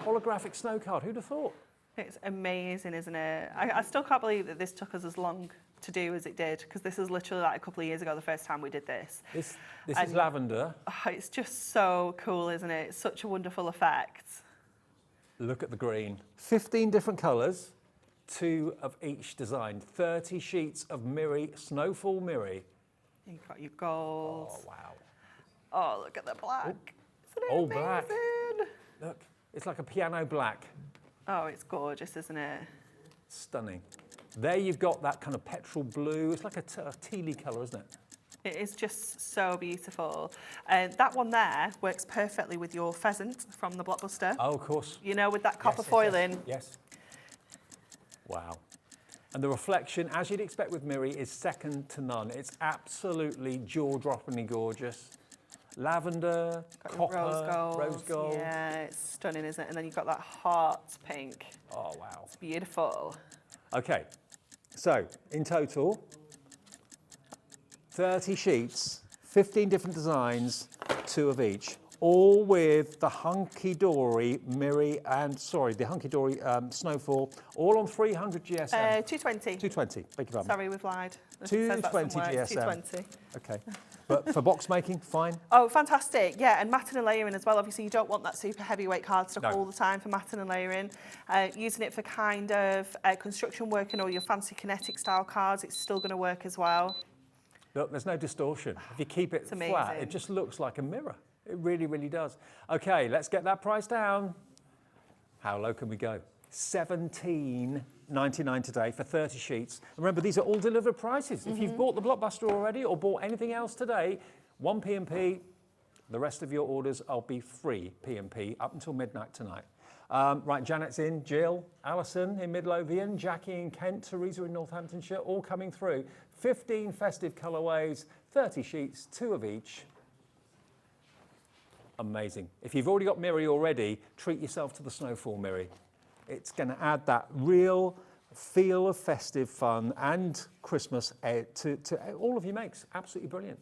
holographic snow card. Who'd have thought? It's amazing, isn't it? I still can't believe that this took us as long to do as it did, because this is literally like a couple of years ago, the first time we did this. This is And- lavender. Oh, it's just so cool, isn't it? It's such a wonderful effect. Look at the green. 15 different colours, 2 of each design. 30 sheets of Miri, Snowfall Miri. You've got your gold. Oh, wow. Oh, look at the black. Isn't it All black. amazing? Look, it's like a piano black. Oh, it's gorgeous, isn't it? Stunning. There you've got that kind of petrol blue. It's like a tealy colour, isn't it? It is just so beautiful. And that one there works perfectly with your pheasant from the Blockbuster. Oh, of course. You know, with that copper Yes, foiling. Yes. Wow. And the reflection, as you'd expect with Miri, is second to none. It's absolutely jaw-droppingly gorgeous. Lavender, Got your copper, rose gold. Yeah, it's stunning, isn't it? And then you've got that heart pink. Oh, wow. It's beautiful. Okay, so in total, 30 sheets, 15 different designs, 2 of each, all with the Hunky Dory Miri and, the Hunky Dory Snowfall, all on 300 GSM. 220. 220, beg your pardon. Sorry, we've lied. It says that 220 somewhere. GSM. 220. Okay, but for box making, fine. Oh, fantastic. Yeah, and matting and layering as well. Obviously, you don't want that super heavyweight cardstock No. all the time for matting and layering. Using it for kind of construction work and all your fancy kinetic style cards, it's still going to work as well. Look, there's no distortion. If you keep it flat, amazing. it just looks like a mirror. It really, really does. Okay, let's get that price down. How low can we go? $17.99 today for 30 sheets. Remember, these are all delivered prices. If you've bought the Blockbuster already or bought anything else today, 1 P&P, the rest of your orders will be free P&P up until midnight tonight. Right, Janet's in, Jill, Alison in Midlothian, Jackie in Kent, Teresa in Northamptonshire, all coming through. 15 festive colourways, 30 sheets, 2 of each. Amazing. If you've already got Miri already, treat yourself to the Snowfall Miri. It's going to add that real feel of festive fun and Christmas to all of your makes. Absolutely brilliant.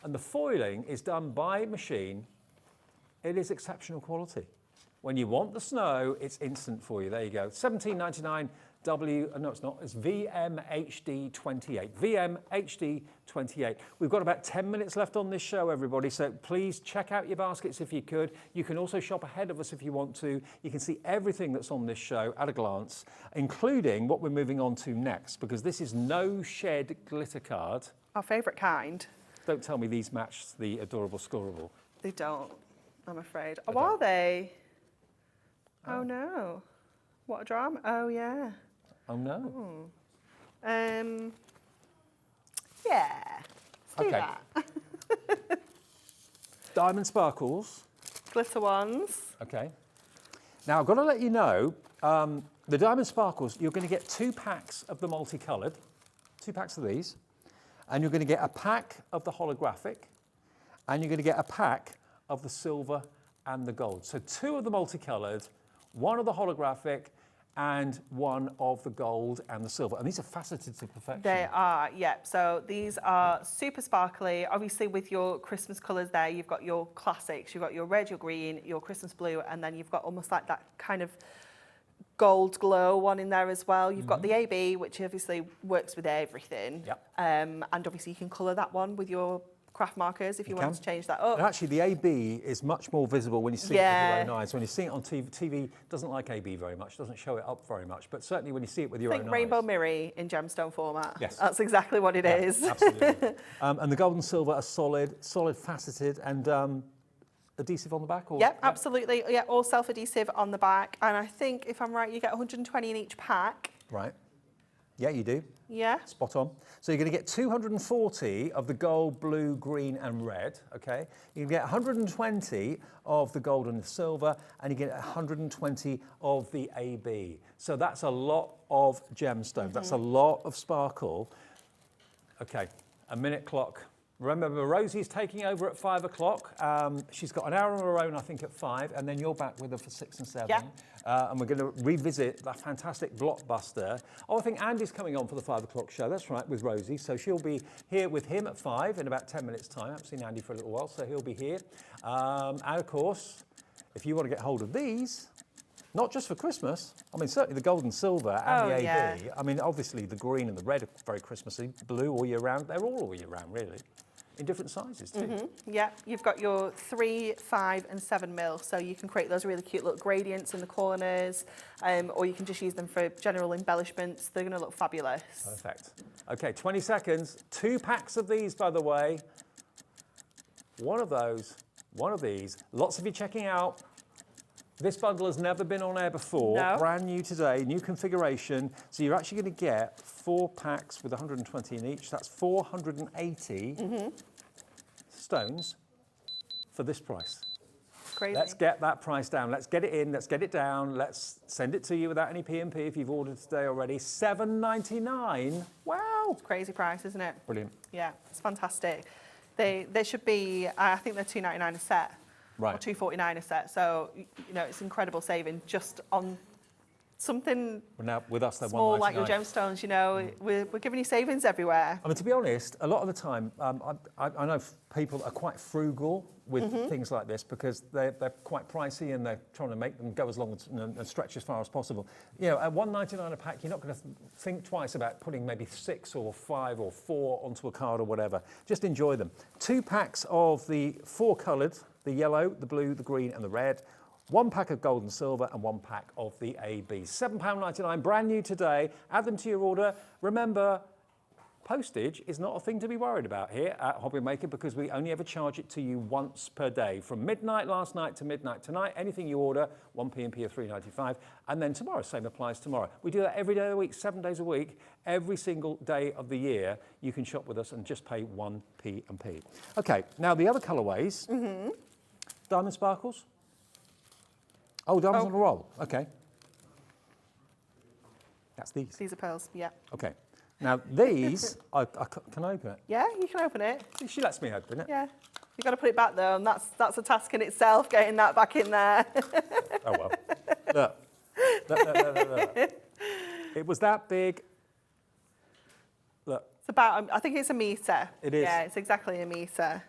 And the foiling is done by machine. It is exceptional quality. When you want the snow, it's instant for you. There you go. $17.99 no, it's not. It's VMHD28. VMHD28. We've got about 10 minutes left on this show, everybody, so please check out your baskets if you could. You can also shop ahead of us if you want to. You can see everything that's on this show at a glance, including what we're moving on to next, because this is No Shed glitter card. Our favourite kind. Don't tell me these match the adorable scoreable. They don't, I'm afraid. Oh, are they? Oh, no. What a drama. Oh, yeah. Oh no. Yeah, let's do that. Diamond sparkles. Glitter ones. Okay. Now I've got to let you know, the diamond sparkles, you're going to get 2 packs of the multicoloured, 2 packs of these, and you're going to get a pack of the holographic, and you're going to get a pack of the silver and the gold. So 2 of the multicoloured, 1 of the holographic, and 1 of the gold and the silver. And these are faceted to perfection. They are, yeah. So these are super sparkly. Obviously with your Christmas colours there, you've got your classics. You've got your red, your green, your Christmas blue, and then you've got almost like that kind of gold glow one in there as well. You've got the AB, which obviously works with everything. Yep. And obviously you can colour that one with your craft markers if you want to change that up. And actually, the AB is much more visible when you see it with your own eyes. When you see it on TV, TV doesn't like AB very much, doesn't show it up very much, but certainly when you see it with your own eyes. Rainbow mirror in gemstone format. Yes. That's exactly what it is. Absolutely. And the gold and silver are solid faceted, and adhesive on the back? Or, Yep, absolutely. Yeah, all self-adhesive on the back. And I think, if I'm right, you get 120 in each pack. Right. Yeah, you do. Yeah. Spot on. So you're going to get 240 of the gold, blue, green, and red, okay? You can get 120 of the gold and the silver, and you get 120 of the AB. So that's a lot of gemstones. That's a lot of sparkle. Okay, a minute clock. Remember, Rosie's taking over at 5 o'clock. She's got an hour on her own, I think, at 5, and then you're back with her for 6 and 7. Yeah. And we're going to revisit that fantastic blockbuster. Oh, I think Andy's coming on for the 5 o'clock show. That's right, with Rosie. So she'll be here with him at 5 in about 10 minutes' time. I haven't seen Andy for a little while, so he'll be here. And of course, if you want to get hold of these, not just for Christmas, I mean, certainly the gold and silver and the AB. Yeah. I mean, obviously the green and the red are very Christmassy. Blue all year round. They're all year round, really. In different sizes too. Yeah, you've got your 3, 5 and 7 mil, so you can create those really cute little gradients in the corners, or you can just use them for general embellishments. They're going to look fabulous. Perfect. Okay, 20 seconds. 2 packs of these, by the way. 1 of those, 1 of these. Lots of you checking out. This bundle has never been on air before. No. Brand new today, new configuration. So you're actually going to get 4 packs with 120 in each. That's 480 stones for this price. Crazy. Let's get that price down. Let's get it in. Let's get it down. Let's send it to you without any P&P if you've ordered today already. $7.99. Wow. Crazy price, isn't it? Brilliant. Yeah, it's fantastic. They should be, I think they're $2.99 a set. Right. Or $2.49 a set. So, you know, it's incredible saving just on something Well, now with us, they're small $1.99. like your gemstones, you know. We're giving you savings everywhere. I mean, to be honest, a lot of the time, I know people are quite frugal with things like this because they're quite pricey and they're trying to make them go as long and stretch as far as possible. You know, at $1.99 a pack, you're not going to think twice about putting maybe 6 or 5 or 4 onto a card or whatever. Just enjoy them. 2 packs of the 4 coloured, the yellow, the blue, the green and the red. 1 pack of gold and silver and 1 pack of the AB. £7.99, brand new today. Add them to your order. Remember, postage is not a thing to be worried about here at HobbyMaker because we only ever charge it to you once per day. From midnight last night to midnight tonight, anything you order, 1 P&P of $3.95. And then tomorrow, same applies tomorrow. We do that every day of the week, 7 days a week, every single day of the year. You can shop with us and just pay 1 P&P. Okay, now the other colourways. Diamond sparkles. Oh, diamonds on a roll. Okay. That's these. These are pearls, yeah. Okay. Now these, can I open it? Yeah, you can open it. She lets me open it. Yeah. You've got to put it back though, and that's a task in itself, getting that back in there. Oh well. Look. It was that big. Look. It's about, I think it's a metre. It is. Yeah, it's exactly a metre.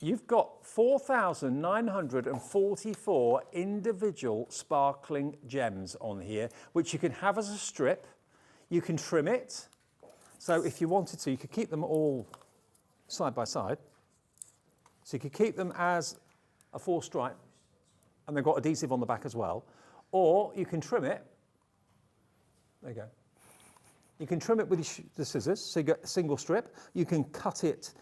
You've got 4,944 individual sparkling gems on here, which you can have as a strip. You can trim it. So if you wanted to, you could keep them all side by side. So you could keep them as a 4-stripe, and they've got adhesive on the back as well. Or you can trim it. There you go. You can trim it with the scissors, so you get a single strip. You can cut it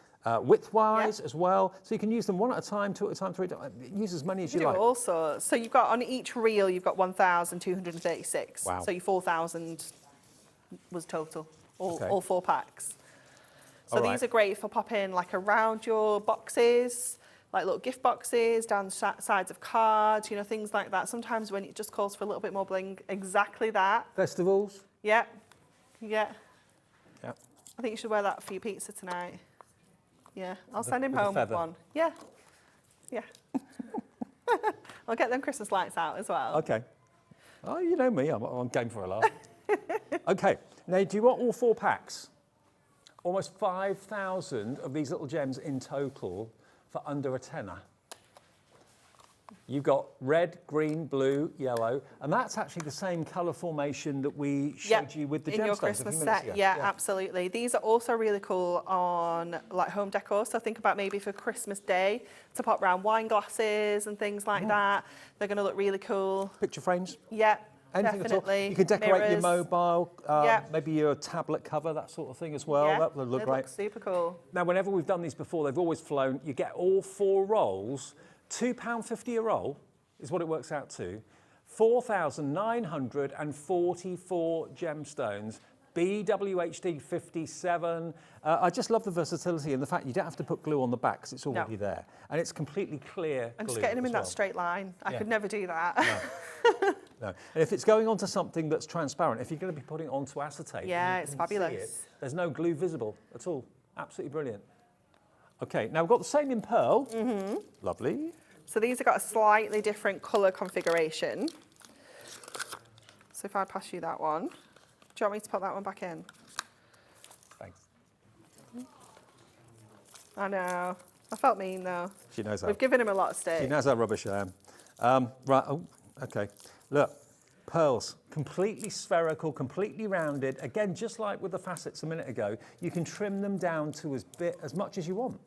width-wise as well, so you can use them 1 at a time, 2 at a time, 3 at a time. Use as many as you like. Also, so you've got on each reel, you've got 1,236. Wow. So your 4,000 was total, all, Okay. all 4 packs. So All these right. are great for popping like around your boxes, like little gift boxes, down the sides of cards, you know, things like that. Sometimes when it just calls for a little bit more bling, exactly that. Festivals? Yeah, yeah. Yeah. I think you should wear that for your pizza tonight. Yeah, I'll send him with the home with feather. one. Yeah, yeah. I'll get them Christmas lights out as well. Okay. Oh, you know me, I'm game for a laugh. Okay, now do you want all 4 packs? Almost 5,000 of these little gems in total for under a tenner. You've got red, green, blue, yellow, and that's actually the same colour formation that we showed you with the gemstones in your a few Christmas minutes set. ago. Yeah, absolutely. These are also really cool on like home decor. So think about maybe for Christmas Day to pop round wine glasses and things like that. They're going to look really cool. Picture frames. Yeah, Anything definitely. at all. You can decorate your Mirrors. mobile, Yeah. maybe your tablet cover, that sort of thing as well. Yeah, That would look they great. look super cool. Now, whenever we've done these before, they've always flown. You get all 4 rolls, £2.50 a roll is what it works out to. 4,944 gemstones, BWHD 57. I just love the versatility and the fact you don't have to put glue on the back because it's already there. And it's completely clear I'm glue just getting them as in well. that straight line. I Yeah. could never do that. No. And if it's going onto something that's transparent, if you're going to be putting it onto acetate, Yeah, and it's you can see fabulous. it, there's no glue visible at all. Absolutely brilliant. Okay, now we've got the same in pearl. Lovely. So these have got a slightly different colour configuration. So if I pass you that one, do you want me to put that one back in? Thanks. I know. I felt mean though. She knows that. We've given him a lot of She stick. knows how rubbish I am. Right, oh, okay. Look, pearls, completely spherical, completely rounded. Again, just like with the facets a minute ago, you can trim them down to as much as you want.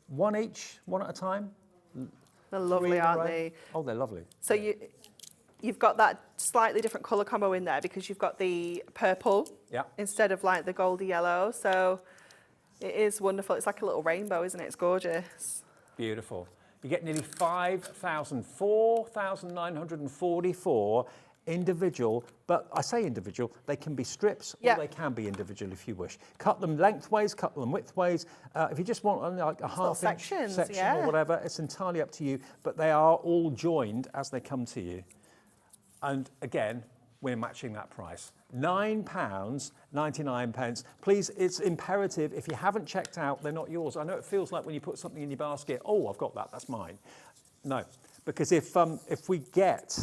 One each, one at a time. They're 3 lovely, in a aren't row. they? Oh, they're lovely. So you've got that slightly different colour combo in there because you've got the purple Yeah. instead of like the goldy yellow. So it is wonderful. It's like a little rainbow, isn't it? It's gorgeous. Beautiful. You get nearly 4,944 individual, but I say individual, they can be strips Yeah. or they can be individual if you wish. Cut them lengthways, cut them widthways. If you just want like a half-inch sections, section yeah. or whatever, it's entirely up to you, but they are all joined as they come to you. And again, we're matching that price. £9.99. Please, it's imperative, if you haven't checked out, they're not yours. I know it feels like when you put something in your basket, oh, I've got that, that's mine. No, because if we get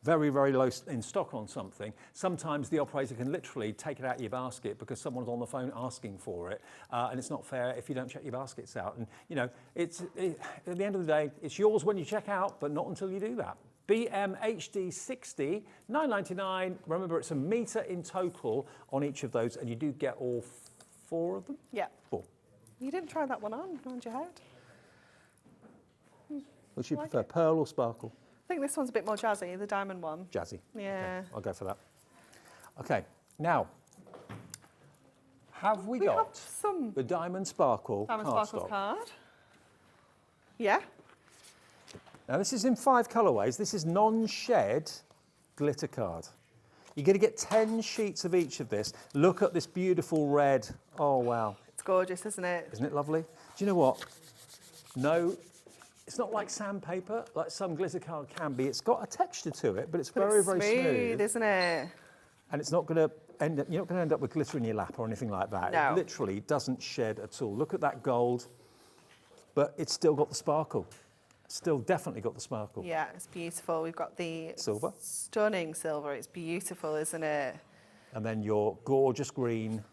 very, very low in stock on something, sometimes the operator can literally take it out of your basket because someone's on the phone asking for it, and it's not fair if you don't check your baskets out. And, you know, at the end of the day, it's yours when you check out, but not until you do that. BMHD 60, $9.99. Remember, it's a metre in total on each of those, and you do get all 4 of them? Yeah. 4. You didn't try that one on around your head. Which you Like prefer, it. pearl or sparkle? I think this one's a bit more jazzy, the diamond one. Jazzy. Yeah. Okay, I'll go for that. Okay, now, have we We have got some the Diamond Sparkle diamond cardstock? sparkles card. Yeah. Now, this is in 5 colourways. This is non-shed glitter card. You're going to get 10 sheets of each of this. Look at this beautiful red. Oh, wow. It's gorgeous, isn't it? Isn't it lovely? Do you know what? No, it's not like sandpaper, like some glitter card can be. It's got a texture to it, but it's very, It's very smooth. isn't it? And it's not going to end up, you're not going to end up with glitter in your lap or anything like that. No. It literally doesn't shed at all. Look at that gold, but it's still got the sparkle. Still definitely got the sparkle. Yeah, it's beautiful. We've got the Silver. stunning silver. It's beautiful, isn't it? And then your gorgeous green.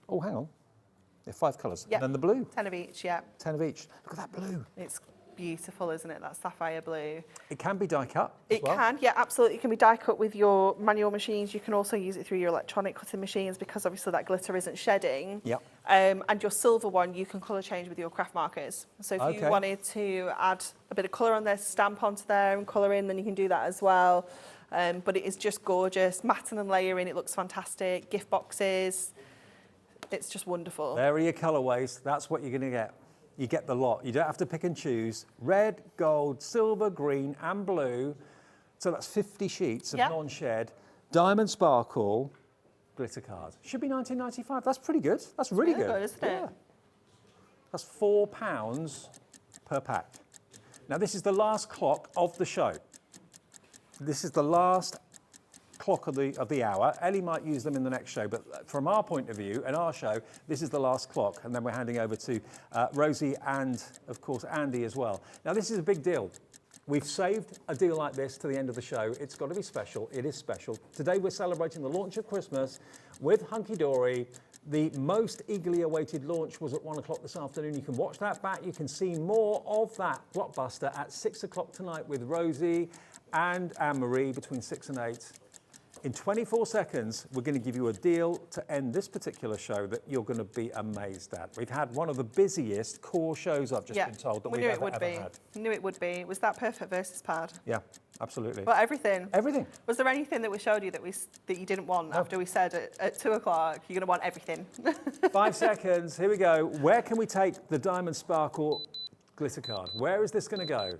Oh, hang on. They're 5 colours. Yeah. And then the blue. 10 of each, yeah. 10 of each. Look at that blue. It's beautiful, isn't it? That sapphire blue. It can be die cut as It well. can, yeah, absolutely. It can be die cut with your manual machines. You can also use it through your electronic cutting machines because obviously that glitter isn't shedding. Yep. And your silver one, you can colour change with your craft markers. So if Okay. you wanted to add a bit of colour on there, stamp onto there and colour in, then you can do that as well. But it is just gorgeous. Matting and layering, it looks fantastic. Gift boxes, it's just wonderful. There are your colourways. That's what you're going to get. You get the lot. You don't have to pick and choose. Red, gold, silver, green, and blue. So that's 50 sheets of Yep. non-shed. Diamond Sparkle. glitter card. Should be £19.95. That's pretty good. That's really Really good. good, isn't it? That's £4 per pack. Now this is the last clock of the show. This is the last clock of the hour. Ellie might use them in the next show, but from our point of view and our show, this is the last clock, and then we're handing over to Rosie and, of course, Andy as well. Now this is a big deal. We've saved a deal like this to the end of the show. It's got to be special. It is special. Today we're celebrating the launch of Christmas with Hunky Dory. The most eagerly awaited launch was at 1 o'clock this afternoon. You can watch that back. You can see more of that blockbuster at 6 o'clock tonight with Rosie and Anne-Marie between 6 and 8. In 24 seconds, we're going to give you a deal to end this particular show that you're going to be amazed at. We've had one of the busiest core shows, I've just been told, that we've ever had. We knew it would be. It was that perfect versus pad. Yeah, absolutely. But everything. Everything. Was there anything that we showed you that you didn't want after we said at 2 o'clock, you're going to want everything? 5 seconds, here we go. Where can we take the Diamond Sparkle glitter card? Where is this going to go?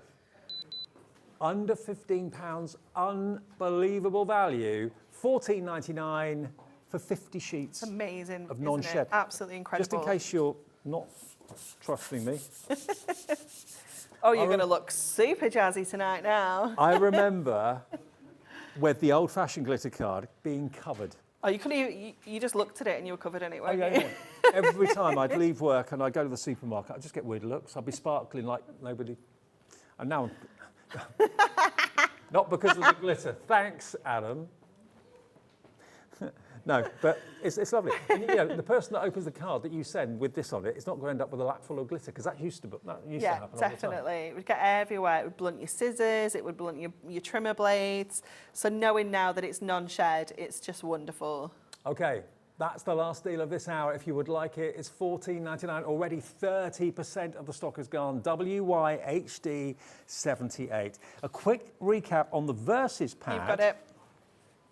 Under £15, unbelievable value, $14.99 for 50 sheets. Amazing, of non-shed. Absolutely incredible. Just in case you're not trusting me. Oh, you're going to look super jazzy tonight now. I remember with the old-fashioned glitter card being covered. Oh, you couldn't even, you just looked at it and you were covered anyway. Oh, yeah. Every time I'd leave work and I'd go to the supermarket, I'd just get weird looks. I'd be sparkling like nobody. And now I'm... Not because of the glitter. Thanks, Adam. No, but it's lovely. And, you know, the person that opens the card that you send with this on it, it's not going to end up with a lap full of glitter, because that used to happen all the time. Definitely. It would get everywhere. It would blunt your scissors. It would blunt your trimmer blades. So knowing now that it's non-shed, it's just wonderful. Okay. That's the last deal of this hour. If you would like it, it's $14.99. Already 30% of the stock has gone. WYHD 78. A quick recap on the Versus pad. You've got it.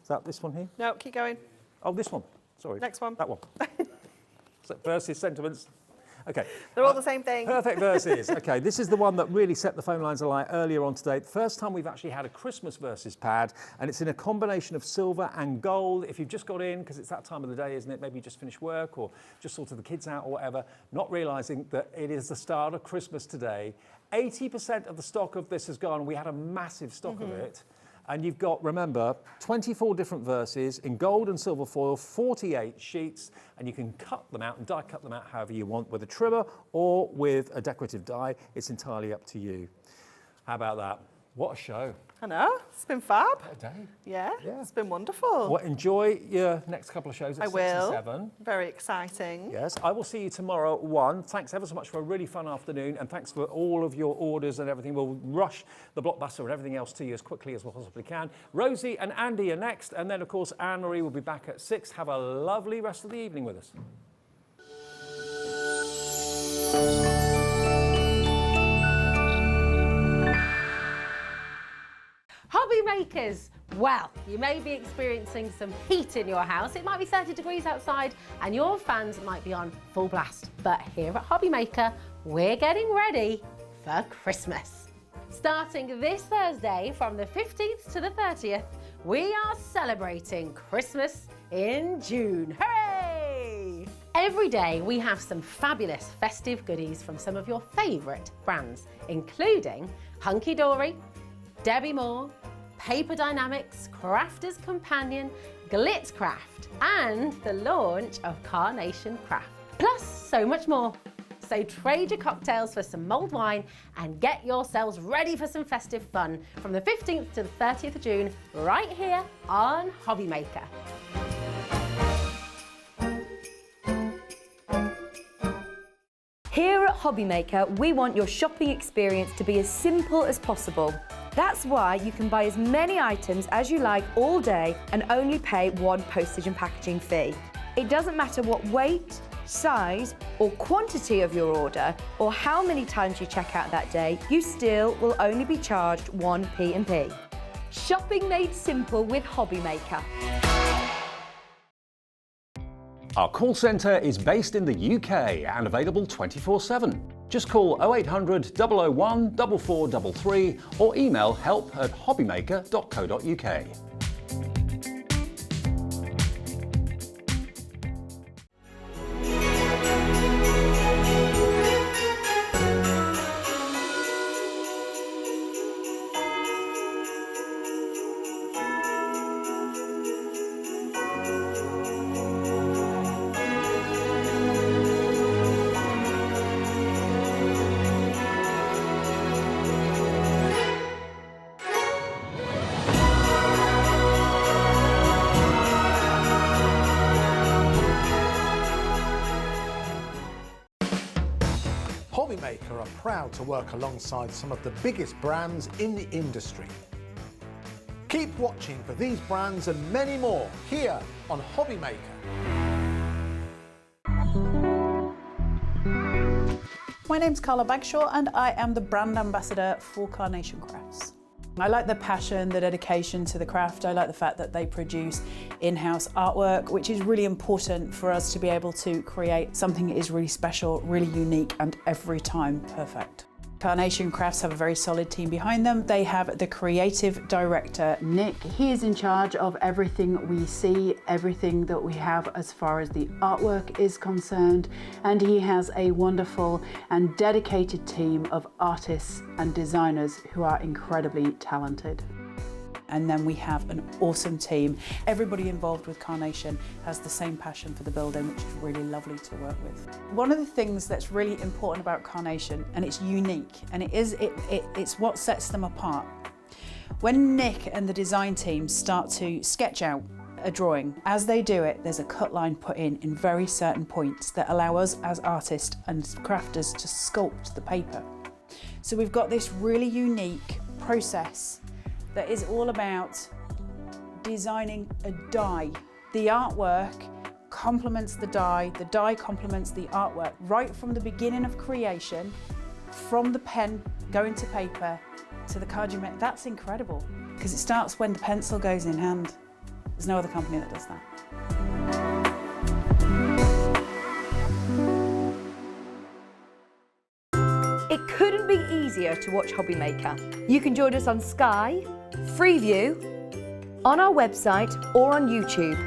Is that this one here? No, keep going. Oh, this one. Sorry. Next one. That one. So Versus sentiments. Okay. They're all the same thing. Perfect Versus. Okay, this is the one that really set the phone lines alight earlier on today. First time we've actually had a Christmas Versus pad, and it's in a combination of silver and gold. If you've just got in, because it's that time of the day, isn't it? Maybe you just finished work or just sorted the kids out or whatever, not realising that it is the start of Christmas today. 80% of the stock of this has gone. We had a massive stock of it. And you've got, remember, 24 different Verses in gold and silver foil, 48 sheets, and you can cut them out and die cut them out however you want with a trimmer or with a decorative die. It's entirely up to you. How about that? What a show. I know. It's been fab. What a day. Yeah. It's been wonderful. Well, enjoy your next couple of shows at 6 and 7. Very exciting. Yes, I will see you tomorrow at 1. Thanks ever so much for a really fun afternoon, and thanks for all of your orders and everything. We'll rush the blockbuster and everything else to you as quickly as we possibly can. Rosie and Andy are next, and then, of course, Anne-Marie will be back at 6. Have a lovely rest of the evening with us. Hobby makers, well, you may be experiencing some heat in your house. It might be 30 degrees outside and your fans might be on full blast. But here at HobbyMaker, we're getting ready for Christmas. Starting this Thursday from the 15th to the 30th, we are celebrating Christmas in June. Hooray! Every day we have some fabulous festive goodies from some of your favourite brands, including Hunky Dory, Debbie Moore, Paper Dynamics, Crafter's Companion, Glitzcraft, and the launch of Carnation Craft. Plus so much more. So trade your cocktails for some mulled wine and get yourselves ready for some festive fun from the 15th to the 30th of June right here on HobbyMaker. Here at HobbyMaker, we want your shopping experience to be as simple as possible. That's why you can buy as many items as you like all day and only pay one postage and packaging fee. It doesn't matter what weight, size or quantity of your order or how many times you check out that day, you still will only be charged one P&P. Shopping made simple with HobbyMaker. Our call centre is based in the UK and available 24/7. Just call 0800 001 4433 or email help@hobbymaker.co.uk. proud to work alongside some of the biggest brands in the industry. Keep watching for these brands and many more here on HobbyMaker. My name's Carla Bagshaw and I am the brand ambassador for Carnation Crafts. I like the passion, the dedication to the craft. I like the fact that they produce in-house artwork, which is really important for us to be able to create something that is really special, really unique, and every time perfect. Carnation Crafts have a very solid team behind them. They have the creative director, Nick. He is in charge of everything we see, everything that we have as far as the artwork is concerned. And he has a wonderful and dedicated team of artists and designers who are incredibly talented. And then we have an awesome team. Everybody involved with Carnation has the same passion for the building, which is really lovely to work with. One of the things that's really important about Carnation, and it's unique, and it's what sets them apart. When Nick and the design team start to sketch out a drawing, as they do it, there's a cut line put in very certain points that allow us as artists and crafters to sculpt the paper. So we've got this really unique process that is all about designing a die. The artwork complements the die complements the artwork, right from the beginning of creation, from the pen going to paper to the card you make. That's incredible, because it starts when the pencil goes in hand. There's no other company that does that. It couldn't be easier to watch HobbyMaker. You can join us on Sky, Freeview, on our website or on YouTube,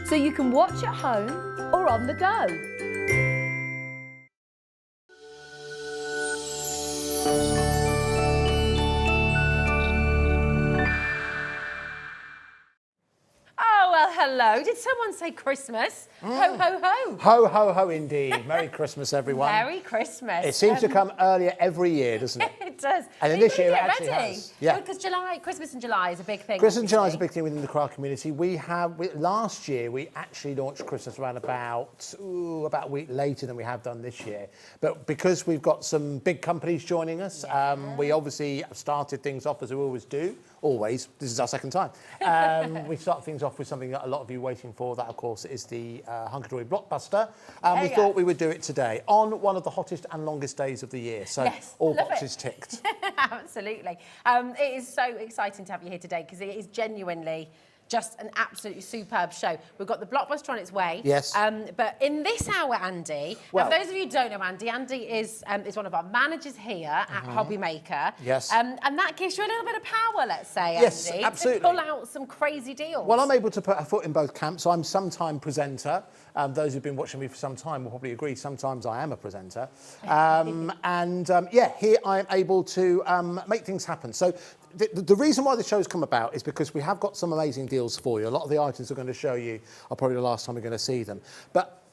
so you can watch at home or on the go. Oh, well, hello. Did someone say Christmas? Ho, ho, ho. Ho, ho, ho indeed. Merry Christmas, everyone. Merry Christmas. It seems to come earlier every year, doesn't it? It does. And then You've this got to year it get actually ready. has. Yeah. Because Christmas in July is a big thing. Christmas in July is a obviously. big thing within the craft community. Last year we actually launched Christmas around about a week later than we have done this year. But because we've got some big companies joining us, we obviously started things off as we always do. Always. This is our second time. We start things off with something that a lot of you are waiting for. That, of course, is the Hunkydory Blockbuster. We thought we would do it today on one of the hottest and longest days of the year. So Yes, all love boxes ticked. Absolutely. It is so exciting to have you here today, because it is genuinely just an absolutely superb show. We've got the Blockbuster on its way. Yes. But in this hour, Andy, Well, now for those of you who don't know Andy is one of our managers here at HobbyMaker. Yes. And that gives you a little bit of power, let's say, Yes, Andy, absolutely. to pull out some crazy deals. Well, I'm able to put a foot in both camps. I'm sometime presenter. Those who've been watching me for some time will probably agree sometimes I am a presenter. Here I am able to make things happen. So the reason why the show's come about is because we have got some amazing deals for you. A lot of the items we're going to show you are probably the last time we're going to see them. But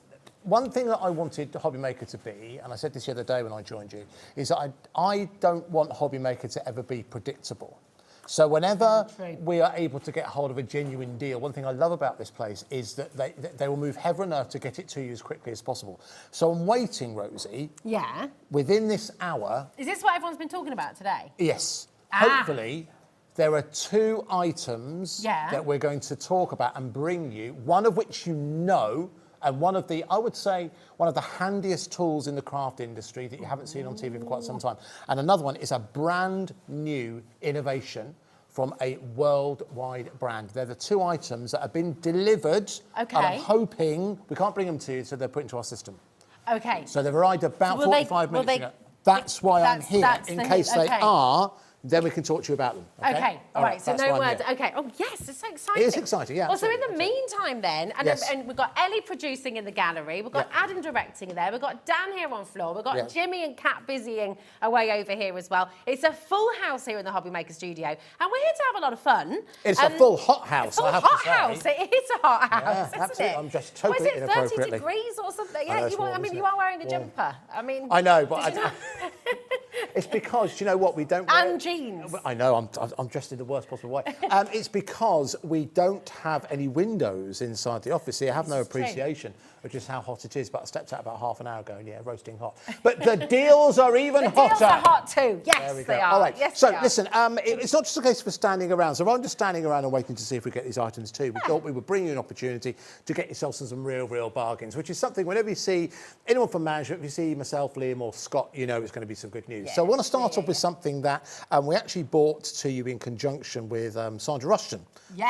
one thing that I wanted HobbyMaker to be, and I said this the other day when I joined you, is that I don't want HobbyMaker to ever be predictable. So whenever we are able to get hold of a genuine deal, one thing I love about this place is that they will move heaven and earth to get it to you as quickly as possible. So I'm waiting, Rosie. Yeah. Within this hour. Is this what everyone's been talking about today? Yes. Hopefully, there are 2 items that we're going to talk about and bring you, one of which you know, and one of the, I would say, one of the handiest tools in the craft industry that you haven't seen on TV for quite some time. And another one is a brand new innovation from a worldwide brand. They're the 2 items that have been delivered. Okay. And I'm hoping, we can't bring them to you, so they're put into our system. Okay. So they've arrived about 45 minutes ago. That's why I'm here, in case they are. Then we can talk to you about them. Okay, all right, so no words. Okay, oh yes, it's so exciting. It is exciting, yeah. Well, so in the meantime then, and we've got Ellie producing in the gallery, we've got Adam directing there, we've got Dan here on floor, we've got Jimmy and Kat busying away over here as well. It's a full house here in the HobbyMaker studio, and we're here to have a lot of fun. It's a full hot house, I have to say. House. It is a hot house, isn't absolutely. it? I'm just totally inappropriately. Was it 30 degrees or something? Yeah, you are wearing a jumper. I know, but It's because, you know what, we don't... And jeans. I know, I'm dressed in the worst possible way. It's because we don't have any windows inside the office, so you have no appreciation of just how hot it is. But I stepped out about half an hour ago and, yeah, roasting hot. But the deals are even hotter. Deals are hot too. Yes, There we they go. are. All right. Yes, So they are. listen, it's not just a case for standing around. So rather than just standing around and waiting to see if we get these items too, we thought we would bring you an opportunity to get yourself some real bargains, which is something whenever you see anyone from management, if you see myself, Liam or Scott, you know it's going to be some good news. So I want to start off with something that we actually bought to you in conjunction with Sandra Rushton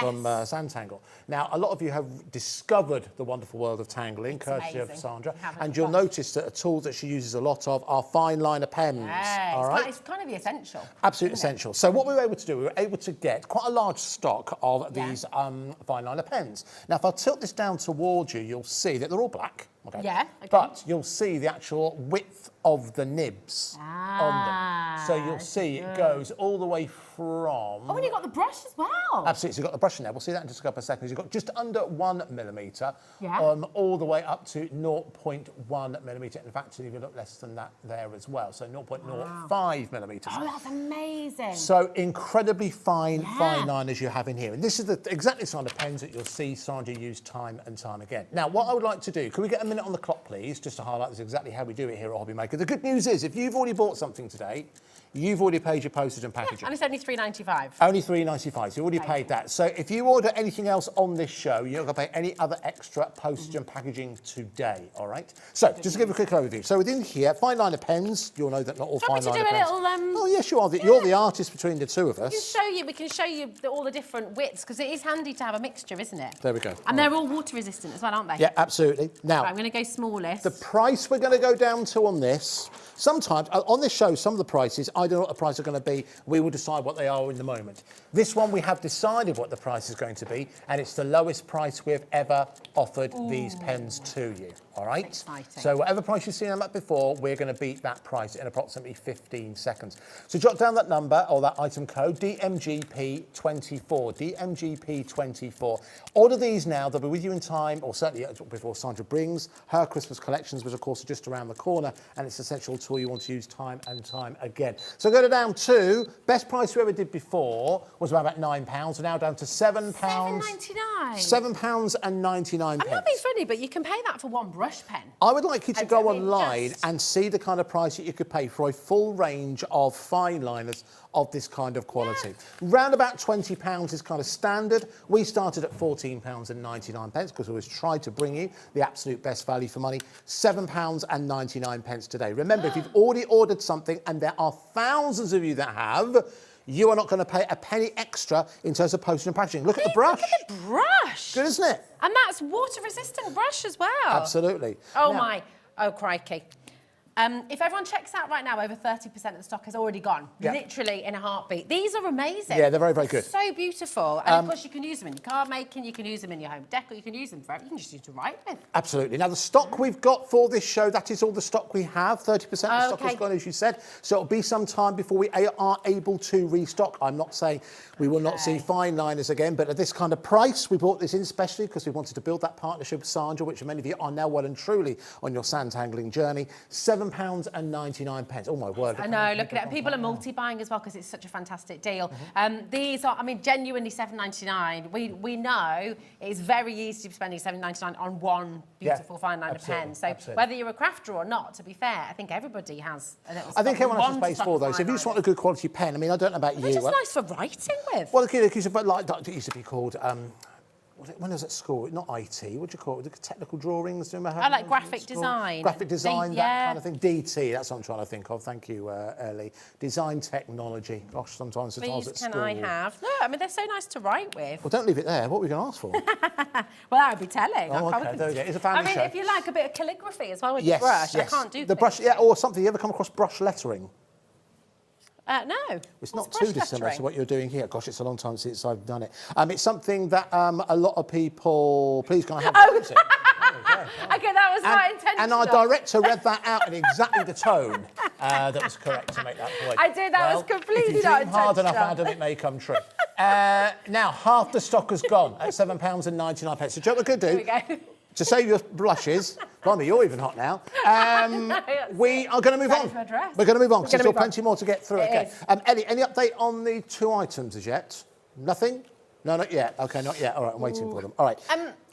from Sandtangle. Now, a lot of you have discovered the wonderful world of tangling, courtesy of Sandra, and you'll notice that a tool that she uses a lot of are fine liner pens. All right? It's kind of essential. Absolutely essential. So what we were able to do, we were able to get quite a large stock of these fine liner pens. Now, if I tilt this down towards you, you'll see that they're all black. Okay. Yeah, okay. But you'll see the actual width of the nibs on them. So you'll see it goes all the way from... Oh, and you've got the brush as well. Absolutely, so you've got the brush in there. We'll see that in just a couple of seconds. You've got just under 1 millimetre, Yeah. all the way up to 0.1 millimetre. In fact, even a little less than that there as well. So 0.05 millimetres. Oh, that's amazing. So incredibly fine liners you have in here. And this is exactly the kind of pens that you'll see Sandra use time and time again. Now, what I would like to do, can we get a minute on the clock, please, just to highlight this exactly how we do it here at HobbyMaker. The good news is, if you've already bought something today, you've already paid your postage and packaging. And it's only $3.95. Only $3.95, so you already paid that. So if you order anything else on this show, you're not going to pay any other extra postage and packaging today, all right? So, just to give a quick overview. So within here, fine liner pens, you'll know that not all fine liner pens... Oh, yes, you are. You're the artist between the two of us. We can show you all the different widths, because it is handy to have a mixture, isn't it? There we go. And they're all water resistant as well, aren't they? Yeah, absolutely. Now, Right, I'm going to go smallest. the price we're going to go down to on this, sometimes, on this show, some of the prices, I don't know what the price are going to be. We will decide what they are in the moment. This one, we have decided what the price is going to be, and it's the lowest price we've ever offered these pens to you. All right? Exciting. So whatever price you've seen them at before, we're going to beat that price in approximately 15 seconds. So jot down that number or that item code, DMGP24, DMGP24. Order these now. They'll be with you in time, or certainly before Sandra brings her Christmas collections, which of course are just around the corner, and it's an essential tool you want to use time and time again. So go down to, best price we ever did before was around about £9. We're now down to £7. £7.99. £7.99. I'm not being funny, but you can pay that for one brush pen. I would like you to And go I mean, online just- and see the kind of price that you could pay for a full range of fine liners of this kind of quality. Round about £20 is kind of standard. We started at £14.99 because we always tried to bring you the absolute best value for money. £7.99 today. Remember, if you've already ordered something, and there are thousands of you that have, you are not going to pay a penny extra in terms of postage and packaging. Look at the brush. Look at the brush. Good, isn't it? And that's water-resistant brush as well. Absolutely. Oh, Now- my. Oh, crikey. If everyone checks out right now, over 30% of the stock has already gone, literally in a heartbeat. These are amazing. Yeah, they're very, very good. So beautiful. And of course, you can use them in your card making, you can use them in your home decor, you can use them for everything. You can just use to write with. Absolutely. Now, the stock we've got for this show, that is all the stock we have. 30% of the stock has gone, as you said. So it'll be some time before we are able to restock. I'm not saying we will not see fine liners again, but at this kind of price, we brought this in especially because we wanted to build that partnership with Sandra, which many of you are now well and truly on your sand tangling journey. £7.99. Oh, my word. I know, look at it. People are multi-buying as well because it's such a fantastic deal. These are, I mean, genuinely $7.99. We know it's very easy to be spending $7.99 on one beautiful fine liner pen. So whether you're a crafter or not, to be fair, I think everybody has a little I think everyone has a one space for those. So if you just want a good quality pen, I mean, I don't know about you. They're just nice for writing with. Well, it used to be called... when I was at school, not IT, what do you call it? The technical drawings? Do you remember? I like graphic design. Graphic design, that kind of thing. DT, that's what I'm trying to think of. Thank you, Ellie. Design technology. Gosh, sometimes I was at school. Can I have? No, I mean, they're so nice to write with. Well, don't leave it there. What were we going to ask for? Well, that would be telling. Oh, okay, there we go. It's a family I mean, show. if you like a bit of calligraphy as well with the brush, I can't do the brush. Yeah, or something. You ever come across brush lettering? No. It's not too dissimilar to what you're doing here. Gosh, it's a long time since I've done it. It's something that a lot of people... Please, can I have Oh. it? Okay, that was my intention. And our director read that out in exactly the tone that was correct to make that point. I did, that was completely if you not dream hard enough, intentional. Adam, it may come true. Now, half the stock has gone at £7.99. So do you know what we could do? Here we go. To save your blushes, Blimey, you're even hot now. We are going to move on. We're going to move on because there's still plenty more to get through. Okay. Ellie, any update on the 2 items as yet? Nothing? No, not yet. Okay, not yet. All right, I'm waiting for them. All right.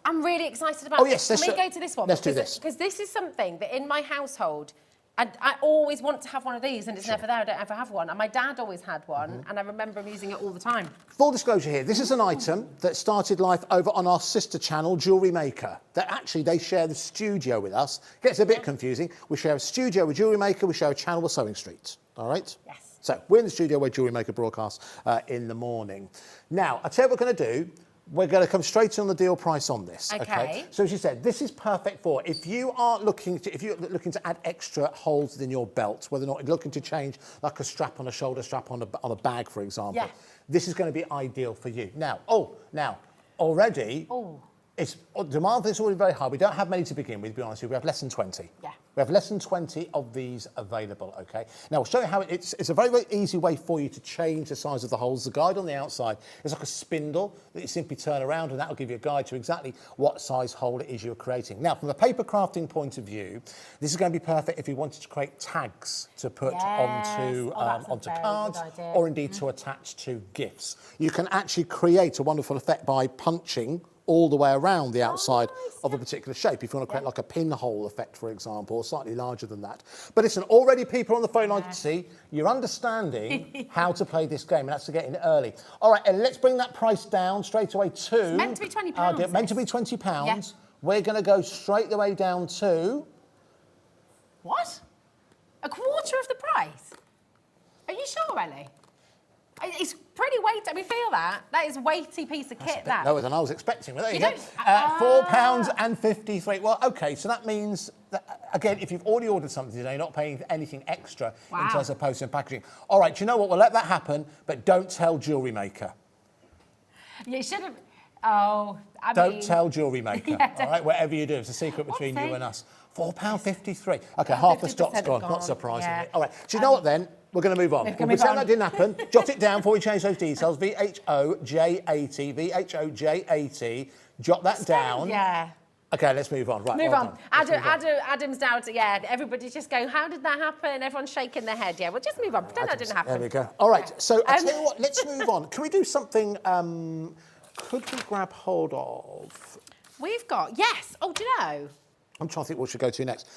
I'm really excited about this. Can we go to this one? Let's do this. Because this is something that in my household, I always want to have one of these, and it's never there. I don't ever have one. And my dad always had one, and I remember him using it all the time. Full disclosure here, this is an item that started life over on our sister channel, Jewellery Maker. That actually, they share the studio with us. Gets a bit confusing. We share a studio with Jewellery Maker, we share a channel with Sewing Street. All right? Yes. So, we're in the studio where Jewellery Maker broadcasts in the morning. Now, I'll tell you what we're going to do. We're going to come straight on the deal price on this. Okay. So as you said, this is perfect for if you're looking to add extra holes within your belt, whether or not you're looking to change like a strap on a shoulder strap on a bag, for example. Yeah. This is going to be ideal for you. Now, already. Demand for this is already very high. We don't have many to begin with, to be honest with you. We have less than 20. Yeah. We have less than 20 of these available, okay? Now, I'll show you how it's a very, very easy way for you to change the size of the holes. The guide on the outside is like a spindle that you simply turn around, and that will give you a guide to exactly what size hole it is you're creating. Now, from a paper crafting point of view, this is going to be perfect if you wanted to create tags to put onto cards or indeed to attach to gifts. You can actually create a wonderful effect by punching all the way around the outside of a particular shape. If you want to create like a pinhole effect, for example, or slightly larger than that. But listen, already people on the phone line can see you're understanding how to play this game, and that's to get in early. All right, and let's bring that price down straight away to... It's meant to be £20. Meant to be £20. Yeah. We're going to go straight the way down to... What? A quarter of the price? Are you sure, Ellie? It's pretty weighty. I mean, feel that. That is a weighty piece of kit, that. Lower than I was expecting. Well, there you go. £4.53. Well, OK, so that means, that, again, if you've already ordered something today, you're not paying anything extra in terms of postage and packaging. All right, do you know what? We'll let that happen, but don't tell Jewellery Maker. You should have... Don't tell Jewellery Maker, all right? Whatever you do, it's a secret between you and us. £4.53. OK, half the stock's gone, not surprisingly. Yeah. All right, do you know what then? We're going to move on. We'll pretend that didn't happen. Jot it down before we change those details. VHOJ80, VHOJ80. Jot that down. Yeah. OK, let's move on. Right, move on. Adam's down to, everybody's just going, how did that happen? Everyone's shaking their head. Yeah, well, just move on. Pretend that didn't happen. There we go. All right, so I'll tell you what, let's move on. Can we do something, could we grab hold of... We've got, yes. Oh, do you know? I'm trying to think what we should go to next.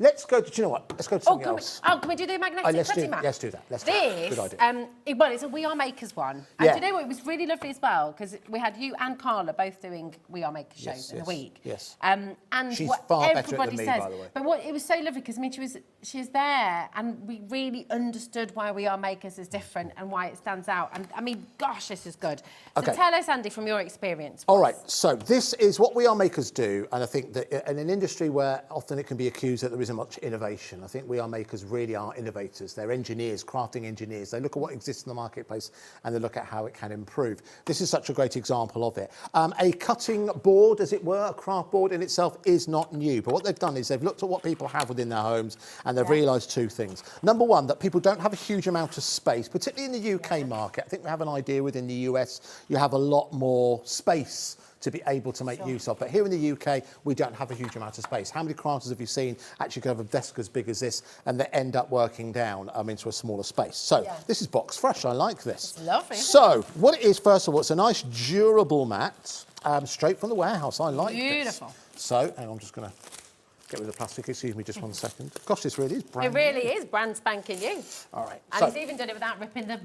Let's go to, do you know what? Let's go to something else. Can we do the magnetic cutting mat? Let's do that. This, good idea. Well, it's a We Are Makers one. And do you know what? It was really lovely as well, because we had you and Carla both doing We Are Makers shows in a week. Yes. And she's what far better everybody than me, says, by the way. But it was so lovely, because I mean, she was there, and we really understood why We Are Makers is different and why it stands out. And I mean, gosh, this is good. So tell us, Andy, from your experience. All right, so this is what We Are Makers do, and I think that in an industry where often it can be accused that there isn't much innovation, I think We Are Makers really are innovators. They're engineers, crafting engineers. They look at what exists in the marketplace and they look at how it can improve. This is such a great example of it. A cutting board, as it were, a craft board in itself is not new. But what they've done is they've looked at what people have within their homes and they've realised two things. Number one, that people don't have a huge amount of space, particularly in the UK market. I think we have an idea within the US, you have a lot more space to be able to make use of. But here in the UK, we don't have a huge amount of space. How many crafters have you seen actually have a desk as big as this and they end up working down into a smaller space? So this is box fresh. I like this. It's lovely. So what it is, first of all, it's a nice durable mat, straight from the warehouse. I like this. Beautiful. So, hang on, I'm just going to get rid of the plastic. Excuse me just 1 second. Gosh, this really is brand new. It really is brand spanking new. All right. And he's even done it without ripping the bag.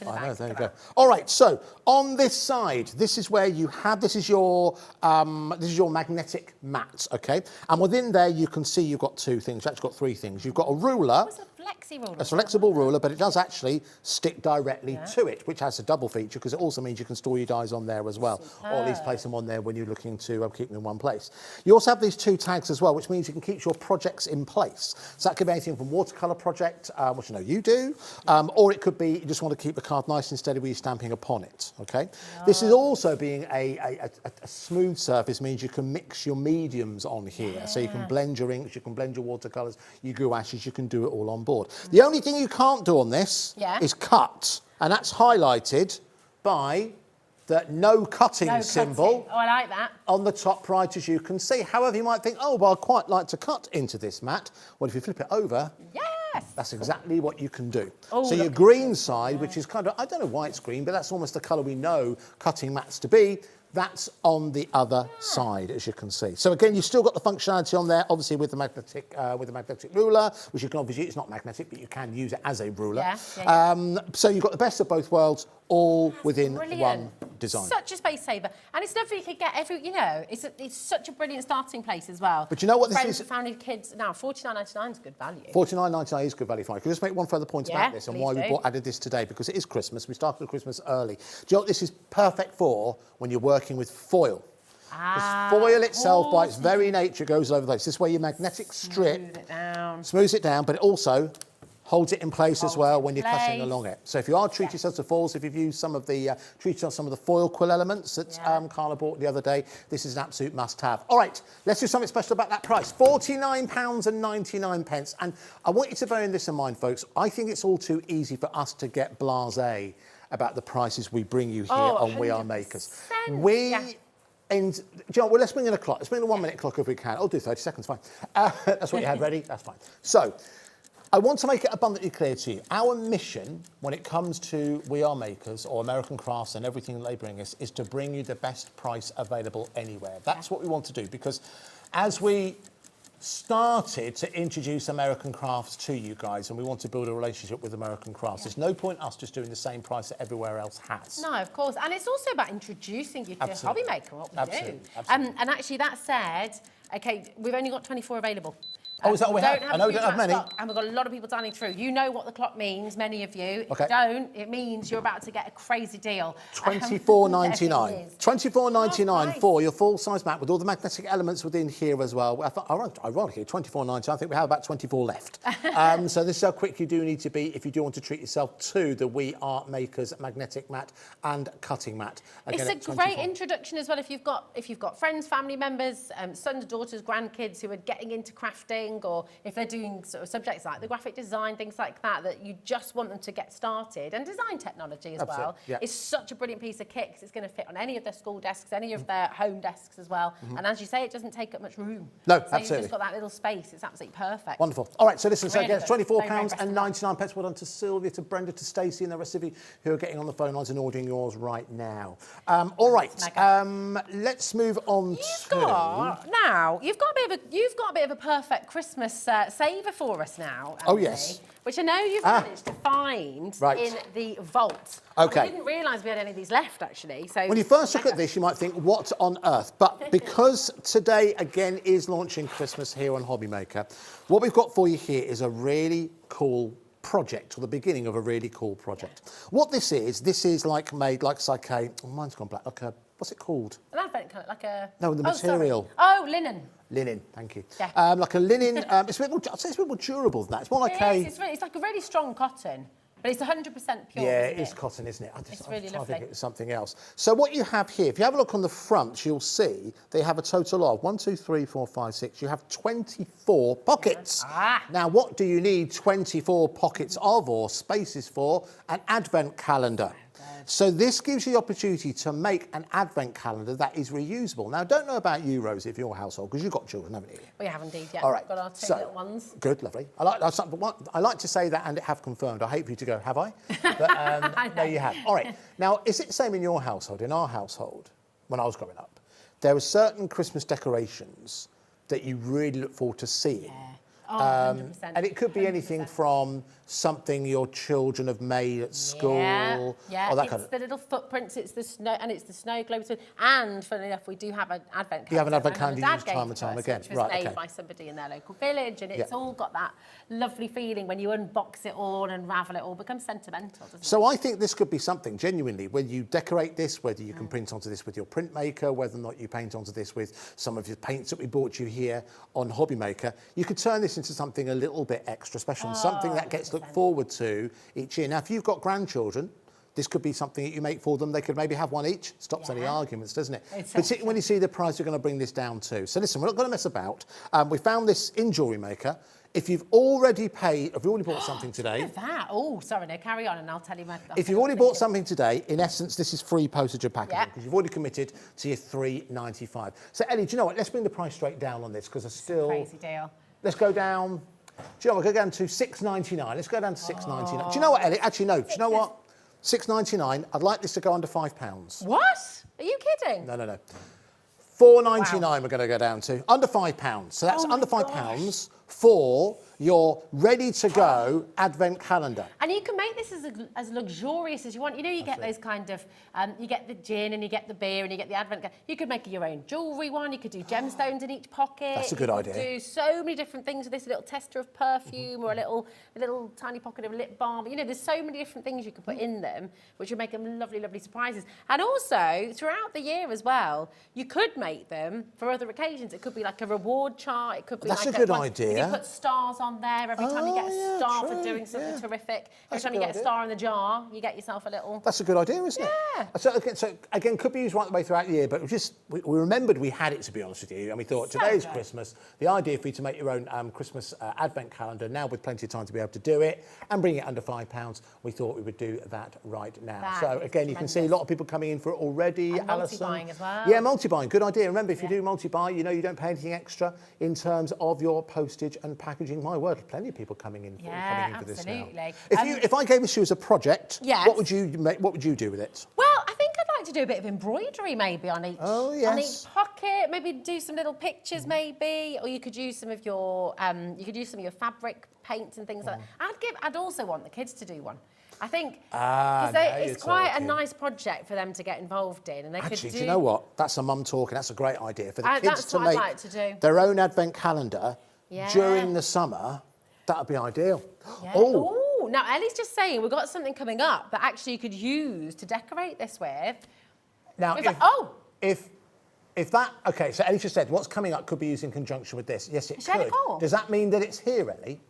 I know, there you go. All right, so on this side, this is where you have, this is your magnetic mat, okay? And within there, you can see you've got two things. You've actually got three things. You've got a ruler. It's a flexi ruler. A flexible ruler, but it does actually stick directly to it, which has a double feature because it also means you can store your dies on there as well, or at least place them on there when you're looking to keep them in one place. You also have these two tags as well, which means you can keep your projects in place. So that could be anything from watercolour project, which I know you do, or it could be you just want to keep the card nice and steady with you stamping upon it, okay? This is also being a smooth surface, means you can mix your mediums on here. So you can blend your inks, you can blend your watercolours, your gouaches, you can do it all on board. The only thing you can't do on this is cut, and that's highlighted by the no cutting symbol Oh, I like that. on the top right, as you can see. However, you might think, oh, well, I'd quite like to cut into this mat. Well, if you flip it over, Yes. that's exactly what you can do. Oh, so your look. green side, which is kind of, I don't know why it's green, but that's almost the colour we know cutting mats to be. That's on the other side, as you can see. So again, you've still got the functionality on there, obviously with the magnetic ruler, which you can obviously, it's not magnetic, but you can use it as a ruler. So you've got the best of both worlds, all within one design. Such a space saver, and it's lovely you could get every. You know, it's such a brilliant starting place as well. But you know what this Friends, is? family, kids. Now, $49.99 is good value. $49.99 is good value for you. Can I just make one further point about this and why please we do. added this today? Because it is Christmas. We started Christmas early. Do you know what this is perfect for when you're working with foil? Because foil itself, by its very nature, goes all over the place. This way your magnetic strip smooths it down, but it also holds it in place as well when you're cutting along it. So if you are treating yourself to foils, if you've used some of the foil quill elements that Carla bought the other day, this is an absolute must-have. All right, let's do something special about that price. £49.99. And I want you to bear this in mind, folks. I think it's all too easy for us to get blasé about the prices we bring you here on We Are Makers. And, do you know, well, let's bring in a clock. Let's bring in a 1 minute clock if we can. I'll do 30 seconds, fine. That's what you had ready? That's fine. So, I want to make it abundantly clear to you. Our mission, when it comes to We Are Makers or American Crafts and everything that they bring us, is to bring you the best price available anywhere. That's what we want to do, because as we started to introduce American Crafts to you guys, and we want to build a relationship with American Crafts, there's no point us just doing the same price that everywhere else has. No, of course. And it's also about introducing you to HobbyMaker, what we do. Absolutely. And actually, that said, okay, we've only got 24 available. Oh, is that what we have? I know we don't have many. And we've got a lot of people dialing through. You know what the clock means, many of you. If Okay. you don't, it means you're about to get a crazy deal. $24.99. $24.99 for your full-size mat with all the magnetic elements within here as well. Ironically, $24.99. I think we have about 24 left. So this is how quick you do need to be if you do want to treat yourself to the We Are Makers magnetic mat and cutting mat. Again, It's a great introduction as well if you've got friends, family members, sons, daughters, grandkids who are getting into crafting, or if they're doing sort of subjects like the graphic design, things like that you just want them to get started, and design technology as well. Yeah. It's such a brilliant piece of kit because it's going to fit on any of their school desks, any of their home desks as well. And as you say, it doesn't take up much room. No, so absolutely. You've just got that little space. It's absolutely perfect. Wonderful. All right, so listen, so Really again, it's good. £24.99. Well done to Sylvia, to Brenda, to Stacey, and the rest of you who are getting on the phone lines and ordering yours right now. All right, let's move on You've got a bit of a perfect Christmas saver for us now, Anthony, Oh, yes. which I know you've managed to find in the vault. Okay. I didn't realise we had any of these left, actually. So when you first look at this, you might think, what on earth? But because today, again, is launching Christmas here on HobbyMaker, what we've got for you here is a really cool project, or the beginning of a really cool project. What this is like made like mine's gone black, like a, what's it called? An advent calendar, like a... No, the material. Oh, linen. Linen, thank you. Yeah. Like a linen, it's a bit more, I'd say it's a bit more durable than that. It's more like It's like a really strong cotton, but it's 100% pure. Yeah, isn't it's cotton, isn't it? It's really I lovely. think it was something else. So what you have here, if you have a look on the front, you'll see they have a total of 1, 2, 3, 4, 5, 6. You have 24 pockets. Now, what do you need 24 pockets of, or spaces for? An advent calendar. So this gives you the opportunity to make an advent calendar that is reusable. Now, I don't know about you, Rosie, if your household, because you've got children, haven't you? We have indeed, yeah. All right. We've got our two little ones. Good, lovely. I like to say that and have confirmed. I hate for you to go, have I? But no, you have. All right. Now, is it the same in your household? In our household, when I was growing up, there were certain Christmas decorations that you really look forward to seeing. Yeah. Oh, 100%. And it could be anything from something your children have made at school, yeah. or that It's kind of. the little footprints. It's the snow, and it's the snow globes. And funnily enough, we do have an advent calendar. You have an advent My calendar dad used time gave and to time us, again. which was Right, made okay. by somebody in their local village, and it's Yeah. all got that lovely feeling when you unbox it all and unravel it all. Becomes sentimental, doesn't it? So I think this could be something, genuinely, whether you decorate this, whether you can print onto this with your printmaker, whether or not you paint onto this with some of your paints that we bought you here on HobbyMaker, you could turn this into something a little bit extra special, and something that gets looked forward to each year. Now, if you've got grandchildren, this could be something that you make for them. They could maybe have one each. Stops any arguments, doesn't it? Particularly when you see the price, you're going to bring this down too. So listen, we're not going to mess about. We found this in Jewellery Maker. If you've already paid, if you've already bought something today, That. Oh, sorry, no, carry on and I'll tell you my... if you've already bought something today, in essence, this is free postage and packaging Yeah. because you've already committed to your £3.95. So, Ellie, do you know what? Let's bring the price straight down on this because there's still... Crazy deal. Let's go down... Do you know what? We'll go down to £6.99. Let's go down to £6.99. Do you know what, Ellie? Actually, no. Do you know what? £6.99. I'd like this to go under £5. What? Are you kidding? No. £4.99 we're going to go down to. Under £5. So that's under £5 for your ready-to-go advent calendar. And you can make this as luxurious as you want. You know, you get those kind of, you get the gin and you get the beer and you get the advent. You could make your own jewellery one. You could do gemstones in each pocket. That's a good idea. You could do so many different things with this little tester of perfume or a little tiny pocket of lip balm. You know, there's so many different things you could put in them, which would make them lovely, lovely surprises. And also, throughout the year as well, you could make them for other occasions. It could be like a reward chart. It could be That's like a good one- idea. If you put stars on there every time you get a star for doing something terrific. Every time you get a star in the jar, you get yourself a little... That's a good idea, isn't Yeah. it? So again, could be used right the way throughout the year, but we remembered we had it, to be honest with you, and we thought today's good. Christmas. The idea for you to make your own Christmas advent calendar now with plenty of time to be able to do it and bring it under £5, we thought we would do that right now. That so is again, you can see a lot of people coming in for it already. And Alison. multi-buying as well. Yeah, multi-buying, good idea. Remember, if you do multi-buy, you know you don't pay anything extra in terms of your postage and packaging. My word, plenty of people coming in for this now. absolutely. If I gave this to you as a project, Yes. what would you do with it? Well, I think I'd like to do a bit of embroidery maybe on each, Oh, on yes. each pocket. Maybe do some little pictures maybe, or you could use some of your fabric paints and things like that. I'd also want the kids to do one. I think because now you're it's quite talking. a nice project for them to get involved in, and they Actually, could do you know what? That's a mum talking. That's a great idea for the kids that's to what I'd make like to do. their own advent calendar Yeah. during the summer. That would be ideal. Yeah. Oh, Ooh, now Ellie's just saying we've got something coming up that actually you could use to decorate this with. now if that okay, so Ellie just said what's coming up could be used in conjunction with this. Yes, it Shall I could. call? Does that mean that it's here, Ellie?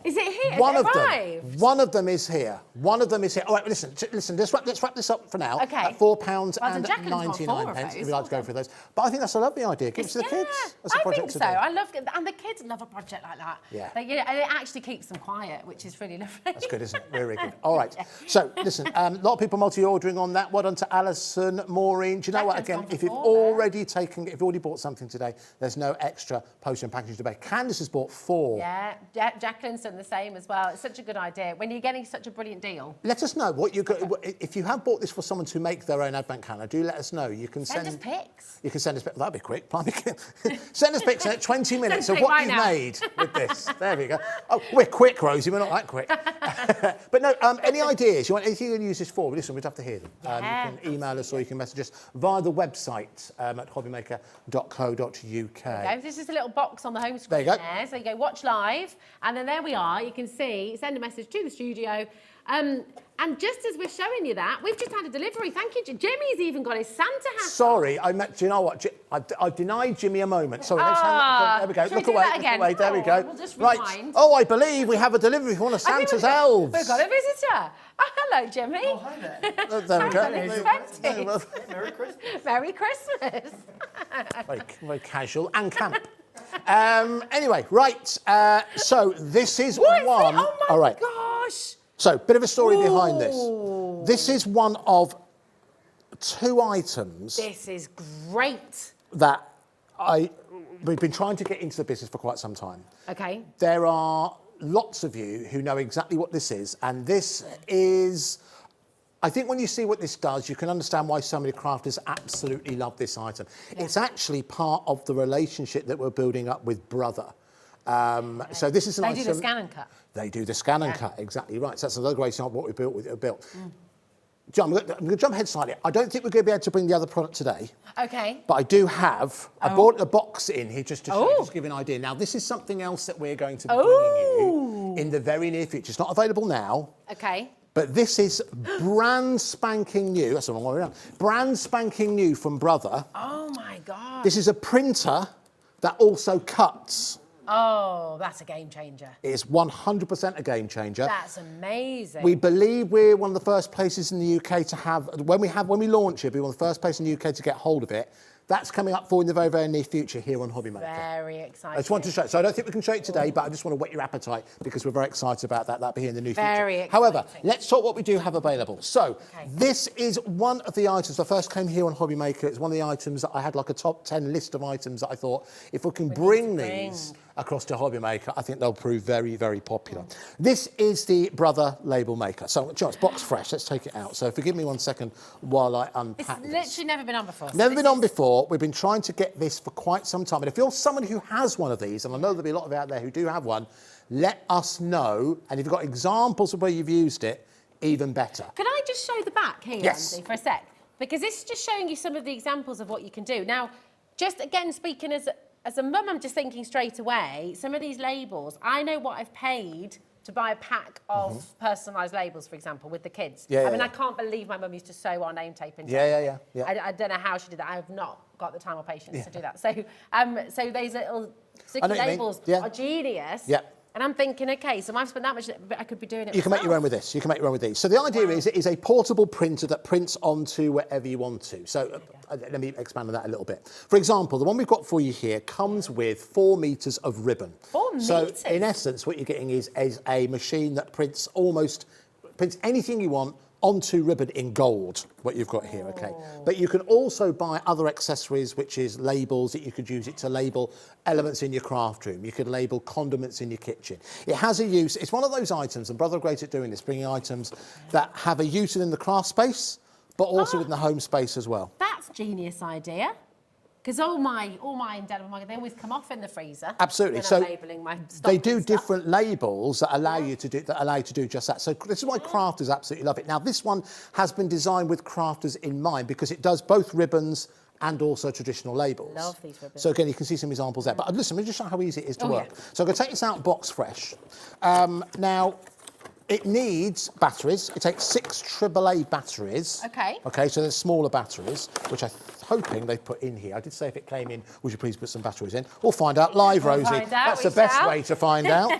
Is it here? One Has of it arrived? them. One of them is here. One of them is here. All right, listen. Let's wrap this up for now. Okay. At £4 Well, and then Jacqueline's got 99 4 of pence. those. If you'd like to go for those, but I think that's a lovely idea. Give it to the kids. As a I project think so. to do. I love, and the kids love a project like that. Yeah. And it actually keeps them quiet, which is really lovely. That's good, isn't it? Very good. All right. So, listen, a lot of people multi-ordering on that. Well done to Alison, Maureen. Do you know what? Jacqueline's Again, gone for if you've 4 there. already you've already bought something today, there's no extra postage and packaging to pay. Candice has bought 4. Yeah, Jacqueline's done the same as well. It's such a good idea. When you're getting such a brilliant deal. Let us know what you got. If you have bought this for someone to make their own advent calendar, do let us know. You can Send us pics. You can send us pics. That'd be quick. Send us pics in 20 minutes of pic what right you've now. made with this. There we go. Oh, we're quick, Rosie. We're not that quick. But no, any ideas? You want anything you can use this for? Listen, we'd have to hear them. Yeah, you can email us or you can message us via the website at hobbymaker.co.uk. Okay, this is a little box on the home There screen you go. there. So you go watch live, and then there we are. You can see, send a message to the studio. And just as we're showing you that, we've just had a delivery. Thank you. Jimmy's even got his Santa hat. Sorry, do you know what? I denied Jimmy a moment. Sorry, next time. There we go. Shall we Look do away. that Look again? away. There we Oh, go. we'll just Right. rewind. Oh, I believe we have a delivery from one of I think Santa's we've got- elves. We've got a visitor. Oh, hello, Jimmy. Oh, hi Oh, there we go. Unexpected. Merry Christmas. Merry Christmas. Very casual and camp. Anyway, right. So this is What is one. it? Oh my All right. gosh. So, bit of a story behind this. Ooh. This is one of 2 items This is great. that we've been trying to get into the business for quite some time. Okay. There are lots of you who know exactly what this is, and this is, I think when you see what this does, you can understand why so many crafters absolutely love this item. It's actually part of the relationship that we're building up with Brother. So this is an They item... do the scan and cut. They do the scan and cut, exactly right. So that's another great example of what we built. John, I'm going to jump ahead slightly. I don't think we're going to be able to bring the other product today. Okay. But I do have, I bought a box in here just to show you, just to give you an idea. Now, this is something else that we're going to be bringing you in the very near future. It's not available now, Okay. but this is brand spanking new. That's the wrong way around. Brand spanking new from Brother. Oh my God. This is a printer that also cuts. Oh, that's a game changer. It is 100% a game changer. That's amazing. We believe we're one of the first places in the UK to have, when we launch it, we're one of the first places in the UK to get hold of it. That's coming up for you in the very, very near future here on HobbyMaker. Very exciting. I just want to show it. So I don't think we can show it today, but I just want to whet your appetite because we're very excited about that. That'll be here in the near Very future. exciting. However, let's talk what we do have available. So this is one of the items. I first came here on HobbyMaker. It's one of the items that I had like a top 10 list of items that I thought if we can bring these across to HobbyMaker, I think they'll prove very, very popular. This is the Brother label maker. So, it's box fresh. Let's take it out. So, forgive me one second while I unpack It's literally never been on before. So Never been on before. We've been trying to get this for quite some time. And if you're someone who has one of these, and I know there'll be a lot of you out there who do have one, let us know. And if you've got examples of where you've used it, even better. Can I just show the back here, Yes. Andy, for a sec? Because this is just showing you some of the examples of what you can do. Now, just again, speaking as a mum, I'm just thinking straight away, some of these labels, I know what I've paid to buy a pack of personalised labels, for example, with the kids. Yeah, I mean, yeah. I can't believe my mum used to sew our name tape into Yeah. I don't know how she did that. I have not got the time or patience to do that. So, so those little sticky I know what you mean. labels Yeah. are genius. Yeah. And I'm thinking, okay, so I've spent that much, but I could be doing it You can make your own with this. You can make your own with these. So the idea is it is a portable printer that prints onto wherever you want to. So let me expand on that a little bit. For example, the one we've got for you here comes with 4 meters of ribbon. 4 So meters? in essence, what you're getting is a machine that prints anything you want onto ribbon in gold, what you've got here, okay? But you can also buy other accessories, which is labels that you could use it to label elements in your craft room. You could label condiments in your kitchen. It has a use. It's one of those items, and Brother are great at doing this, bringing items that have a use within the craft space, but also within the home space as well. That's a genius idea. Because all my indelible, they always come off in the freezer. Absolutely. When So I'm labelling my stock they and do stuff. different labels that allow you to do just that. So this is why crafters absolutely love it. Now this one has been designed with crafters in mind because it does both ribbons and also traditional labels. Love these ribbons. So again, you can see some examples there. But listen, let me just show how easy it is to work. Yeah. So I'm going to take this out box fresh. Now, it needs batteries. It takes 6 AAA batteries. Okay. Okay, so there's smaller batteries, which I'm hoping they've put in here. I did say if it came in, would you please put some batteries in? We'll find out live, Rosie. find out, That's we the best shall. way to find out.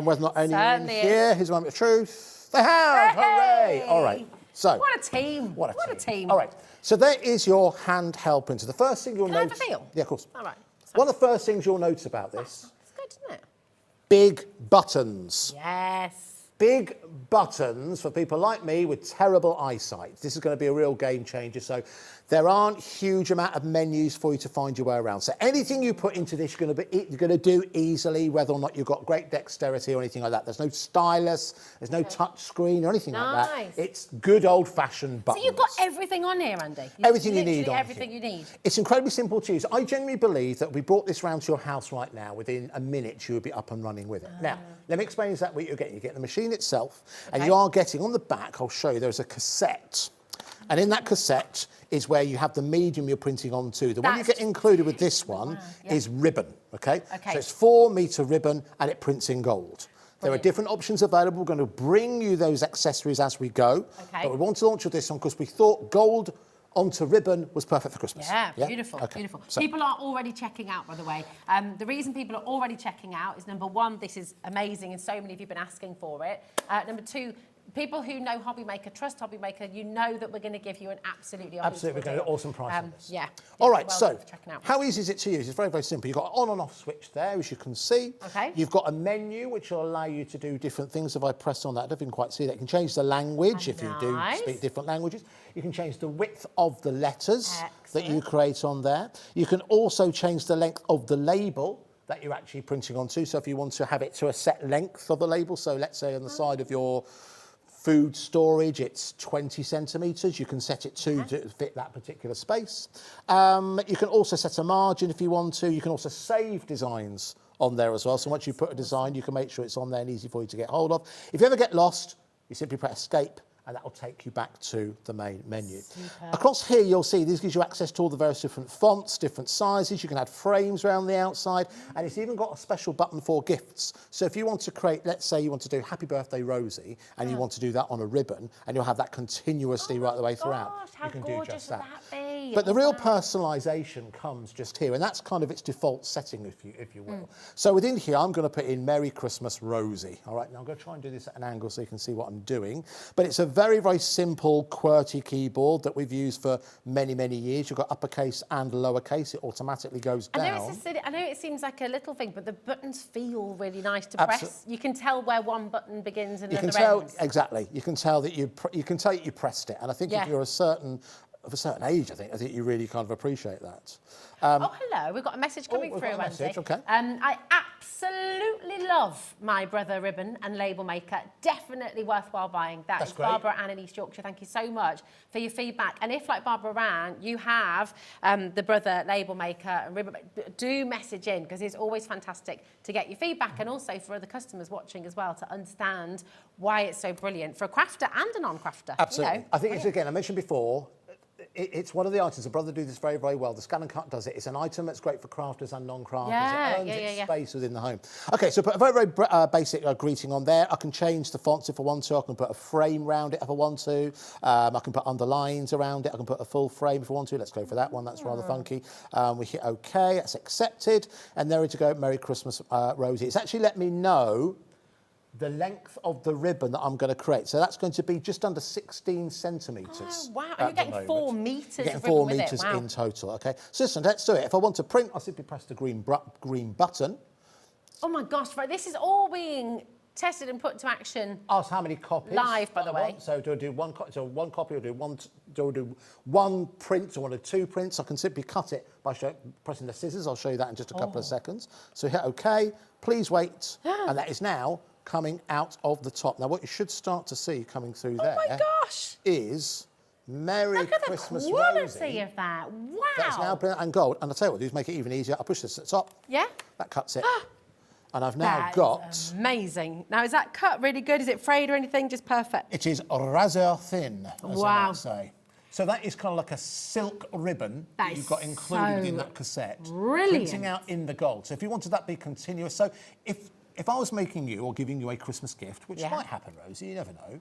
Whether or not anyone in Certainly here. Here's the moment of truth. They have! Hooray! Hey! All right. So. What a team. What a team. team. All right. So there is your handheld printer. The first thing you'll Can I have notice. a feel? Yeah, of course. All right. One of the first things you'll notice about this, It's good, isn't it? big buttons. Yes. Big buttons for people like me with terrible eyesight. This is going to be a real game changer. So there aren't huge amount of menus for you to find your way around. So anything you put into this, you're going to do easily, whether or not you've got great dexterity or anything like that. There's no stylus, there's no touch screen or anything like Nice. that. It's good old-fashioned buttons. So you've got everything on here, Andy. Everything you need Literally on everything here. you need. It's incredibly simple to use. I genuinely believe that we brought this round to your house right now, within a minute you would be up and running with it. Now, let me explain exactly what you're getting. You get the machine itself, and you are getting, on the back, I'll show you, there's a cassette. And in that cassette is where you have the medium you're printing onto. The one you get included with this one is ribbon, okay? Okay. So it's 4 meter ribbon and it prints in gold. There are different options available. We're going to bring you those accessories as we go. Okay. But we want to launch with this one because we thought gold onto ribbon was perfect for Christmas. Yeah, beautiful, Okay. beautiful. So, People are already checking out, by the way. The reason people are already checking out is, number one, this is amazing and so many of you have been asking for it. Number two, people who know HobbyMaker, trust HobbyMaker, you know that we're going to give you an absolutely we're going to get an awesome price on this. Yeah. All right, well so worth checking out. how easy is it to use? It's very, very simple. You've got an on and off switch there, as you can see. Okay. You've got a menu, which will allow you to do different things. If I press on that, I don't even quite see that. You can change the language if you do Nice. speak different languages. You can change the width of the letters that you Excellent. create on there. You can also change the length of the label that you're actually printing onto. So if you want to have it to a set length of the label, so let's say on the side of your food storage, it's 20 centimetres. You can set it to fit that particular space. You can also set a margin if you want to. You can also save designs on there as well. So once you put a design, you can make sure it's on there and easy for you to get hold of. If you ever get lost, you simply press escape and that will take you back to the main menu. Superb. Across here, you'll see this gives you access to all the various different fonts, different sizes. You can add frames around the outside, and it's even got a special button for gifts. So if you want to create, let's say you want to do Happy Birthday Rosie, and you want to do that on a ribbon, and you'll have that continuously right the way throughout. Gosh, how you can do gorgeous just would that. that be? lovely. But the Oh, real wow. personalisation comes just here, and that's kind of its default setting, if you will. So within here, I'm going to put in Merry Christmas, Rosie. All right, now I'm going to try and do this at an angle so you can see what I'm doing. But it's a very, very simple QWERTY keyboard that we've used for many, many years. You've got uppercase and lowercase. It automatically goes down. I know it seems like a little thing, but the buttons feel really nice to press. You can tell where one button begins and You another can tell ends. exactly. You can tell that you pressed it, and I think if you're of a certain age, I think you really kind of appreciate that. Oh, hello. We've got a message coming we've through, got a message, Andy. okay. I absolutely love My Brother ribbon and label maker. Definitely worthwhile buying. That's great. Barbara Ann in East Yorkshire. Thank you so much for your feedback. And if, like Barbara Ann, you have the Brother label maker and ribbon, do message in, because it's always fantastic to get your feedback and also for other customers watching as well to understand why it's so brilliant for a crafter and a non-crafter. Absolutely. You know, I think it's, again, I mentioned before, it's one of the items, the Brother do this very, very well. The Scan and Cut does it. It's an item that's great for crafters and non-crafters. It earns its space within the home. Okay, so put a very, very basic greeting on there. I can change the fonts if I want to. I can put a frame around it if I want to. I can put underlines around it. I can put a full frame if I want to. Let's go for that one. That's rather funky. We hit OK. That's accepted. And there we go. Merry Christmas, Rosie. It's actually let me know the length of the ribbon that I'm going to create. So that's going to be just under 16 centimetres. Oh, wow. And you're getting 4 metres You're getting of 4 ribbon with metres it. Wow. in total. Okay, so listen, let's do it. If I want to print, I'll simply press the green button. Oh my gosh, right, this is all being tested and put to action. Ask how many copies. Live, by the way. So do I do one copy, or do I do one print, or 2 prints? I can simply cut it by pressing the scissors. I'll show you that in just a couple of seconds. So hit OK. Please wait. And that is now coming out of the top. Now, what you should start to see coming through there is Merry Christmas, Look at the Rosie. quality of that. Wow. That's now brilliant and gold. And I'll tell you what, do make it even easier. I'll push this at the top. Yeah? That cuts it. And I've now That got... is amazing. Now, is that cut really good? Is it frayed or anything? Just perfect? It is razor thin, as I Wow. might say. So that is kind of like a silk ribbon that you've got included in that cassette. Brilliant. Printing out in the gold. So if you wanted that to be continuous, so if I was making you or giving you a Christmas gift, which might happen, Rosie, you never know,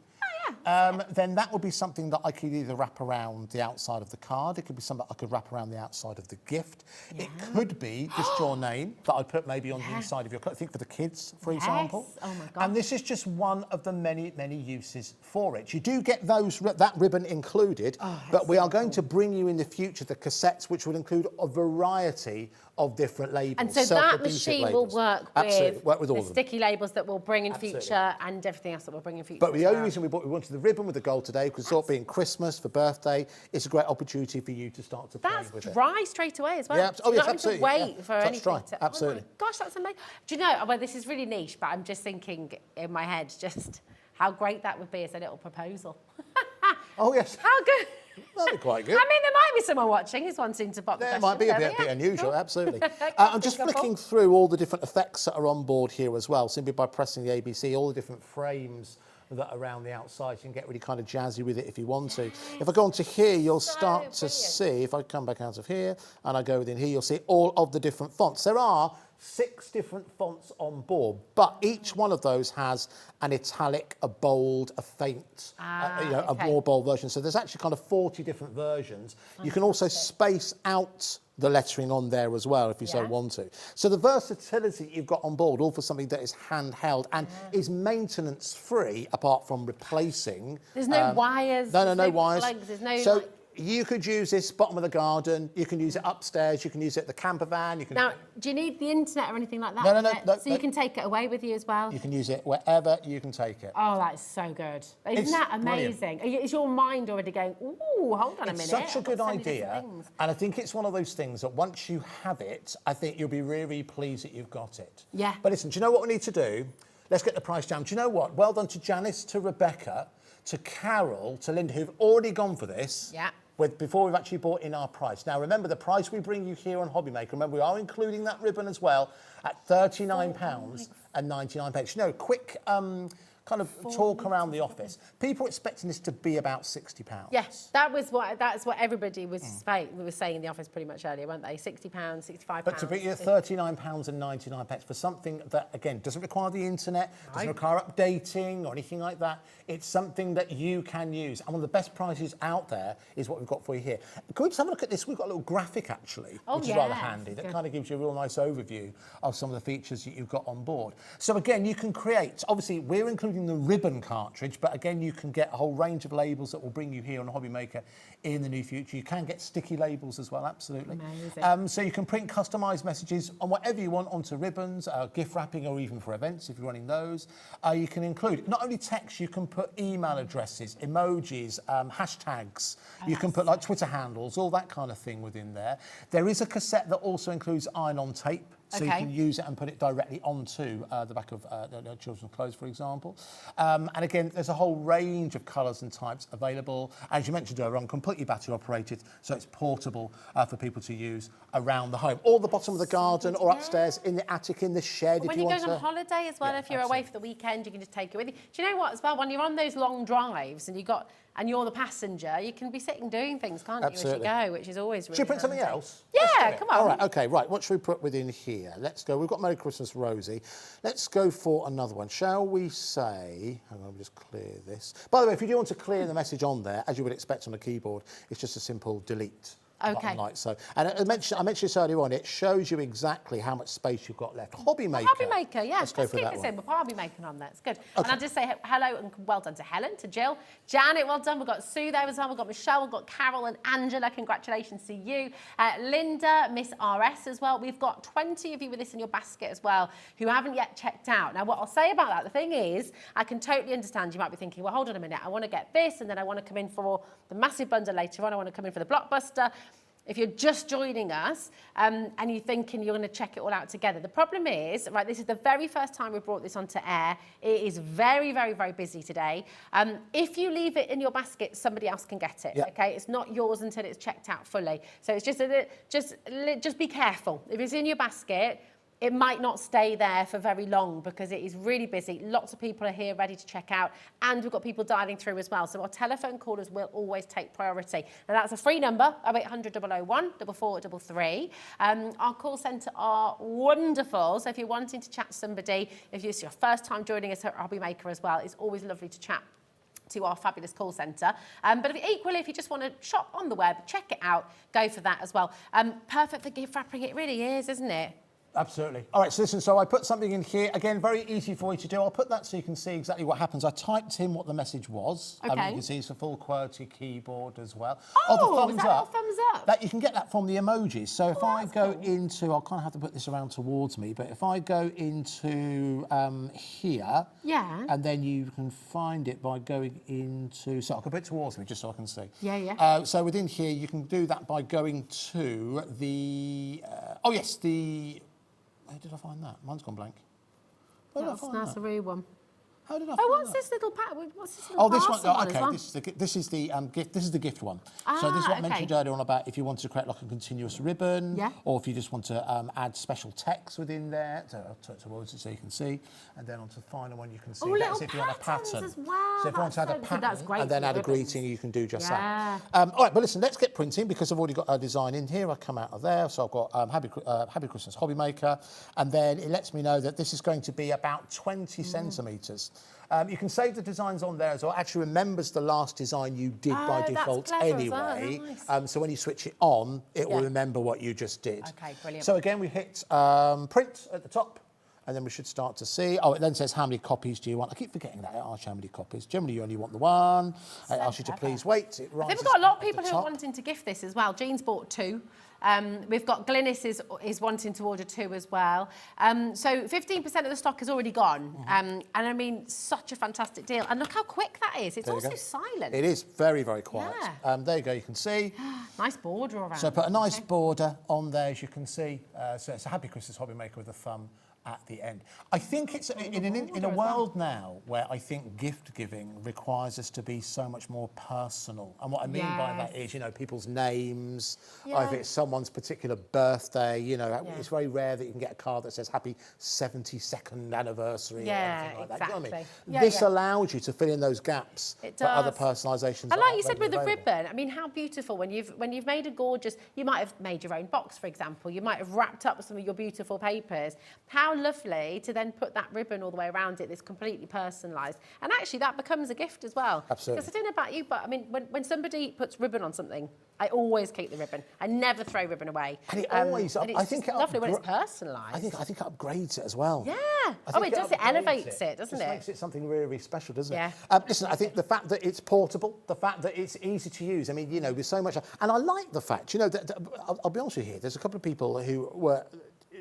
then that would be something that I could either wrap around the outside of the card. It could be something I could wrap around the outside of the gift. It could be just your name that I'd put maybe on the inside of your card. I think for the kids, for example. Oh my God. And this is just one of the many, many uses for it. You do get that ribbon included, but we are going to bring you in the future the cassettes, which will include a variety of different labels. And so that self-adhesive machine will labels. work Absolutely, work with all the of them. sticky labels that we'll bring in Absolutely. future and everything else that we'll bring in future. But the as only well. reason we wanted the ribbon with the gold today, because sort of being Christmas for birthday, it's a great opportunity for you to start to play with it. That's dry straight away as well. Yeah, oh, You're yes, not absolutely, having to wait yeah. for Touch anything dry, to... absolutely. Oh my gosh, that's amazing. Do you know, well, this is really niche, but I'm just thinking in my head just how great that would be as a little proposal. Oh, yes. How good. That'd be quite good. I mean, there might be someone watching who's wanting to pop the There question. might be a There bit we are. unusual, Cool. absolutely. I'm just flicking through all the different effects that are on board here as well, simply by pressing the ABC, all the different frames that are around the outside. You can get really kind of jazzy with it if you want to. If I go onto here, you'll start to see, if I come back out of here and I go within here, you'll see all of the different fonts. There are 6 different fonts on board, but each one of those has an italic, a bold, a faint, a more bold version. So there's actually kind of 40 different versions. You can also space out the lettering on there as well if you so want to. So the versatility you've got on board, all for something that is handheld and is maintenance free, apart from replacing. There's no wires. No wires. Plugs, there's no. So you could use this bottom of the garden. You can use it upstairs. You can use it at the camper van. You can. Now, do you need the internet or anything like that? No. So you can take it away with you as well? You can use it wherever you can take it. Oh, that's so good. Isn't that amazing? Is your mind already going, ooh, hold on a minute. It's such a I've good got so many different idea. things. And I think it's one of those things that once you have it, I think you'll be really, really pleased that you've got it. Yeah. But listen, do you know what we need to do? Let's get the price down. Do you know what? Well done to Janice, to Rebecca, to Carol, to Linda, who've already gone for this. Yeah. Before we've actually bought in our price. Now, remember, the price we bring you here on HobbyMaker, remember, we are including that ribbon as well at £39.99. You know, quick kind of talk around the office. People are expecting this to be about £60. Yes, that's what everybody was saying in the office pretty much earlier, weren't they? £60, £65. But to be at £39.99 for something that, again, doesn't require the internet, doesn't require updating or anything like that, it's something that you can use. And one of the best prices out there is what we've got for you here. Can we just have a look at this? We've got a little graphic, actually, which is rather handy, that kind of gives you a real nice overview of some of the features that you've got on board. So again, you can create, obviously we're including the ribbon cartridge, but again, you can get a whole range of labels that will bring you here on HobbyMaker in the near future. You can get sticky labels as well, absolutely. Amazing. So you can print customised messages on whatever you want onto ribbons, gift wrapping, or even for events if you're running those. You can include not only text, you can put email addresses, emojis, hashtags. You can put like Twitter handles, all that kind of thing within there. There is a cassette that also includes iron-on tape. So you can use it and put it directly onto the back of children's clothes, for example. And again, there's a whole range of colours and types available. As you mentioned earlier on, completely battery operated, so it's portable for people to use around the home. Or the bottom of the garden, or upstairs, in the attic, in the shed, if you want to. When you're going on holiday as well, if you're away for the weekend, you can just take it with you. Do you know what, as well, when you're on those long drives and you're the passenger, you can be sitting doing things, can't you, as you go, which is always really Should we print something else? Yeah, come on. All right, OK, right, what should we put within here? Let's go. We've got Merry Christmas, Rosie. Let's go for another one. Shall we say, hang on, let me just clear this. By the way, if you do want to clear the message on there, as you would expect on a keyboard, it's just a simple delete. Okay. Like so. And I mentioned this earlier on, it shows you exactly how much space you've got left. HobbyMaker. HobbyMaker, yeah. Let's go for keep that it one. simple. HobbyMaker on there. It's good. Okay. And I'll just say hello and well done to Helen, to Jill, Janet, well done. We've got Sue there as well. We've got Michelle, we've got Carol and Angela. Congratulations to you. Linda, Miss RS as well. We've got 20 of you with this in your basket as well who haven't yet checked out. Now, what I'll say about that, the thing is, I can totally understand you might be thinking, well, hold on a minute. I want to get this and then I want to come in for the massive bundle later on. I want to come in for the Blockbuster. If you're just joining us and you're thinking you're going to check it all out together, the problem is, right, this is the very first time we brought this onto air. It is very, very, very busy today. If you leave it in your basket, somebody else can get it, okay? It's not yours until it's checked out fully. So it's just be careful. If it's in your basket, it might not stay there for very long because it is really busy. Lots of people are here ready to check out, and we've got people dialing through as well. So our telephone callers will always take priority. Now that's a free number, 0800 001 4433. Our call centre are wonderful. So if you're wanting to chat to somebody, if it's your first time joining us at HobbyMaker as well, it's always lovely to chat to our fabulous call centre. But equally, if you just want to shop on the web, check it out, go for that as well. Perfect for gift wrapping, it really is, isn't it? Absolutely. All right, so listen, so I put something in here. Again, very easy for you to do. I'll put that so you can see exactly what happens. I typed in what the message was. Okay. You can see it's a full QWERTY keyboard as well. Oh, the thumbs is that up. thumbs up? That you can get that from the emojis. So if I go into, I'll kind of have to put this around towards me, but if I go into here, and then you can find it by going into, so I can put it towards me just so I can see. Yeah. So within here, you can do that by going to the, where did I find that? Mine's gone blank. Where did I find That's that? a real one. How did I find what's that? this little pack? What's this little this one. parcel Oh, as okay, well? this is the gift. This is the gift one. So this is what I mentioned earlier on about if you wanted to create like a continuous ribbon, or if you just want to add special text within there towards it so you can see, and then onto the final one you can see that's if you want a pattern. As well. So if you want to add a pattern and then add a greeting, you can do just that. Yeah. All right, but listen, let's get printing because I've already got a design in here. I come out of there, so I've got Happy Christmas HobbyMaker, and then it lets me know that this is going to be about 20 centimetres. You can save the designs on there as well. Actually remembers the last design you did by default anyway. Nice. So when you switch it on, it will remember what you just did. Okay, brilliant. So again, we hit print at the top, and then we should start to see. Oh, it then says how many copies do you want? I keep forgetting that. It asks you how many copies. Generally, you only want the one. It asks you to please wait. It I think we've got a lot of people who are wanting to gift this as well. Jean's bought 2. We've got Glynis is wanting to order 2 as well. So 15% of the stock is already gone. And I mean, such a fantastic deal. And look how quick that is. It's also silent. It is very, very quiet. Yeah. There you go, you can see. Nice border around. So put a nice border on there, as you can see. So it's a Happy Christmas HobbyMaker with a thumb at the end. I think it's in a world now where I think gift giving requires us to be so much more personal. And what I mean by that is, you know, people's names, or if it's someone's particular birthday, you know, it's very rare that you can get a card that says happy 72nd anniversary or anything like that. Do you know what I mean? This allows you to fill in those gaps for other personalisations. And like you said with the ribbon, I mean, how beautiful when you've made a gorgeous, you might have made your own box, for example, you might have wrapped up some of your beautiful papers. How lovely to then put that ribbon all the way around it that's completely personalised. And actually that becomes a gift as well. Absolutely. Because I don't know about you, but I mean, when somebody puts ribbon on something, I always keep the ribbon. I never throw ribbon away. And it always, and it's I think lovely when it's personalised. I think it upgrades it as well. Yeah. Oh, it does. It elevates it, doesn't it? It makes it something really, really special, doesn't it? Listen, I think the fact that it's portable, the fact that it's easy to use. I mean, you know, with so much, and I like the fact, you know, that I'll be honest with you here. There's a couple of people who were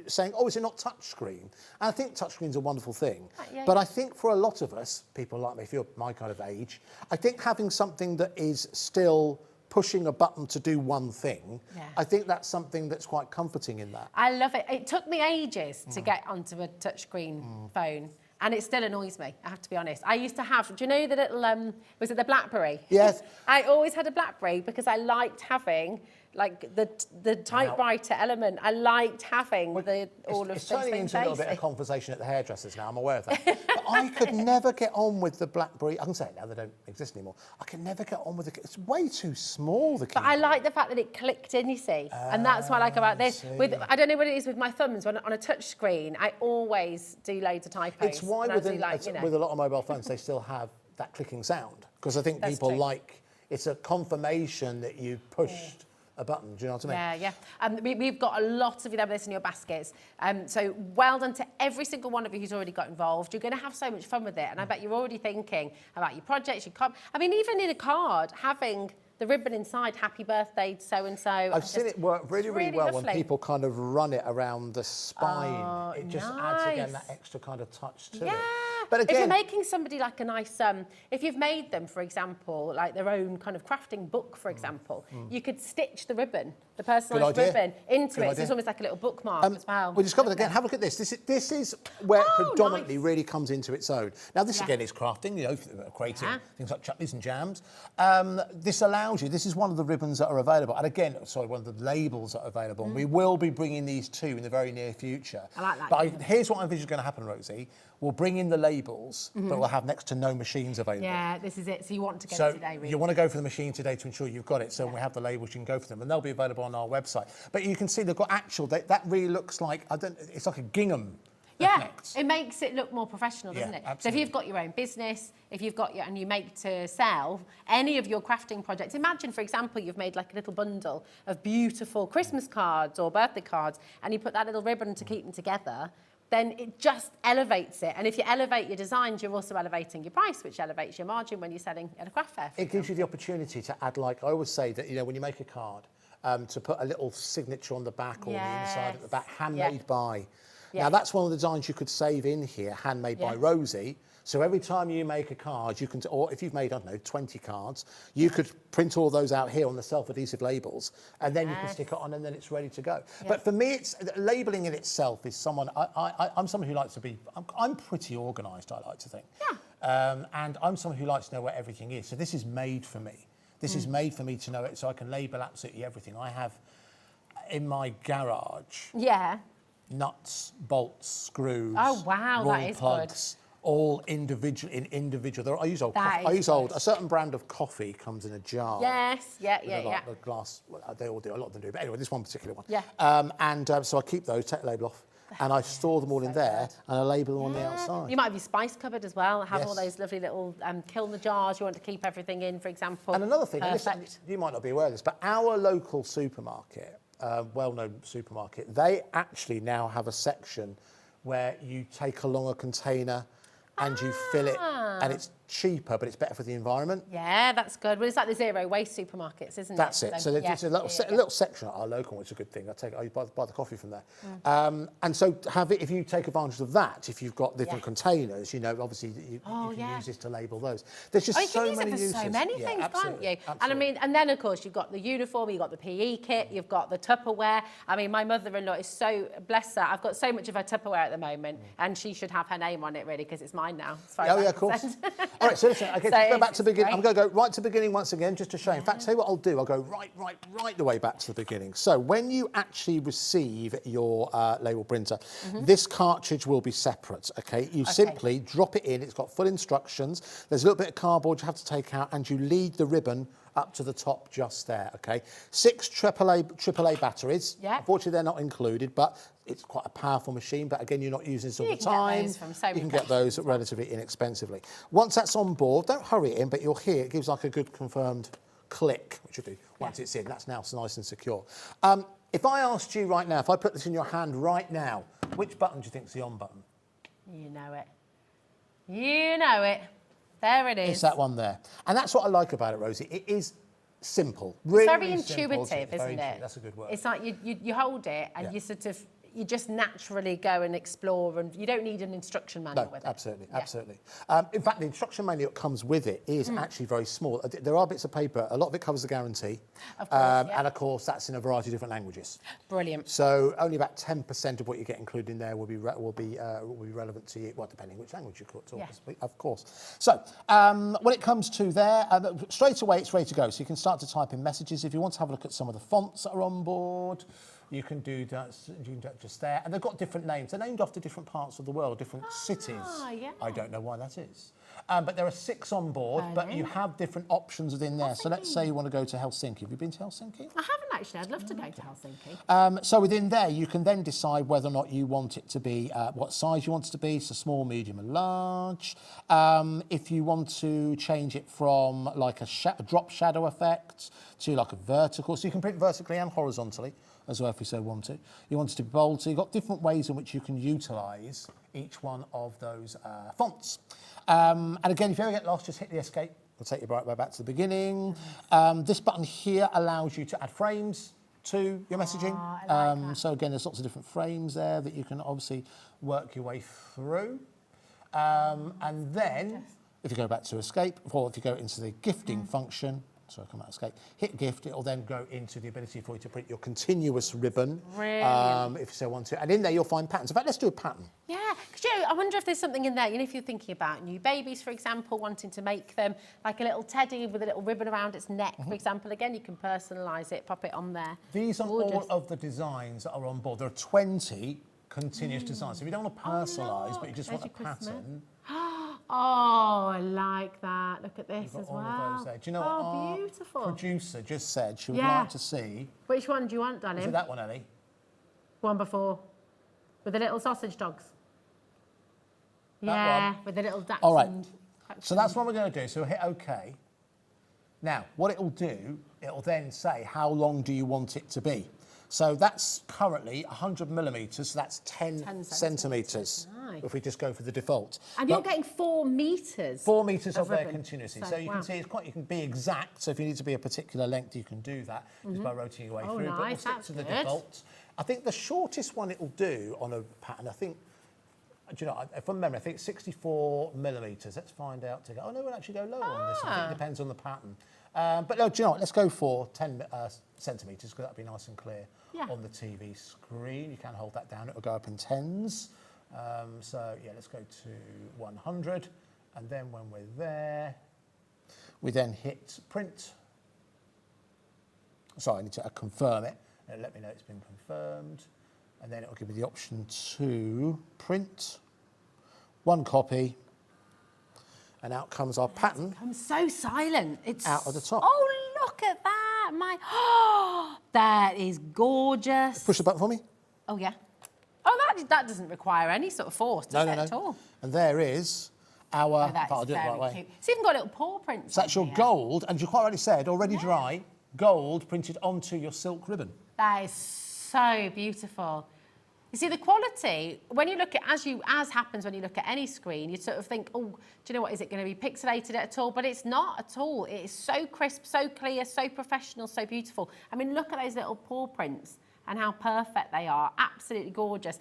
saying, oh, is it not touchscreen? And I think touchscreen's a wonderful thing. But I think for a lot of us, people like me, if you're my kind of age, I think having something that is still pushing a button to do one thing, I think that's something that's quite comforting in that. I love it. It took me ages to get onto a touchscreen phone. And it still annoys me, I have to be honest. I used to have, do you know the little, was it the BlackBerry? Yes. I always had a BlackBerry because I liked having like the typewriter element. I liked having all of those It's turning things into a little bit of conversation at the hairdressers now, I'm aware of that. But I could never get on with the BlackBerry. I can say it now, they don't exist anymore. I can never get on with it. It's way too small, the keyboard. But I like the fact that it clicked in, you see. And that's what I like about this. I don't know what it is with my thumbs. On a touch screen, I always do loads of typos. It's why with a lot of mobile phones, they still have that clicking sound. Because I think people like, it's a confirmation that you pushed a button, do you know what I mean? Yeah. We've got a lot of this in your baskets. So well done to every single one of you who's already got involved. You're going to have so much fun with it. And I bet you're already thinking about your projects, I mean, even in a card, having the ribbon inside, happy birthday, so-and-so. I've seen it work really, really well when people kind of run it around the spine. It just adds, again, that extra kind of touch to it. But again, if you're making somebody like a nice, if you've made them, for example, like their own kind of crafting book, for example, you could stitch the ribbon, the personalised ribbon, into it. So it's almost like a little bookmark as well. We discovered again, have a look at this. This is where it predominantly really comes into its own. Now, this again is crafting, you know, creating things like chutneys and jams. This allows you, this is one of the ribbons that are available. And again, one of the labels that are available. And we will be bringing these two in the very near future. I like that. But here's what I envision is going to happen, Rosie. We'll bring in the labels, but we'll have next to no machines available. Yeah, this is it. So you want to get it today, really. You want to go for the machine today to ensure you've got it. So when we have the labels, you can go for them. And they'll be available on our website. But you can see they've got that really looks like, it's like a gingham. Effect. It makes it look more professional, doesn't it? Absolutely. So if you've got your own business, if you've got and you make to sell any of your crafting projects, imagine, for example, you've made like a little bundle of beautiful Christmas cards or birthday cards, and you put that little ribbon to keep them together, then it just elevates it. And if you elevate your designs, you're also elevating your price, which elevates your margin when you're selling at a craft fair. It gives you the opportunity to add, like I always say, that, you know, when you make a card, to put a little signature on the back or the inside at the back, handmade by. Now, that's one of the designs you could save in here, handmade by Rosie. So every time you make a card, you can, or if you've made, I don't know, 20 cards, you could print all those out here on the self-adhesive labels, and then you can stick it on, and then it's ready to go. But for me, it's labelling in itself is someone, I'm someone who likes to be, I'm pretty organised, I like to think. And I'm someone who likes to know where everything is. So this is made for me. This is made for me to know it, so I can label absolutely everything. I have in my garage. Nuts, bolts, screws. Oh wow, that is plugs, good. All individual. I use old. A certain brand of coffee comes in a jar. Yes, yeah. The glass. Well, they all do. A lot of them do. But anyway, this one particular one. So I keep those, take the label off, and I store them all in there, and I label them on the outside. You might have your spice cupboard as well. Have all those lovely little kiln jars you want to keep everything in, for example. And another thing, you might not be aware of this, but our local supermarket. Well-known supermarket, they actually now have a section where you take along a container and you fill it, and it's cheaper, but it's better for the environment. Yeah, that's good. Well, it's like the zero waste supermarkets, isn't it? That's it. So there's a little section at our local, which is a good thing. I buy the coffee from there. And so if you take advantage of that, if you've got different containers, you know, obviously you can use this to label those. There's just you so can use many it for uses. so many things, can't absolutely, you? Absolutely. And I mean, and then of course you've got the uniform, you've got the PE kit, you've got the Tupperware. I mean, my mother-in-law is so, bless her, I've got so much of her Tupperware at the moment, and she should have her name on it really, because it's mine now. As far as I'm of course. concerned. All right, so listen, okay, So go back to the beginning. great. I'm going to go right to the beginning once again, just to show you. In fact, tell you what I'll do. I'll go right the way back to the beginning. So when you actually receive your label printer, this cartridge will be separate, okay? You simply drop it in. It's got full instructions. There's a little bit of cardboard you have to take out, and you lead the ribbon up to the top just there, okay? 6 AAA batteries. Yeah. Unfortunately, they're not included, but it's quite a powerful machine. But again, you're not using this all the You can time. get those from so You many can get those relatively inexpensively. Once that's on board, don't hurry it in, but you'll hear it gives like a good confirmed click, which you do once it's in. That's now nice and secure. If I asked you right now, if I put this in your hand right now, which button do you think is the on button? You know it. You know it. There it is. It's that one there. And that's what I like about it, Rosie. It is simple. Really, It's very really simple. intuitive, It's very isn't it? That's a good word. It's like you hold it and you sort of, you just naturally go and explore, and you don't need an instruction manual with it. Absolutely. In fact, the instruction manual that comes with it is actually very small. There are bits of paper. A lot of it covers the guarantee. Of course, And of course, that's in a variety of different languages. Brilliant. So only about 10% of what you get included in there will be relevant to you. Well, depending which language you talk, of course. So when it comes to there, straight away it's ready to go. So you can start to type in messages. If you want to have a look at some of the fonts that are on board, you can do that just there. And they've got different names. They're named after different parts of the world, different cities. Yeah. I don't know why that is. But there are 6 on board, but you have different options within there. So let's say you want to go to Helsinki. Have you been to Helsinki? I haven't actually. I'd love to go to Helsinki. So within there, you can then decide whether or not you want it to be, what size you want it to be, so small, medium and large. If you want to change it from like a drop shadow effect to like a vertical, so you can print vertically and horizontally as well if you so want to. You want it to be bold, so you've got different ways in which you can utilise each one of those fonts. And again, if you ever get lost, just hit the escape. It'll take you right back to the beginning. This button here allows you to add frames to your messaging. I like that. So again, there's lots of different frames there that you can obviously work your way through. And then, if you go back to escape, or if you go into the gifting function, so come out escape, hit gift, it'll then go into the ability for you to print your continuous ribbon, if you so want to. And in there you'll find patterns. In fact, let's do a pattern. Yeah, because you know, I wonder if there's something in there, you know, if you're thinking about new babies, for example, wanting to make them like a little teddy with a little ribbon around its neck, for example. Again, you can personalise it, pop it on there. These are all of the designs that are on board. There are 20 continuous designs. So if you don't want to personalise, but you just want a pattern. Oh, I like that. Look at this as all well. of those there. Do you know what our beautiful. producer just said she would like to see? Which one do you want, darling? Is it that one, Ellie? One before. With the little sausage dogs. That one? With the little ducks. All right. and- So that's what we're going to do. So we'll hit OK. Now, what it'll do, it'll then say how long do you want it to be. So that's currently 100 millimetres, so that's 10 centimetres, Nice. if we just go for the default. And you're getting 4 metres. 4 metres of their ribbon. continuity. So, So you wow. can see it's quite, you can be exact. So if you need to be a particular length, you can do that just by rotating your way through. But we'll nice, stick that's to the good. default. I think the shortest one it'll do on a pattern, I think, do you know, from memory, I think 64 millimetres. Let's find out. Oh, no, we'll actually go lower on this. I think it depends on the pattern. But no, do you know what? Let's go for 10 centimetres, because that'll be nice and clear on the TV screen. You can hold that down. It'll go up in 10s. So, yeah, let's go to 100. And then when we're there, we then hit print. Sorry, I need to confirm it. It'll let me know it's been confirmed. And then it'll give me the option to print. 1 copy. And out comes our pattern. I'm so silent. It's out of the top. Oh, look at that. That is gorgeous. Push the button for me. Oh, yeah. Oh, that doesn't require any sort of force, does it, at all? And there is our... Oh, that I'll is do it the right very way. cute. It's even got little paw prints. So that's your gold, and you quite already said, already dry, gold printed onto your silk ribbon. That is so beautiful. You see, the quality, when you look at, as happens when you look at any screen, you sort of think, oh, do you know what, is it going to be pixelated at all? But it's not at all. It is so crisp, so clear, so professional, so beautiful. I mean, look at those little paw prints and how perfect they are. Absolutely gorgeous.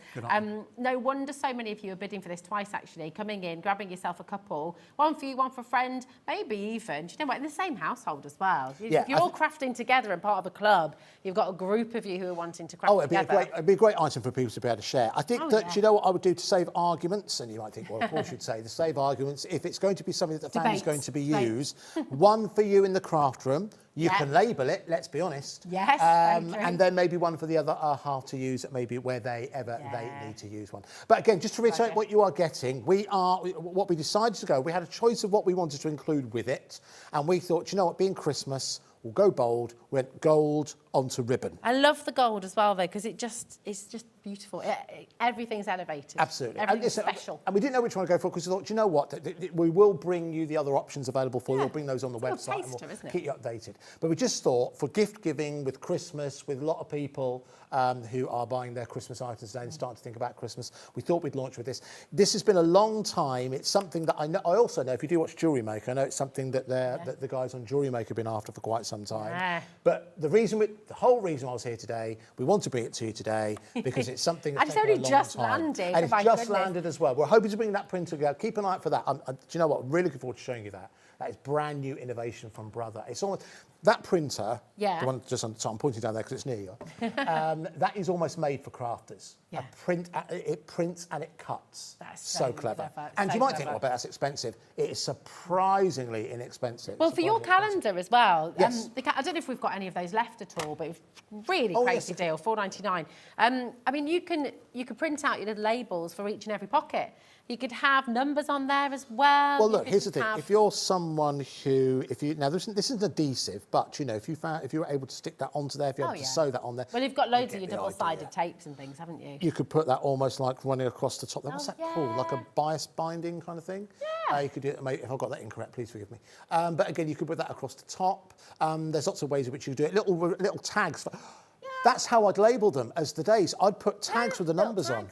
No wonder so many of you are bidding for this twice, actually, coming in, grabbing yourself a couple, one for you, one for a friend, maybe even, do you know what, in the same household as well. If you're all crafting together and part of a club, you've got a group of you who are wanting to craft together. It'd be a great item for people to be able to share. I think do you know what I would do to save arguments? And you might think, well, of course you'd say, to save arguments, if it's going to be something that the family's going to be used, one for you in the craft room. You can label it, let's be honest. Yes, and then maybe one for the other half to use, maybe where they need to use one. But again, just to reiterate what you are getting, what we decided to go, we had a choice of what we wanted to include with it. And we thought, you know what, being Christmas, we'll go bold, went gold onto ribbon. I love the gold as well, though, because it's just beautiful. Everything's elevated. Absolutely. Everything's special. And we didn't know which one to go for because we thought, you know what, we will bring you the other options available for you. We'll bring those on the website and we'll keep you updated. But we just thought, for gift giving with Christmas, with a lot of people who are buying their Christmas items today and starting to think about Christmas, we thought we'd launch with this. This has been a long time. It's something that I know. I also know, if you do watch Jewellery Maker, I know it's something that that the guys on Jewellery Maker have been after for quite some time. But the whole reason I was here today, we want to bring it to you today because it's something that's taken a long time. It's only just landed. And it's just landed as well. We're hoping to bring that printer together. Keep an eye out for that. Do you know what? I'm really looking forward to showing you that. That is brand new innovation from Brother. It's almost that printer. The one just on the top. I'm pointing down there because it's near you. That is almost made for crafters. It prints and it cuts. That's so clever. And you might think, well, I bet that's expensive. It is surprisingly inexpensive. Well, for your calendar as well. Yes. I don't know if we've got any of those left at all, but really crazy deal, $4.99. I mean, you can print out your little labels for each and every pocket. You could have numbers on there as well. Well, look, here's the thing. If you're someone who, this isn't adhesive, but, you know, if you were able to stick that onto there, if you're able to sew that on there. Well, you've got loads of your double-sided tapes and things, haven't you? You could put that almost like running across the top. What's that called? Like a bias binding kind of thing? Yeah. You could do it, mate. If I've got that incorrect, please forgive me. But again, you could put that across the top. There's lots of ways in which you do it. Little tags. That's how I'd label them as the days. I'd put tags with the numbers on.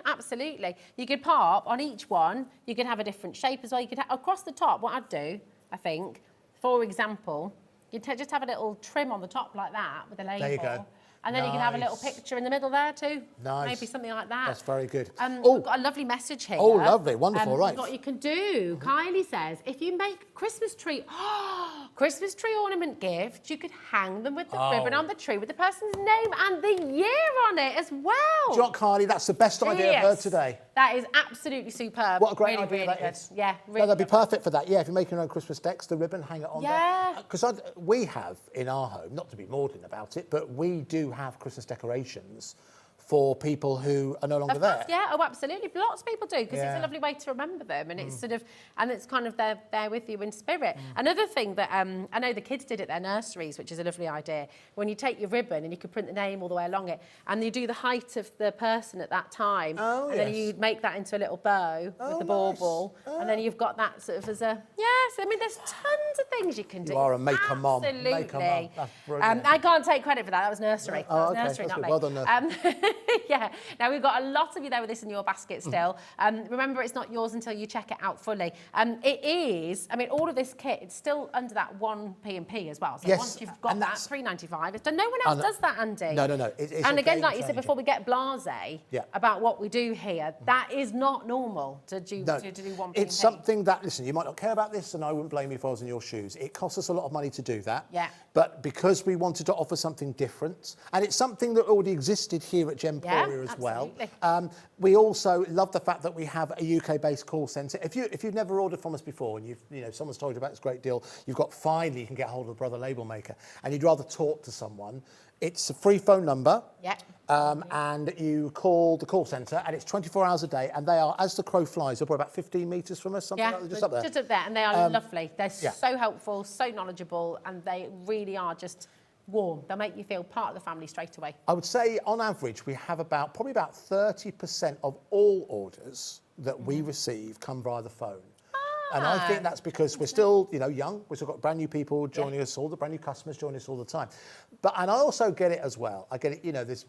Absolutely. You could pop on each one. You could have a different shape as well. You could across the top. What I'd do, I think, for example, you'd just have a little trim on the top like that with a label. There you go. And then you can have a little picture in the middle there too. Nice. Maybe something like that. That's very good. We've got a lovely message here. Oh, lovely. Wonderful, right. What you can do, Kylie says, if you make a Christmas tree ornament gift, you could hang them with the ribbon on the tree with the person's name and the year on it as well. Do you know what, Kylie? That's the best idea I've heard today. That is absolutely superb. What a great idea that is. Yeah, really. No, that'd be perfect for that. Yeah, if you're making your own Christmas decks, the ribbon, hang it on there. Because we have in our home, not to be maudlin about it, but we do have Christmas decorations for people who are no longer there. Yeah, oh, absolutely. Lots of people do because it's a lovely way to remember them, and it's it's kind of there with you in spirit. Another thing that I know the kids did at their nurseries, which is a lovely idea, when you take your ribbon and you can print the name all the way along it, and you do the height of the person at that time, and then you make that into a little bow with the bauble, and then you've got that sort of as a I mean, there's tons of things you can do. You are a maker mom. Absolutely. Maker mom. That's brilliant. I can't take credit for that. That was nursery. Oh, okay. Nursery, not me. Well done, nursery. Yeah. Now, we've got a lot of you there with this in your basket still. Remember, it's not yours until you check it out fully. It is, I mean, all of this kit, it's still under that 1p&p as well. So once you've got that, $3.95. No one else does that, Andy. No. And again, like you said before, we get blasé about what we do here. That is not normal to do 1p&p. It's something that, listen, you might not care about this, and I wouldn't blame you if I was in your shoes. It costs us a lot of money to do that. Yeah. But because we wanted to offer something different, and it's something that already existed here at Gemporia as well. We also love the fact that we have a UK-based call centre. If you've never ordered from us before and someone's told you about this great deal, you can get hold of the Brother Label Maker, and you'd rather talk to someone, it's a free phone number. And you call the call centre, and it's 24 hours a day, and they are, as the crow flies, up about 15 metres from us, something like that, just up there. Just up there, and they are lovely. They're so helpful, so knowledgeable, and they really are just warm. They'll make you feel part of the family straight away. I would say, on average, we have probably about 30% of all orders that we receive come via the phone. And I think that's because we're still, you know, young. We've still got brand new people joining us, all the brand new customers joining us all the time. And I also get it as well. I get it, you know, this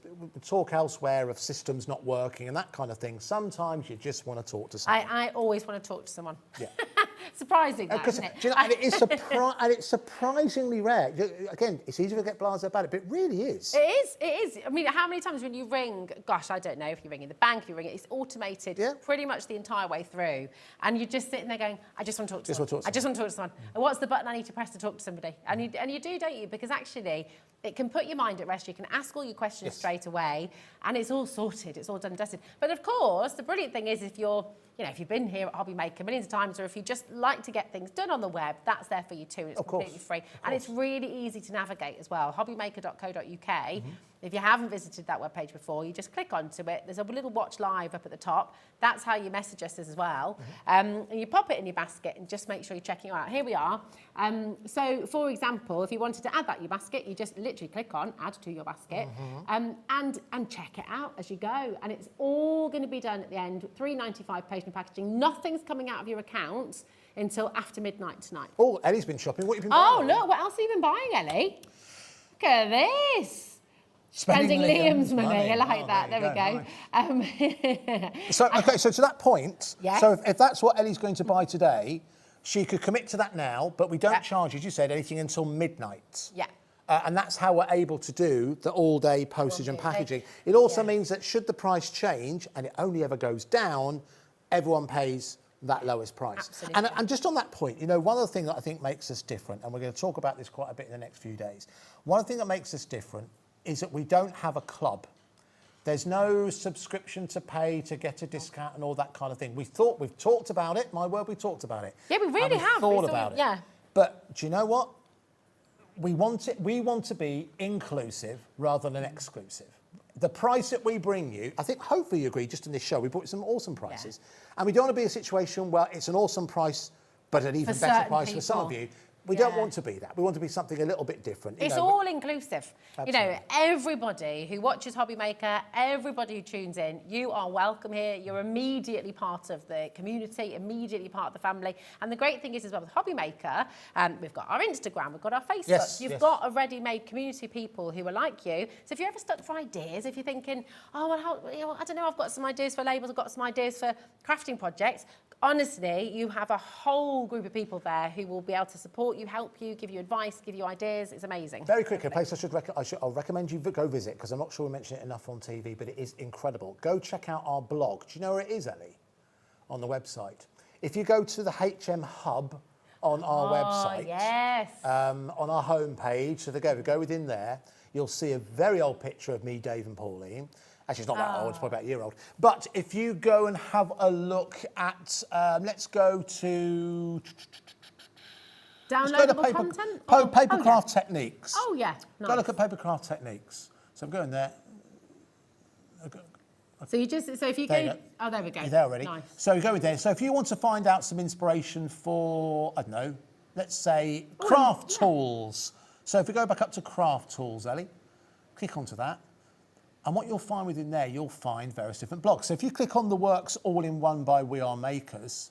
talk elsewhere of systems not working and that kind of thing. Sometimes you just want to talk to someone. I always want to talk to someone. Yeah. Surprising, that, isn't it? Do you know, and it's surprisingly rare. Again, it's easy to get blasé about it, but it really is. It is. I mean, how many times when you ring, gosh, I don't know if you ring in the bank, you ring it, it's automated pretty much the entire way through. And you're just sitting there going, I just want to talk to someone. I just want to talk to someone. And what's the button I need to press to talk to somebody? And you do, don't you? Because actually, it can put your mind at rest. You can ask all your questions straight away, and it's all sorted. It's all done and dusted. But of course, the brilliant thing is if you're, you know, if you've been here at HobbyMaker millions of times, or if you just like to get things done on the web, that's there for you too. And it's completely free. And it's really easy to navigate as well. Hobbymaker.co.uk. If you haven't visited that webpage before, you just click onto it. There's a little watch live up at the top. That's how you message us as well. And you pop it in your basket and just make sure you're checking it out. Here we are. So, for example, if you wanted to add that to your basket, you just literally click on Add to your basket and check it out as you go. And it's all going to be done at the end. £3.95 postage and packaging. Nothing's coming out of your account until after midnight tonight. Oh, Ellie's been shopping. What have you been buying? Oh, look, what else have you been buying, Ellie? Look at this. Spending Liam's money. I like that. There we go. So to that point, so if that's what Ellie's going to buy today, she could commit to that now, but we don't charge, as you said, anything until midnight. Yeah. And that's how we're able to do the all-day postage and packaging. It also means that should the price change, and it only ever goes down, everyone pays that lowest price. Absolutely. And just on that point, you know, one of the things that I think makes us different, and we're going to talk about this quite a bit in the next few days, one of the things that makes us different is that we don't have a club. There's no subscription to pay to get a discount and all that kind of thing. We've talked about it. My word, we talked about it. Yeah, we really have. Thought about it. Yeah. But do you know what? We want to be inclusive rather than exclusive. The price that we bring you, I think hopefully you agree, just in this show, we brought you some awesome prices. And we don't want to be a situation where it's an awesome price, but an even better price for some of you. We don't want to be that. We want to be something a little bit different. It's all inclusive. Absolutely. You know, everybody who watches HobbyMaker, everybody who tunes in, you are welcome here. You're immediately part of the community, immediately part of the family. And the great thing is as well with HobbyMaker, we've got our Instagram, we've got our Facebook. You've got a ready-made community people who are like you. So if you're ever stuck for ideas, if you're thinking, oh, well, I don't know, I've got some ideas for labels, I've got some ideas for crafting projects, honestly, you have a whole group of people there who will be able to support you, help you, give you advice, give you ideas. It's amazing. Very quickly, a place I'll recommend you go visit, because I'm not sure we mention it enough on TV, but it is incredible. Go check out our blog. Do you know where it is, Ellie? On the website. If you go to the HM Hub on our website, on our homepage, so go within there, you'll see a very old picture of me, Dave and Pauline. Actually, it's not that old, it's probably about a year old. But if you go and have a look at, let's go to... Downloadable content? Papercraft techniques. Oh, yeah. Nice. Go look at papercraft techniques. So I'm going there. So if you go... Oh, there we go. You're there already. Nice. So you go in there. So if you want to find out some inspiration for, I don't know, let's say craft tools. So if we go back up to craft tools, Ellie, click onto that. And what you'll find within there, you'll find various different blogs. So if you click on the Works All-in-One by We Are Makers,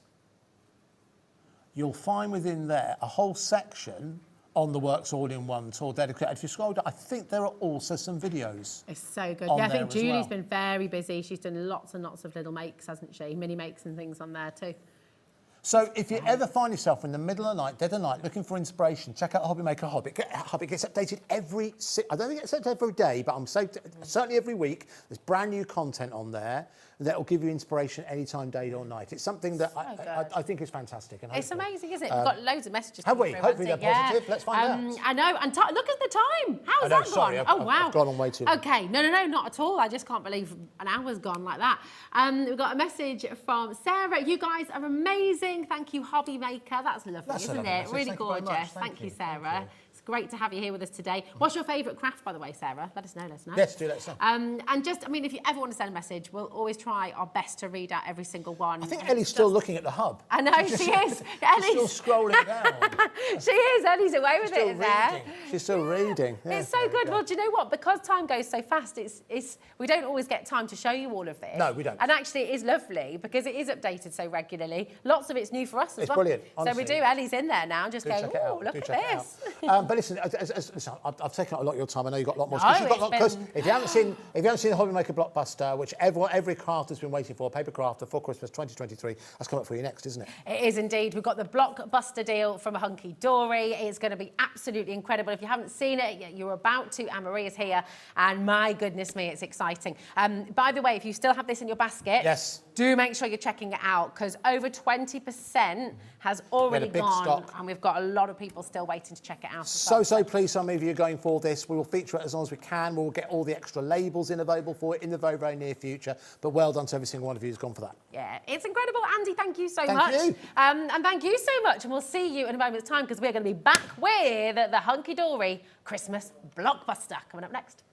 you'll find within there a whole section on the Works All-in-One tool dedicated. If you scroll down, I think there are also some videos. It's so good. Yeah, I think Julie's been very busy. She's done lots and lots of little makes, hasn't she? Mini makes and things on there too. So if you ever find yourself in the middle of the night, dead of night, looking for inspiration, check out HobbyMaker Hub. It gets updated I don't think it gets updated every day, but certainly every week. There's brand new content on there that will give you inspiration anytime, day or night. It's something that I think is fantastic. And it's amazing, isn't it? We've got loads of messages. Have we? Hopefully they're positive. Let's find out. I know. And look at the time. How's that sorry, gone? Wow. I've gone on way too long. Okay. No, not at all. I just can't believe an hour's gone like that. We've got a message from Sarah. You guys are amazing. Thank you, HobbyMaker. That's lovely, isn't it? Really gorgeous. Thank you, Sarah. great to have you here with us today. What's your favourite craft, by the way, Sarah? Let us know, let us know. Yes, do let us know. And just, I mean, if you ever want to send a message, we'll always try our best to read out every single one. I think Ellie's still looking at the hub. I know, she is. She's still scrolling down. She is. Ellie's away with Still it there. She's still reading. Yeah, It's so good. Well, do you know what? Because time goes so fast, we don't always get time to show you all of this. No, we don't. And actually, it is lovely because it is updated so regularly. Lots of it's new for us as well. It's brilliant, So we honestly. do. Ellie's in there now, just going, Check it oh, out. look Do at check it this. out. But listen, listen, I've taken up a lot of your time. I know you've got a lot more. No, Because if you haven't seen the HobbyMaker Blockbuster, which every craft has been waiting for, paper crafter for Christmas 2023, that's coming up for you next, isn't it? It is indeed. We've got the Blockbuster deal from Hunky Dory. It's going to be absolutely incredible. If you haven't seen it, you're about to. Anne-Marie is here, and my goodness me, it's exciting. By the way, if you still have this in your basket, yes, do make sure you're checking it out because over 20% has already gone, stock. and we've got a lot of people still waiting to check it out. So pleased some of you are going for this. We will feature it as long as we can. We'll get all the extra labels available for it in the very, very near future. But well done to every single one of you who's gone for that. Yeah, it's incredible. Andy, thank you so Thank much. you. And thank you so much. And we'll see you in a moment's time because we're going to be back with the Hunky Dory Christmas Blockbuster coming up next.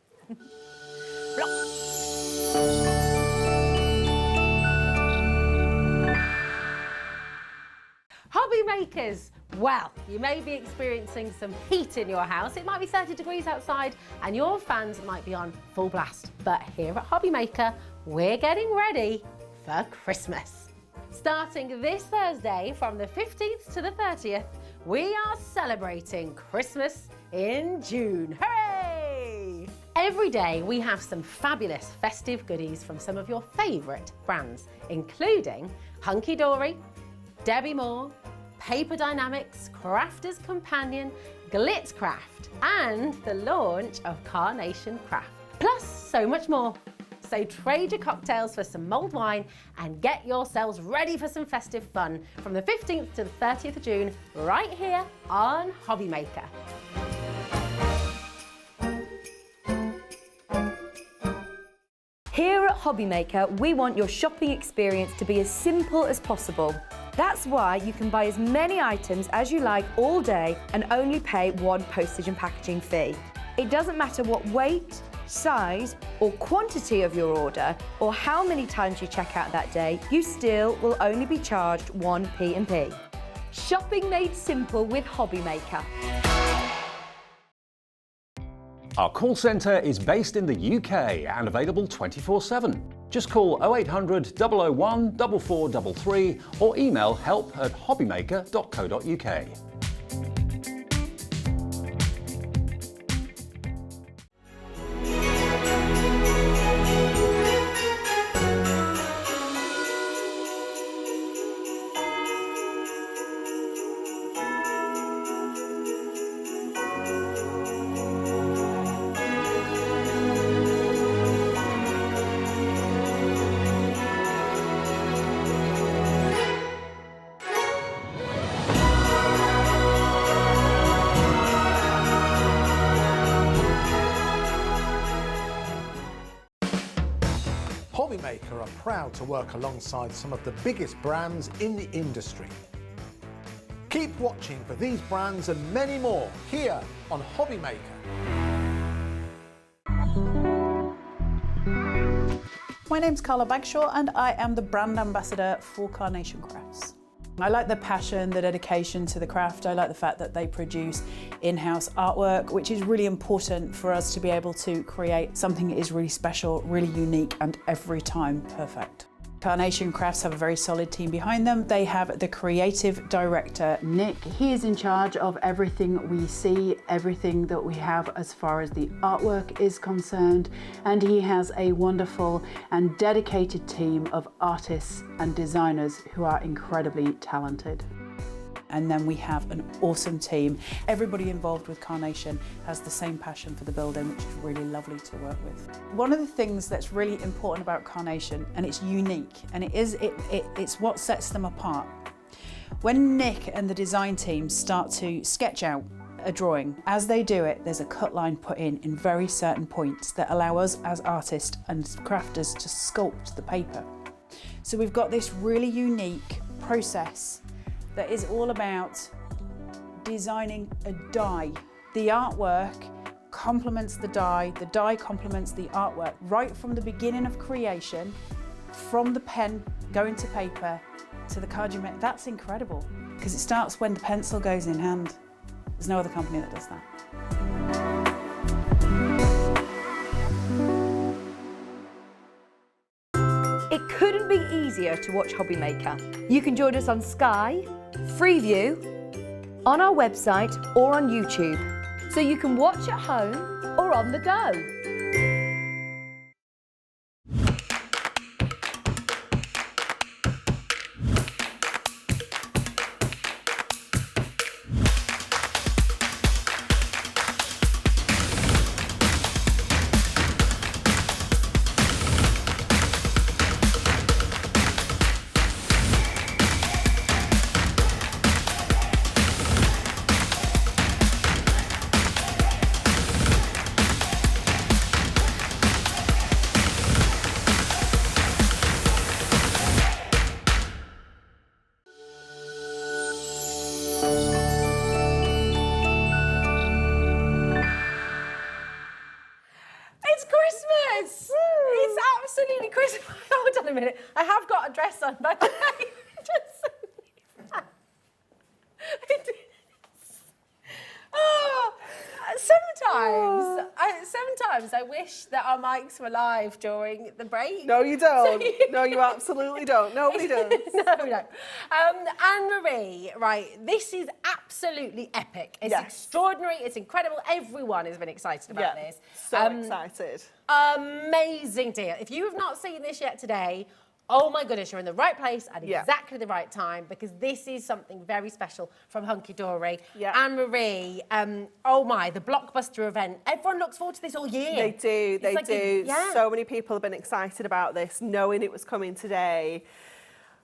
Hobby makers, well, you may be experiencing some heat in your house. It might be 30 degrees outside and your fans might be on full blast. But here at HobbyMaker, we're getting ready for Christmas. Starting this Thursday from the 15th to the 30th, we are celebrating Christmas in June. Hooray! Every day we have some fabulous festive goodies from some of your favourite brands, including Hunky Dory, Debbie Moore, Paper Dynamics, Crafter's Companion, Glitz Craft, and the launch of Carnation Craft. Plus so much more. So trade your cocktails for some mulled wine and get yourselves ready for some festive fun from the 15th to the 30th of June, right here on HobbyMaker. Here at HobbyMaker, we want your shopping experience to be as simple as possible. That's why you can buy as many items as you like all day and only pay one postage and packaging fee. It doesn't matter what weight, size or quantity of your order or how many times you check out that day, you still will only be charged one P&P. Shopping made simple with HobbyMaker. Our call centre is based in the UK and available 24/7. Just call 0800 001 4433 or email help@hobbymaker.co.uk. HobbyMaker are proud to work alongside some of the biggest brands in the industry. Keep watching for these brands and many more here on HobbyMaker. My name's Carla Bagshaw and I am the brand ambassador for Carnation Crafts. I like the passion, the dedication to the craft. I like the fact that they produce in-house artwork, which is really important for us to be able to create something that is really special, really unique, and every time perfect. Carnation Crafts have a very solid team behind them. They have the creative director, Nick. He is in charge of everything we see, everything that we have as far as the artwork is concerned. And he has a wonderful and dedicated team of artists and designers who are incredibly talented. And then we have an awesome team. Everybody involved with Carnation has the same passion for the building, which is really lovely to work with. One of the things that's really important about Carnation, and it's unique, and it's what sets them apart. When Nick and the design team start to sketch out a drawing, as they do it, there's a cut line put in very certain points that allow us as artists and crafters to sculpt the paper. So we've got this really unique process that is all about designing a die the artwork complements the die complements the artwork, right from the beginning of creation, from the pen going to paper to the card you make. That's incredible, because it starts when the pencil goes in hand. There's no other company that does that. It couldn't be easier to watch HobbyMaker. You can join us on Sky, Freeview, on our website or on YouTube. So you can watch at home or on the go. It's Christmas! It's absolutely Christmas. Hold on a minute. I have got a dress on, by the way. Sometimes I wish that our mics were live during the break. No, you don't. No, you absolutely don't. Nobody does. No. Anne-Marie, right, this is absolutely epic. It's extraordinary, it's incredible. Everyone has been excited about this. So excited. Amazing deal. If you have not seen this yet today, oh my goodness, you're in the right place at exactly the right time, because this is something very special from Hunky Dory. Anne-Marie, oh my, the Blockbuster event. Everyone looks forward to this all year. They do, they do. So many people have been excited about this, knowing it was coming today.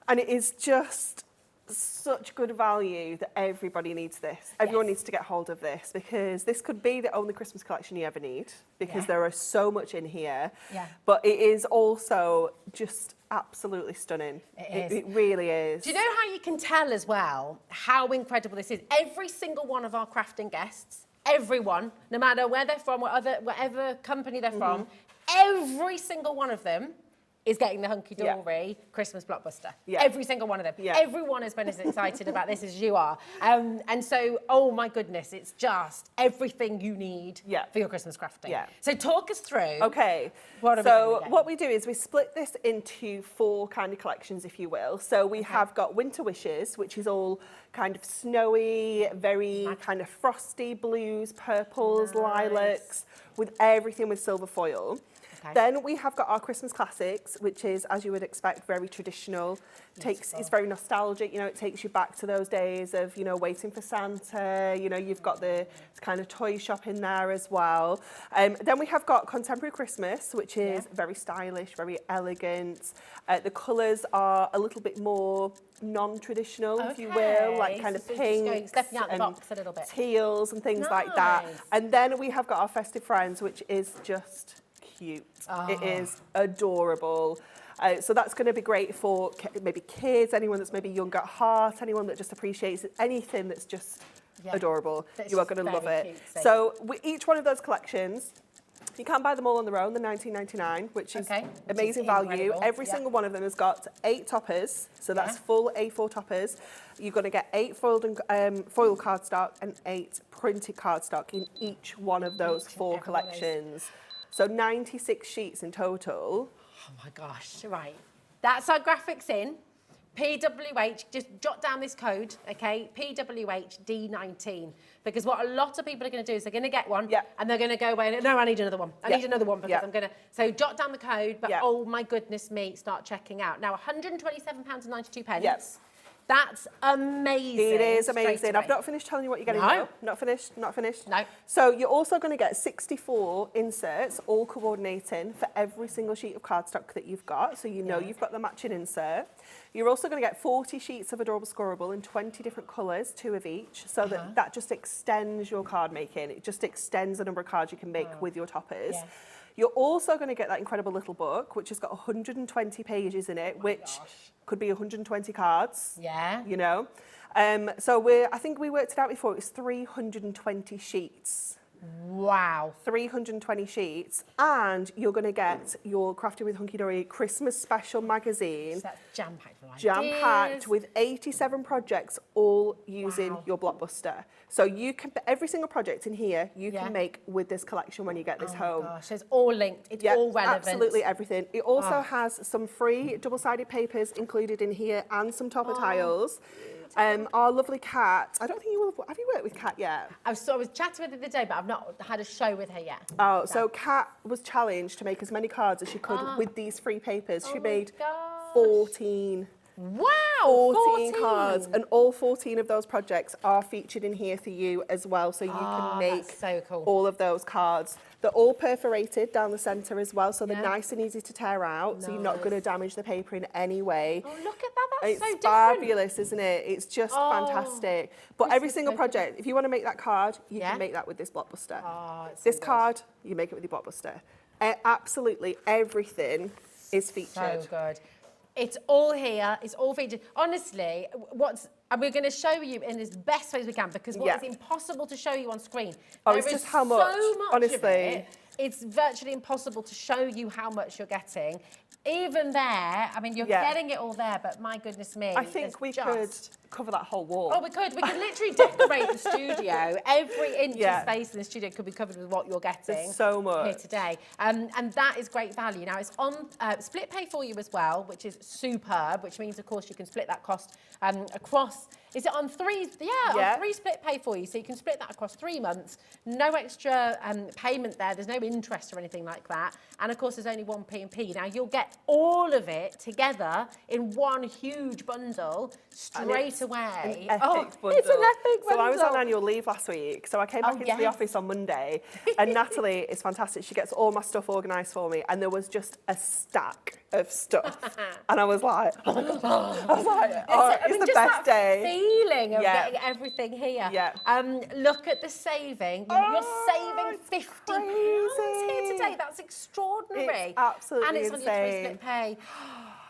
And it is just such good value that everybody needs this. Everyone needs to get hold of this, because this could be the only Christmas collection you ever need, because there is so much in here. But it is also just absolutely stunning. It really is. Do you know how you can tell as well how incredible this is? Every single one of our crafting guests, everyone, no matter where they're from, whatever company they're from, every single one of them is getting the Hunky Dory Christmas Blockbuster. Every single one of them. Everyone has been as excited about this as you are. And so, oh my goodness, it's just everything you need for your Christmas crafting. So talk us through. Okay. What we do is we split this into 4 kind of collections, if you will. So we have got Winter Wishes, which is all kind of snowy, very kind of frosty blues, purples, lilacs, with everything with silver foil. Then we have got our Christmas classics, which is, as you would expect, very traditional. It's very nostalgic. You know, it takes you back to those days of, you know, waiting for Santa. You know, you've got the kind of toy shop in there as well. Then we have got Contemporary Christmas, which is very stylish, very elegant. The colours are a little bit more non-traditional, if you will, like kind of pinks stepping out the and box a little bit. Teals and things like that. And then we have got our Festive Friends, which is just cute. It is adorable. So that's going to be great for maybe kids, anyone that's maybe young at heart, anyone that just appreciates anything that's just adorable. You are going to love it. So each one of those collections, you can buy them all on their own, the $19.99, which is amazing value. Every single one of them has got 8 toppers, so that's full A4 toppers. You're going to get 8 foil cardstock and 8 printed cardstock in each one of those 4 collections. So 96 sheets in total. Oh my gosh, right. That's our graphics in. PWH, just jot down this code, okay? PWHD19. Because what a lot of people are going to do is they're going to get one and they're going to go away and, no, I need another one. I need another one because I'm going to... So jot down the code, but oh my goodness me, start checking out. Now, £127.92. Yes. That's amazing. It is amazing. I've not finished telling you what you're getting now. Not finished. No. So you're also going to get 64 inserts, all coordinating for every single sheet of cardstock that you've got. So you know you've got the matching insert. You're also going to get 40 sheets of Adorable Scorable in 20 different colours, 2 of each. So that just extends your card making. It just extends the number of cards you can make with your toppers. You're also going to get that incredible little book, which has got 120 pages in it, which could be 120 cards. You know. So I think we worked it out before, it was 320 sheets. Wow. 320 sheets, and you're going to get your Crafting with Hunky Dory Christmas special magazine. So that's jam-packed with ideas. Jam-packed with 87 projects, all using your Blockbuster. So you can, every single project in here, you can make with this collection when you get this home. Oh gosh, it's all linked, it's all relevant. Absolutely everything. It also has some free double-sided papers included in here and some topper tiles. Our lovely Kat, I don't think you will have you worked with Kat yet? I was chatting with her the other day, but I've not had a show with her yet. Oh, so Kat was challenged to make as many cards as she could with these free papers. She made 14. Wow, 14 cards, and all 14 of those projects are featured in here for you as well, so you can make so cool. all of those cards. They're all perforated down the centre as well, so they're nice and easy to tear out, so you're not going to damage the paper in any way. Oh, look at that, that's it's so different. fabulous, isn't it? It's just fantastic. But every single project, if you want to make that card, you can make that with this Blockbuster. This card, you make it with your Blockbuster. Absolutely everything is featured. So good. It's all here, it's all featured. Honestly, and we're going to show you in as best way as we can, because what is impossible to show you on screen. It's just how much, honestly. Of it, it's virtually impossible to show you how much you're getting. Even there, I mean, you're getting it all there, but my goodness me. I think we could cover that whole wall. Oh, we could. We could literally decorate the studio. Every inch of space in the studio could be covered with what you're getting. There's so much here today. And that is great value. Now, it's on split pay for you as well, which is superb, which means, of course, you can split that cost across. Is it on three? On 3 split pay for you. So you can split that across 3 months. No extra payment there. There's no interest or anything like that. And, of course, there's only one P&P. Now, you'll get all of it together in one huge bundle straight away. An epic bundle. It's an epic bundle. So I was on annual leave last week, so I came back into the office on Monday, and Natalie is fantastic. She gets all my stuff organised for me, and there was just a stack of stuff, and I was like, oh, it's the best day. Feeling of getting everything here. Look at the saving. You're saving £50 here today. That's extraordinary. It's absolutely and it's on your 3 insane. split pay.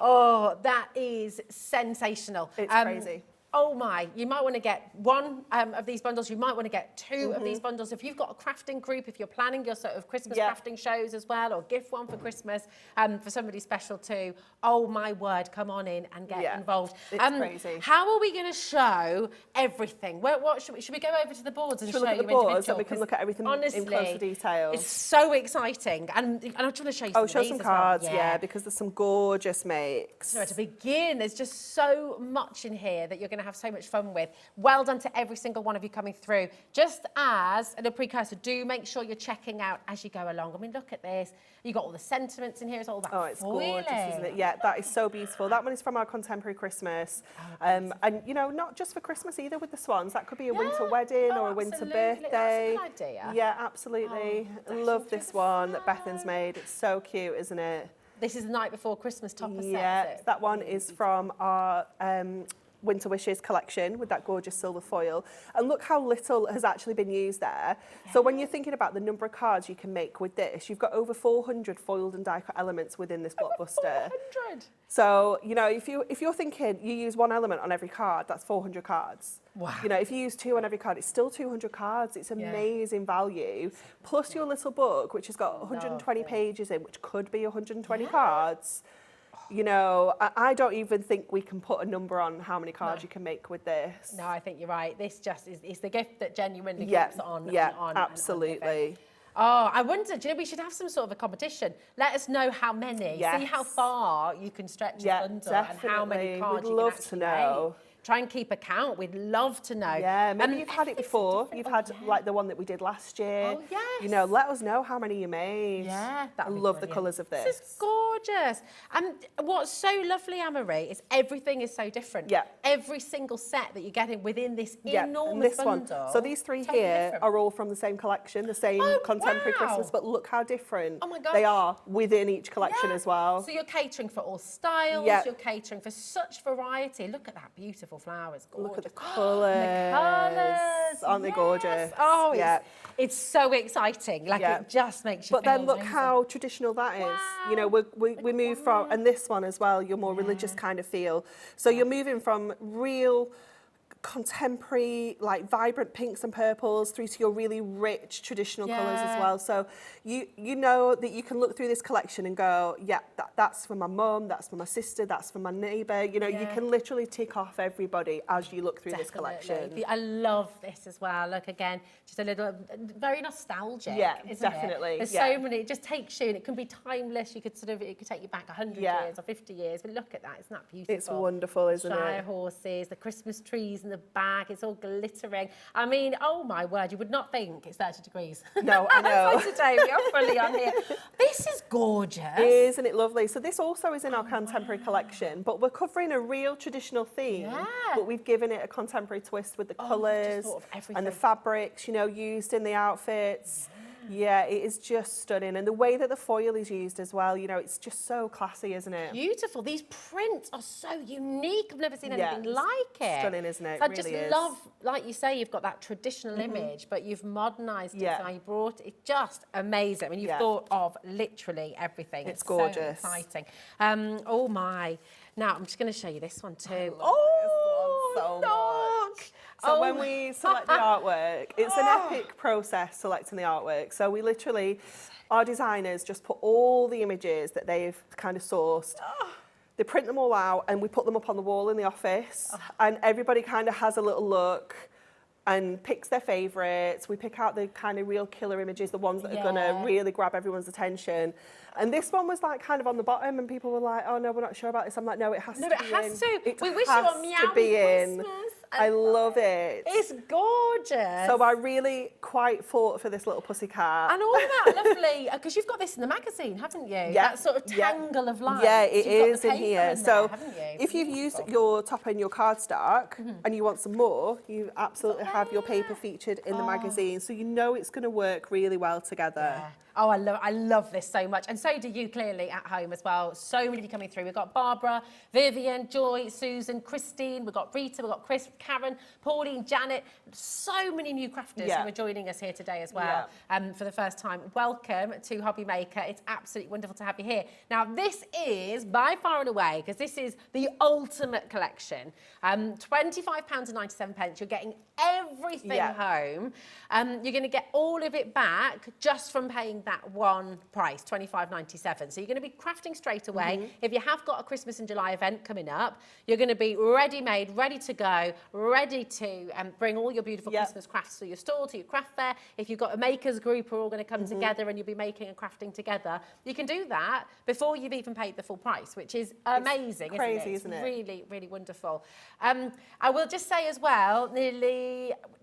Oh, that is sensational. It's crazy. Oh my, you might want to get one of these bundles. You might want to get 2 of these bundles. If you've got a crafting group, if you're planning your sort of Christmas crafting shows as well, or gift one for Christmas for somebody special too. Oh my word, come on in and get involved. It's crazy. How are we going to show everything? What should we go over to the boards and show look you at the boards individual? so we can look at everything honestly, in closer detail. It's so exciting. And I just want to show you some of show these some as cards, well. because there's some gorgeous makes. So to begin, there's just so much in here that you're going to have so much fun with. Well done to every single one of you coming through. Just as a precursor, do make sure you're checking out as you go along. I mean, look at this. You've got all the sentiments in here. It's all that it's gorgeous, isn't it? Yeah, that is so beautiful. That one is from our Contemporary Christmas. And, you know, not just for Christmas either with the swans. That could be a winter wedding or a winter birthday. That's a good idea. Yeah, absolutely. Love this one that Bethan's made. It's so cute, isn't it? This is the night before Christmas topper set. Yeah, that one is from our Winter Wishes collection with that gorgeous silver foil. And look how little has actually been used there. So when you're thinking about the number of cards you can make with this, you've got over 400 foiled and die cut elements within this Blockbuster. 400? So, you know, if you're thinking you use one element on every card, that's 400 cards. Wow. You know, if you use 2 on every card, it's still 200 cards. It's amazing value. Plus your little book, which has got 120 pages in, which could be 120 cards. You know, I don't even think we can put a number on how many cards you can make with this. No, I think you're right. This just is the gift that genuinely keeps on and on. Absolutely. Oh, I wonder, do you know, we should have some sort of a competition. Let us know how many. See how far you can stretch a bundle and how many cards you can actually make. Try and keep a count. We'd love to know. Yeah, maybe you've had it before. You've had like the one that we did last year. Oh, yes. You know, let us know how many you made. Yeah, I love the colours of this. This is gorgeous. And what's so lovely, Anne-Marie, is everything is so different. Yeah. Every single set that you're getting within this enormous and this bundle. One. So these 3 totally here different. are all from the same collection, the same Contemporary Christmas, but look how different they are within each collection as well. So you're catering for all styles, you're catering for such variety. Look at that beautiful flowers. Gorgeous. Look at the colours. Aren't they gorgeous? Oh, it's so exciting. Like it just makes you But feel then look amazing. how traditional that is. You know, we move from, and this one as well, your more religious kind of feel. So you're moving from real contemporary, like vibrant pinks and purples through to your really rich traditional colours as well. So you know that you can look through this collection and go, yeah, that's for my mum, that's for my sister, that's for my neighbour. You know, you can literally tick off everybody as you look through this collection. I love this as well. Look, again, just a little, very nostalgic, isn't definitely. it? There's so many, it just takes you, and it can be timeless. You could sort of, it could take you back 100 years or 50 years, but look at that, isn't that beautiful? It's wonderful, isn't Shire it? horses, the Christmas trees in the back, it's all glittering. I mean, oh my word, you would not think it's 30 degrees. No, I know. Like today, we are fully on here. This is gorgeous. Isn't it lovely? So this also is in our contemporary collection, but we're covering a real traditional theme, but we've given it a contemporary twist with the colours and the fabrics, you know, used in the outfits. Yeah, it is just stunning. And the way that the foil is used as well, you know, it's just so classy, isn't it? Beautiful. These prints are so unique. I've never seen anything like it. Stunning, isn't it? So I It just really is. love, like you say, you've got that traditional image, but you've modernised it. So you brought it, just amazing. I mean, you've thought of literally everything. It's gorgeous. So exciting. Oh my. Now, I'm just going to show you this one too. So much. So when we select the artwork, it's an epic process selecting the artwork. So we literally, our designers just put all the images that they've kind of sourced, they print them all out and we put them up on the wall in the office and everybody kind of has a little look and picks their favourites. We pick out the kind of real killer images, the ones that are going to really grab everyone's attention. And this one was like kind of on the bottom and people were like, oh no, we're not sure about this. I'm like, no, it has to be in. No, it has to. We wish you were meowing Christmas. I love it. It's gorgeous. So I really quite fought for this little pussycat. And all that lovely, because you've got this in the magazine, haven't you? Yeah. That sort of tangle of light. Yeah, it You've got is the in paper here. in So there, haven't you? if you've used your top and your cardstock and you want some more, you absolutely have your paper featured in the magazine. So you know it's going to work really well together. Yeah. Oh, I love this so much. And so do you clearly at home as well. So many of you coming through. We've got Barbara, Vivian, Joy, Susan, Christine, we've got Rita, we've got Chris, Karen, Pauline, Janet. So many new crafters who are joining us here today as well for the first time. Welcome to HobbyMaker. It's absolutely wonderful to have you here. Now, this is by far and away, because this is the ultimate collection. £25.97. You're getting everything home. You're going to get all of it back just from paying that one price, $25.97. So you're going to be crafting straight away. If you have got a Christmas in July event coming up, you're going to be ready-made, ready to go, ready to bring all your beautiful Christmas crafts to your store, to your craft fair. If you've got a makers group who are all going to come together and you'll be making and crafting together, you can do that before you've even paid the full price, which is amazing, isn't it? Really, really wonderful. I will just say as well,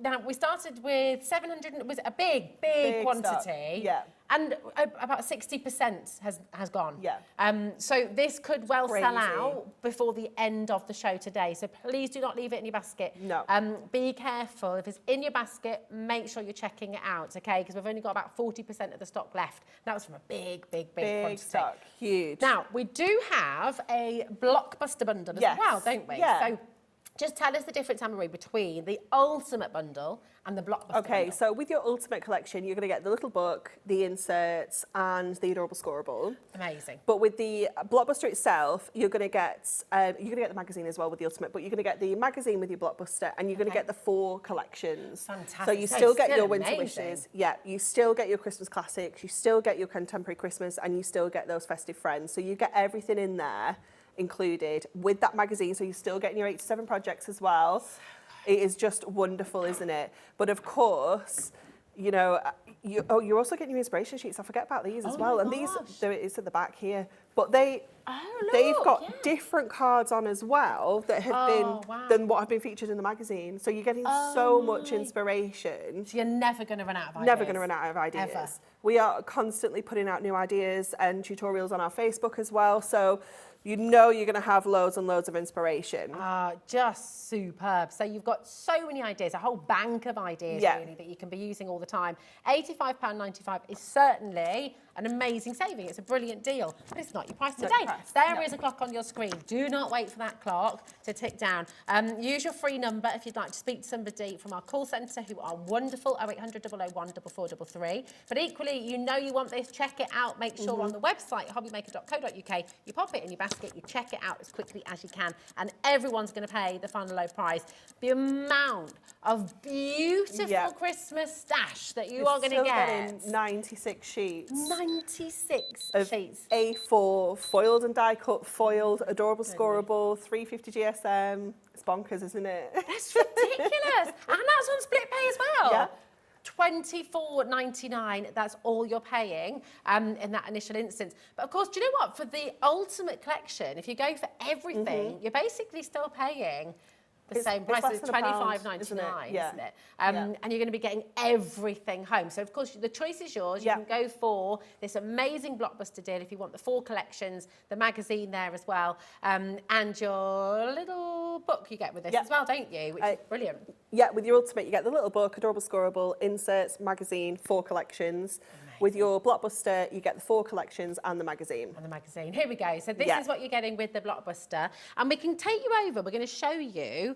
now we started with 700, it was a big quantity. Stock. And about 60% has gone. Yeah. So this could well sell out before the end of the show today. So please do not leave it in your basket. No. Be careful. If it's in your basket, make sure you're checking it out, okay? Because we've only got about 40% of the stock left. That was from a big quantity. Stock. Huge. Now, we do have a blockbuster bundle as well, don't we? Yeah. So just tell us the difference, Anne-Marie, between the ultimate bundle and the blockbuster Okay, bundle. so with your ultimate collection, you're going to get the little book, the inserts, and the adorable scoreable. Amazing. But with the blockbuster itself, you're going to get the magazine as well with the ultimate. But you're going to get the magazine with your blockbuster, and you're going to get the 4 collections. Fantastic. So you So still it's get still your winter amazing. wishes. Yeah, you still get your Christmas classics. You still get your contemporary Christmas, and you still get those festive friends. So you get everything in there included with that magazine. So you're still getting your 8 to 7 projects as well. It is just wonderful, isn't it? But of course, you know, you're also getting your inspiration sheets. I forget about these as well. And these, there it is at the back here. But they've got different cards on as well that have been than what have been featured in the magazine. So you're getting so much inspiration. So you're never going to run out of ideas. Never going to run out of ideas. Ever. We are constantly putting out new ideas and tutorials on our Facebook as well. So you know you're going to have loads and loads of inspiration. Just superb. So you've got so many ideas, a whole bank of ideas really that you can be using all the time. £85.95 is certainly an amazing saving. It's a brilliant deal, but it's not start your price Start today. your price. There is a clock on your screen. Do not wait for that clock to tick down. Use your free number if you'd like to speak to somebody from our call centre who are wonderful, 0800 001 4433. But equally, you know you want this, check it out. Make sure on the website, hobbymaker.co.uk, you pop it in your basket, you check it out as quickly as you can, and everyone's going to pay the final low price. The amount of beautiful Christmas stash that you are going to get. 96 sheets. 96 of sheets. A4, foiled and die cut, foiled, adorable scoreable, 350 GSM. It's bonkers, isn't it? That's ridiculous. And that's on split pay as well. Yeah. $24.99, that's all you're paying in that initial instance. But of course, do you know what? For the ultimate collection, if you go for everything, you're basically still paying the same price. less It's than a pound, $25.99, isn't it? isn't it? And you're going to be getting everything home. So, of course, the choice is yours. You can go for this amazing blockbuster deal if you want the 4 collections, the magazine there as well, and your little book you get with this as well, don't you? Which is brilliant. Yeah, with your ultimate, you get the little book, adorable scoreable, inserts, magazine, 4 collections. With your blockbuster, you get the 4 collections and the magazine. And the magazine. Here we go. So this is what you're getting with the blockbuster. And we can take you over. We're going to show you.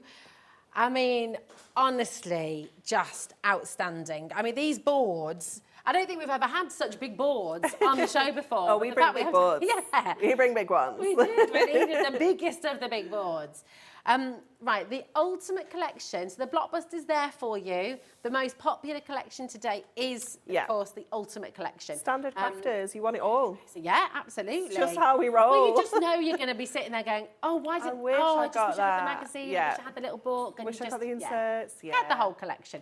I mean, honestly, just outstanding. I mean, these boards, I don't think we've ever had such big boards on the show before. Oh, we bring big boards. Yeah. We bring big ones. We did. We needed the biggest of the big boards. Right, the ultimate collection. So the blockbuster's there for you. The most popular collection today is, of course, the ultimate collection. Standard crafters, you want it all. So yeah, absolutely. It's just how we roll. Well, you just know you're going to be sitting there going, oh, why did I wish I got wish I had the that. magazine, Yeah. I wish I had the little book. And Wish you I just, got the inserts. Yeah. Had the whole collection.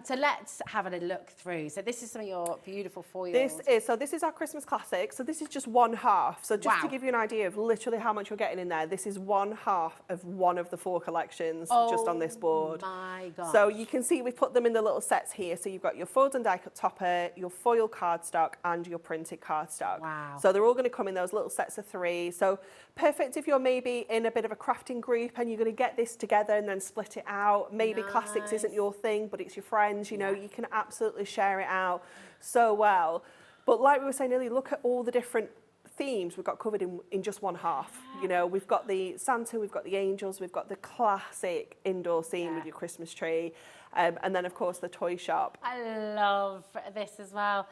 So let's have a look through. So this is some of your beautiful foils. This is our Christmas classic. So this is just one half. So just to Wow. give you an idea of literally how much you're getting in there, this is one half of one of the 4 collections just on this board. My God. So you can see we've put them in the little sets here. So you've got your foiled and die cut topper, your foil cardstock, and your printed cardstock. Wow. So they're all going to come in those little sets of 3. So perfect if you're maybe in a bit of a crafting group and you're going to get this together and then split it out. Maybe classics isn't your thing, but it's your friends. You know, you can absolutely share it out so well. But like we were saying earlier, look at all the different themes we've got covered in just one half. You know, we've got the Santa, we've got the angels, we've got the classic indoor scene with your Christmas tree, and then of course the toy shop. I love this as well.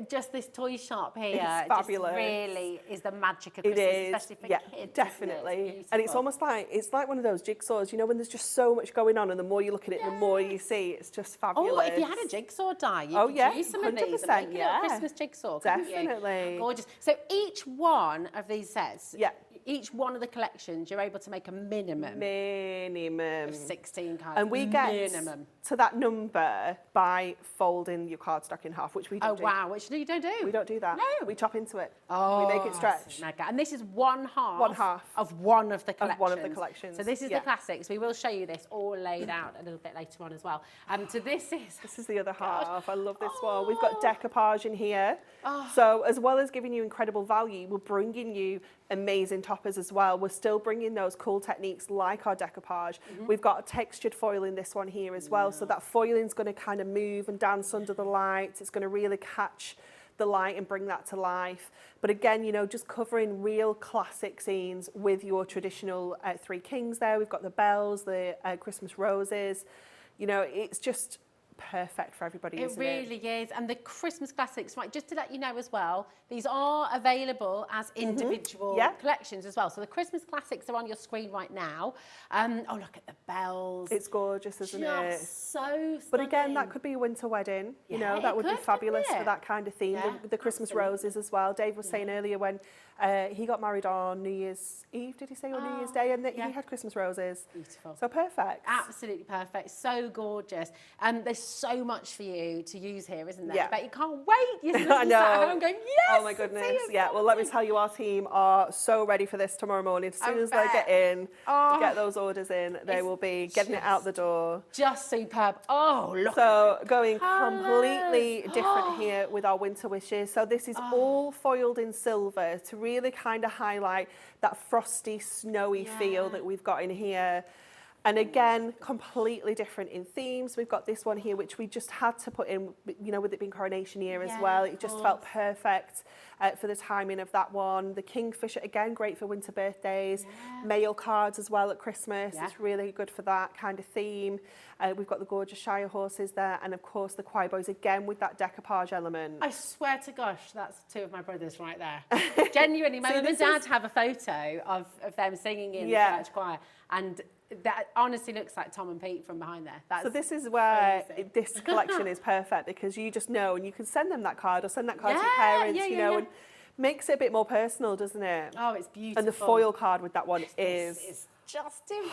Just this toy shop here, It's fabulous. Just really is the magic of It Christmas, is, especially for yeah, kids. definitely. Isn't it? And it's almost like one of those jigsaws. You know, when there's just so much going on, and the more you look at it, the more you see. It's just fabulous. Oh, if you had a jigsaw die, you could use some of these and 100%, make it a Christmas jigsaw, couldn't you? Definitely. Gorgeous. So each one of these sets, Yeah. each one of the collections, you're able to make a minimum of 16 cards. And we get minimum. to that number by folding your cardstock in half, which we don't do. Oh, wow, which you don't do. We don't do that. No. We chop into it. Oh, We make it stretch. mega. And this is one half of one of the collections. one of the collections, So this is yeah. the classics. We will show you this all laid out a little bit later on as well. So this is the other half. I love this one. We've got decoupage in here. So as well as giving you incredible value, we're bringing you amazing toppers as well. We're still bringing those cool techniques like our decoupage. We've got a textured foil in this one here as well. So that foiling's going to kind of move and dance under the light. It's going to really catch the light and bring that to life. But again, you know, just covering real classic scenes with your traditional 3 kings there. We've got the bells, the Christmas roses. You know, it's just perfect for everybody, isn't it? It really is. And the Christmas classics, right, just to let you know as well, these are available as individual collections as well. So the Christmas classics are on your screen right now. Oh, look at the bells. It's gorgeous, isn't it? Just so stunning. But again, that could be a winter wedding. You know, that would be fabulous for that kind of theme. The Christmas roses as well. Dave was saying earlier when he got married on New Year's Eve, did he say, or New Year's Day? And he had Christmas roses. Beautiful. So perfect. Absolutely perfect. So gorgeous. There's so much for you to use here, isn't there? Yeah. But you can't wait. You're I know. at home going, yes! Oh my goodness. Yeah. Well, let me tell you, our team are so ready for this tomorrow morning. As soon as they get in, get those orders in, they will be getting it out the door. Just superb. Oh, look. So going completely different here with our winter wishes. So this is all foiled in silver to really kind of highlight that frosty, snowy feel that we've got in here. And again, completely different in themes. We've got this one here, which we just had to put in, you know, with it being coronation year as well. It just felt perfect for the timing of that one. The Kingfisher, again, great for winter birthdays. Mail cards as well at Christmas. It's really good for that kind of theme. We've got the gorgeous Shire horses there. And of course, the choir boys, again, with that decoupage element. I swear to gosh, that's two of my brothers right there. Genuinely, my mum and dad have a photo of them singing in the church choir. And that honestly looks like Tom and Pete from behind there. That's so this is where crazy. this collection is perfect, because you just know, and you can send them that card or send that card to your parents, you know, and makes it a bit more personal, doesn't it? Oh, it's beautiful. And the foil card with that one is just divine.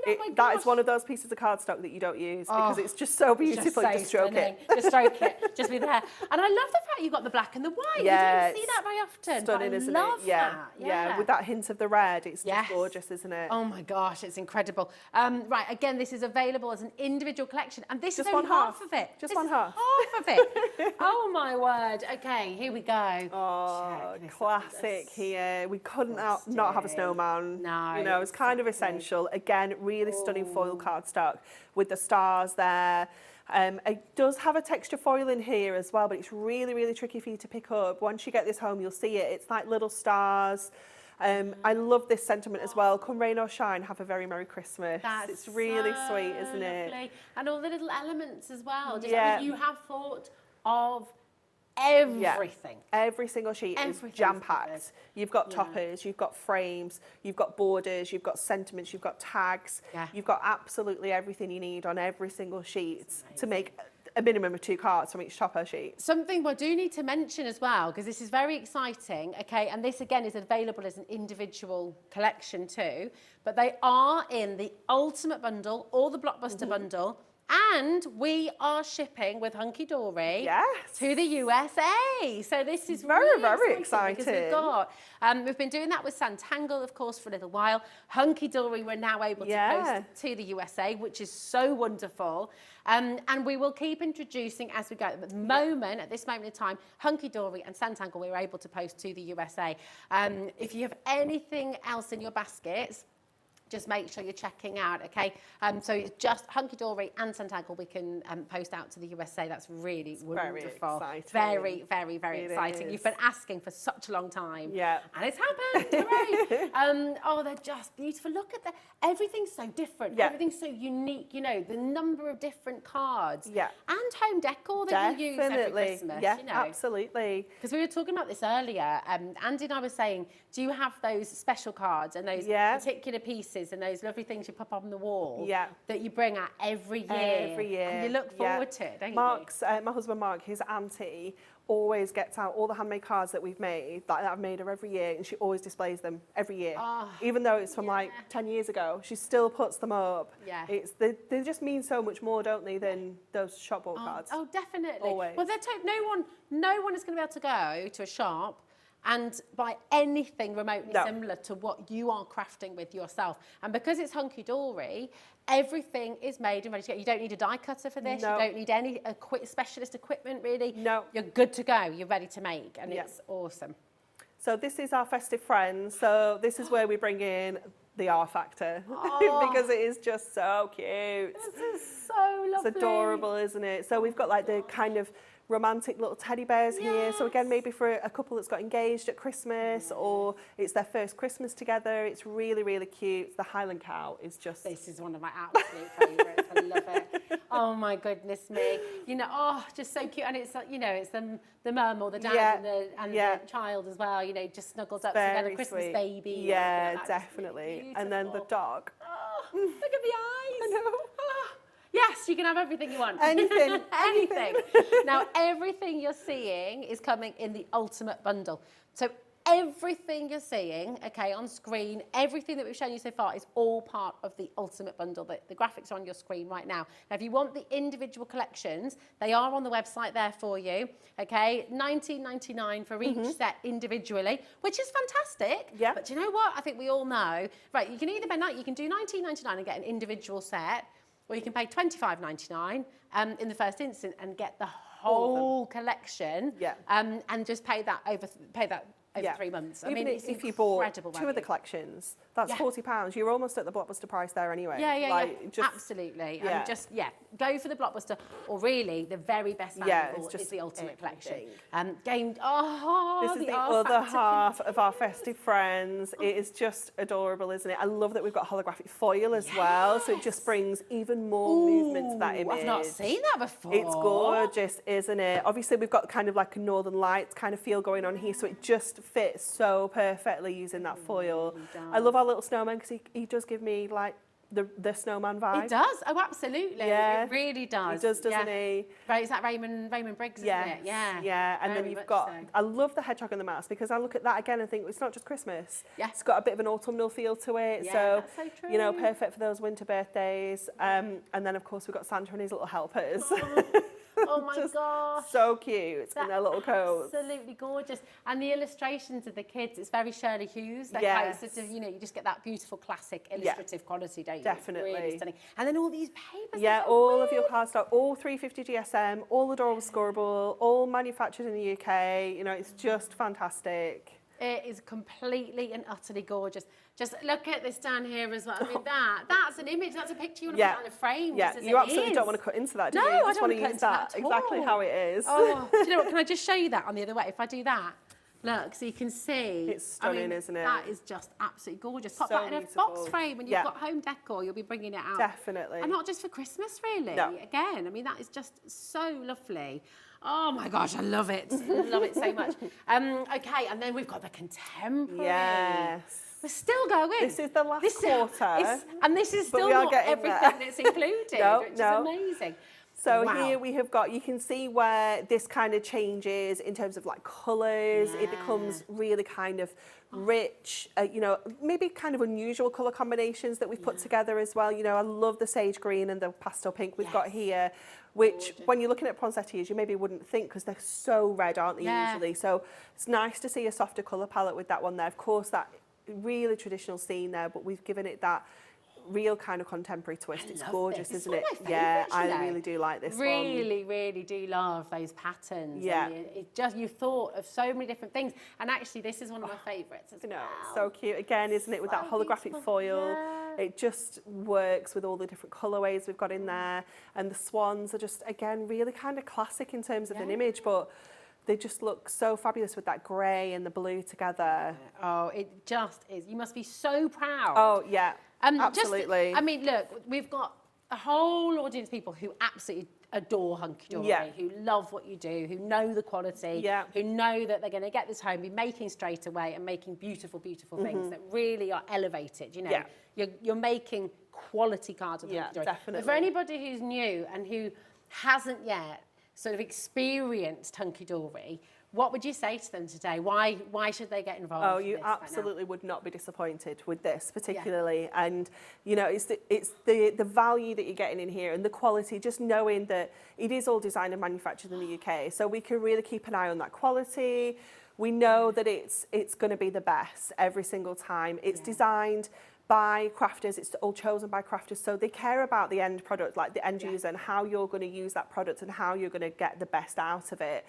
Oh my gosh. That is one of those pieces of cardstock that you don't use because it's just so beautiful. Just just stroke stunning. it. Just stroke it. Just be there. And I love the fact you got the black and the white. Yeah, You don't see that very often. Stunning, but I isn't love it? Yeah. that. Yeah, with that hint of the red, it's just gorgeous, isn't it? Oh my gosh, it's incredible. Right, again, this is available as an individual collection, and this Just is only one half. half of it. Just This one is half. Half of it. Oh my word. Okay, here we go. Oh, classic here. We couldn't not have a snowman. No, you know, it's kind of essential. Again, really stunning foil cardstock with the stars there. It does have a texture foil in here as well, but it's really, really tricky for you to pick up. Once you get this home, you'll see it. It's like little stars. I love this sentiment as well. Come rain or shine, have a very Merry Christmas. It's really sweet, isn't it? And all the little elements as well. Just, Yeah. I mean, you have thought of everything. Every single sheet is jam-packed. You've got toppers, you've got frames, you've got borders, you've got sentiments, you've got tags. You've got absolutely everything you need on every single sheet to make a minimum of 2 cards from each topper sheet. Something I do need to mention as well, because this is very exciting, okay, and this again is available as an individual collection too, but they are in the Ultimate Bundle or the Blockbuster Bundle, and we are shipping with Hunky Dory to the USA. So this is very really exciting. Because we've been doing that with Santangle, of course, for a little while. Hunky Dory, we're now able to post to the USA, which is so wonderful. And we will keep introducing as we go. At the moment, at this moment in time, Hunky Dory and Santangle, we're able to post to the USA. If you have anything else in your baskets, just make sure you're checking out, okay? So it's just Hunky Dory and Santangle we can post out to the USA. That's really wonderful. Very exciting. Very exciting. You've been asking for such a long time. Yeah. And it's happened. Hooray. Oh, they're just beautiful. Look at that. Everything's so different. Yeah. Everything's so unique. You know, the number of different cards. Yeah. And home decor that you use every Christmas. Yeah, you know. absolutely. Because we were talking about this earlier. Andy and I were saying, do you have those special cards and those particular pieces and those lovely things you pop on the wall that you bring out every year? And you look forward to it, don't you? My husband Mark, his auntie, always gets out all the handmade cards that we've made, that I've made her every year, and she always displays them every year. Even though it's from like 10 years ago, she still puts them up. They just mean so much more, don't they, than those shop bought cards. Oh, definitely. Always. Well, no one is going to be able to go to a shop and buy anything remotely similar to what you are crafting with yourself. And because it's Hunky Dory, everything is made and ready to go. You don't need a die cutter for this. No. You don't need any specialist equipment, really. No. You're good to go. You're ready to make, and it's awesome. So this is our festive friends. So this is where we bring in the R factor because it is just so cute. This is so lovely. It's adorable, isn't it? So we've got like the kind of romantic little teddy bears here. So again, maybe for a couple that's got engaged at Christmas or it's their first Christmas together. It's really, really cute. The Highland cow is just... This is one of my absolute favourites. I love it. Oh my goodness me. You know, just so cute. And it's, you know, it's the mum or the dad and the child as well, you know, just snuggles up together, Christmas sweet. Baby. Yeah, definitely. And then the dog. Oh, look at the eyes. I know. Yes, you can have everything you want. Anything. Anything. Now, everything you're seeing is coming in the Ultimate Bundle. So everything you're seeing, okay, on screen, everything that we've shown you so far is all part of the Ultimate Bundle. The graphics are on your screen right now. Now, if you want the individual collections, they are on the website there for you, okay? $19.99 for each set individually, which is fantastic. Yeah. But do you know what? I think we all know, right, you can either you can do $19.99 and get an individual set, or you can pay $25.99 in the first instance and get the whole collection, and just pay that over 3 months. I Even mean, it's if you bought incredible two of the value. collections, that's Yeah. £40. You're almost at the Blockbuster price there anyway. Yeah, absolutely. Yeah. And just, go for the Blockbuster, or really, the very best value Yeah, of it's all just is the Ultimate Collection. everything. This This is the other half of our festive friends. It is just adorable, isn't it? I love that we've got holographic foil as well, so it just brings even more movement to that image. I've not seen that before. It's gorgeous, isn't it? Obviously, we've got kind of like a Northern Lights kind of feel going on here, so it just fits so perfectly using that foil. I love our little snowman because he does give me like the snowman vibe. It does. Oh, absolutely. Yeah. It really does. He does, doesn't he? Right, is that Raymond Briggs, isn't Yes. it? Yeah. Yeah, and then Very you've much got, so. I love the hedgehog and the mouse because I look at that again and think it's not just Christmas. Yeah. It's got a bit of an autumnal feel to it. Yeah, So, that's so true. you know, perfect for those winter birthdays. And then, of course, we've got Santa and his little helpers. Oh my gosh. So cute in their little coats. Absolutely gorgeous. And the illustrations of the kids, it's very Shirley Hughes. They're Yes. quite sort of, you just get that beautiful classic illustrative quality, don't you? Definitely. Really stunning. And then all these papers. Yeah, all of your cardstock, all 350 GSM, all adorable scoreable, all manufactured in the UK. You know, it's just fantastic. It is completely and utterly gorgeous. Just look at this down here as well. I mean, that's an image, that's a picture you want to put on a frame. Yeah, just as you it absolutely don't is. want to cut into that, do No, you? I You just don't want to want to use cut that into that at exactly all. how it is. Oh, do you know what? Can I just show you that on the other way? If I do that, look, so you can see. It's stunning, isn't it? That is just absolutely gorgeous. Pop So that in a beautiful. box frame when you've Yeah. got home decor, you'll be bringing it out. Definitely. And not just for Christmas, really. No. Again, I mean, that is just so lovely. Oh my gosh, I love it. Love it so much. Okay, and then we've got the contemporary. Yes. We're still going. This is the last quarter. And this is but still we are not getting everything there. that's included, No, which no. is amazing. So Wow. here we have got, you can see where this kind of changes in terms of like colours. It becomes really kind of rich, maybe kind of unusual colour combinations that we've put together as well. You know, I love the sage green and the pastel pink we've got here, which when you're looking at poinsettias, you maybe wouldn't think because they're so red, aren't they, usually? So it's nice to see a softer colour palette with that one there. Of course, that really traditional scene there, but we've given it that real kind of contemporary twist. It's gorgeous, this. It's isn't one it? of my Yeah, favourites, I you know. really do like this one. Really do love those patterns. Yeah. And it just, you've thought of so many different things. And actually, this is one of my favourites as You know, well. it's so cute. Again, isn't it, with that So holographic beautiful. foil? Yeah. It just works with all the different colourways we've got in there. And the swans are just, again, really kind of classic in terms of an image, but they just look so fabulous with that grey and the blue together. Oh, it just is. You must be so proud. Oh, yeah, absolutely. I mean, look, we've got a whole audience of people who absolutely adore Hunky Dory, Yeah. who love what you do, who know the quality, Yeah. who know that they're going to get this home, be making straight away and making beautiful, beautiful things that really are elevated. You know, Yeah. you're making quality cards with Yeah, Hunky Dory. definitely. But for anybody who's new and who hasn't yet sort of experienced Hunky Dory, what would you say to them today? Why should they get involved? Oh, in you this right now? absolutely would not be disappointed with this particularly. And, you know, it's the value that you're getting in here and the quality, just knowing that it is all designed and manufactured in the UK. So we can really keep an eye on that quality. We know that it's going to be the best every single time. It's designed by crafters, it's all chosen by crafters, so they care about the end product, like the end user, and how you're going to use that product and how you're going to get the best out of it.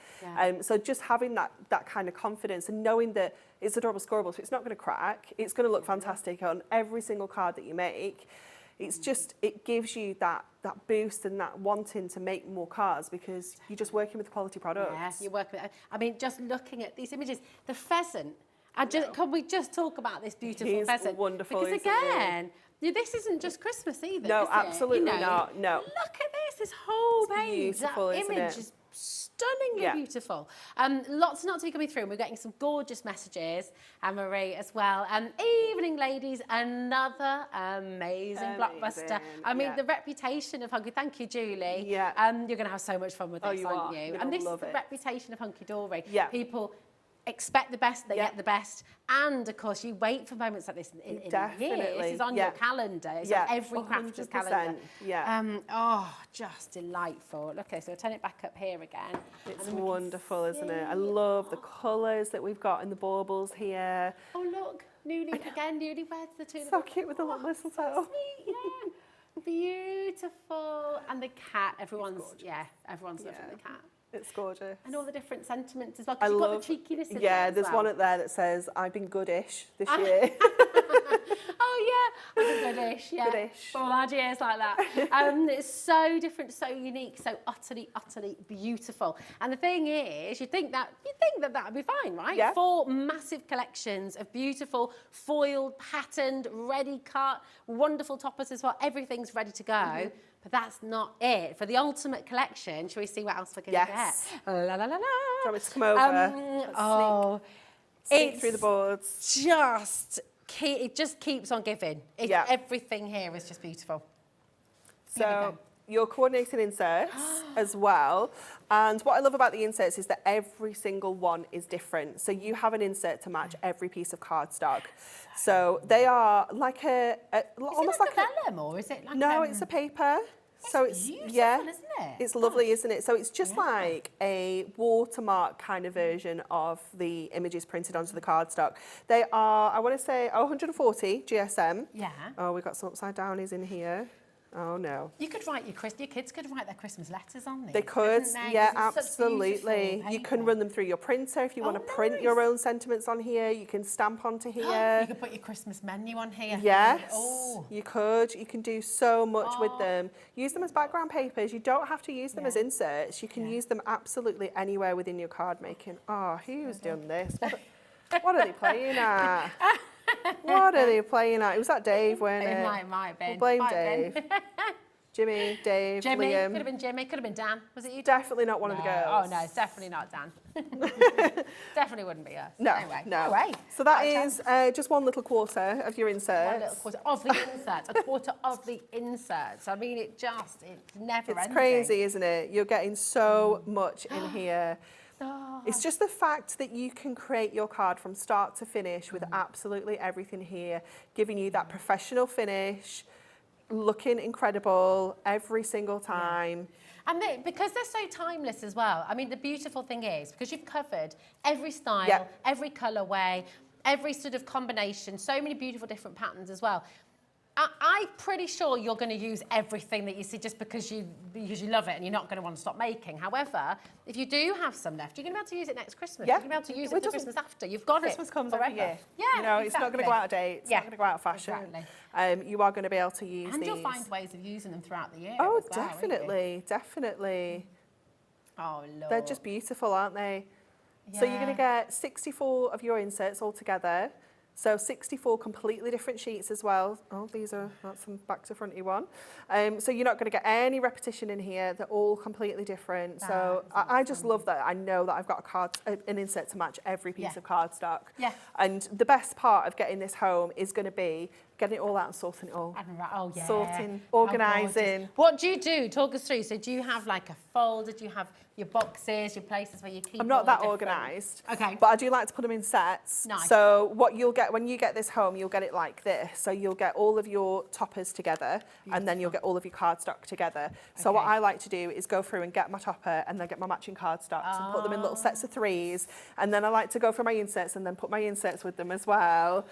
So just having that kind of confidence and knowing that it's adorable scoreable, so it's not going to crack, it's going to look fantastic on every single card that you make. It's just, it gives you that boost and that wanting to make more cards because you're just working with quality products. Yes, you work with. I mean, just looking at these images, the pheasant. Can we just talk about this beautiful He's pheasant? wonderful, Because isn't he? again, this isn't just Christmas either. No, is it? absolutely You know, not, no. Look at this whole page. beautiful, that isn't image it? is stunningly Yeah. beautiful. Lots not to be coming through, and we're getting some gorgeous messages, Anne-Marie as well. Evening, ladies, another amazing blockbuster. I mean, yeah. the reputation of Hunky. Thank you, Julie. Yeah. You're going to have so much fun with Oh, this, you aren't are. you? You're And gonna this is love the it. reputation of Hunky Dory. Yeah. People expect the best, they Yeah. get the best, and of course you wait for moments like this in a year. Definitely, This is on yeah. your calendar. It's Yeah, on every crafter's 100%, calendar. yeah. Just delightful. Okay, so I'll turn it back up here again. It's And then we can wonderful, isn't it? I see- love the colours that we've got in the baubles here. Oh look, newlyweds, the two. So cute with the little mistletoe. Sweet, yeah. Beautiful. And the cat, everyone's loving the cat. It's gorgeous. And all the different sentiments as well, because I you've got love, the cheekiness in there yeah, as there's well. one up there that says, I've been goodish this year. Oh yeah, I'm goodish, yeah. Goodish. For all our years like that. It's so different, so unique, so utterly, utterly beautiful. And the thing is, you'd think that would be fine, right? Yeah. 4 massive collections of beautiful, foiled, patterned, ready cut, wonderful toppers as well. Everything's ready to go. But that's not it. For the ultimate collection, shall we see what else we're going to Yes. get? La la la la. Do you want me to come over? Sneak through the boards. It just keeps on giving. Yeah. Everything here is just beautiful. Here we So go. you're coordinating inserts as well. And what I love about the inserts is that every single one is different. So you have an insert to match every piece of cardstock. So they are like almost like a vellum, or is it like no, it's a paper. So it's beautiful, yeah, isn't it? it's lovely, isn't it? So it's just like a watermark kind of version of the images printed onto the cardstock. They are, I want to say, 140 GSM. Yeah. Oh, we've got some upside downies in here. Oh no. You could write your kids could write their Christmas letters on these. They could, couldn't they? yeah, 'Cause it's such absolutely. beautiful You can paper. run them through your printer if you want to print your own sentiments on here. You can stamp onto You here. could put your Christmas menu on here. Yes, Oh. you could. You can do so much with them. Use them as background papers. You don't have to use them as inserts. You can use them absolutely anywhere within your card making. Oh, who's done this? What are they playing at? What are they playing at? It was that Dave, weren't it? It might have been. We'll blame Might have Dave. been. Jimmy, Dave, Jimmy, Liam. could have been Jimmy, could have been Dan. Was it you? Definitely not one of the girls. Oh no, it's definitely not Dan. Definitely wouldn't be us. No, Anyway, no. great. So that Right, is just one little quarter of your insert. One little quarter of the inserts, a quarter of the inserts. I mean, it's never It's ending. crazy, isn't it? You're getting so much in here. It's just the fact that you can create your card from start to finish with absolutely everything here, giving you that professional finish, looking incredible every single time. And because they're so timeless as well. I mean, the beautiful thing is, because you've covered every style, every colourway, every sort of combination, so many beautiful different patterns as well. I'm pretty sure you're going to use everything that you see just because you love it and you're not going to want to stop making. However, if you do have some left, you're going to be able to use it next Christmas. Yeah. You're going to be able to use it for Christmas after. You've got Christmas it comes forever. every year. Yeah, you know, it's not going to go out of date. It's not going to go out of fashion. Exactly. You are going to be able to use and these. you'll find ways of using them throughout the year. Oh, as well, won't you? definitely, definitely. Oh, Lord. They're just beautiful, aren't they? So you're going to get 64 of your inserts all together. So 64 completely different sheets as well. Oh, that's some back to fronty one. So you're not going to get any repetition in here. They're all completely different. So I just love that. I know that I've got an insert to match every piece of cardstock. Yeah. And the best part of getting this home is going to be getting it all out and sorting it all. Oh, yeah. Sorting, How organising. gorgeous. What do you do? Talk us through. So do you have like a folder? Do you have your boxes, your places where you keep I'm not all that the different- organised. Okay. But I do like to put them in sets. Nice. So what you'll get when you get this home, you'll get it like this. So you'll get all of your toppers together and then you'll get all of your cardstock together. So what I like to do is go through and get my topper and then get my matching cardstocks and put them in little sets of 3s. And then I like to go for my inserts and then put my inserts with them as well.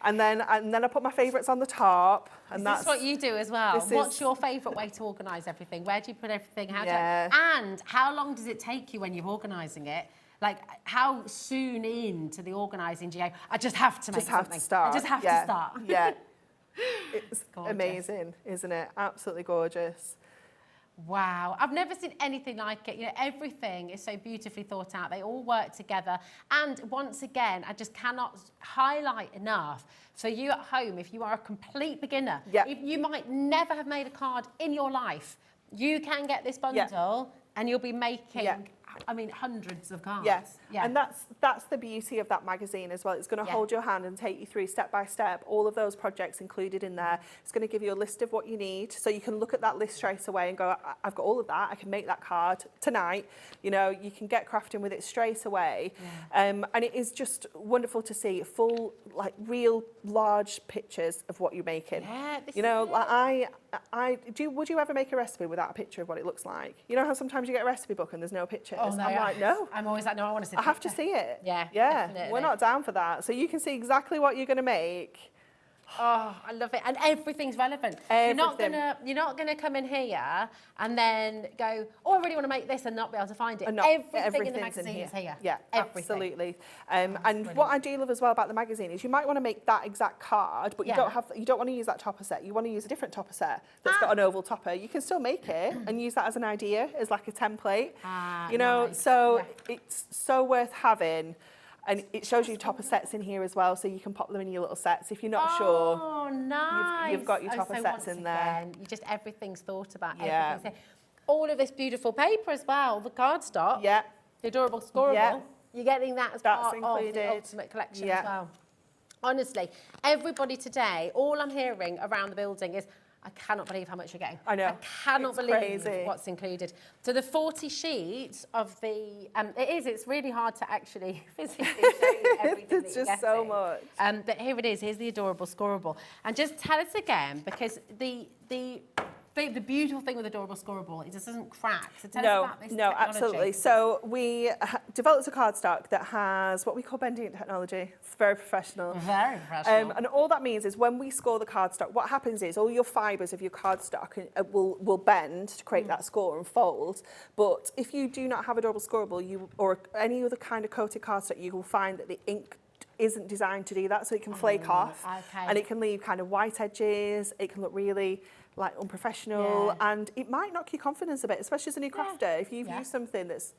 And then I put my favourites on the top. And That's what you do as well. this What's is- your favourite way to organise everything? Where do you put everything? Yeah. And how long does it take you when you're organising it? Like, how soon into the organising do you go, I just have to make just have something. to start. I just have to start. Yeah. It's Gorgeous. amazing, isn't it? Absolutely gorgeous. Wow, I've never seen anything like it. You know, everything is so beautifully thought out. They all work together. And once again, I just cannot highlight enough for you at home, if you are a complete beginner, if you might never have made a card in your life, you can get this bundle and you'll be making, I mean, hundreds of cards. Yes, and that's the beauty of that magazine as well. It's going to hold your hand and take you through step by step all of those projects included in there. It's going to give you a list of what you need, so you can look at that list straight away and go, I've got all of that, I can make that card tonight. You know, you can get crafting with it straight away. And it is just wonderful to see full, like, real large pictures of what you're making. You know, like would you ever make a recipe without a picture of what it looks like? You know how sometimes you get a recipe book and there's no pictures? Oh, no, I'm like, no. I'm always like, no, I want to see I have to see it. Yeah, Yeah, definitely. we're not down for that. So you can see exactly what you're going to make. Oh, I love it, and everything's relevant. Everything. You're not gonna come in here and then go, oh, I really want to make this and not be able to find it. And Everything in the everything's magazine is here. Yeah, Everything. absolutely. And what I do love as well about the magazine is you might want to make that exact card, but you don't want to use that topper set. You want to use a different topper set that's got an oval topper. You can still make it and use that as an idea, as like a template. You know, nice. so it's so worth having. And it shows you topper sets in here as well, so you can pop them in your little sets. If you're not sure, Oh, nice. you've got your topper so sets once in there. again, everything's thought about. Yeah. Everything's here. All of this beautiful paper as well, the cardstock. Yeah. The adorable scorable. Yeah. You're getting that as That's part of included. the Ultimate Collection Yeah. as well. Honestly, everybody today, all I'm hearing around the building is, I cannot believe how much you're getting. I know. I cannot It's believe crazy. what's included. So the 40 sheets of the, it's really hard to actually physically show you everything It's that you're just so getting. much. But here it is, here's the adorable scorable. And just tell us again, because the beautiful thing with adorable scorable is it doesn't crack. So tell us about this No, technology. absolutely. So we developed a cardstock that has what we call bending technology. It's very professional. Very professional. And all that means is when we score the cardstock, what happens is all your fibres of your cardstock will bend to create that score and fold. But if you do not have adorable scorable, or any other kind of coated cardstock, you will find that the ink isn't designed to do that, so it can flake off, okay. and it can leave kind of white edges. It can look really like unprofessional, and it might knock your confidence a bit, especially as a new crafter. If you've used something that's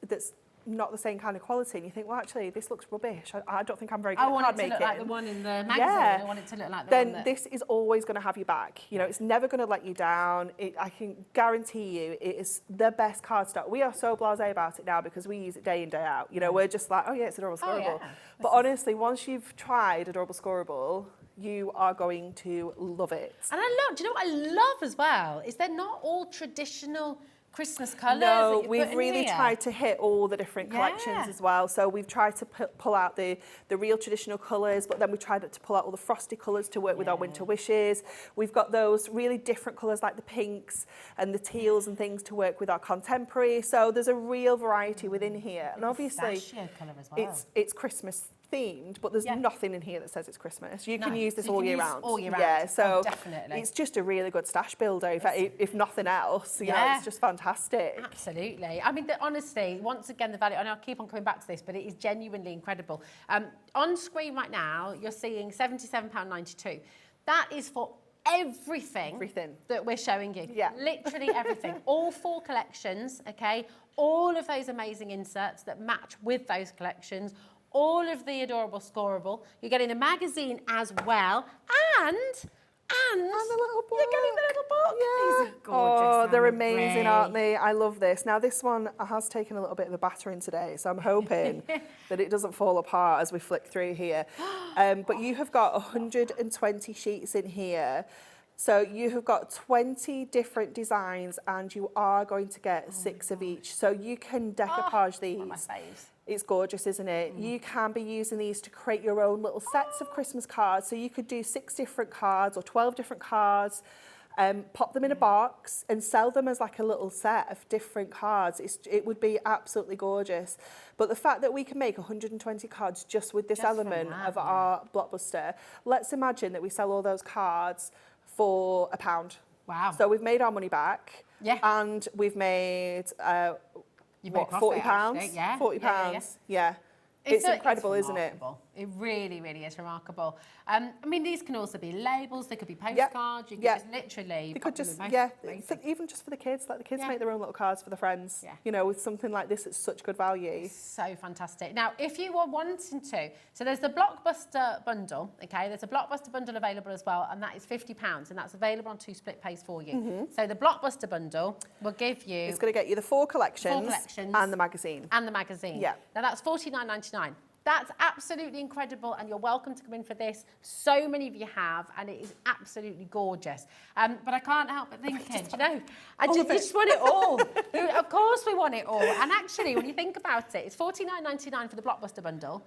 not the same kind of quality, and you think, well, actually, this looks rubbish. I don't think I'm very good at card making. I want it to look like the one in the magazine. Yeah. I want it to look like the then one that... this is always going to have your back. You know, it's never going to let you down. I can guarantee you it is the best cardstock. We are so blasé about it now because we use it day in, day out. You know, we're just like, oh yeah, it's adorable scorable. But honestly, once you've tried adorable scorable, you are going to love it. And do you know what I love as well? Is they're not all traditional Christmas colours. No, that we've really tried to hit all the different collections as well. So we've tried to pull out the real traditional colours, but then we tried to pull out all the frosty colours to work with our winter wishes. We've got those really different colours like the pinks and the teals and things to work with our contemporary. So there's a real variety within here. And obviously colour as well. it's Christmas themed, but there's nothing in here that says it's Christmas. You can use this you all can year use round. all year round. Yeah, so definitely. it's just a really good stash builder, if nothing else. You know, it's just fantastic. Absolutely. I mean, honestly, once again, the value, and I'll keep on coming back to this, but it is genuinely incredible. On screen right now, you're seeing £77.92. That is for everything that we're showing you. Yeah. Literally everything. All 4 collections, okay? All of those amazing inserts that match with those collections. All of the adorable scorable. You're getting the magazine as well. And the little book. You're getting the little book. Yeah. These are gorgeous. Oh, they're aren't amazing, they? aren't they? I love this. Now, this one has taken a little bit of a battering today, so I'm hoping that it doesn't fall apart as we flick through here. But you have got 120 sheets in here. So you have got 20 different designs, and you are going to get 6 of each. So you can decoupage these. One of my faves. It's gorgeous, isn't it? You can be using these to create your own little sets of Christmas cards. So you could do 6 different cards or 12 different cards, pop them in a box and sell them as like a little set of different cards. It would be absolutely gorgeous. But the fact that we can make 120 cards just with this element of our Blockbuster, let's imagine that we sell all those cards for £1. Wow. So we've made our money back. Yeah. And we've made... You've what, made £40? profit, yeah. £40, yeah. It's incredible, isn't it? It really, really is remarkable. I mean, these can also be labels. They could be postcards. You could just literally. They could just, amazing. even just for the kids. Like the kids make their own little cards for the friends. Yeah. You know, with something like this, it's such good value. So fantastic. Now, if you are wanting to, so there's the Blockbuster bundle. Okay, there's a Blockbuster bundle available as well, and that is £50, and that's available on 2 split pays for you. So the Blockbuster bundle will give you. It's going to get you the 4 collections and the magazine. And the magazine. Yeah. Now that's £49.99. That's absolutely incredible, and you're welcome to come in for this. So many of you have, and it is absolutely gorgeous. But I can't help but thinking, you know, I just want it all. Of course we want it all. And actually, when you think about it, it's £49.99 for the Blockbuster bundle,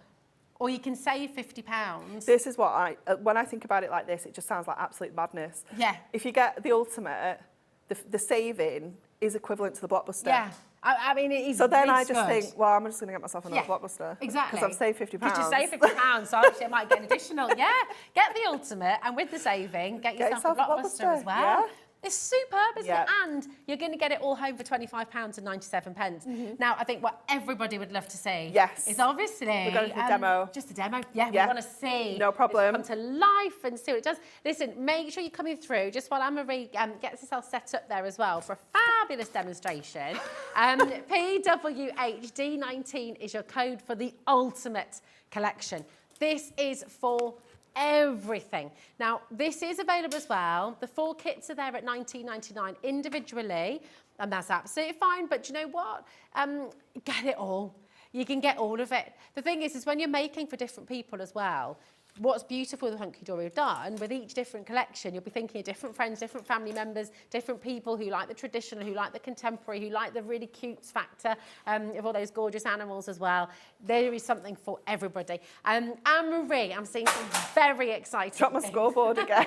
or you can save £50. This is what when I think about it like this, it just sounds like absolute madness. Yeah. If you get the Ultimate, the saving is equivalent to the Blockbuster. Yeah. I mean, it is. So then I it's just good. think, well, I'm just going to get myself another Yeah, Blockbuster. exactly. Because I've saved £50. Because you save £50, so actually I might get an additional. Yeah, get the ultimate, and with the saving, get yourself a Blockbuster as well. yeah. It's superb, isn't Yeah. it? And you're going to get it all home for £25.97. Now, I think what everybody would love to see Yes. is obviously We're going to the demo. Just a demo. Yeah, Yeah. we want to see. No problem. Come to life and see what it does. Listen, make sure you're coming through just while Anne-Marie gets herself set up there as well for a fabulous demonstration. PWHD19 is your code for the ultimate collection. This is for everything. Now, this is available as well. The 4 kits are there at $19.99 individually, and that's absolutely fine. But do you know what? Get it all. You can get all of it. The thing is when you're making for different people as well, what's beautiful with Hunky Dory have done, with each different collection, you'll be thinking of different friends, different family members, different people who like the traditional, who like the contemporary, who like the really cute factor of all those gorgeous animals as well. There is something for everybody. Anne-Marie, I'm seeing some very exciting Drop my things. scoreboard again.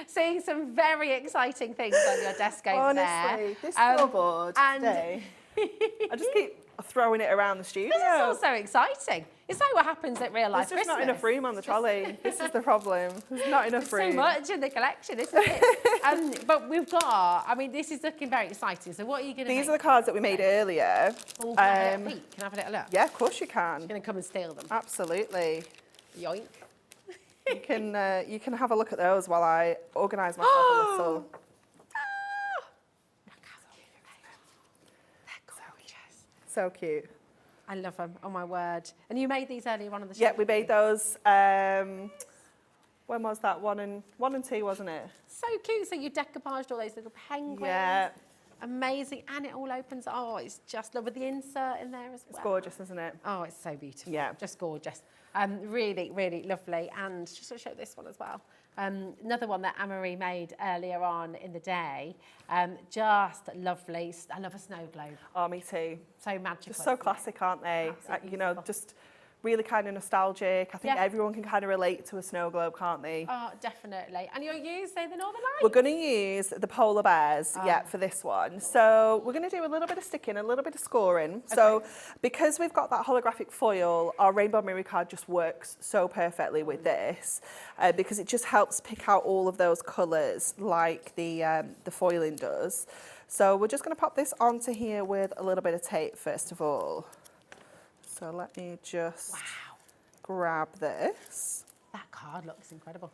Seeing some very exciting things on your desk over there. Honestly, this scoreboard and- today, I just keep throwing it around the studio. This is also exciting. It's like what happens at real life There's just not Christmas. enough room on the trolley. This is the problem. There's not enough So room. much in the collection, isn't it? But we've got, I mean, this is looking very exciting. So what are you going to These make? are the cards that we made earlier. Oh, can I have a little peek? Can I have a little look? Yeah, of course you can. I'm going to come and steal them. Absolutely. Yoink. You can have a look at those while I organise myself a little. Look how cute they are. They're gorgeous. So cute. I love them, oh my word. And you made these earlier on the show? Yeah, we made those. When was that? 1 and 2, wasn't it? So cute. So you decoupaged all those little penguins. Yeah. Amazing. And it all opens. Oh, it's just love with the insert in there as well. It's gorgeous, isn't it? Oh, it's so beautiful. Yeah. Just gorgeous. Really, really lovely. And just to show this one as well. Another one that Anne-Marie made earlier on in the day. Just lovely. I love a snow globe. Oh, me too. So magical. Just so classic, aren't they? Absolutely You know, beautiful. just really kind of nostalgic. I think Yeah. everyone can kind of relate to a snow globe, can't they? Oh, definitely. And you're using the Northern Lights? We're going to use the polar bears, for this one. So we're going to do a little bit of sticking, a little bit of scoring. So because we've got that holographic foil, our Rainbow Mirror card just works so perfectly with this because it just helps pick out all of those colours like the foiling does. So we're just going to pop this onto here with a little bit of tape first of all. So let me just grab this. That card looks incredible.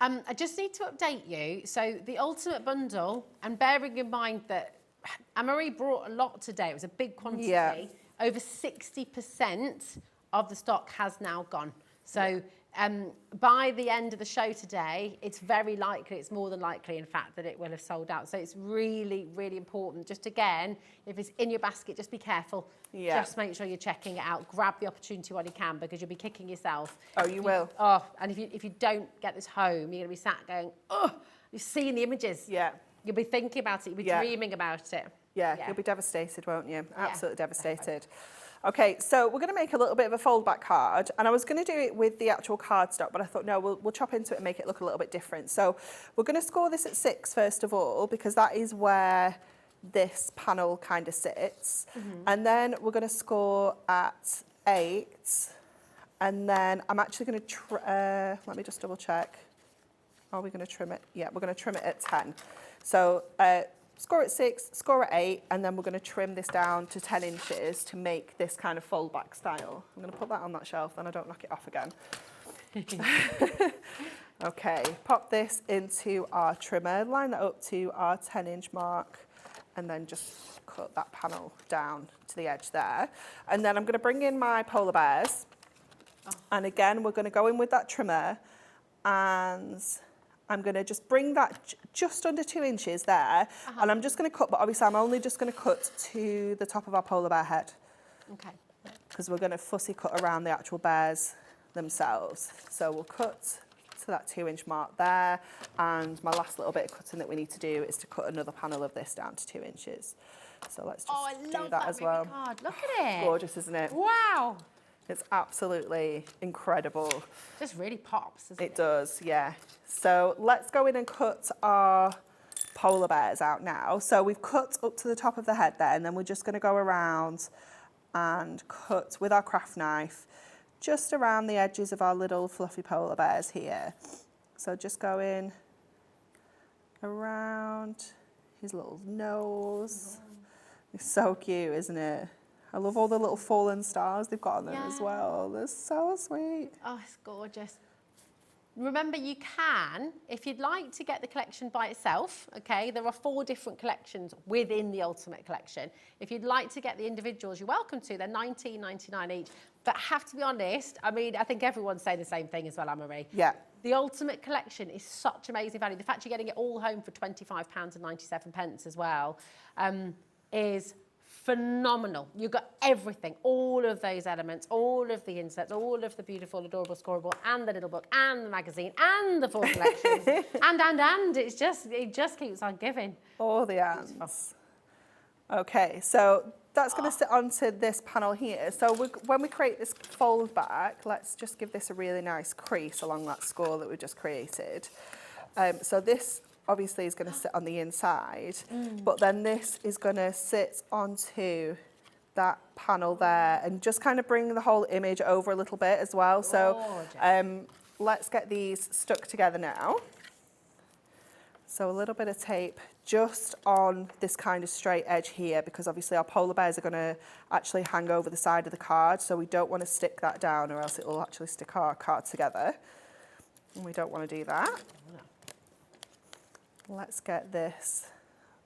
I just need to update you. So the Ultimate Bundle, and bearing in mind that Anne-Marie brought a lot today, it was a big quantity, over 60% of the stock has now gone. So by the end of the show today, it's very likely, it's more than likely, in fact, that it will have sold out. So it's really, really important. Just again, if it's in your basket, just be careful. Yeah. Just make sure you're checking it out. Grab the opportunity while you can, because you'll be kicking yourself. Oh, you will. Oh, and if you don't get this home, you're going to be sat going, oh, you're seeing the images. Yeah. You'll be thinking about it. You'll be dreaming about it. Yeah, you'll be devastated, won't you? Absolutely devastated. Okay, so we're going to make a little bit of a fold back card, and I was going to do it with the actual cardstock, but I thought, no, we'll chop into it and make it look a little bit different. So we're going to score this at 6 first of all, because that is where this panel kind of sits. And then we're going to score at 8, and then I'm actually going to, let me just double check. Are we going to trim it? Yeah, we're going to trim it at 10. So score at 6, score at 8, and then we're going to trim this down to 10 inches to make this kind of fold back style. I'm going to put that on that shelf, then I don't knock it off again. Okay, pop this into our trimmer, line that up to our 10-inch mark, and then just cut that panel down to the edge there. And then I'm going to bring in my polar bears, and again, we're going to go in with that trimmer, and I'm going to just bring that just under 2 inches there, and I'm just going to cut, but obviously I'm only just going to cut to the top of our polar bear head. Okay. Because we're going to fussy cut around the actual bears themselves. So we'll cut to that 2-inch mark there, and my last little bit of cutting that we need to do is to cut another panel of this down to 2 inches. So let's just do that as well. Card. Look at it. Gorgeous, isn't it? Wow. It's absolutely incredible. Just really pops, doesn't it? It does, yeah. So let's go in and cut our polar bears out now. So we've cut up to the top of the head there, and then we're just going to go around and cut with our craft knife just around the edges of our little fluffy polar bears here. So just going around his little nose. It's so cute, isn't it? I love all the little fallen stars they've got on them as well. They're so sweet. Oh, it's gorgeous. Remember, you can, if you'd like to get the collection by itself, okay, there are 4 different collections within the Ultimate Collection. If you'd like to get the individuals, you're welcome to. They're £19.99 each. But have to be honest, I mean, I think everyone's saying the same thing as well, Anne-Marie. Yeah. The Ultimate Collection is such amazing value. The fact you're getting it all home for £25.97 as well is phenomenal. You've got everything, all of those elements, all of the inserts, all of the beautiful, adorable scorable, and the little book, and the magazine, and the 4 collections, and it just keeps on giving. All the ands. Okay, so that's going to sit onto this panel here. So when we create this fold back, let's just give this a really nice crease along that score that we just created. So this obviously is going to sit on the inside, but then this is going to sit onto that panel there and just kind of bring the whole image over a little bit as well. So let's get these stuck together now. So a little bit of tape just on this kind of straight edge here, because obviously our polar bears are going to actually hang over the side of the card, so we don't want to stick that down or else it will actually stick our card together, and we don't want to do that. Let's get this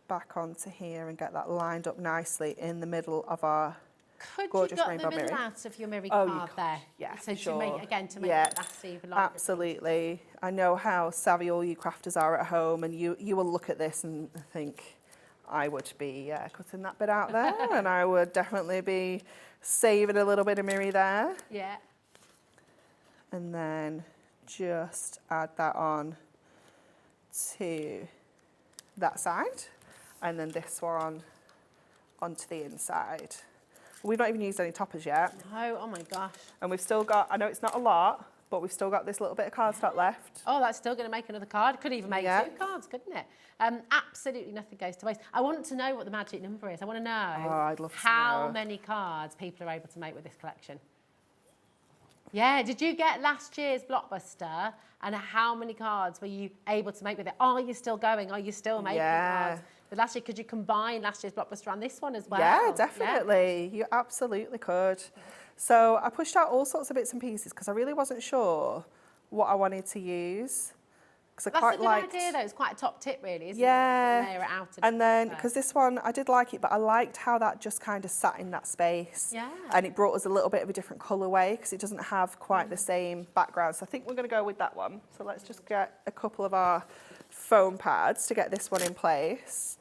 back onto here and get that lined up nicely in the middle of our gorgeous rainbow mirror. Could you got the middle out of your mirror card there? Yeah, so sure. To make it last even longer. Absolutely. I know how savvy all you crafters are at home, and you will look at this and think, I would be cutting that bit out there, and I would definitely be saving a little bit of mirror there. Yeah. And then just add that on to that side, and then this one onto the inside. We've not even used any toppers yet. No, oh my gosh. And we've still got, I know it's not a lot, but we've still got this little bit of cardstock left. Oh, that's still going to make another card. Could even make 2 cards, couldn't it? Absolutely nothing goes to waste. I want to know what the magic number is. I want to know I'd love to how know. many cards people are able to make with this collection. Yeah, did you get last year's Blockbuster, and how many cards were you able to make with it? Are you still going? Are you still making cards? But last year, could you combine last year's Blockbuster and this one as well? Yeah, definitely. Yeah. You absolutely could. So I pushed out all sorts of bits and pieces because I really wasn't sure what I wanted to use. That's a good idea, though. It's quite a top tip, really, isn't it? Layer it out. And then, because this one, I did like it, but I liked how that just kind of sat in that space. Yeah. And it brought us a little bit of a different colourway because it doesn't have quite the same background. So I think we're going to go with that one. So let's just get a couple of our foam pads to get this one in place.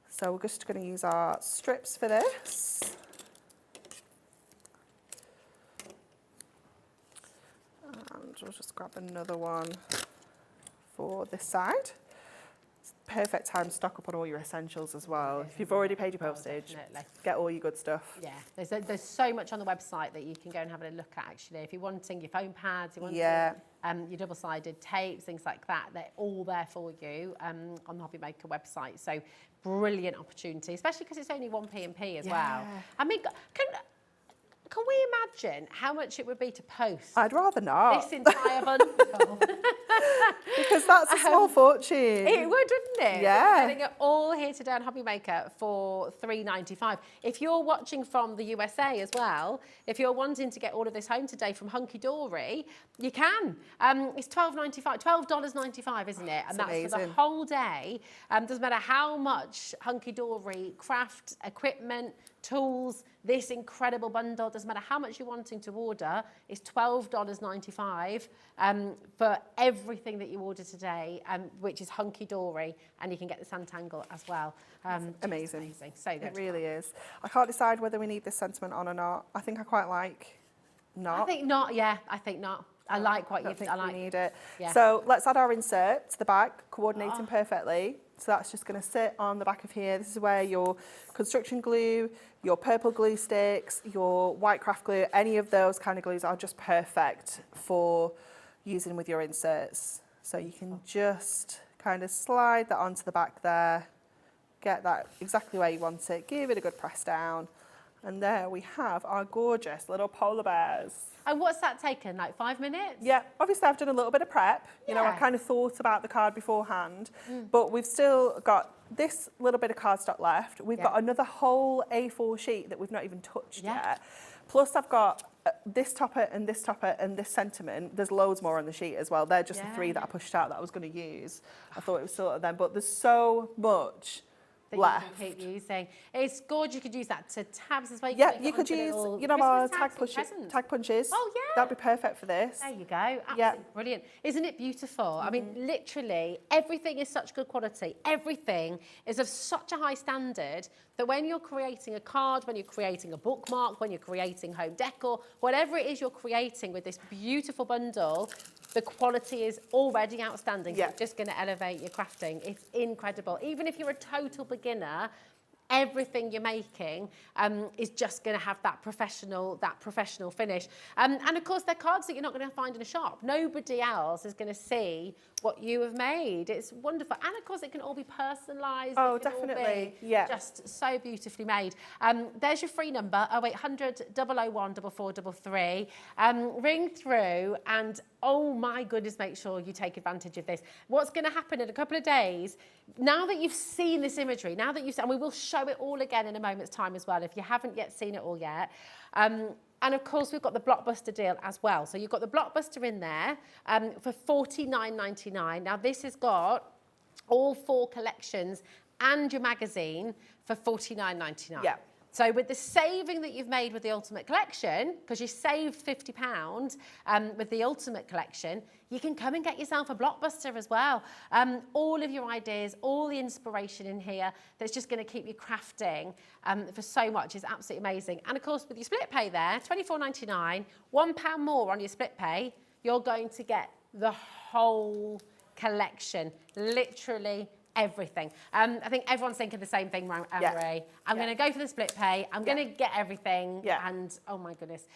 So we're just going to use our strips for this. And we'll just grab another one for this side. It's perfect time to stock up on all your essentials as well. If you've already paid your postage, get all your good stuff. Yeah, there's so much on the website that you can go and have a look at, actually. If you're wanting your foam pads, you're wanting your double-sided tapes, things like that, they're all there for you on the HobbyMaker website. So brilliant opportunity, especially because it's only 1p&p as well. I mean, can we imagine how much it would be to post? I'd rather not. This entire bundle. Because that's a small fortune. It would, wouldn't it? Yeah. Getting it all here today on HobbyMaker for $3.95. If you're watching from the USA as well, if you're wanting to get all of this home today from Hunky Dory, you can. It's $12.95, $12.95, isn't it? And that's amazing. For the whole day. Doesn't matter how much Hunky Dory craft equipment, tools, this incredible bundle, doesn't matter how much you're wanting to order, it's $12.95 for everything that you order today, which is Hunky Dory, and you can get the Santangle as well. Amazing. So good. It really is. I can't decide whether we need this sentiment on or not. I think I quite like not. I think not, yeah, I think not. I like what you've... I think we need it. Yeah. So let's add our insert to the back, coordinating perfectly. So that's just going to sit on the back of here. This is where your construction glue, your purple glue sticks, your white craft glue, any of those kind of glues are just perfect for using with your inserts. So you can just kind of slide that onto the back there, get that exactly where you want it, give it a good press down, and there we have our gorgeous little polar bears. And what's that taken, like 5 minutes? Yeah, obviously I've done a little bit of prep. You know, I Yeah. kind of thought about the card beforehand, but we've still got this little bit of cardstock left. We've got another whole A4 sheet that we've not even touched yet. Plus I've got this topper and this topper and this sentiment. There's loads more on the sheet as well. They're just the 3 that I pushed out that I was going to use. I thought it was sort of them, but there's so much that left. you can keep using. It's gorgeous. You could use that to tabs as well. Yeah, make you it could onto use, little you know, Christmas our tags and presents. tag punches. Oh, yeah. That'd be perfect for this. There you go. Absolutely brilliant. Isn't it beautiful? I mean, literally, everything is such good quality. Everything is of such a high standard that when you're creating a card, when you're creating a bookmark, when you're creating home decor, whatever it is you're creating with this beautiful bundle, the quality is already outstanding. Yeah. It's just going to elevate your crafting. It's incredible. Even if you're a total beginner, everything you're making is just going to have that professional finish. And of course, they're cards that you're not going to find in a shop. Nobody else is going to see what you have made. It's wonderful. And of course, it can all be personalised. Oh, It can all definitely. be Yeah. just so beautifully made. There's your free number, 0800 001 4433. Ring through and, oh my goodness, make sure you take advantage of this. What's going to happen in a couple of days, now that you've seen this imagery, now that you've seen, and we will show it all again in a moment's time as well, if you haven't yet seen it all yet. And of course, we've got the Blockbuster deal as well. So you've got the Blockbuster in there for $49.99. Now, this has got all 4 collections and your magazine for $49.99. Yeah. So with the saving that you've made with the Ultimate Collection, because you saved £50 with the Ultimate Collection, you can come and get yourself a Blockbuster as well. All of your ideas, all the inspiration in here that's just going to keep you crafting for so much is absolutely amazing. And of course, with your split pay there, $24.99, £1 more on your split pay, you're going to get the whole collection, literally everything. I think everyone's thinking the same thing, Anne-Marie. I'm going to go for the split pay. I'm going to get everything. Yeah. And oh my goodness.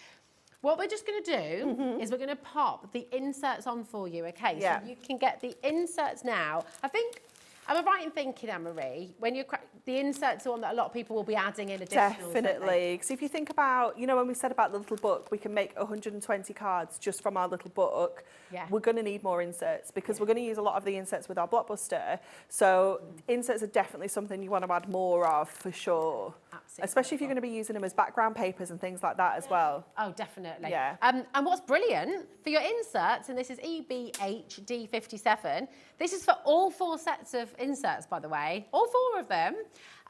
What we're just going to do is we're going to pop the inserts on for you, okay? Yeah. So you can get the inserts now. I think, am I right in thinking, Anne-Marie, when you're the inserts are one that a lot of people will be adding in additionals, don't they? Definitely. Because if you think about, you know, when we said about the little book, we can make 120 cards just from our little book. Yeah. We're going to need more inserts because we're going to use a lot of the inserts with our Blockbuster. So inserts are definitely something you want to add more of for sure. Absolutely. Especially if you're going to be using them as background papers and things like that as well. Oh, definitely. Yeah. And what's brilliant for your inserts, and this is EBHD57, this is for all 4 sets of inserts, by the way, all 4 of them.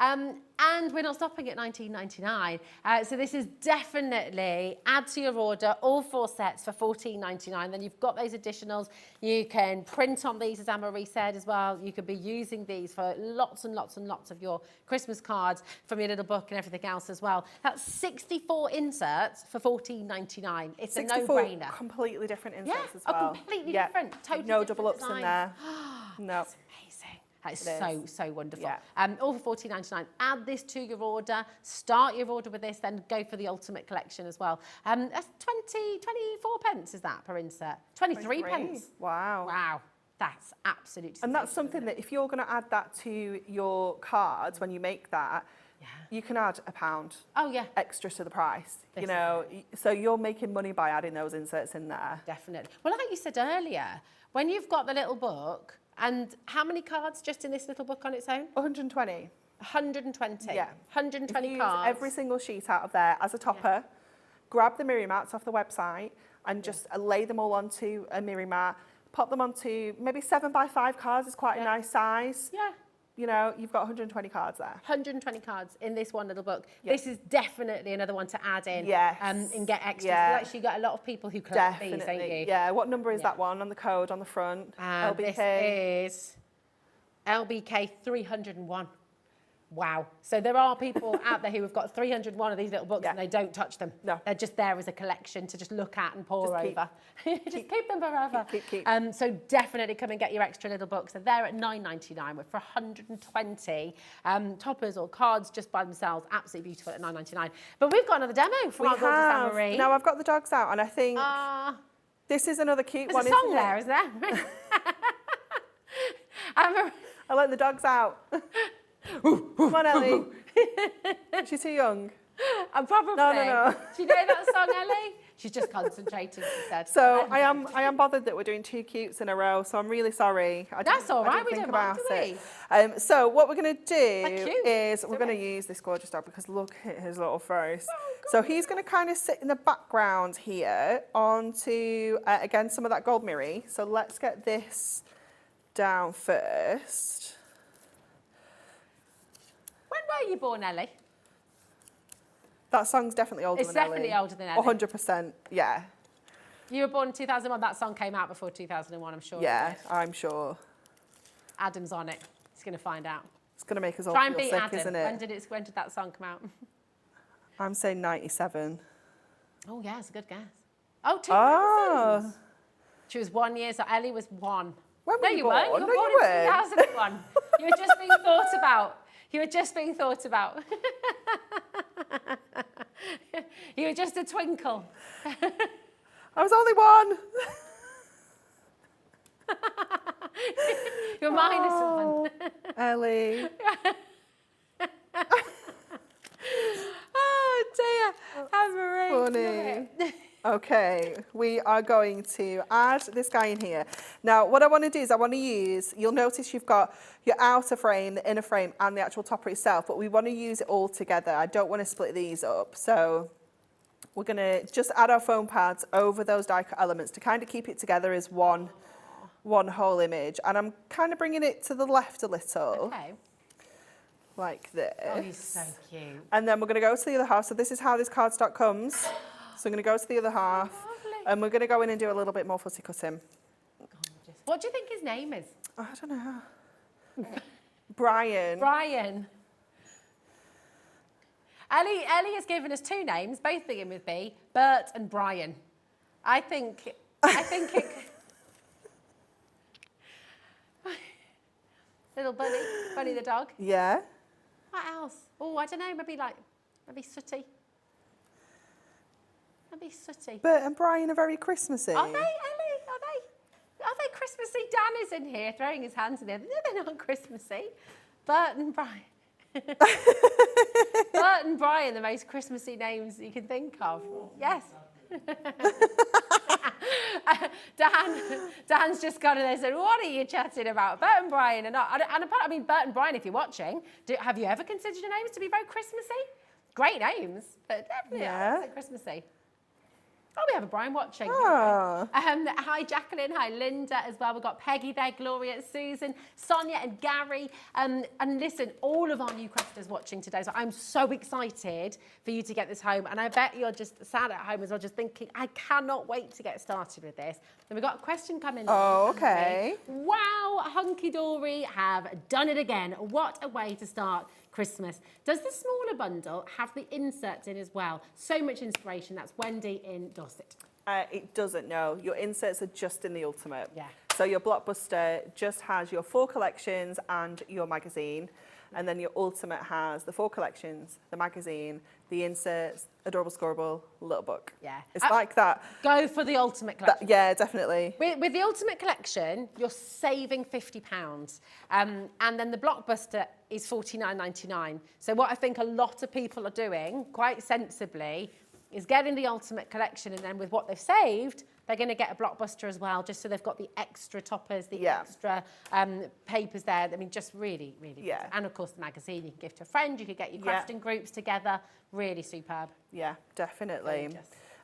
And we're not stopping at $19.99. So this is definitely add to your order, all 4 sets for $14.99. Then you've got those additionals. You can print on these, as Anne-Marie said as well. You could be using these for lots and lots and lots of your Christmas cards from your little book and everything else as well. That's 64 inserts for $14.99. It's a 64 no-brainer. completely different Yeah, inserts as well. completely different. Totally no different double ups design. in there. No. That's amazing. That is so wonderful. Yeah. All for $14.99. Add this to your order. Start your order with this, then go for the Ultimate Collection as well. That's 24 pence, is that, per insert? 23 pence. Wow. Wow. That's absolutely And that's something that if you're going to add that to your cards when you make that, you can add £1 Oh, yeah. extra to the price. You This know, so you're making money by adding those inserts in there. Definitely. Well, like you said earlier, when you've got the little book, and how many cards just in this little book on its own? 120. 120. Yeah. 120 Use cards. every single sheet out of there as a topper. Grab the mirror mats off the website and just lay them all onto a mirror mat. Pop them onto maybe 7x5 cards is quite a nice size. Yeah. You know, you've got 120 cards there. 120 cards in this one little book. Yeah. This is definitely another one to add in Yes. and get extras. Yeah. You've actually got a lot of people who collect these, don't you? Yeah. What number is that one on the code on the front? This is LBK 301. Wow. So there are people out there who have got 301 of these little books and they don't touch them. No. They're just there as a collection to just look at and pore Just keep. over. Just keep them forever. Keep. So definitely come and get your extra little books. They're there at $9.99 with for 120 toppers or cards just by themselves. Absolutely beautiful at $9.99. But we've got another demo from our gorgeous Anne-Marie. Now I've got the dogs out and I think this is another cute one, There's a song isn't there, it? isn't there? Anne-Marie. I let the dogs out. Come on, Ellie. She's too young. Probably. No. Do you know that song, Ellie? She's just concentrating, she said. So I am bothered that we're doing 2 cutes in a row, so I'm really sorry. That's all right, I didn't we think don't mind, about it. So what we're going to They're do cute. is we're going to use this gorgeous dog because look at his little face. So he's going to kind of sit in the background here onto, again, some of that gold mirror. So let's get this down first. When were you born, Ellie? That song's definitely older It's than Ellie. definitely older than Ellie. 100%, yeah. You were born in 2001. That song came out before 2001, I'm sure. Yeah, I'm sure. Adam's on it. He's going to find out. It's going to make us all Try and feel beat sick, Adam. isn't it? When did that song come out? I'm saying 97. Oh, yeah, it's a good guess. Oh, 2000. Oh. She was 1 year, so Ellie was 1. When were No, you you weren't. born? You No, were born you in weren't. 2001. You were just being thought about. You were just being thought about. You were just a twinkle. I was only 1. You're -1. Ellie. Oh, dear. Anne-Marie. Funny. Okay, we are going to add this guy in here. Now, what I want to do is I want to use, you'll notice you've got your outer frame, the inner frame, and the actual topper itself, but we want to use it all together. I don't want to split these up. So we're going to just add our foam pads over those die cut elements to kind of keep it together as one whole image. And I'm kind of bringing it to the left a little. Okay. Like this. Oh, he's so cute. And then we're going to go to the other half. So this is how this cardstock comes. So I'm going to go to the other half. Lovely. And we're going to go in and do a little bit more fussy cutting. Gorgeous. What do you think his name is? I don't know. Brian. Brian. Ellie has given us 2 names, both begin with B, Bert and Brian. I think it... Little Bunny the dog. Yeah. What else? Oh, I don't know, maybe Sooty. Maybe Sooty. Bert and Brian are very Christmassy. Are they, Ellie? Are they Christmassy? Dan is in here throwing his hands in the air. No, they're not Christmassy. Bert and Brian. Bert and Brian, the most Christmassy names you can think of. Yes. Dan's just gone in there and said, what are you chatting about? Bert and Brian are not. I mean, Bert and Brian, if you're watching, have you ever considered your names to be very Christmassy? Great names, but definitely are Christmassy. Oh, we have a Brian watching. Oh. Hi, Jacqueline. Hi, Linda as well. We've got Peggy there, Gloria, Susan, Sonia and Gary. And listen, all of our new crafters watching today. So I'm so excited for you to get this home. And I bet you're just sat at home as well, just thinking, I cannot wait to get started with this. Then we've got a question coming in. Oh, okay. Wow, Hunky Dory have done it again. What a way to start Christmas. Does the smaller bundle have the inserts in as well? So much inspiration. That's Wendy in Dorset. It doesn't, no. Your inserts are just in the Ultimate. Yeah. So your Blockbuster just has your 4 collections and your magazine. And then your Ultimate has the 4 collections, the magazine, the inserts, Adorable Scoreable, little book. Yeah. It's like that. Go for the Ultimate collection. Yeah, definitely. With the Ultimate collection, you're saving £50. And then the Blockbuster is $49.99. So what I think a lot of people are doing, quite sensibly, is getting the Ultimate collection, and then with what they've saved, they're going to get a Blockbuster as well, just so they've got the extra toppers, the extra papers there. I mean, just really, really good. And of course, the magazine you can give to a friend. You could get your crafting groups together. Really superb. Yeah, definitely.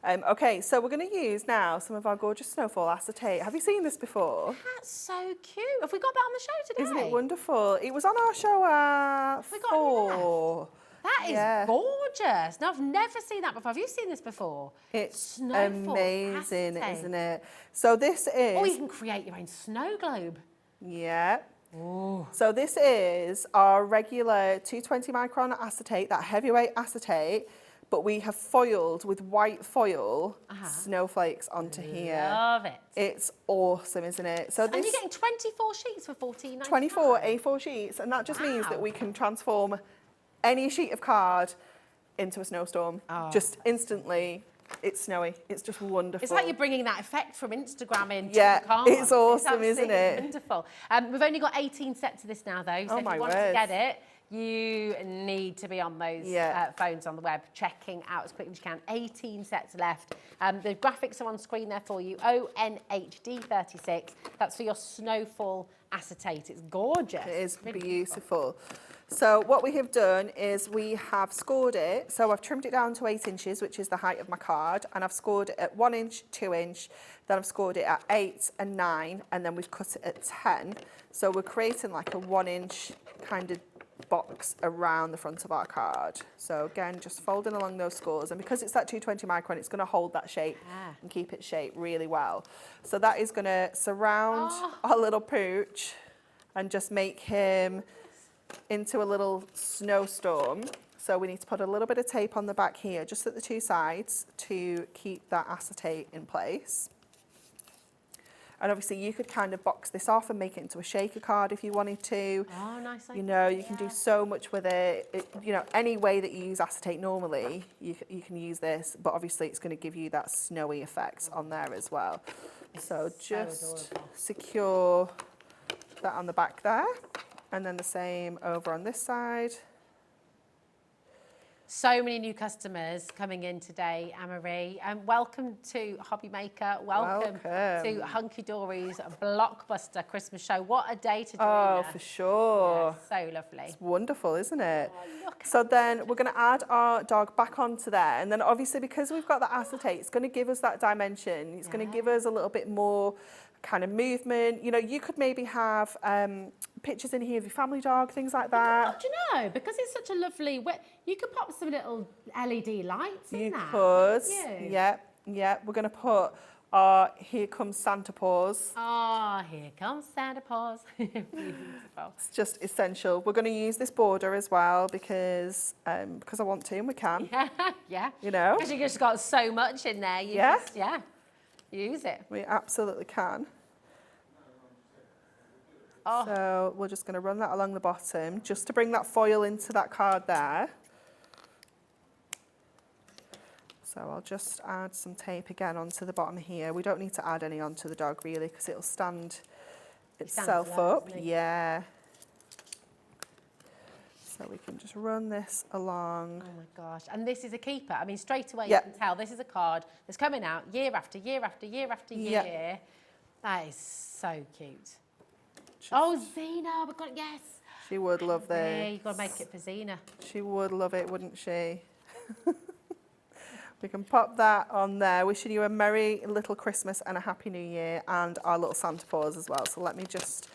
Okay, so we're going to use now some of our gorgeous snowfall acetate. Have you seen this before? That's so cute. Have we got that on the show today? Isn't it wonderful? It was on our show at 4. That is gorgeous. No, I've never seen that before. Have you seen this before? It's Snowfall amazing, acetate. isn't it? So this is... Oh, you can create your own snow globe. Yeah. So this is our regular 220 micron acetate, that heavyweight acetate, but we have foiled with white foil snowflakes onto here. Love it. It's awesome, isn't it? So And you're getting 24 sheets for $14.99. 24 A4 sheets, and that just means that we can transform any sheet of card into a snowstorm just instantly. It's snowy. It's just wonderful. It's like you're bringing that effect from Instagram into Yeah, the car. it's awesome, isn't it? Wonderful. We've only got 18 sets of this now, though. So Oh, if my you want to word. get it, you need to be on those phones on the web, checking out as quickly as you can. 18 sets left. The graphics are on screen there for you. ONHD36. That's for your snowfall acetate. It's gorgeous. It is Really beautiful. So what we have done is we have scored it. So I've trimmed it down to 8 inches, which is the height of my card. And I've scored it at 1 inch, 2 inch. Then I've scored it at 8 and 9. And then we've cut it at 10. So we're creating like a 1 inch kind of box around the front of our card. So again, just folding along those scores. And because it's that 220 micron, it's going to hold that shape and keep it shaped really well. So that is going to surround our little pooch and just make him into a little snowstorm. So we need to put a little bit of tape on the back here, just at the 2 sides, to keep that acetate in place. And obviously you could kind of box this off and make it into a shaker card if you wanted to. Oh, nice. You know, you can do so much with it. You know, any way that you use acetate normally, you can use this, but obviously it's going to give you that snowy effect on there as well. So just secure that on the back there. And then the same over on this side. So many new customers coming in today, Anne-Marie. Welcome to HobbyMaker. Welcome to Hunky Dory's Blockbuster Christmas show. What a day to join us. For sure. Yeah, so lovely. It's wonderful, isn't it? Oh, so then we're going to add our dog back onto there. And then obviously because we've got the acetate, it's going to give us that dimension. It's going to give us a little bit more kind of movement. You know, you could maybe have pictures in here of your family dog, things like that. Do you know, because it's such a lovely, you could pop some little LED lights in that. You could. You? Yeah. We're going to put our Here Comes Santa Paws. Oh, here comes Santa Paws. Beautiful. It's just essential. We're going to use this border as well because I want to and we can. Yeah. You know? Because you just got so much in there. Use it. We absolutely can. Oh. So we're just going to run that along the bottom just to bring that foil into that card there. So I'll just add some tape again onto the bottom here. We don't need to add any onto the dog really because it'll stand itself up. Yeah. So we can just run this along. Oh my gosh. And this is a keeper. I mean, straight away you can tell this is a card that's coming out year after year after year after year. That is so cute. Oh, Zena, we've got, yes. She would love this. Yeah, you've got to make it for Zena. She would love it, wouldn't she? We can pop that on there. Wishing you a Merry little Christmas and a Happy New Year and our little Santa Paws as well. So let me just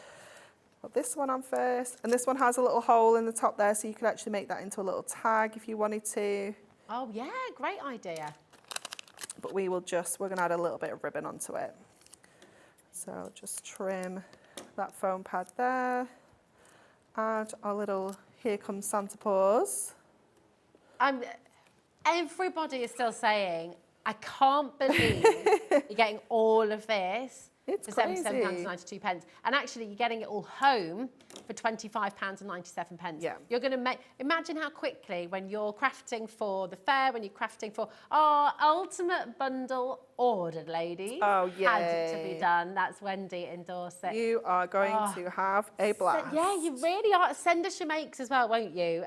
put this one on first. And this one has a little hole in the top there, so you could actually make that into a little tag if you wanted to. Oh, yeah, great idea. But we're going to add a little bit of ribbon onto it. So just trim that foam pad there. Add our little Here Comes Santa Paws. Everybody is still saying, I can't believe you're getting all of this for £77.92. And actually, you're getting it all home for £25.97. Yeah. You're going to imagine how quickly, when you're crafting for the fair, when you're crafting for our ultimate bundle ordered, ladies. Oh, yeah. Had it to be done. That's Wendy in Dorset. You are going to have a blast. Yeah, you really are. Send us your makes as well, won't you?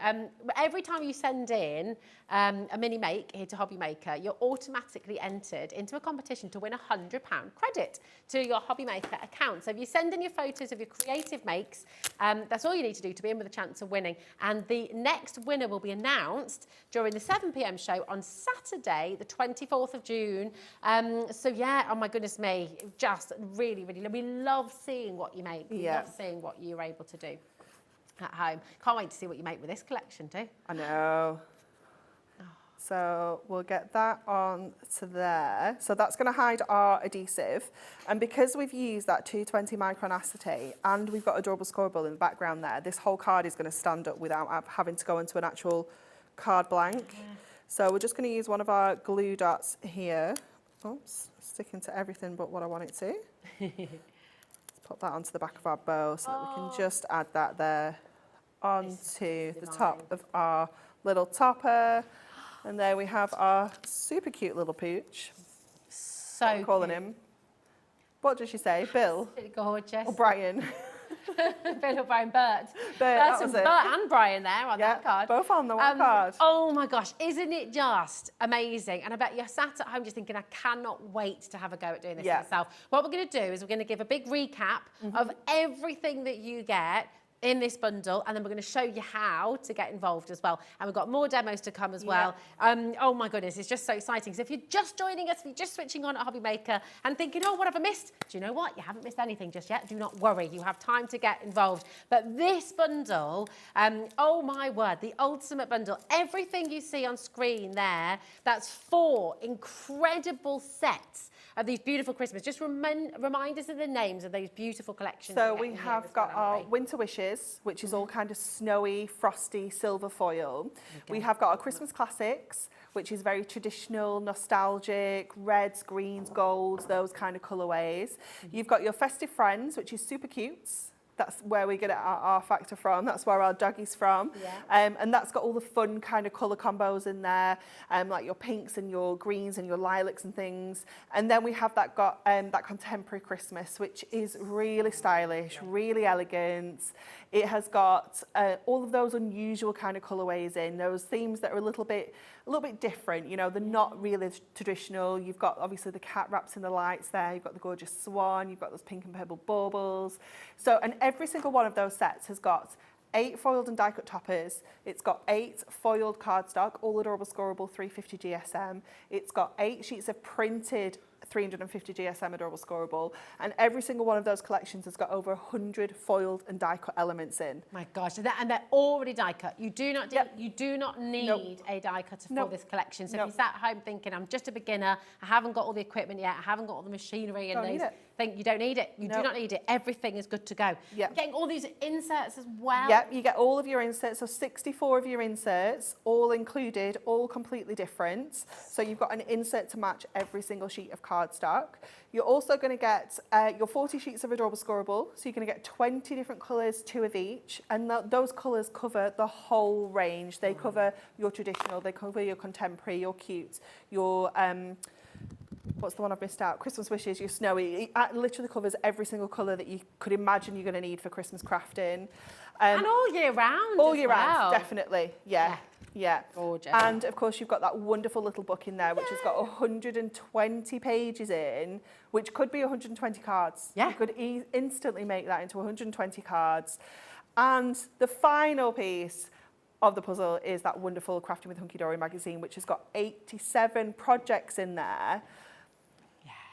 Every time you send in a mini make here to HobbyMaker, you're automatically entered into a competition to win a £100 credit to your HobbyMaker account. So if you send in your photos of your creative makes, that's all you need to do to be in with a chance of winning. And the next winner will be announced during the 7 p.m. show on Saturday, the 24th of June. So yeah, oh my goodness me, just really, really, we love seeing what you make. We love seeing what you're able to do at home. Can't wait to see what you make with this collection too. I know. So we'll get that on to there. So that's going to hide our adhesive. And because we've used that 220 micron acetate and we've got adorable scorable in the background there, this whole card is going to stand up without having to go into an actual card blank. So we're just going to use one of our glue dots here. Oops, sticking to everything but what I want it to. Let's put that onto the back of our bow so that we can just add that there onto the top of our little topper. And there we have our super cute little pooch. So I'm calling him. What did she say? Bill? gorgeous. Or Brian? Bill or Brian Bert. that That's was Bert it. and Brian there on that card. both on the one card. Oh my gosh, isn't it just amazing? And I bet you're sat at home just thinking, I cannot wait to have a go at doing this myself. What we're going to do is we're going to give a big recap of everything that you get in this bundle, and then we're going to show you how to get involved as well. And we've got more demos to come as well. Oh my goodness, it's just so exciting. So if you're just joining us, if you're just switching on at HobbyMaker and thinking, oh, what have I missed? Do you know what? You haven't missed anything just yet. Do not worry. You have time to get involved. But this bundle, oh my word, the ultimate bundle, everything you see on screen there, that's 4 incredible sets of these beautiful Christmas. Just remind us of the names of those beautiful collections. So we have got our Winter Wishes, which is all kind of snowy, frosty, silver foil. We have got our Christmas Classics, which is very traditional, nostalgic, reds, greens, golds, those kind of colourways. You've got your Festive Friends, which is super cute. That's where we get our factor from. That's where our doggy's from. And that's got all the fun kind of colour combos in there, like your pinks and your greens and your lilacs and things. And then we have that contemporary Christmas, which is really stylish, really elegant. It has got all of those unusual kind of colourways in, those themes that are a little bit different. You know, they're not really traditional. You've got obviously the cat wraps in the lights there. You've got the gorgeous swan. You've got those pink and purple baubles. So, and every single one of those sets has got 8 foiled and die-cut toppers. It's got 8 foiled cardstock, all adorable, scoreable, 350 GSM. It's got 8 sheets of printed 350 GSM adorable scoreable, and every single one of those collections has got over 100 foiled and die-cut elements in. My gosh, and they're already die-cut. You do not need a die-cutter for this collection. So if you sat at home thinking, I'm just a beginner, I haven't got all the equipment yet, I haven't got all the machinery and those things, you don't need it. You do not need it. Everything is good to go. You're getting all these inserts as well. Yep, you get all of your inserts, so 64 of your inserts, all included, all completely different. So you've got an insert to match every single sheet of cardstock. You're also going to get your 40 sheets of adorable scoreable, so you're going to get 20 different colours, 2 of each, and those colours cover the whole range. They cover your traditional, they cover your contemporary, your cute, your what's the one I've missed out? Christmas Wishes, your snowy. It literally covers every single colour that you could imagine you're going to need for Christmas crafting. And all year round. All year round, definitely. Yeah. Gorgeous. And of course, you've got that wonderful little book in there, which has got 120 pages in, which could be 120 cards. You could instantly make that into 120 cards. And the final piece of the puzzle is that wonderful Crafting with Hunky Dory magazine, which has got 87 projects in there.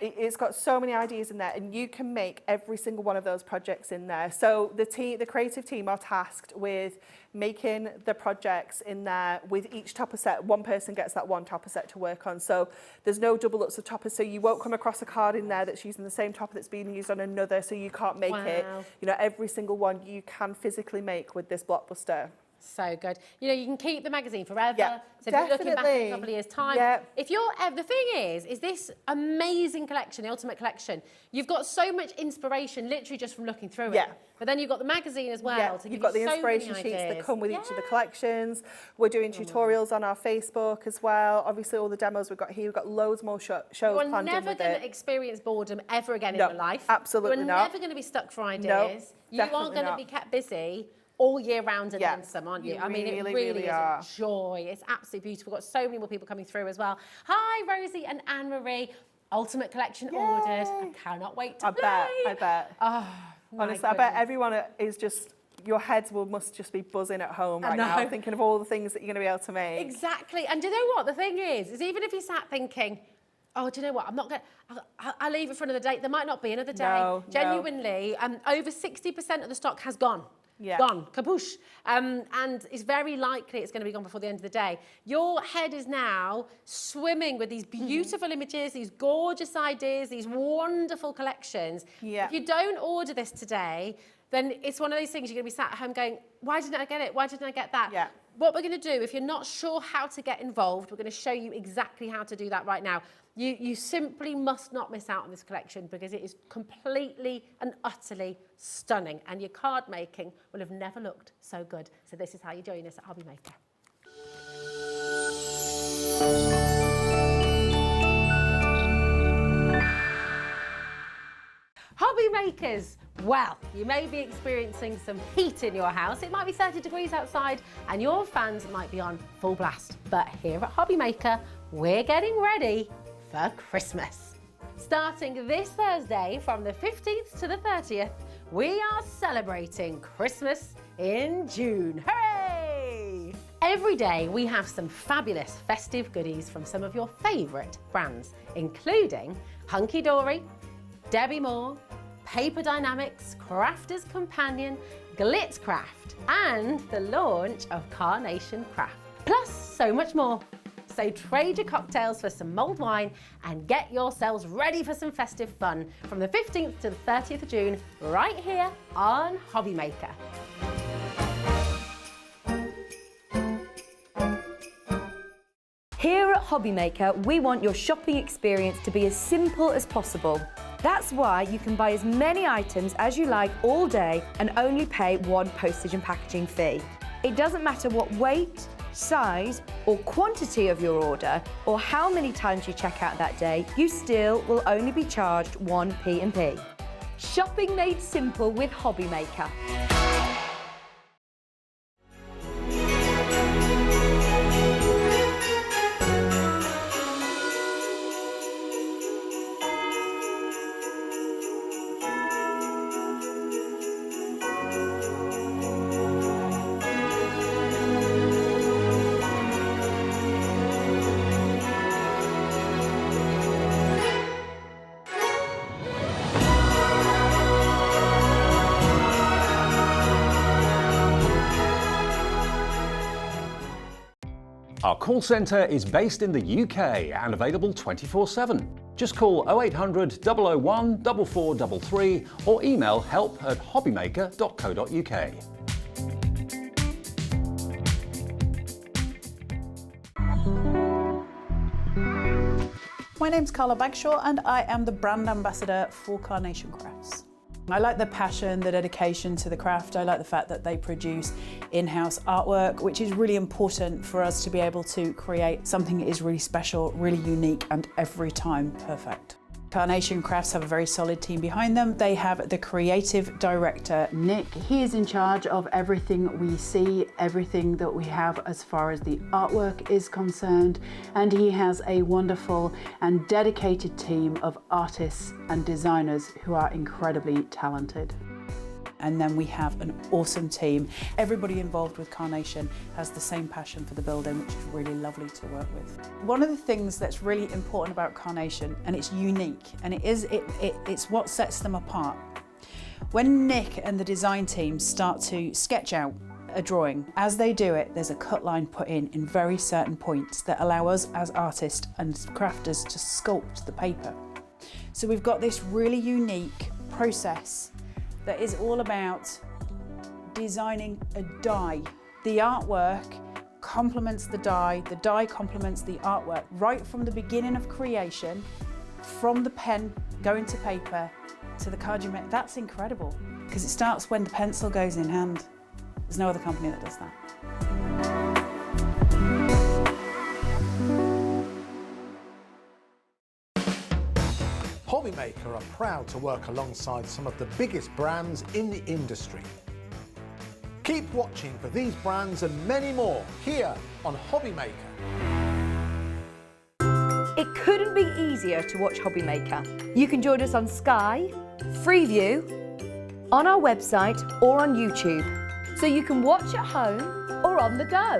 It's got so many ideas in there, and you can make every single one of those projects in there. So the creative team are tasked with making the projects in there with each topper set. One person gets that one topper set to work on. So there's no double ups of toppers, so you won't come across a card in there that's using the same topper that's being used on another, so you can't make it. You know, every single one you can physically make with this blockbuster. So good. You know, you can keep the magazine forever. So if you're looking back in a couple of years' time, if you're, the thing is this amazing collection, the Ultimate Collection, you've got so much inspiration literally just from looking through it. But then you've got the magazine as well. To you've got the inspiration sheets that come with each of the collections. We're doing tutorials on our Facebook as well. Obviously, all the demos we've got here, we've got loads more shows planned in with it. You're never going to experience boredom ever again in your life. Absolutely not. You're never going to be stuck for ideas. You are going to be kept busy all year round and then some, aren't you? I mean, it really is a joy. It's absolutely beautiful. We've got so many more people coming through as well. Hi, Rosie and Anne-Marie. Ultimate Collection ordered. I cannot wait to play. I bet. Oh, honestly, I bet everyone is just, your heads must just be buzzing at home right now, thinking of all the things that you're going to be able to make. Exactly. And do you know what? The thing is even if you sat thinking, oh, do you know what? I'm not going to, I'll leave it for another day. There might not be another day. Genuinely, over 60% of the stock has gone. Gone, kaboosh. And it's very likely it's going to be gone before the end of the day. Your head is now swimming with these beautiful images, these gorgeous ideas, these wonderful collections. If you don't order this today, then it's one of those things you're going to be sat at home going, why didn't I get it? Why didn't I get that? What we're going to do, if you're not sure how to get involved, we're going to show you exactly how to do that right now. You simply must not miss out on this collection because it is completely and utterly stunning, and your card making will have never looked so good. So this is how you join us at HobbyMaker. Hobby makers, well, you may be experiencing some heat in your house. It might be 30 degrees outside and your fans might be on full blast. But here at HobbyMaker, we're getting ready for Christmas. Starting this Thursday from the 15th to the 30th, we are celebrating Christmas in June. Hooray! Every day we have some fabulous festive goodies from some of your favourite brands, including Hunky Dory, Debbie Moore, Paper Dynamics, Crafter's Companion, Glitz Craft, and the launch of Carnation Craft. Plus so much more. So trade your cocktails for some mulled wine and get yourselves ready for some festive fun from the 15th to the 30th of June, right here on HobbyMaker. Here at HobbyMaker, we want your shopping experience to be as simple as possible. That's why you can buy as many items as you like all day and only pay one postage and packaging fee. It doesn't matter what weight, size or quantity of your order or how many times you check out that day, you still will only be charged one P&P. Shopping made simple with HobbyMaker. Our call centre is based in the UK and available 24/7. Just call 0800 001 4433 or email help@hobbymaker.co.uk. My name's Carla Bagshaw and I am the brand ambassador for Carnation Crafts. I like the passion, the dedication to the craft. I like the fact that they produce in-house artwork, which is really important for us to be able to create something that is really special, really unique, and every time perfect. Carnation Crafts have a very solid team behind them. They have the creative director, Nick. He is in charge of everything we see, everything that we have as far as the artwork is concerned. And he has a wonderful and dedicated team of artists and designers who are incredibly talented. And then we have an awesome team. Everybody involved with Carnation has the same passion for the building, which is really lovely to work with. One of the things that's really important about Carnation, and it's unique, and it's what sets them apart. When Nick and the design team start to sketch out a drawing, as they do it, there's a cut line put in very certain points that allow us as artists and crafters to sculpt the paper. So we've got this really unique process that is all about designing a die. The artwork complements the die complements the artwork, right from the beginning of creation, from the pen going to paper to the card you make. That's incredible, because it starts when the pencil goes in hand. There's no other company that does that. HobbyMaker are proud to work alongside some of the biggest brands in the industry. Keep watching for these brands and many more here on HobbyMaker. It couldn't be easier to watch HobbyMaker. You can join us on Sky, Freeview, on our website or on YouTube, so you can watch at home or on the go.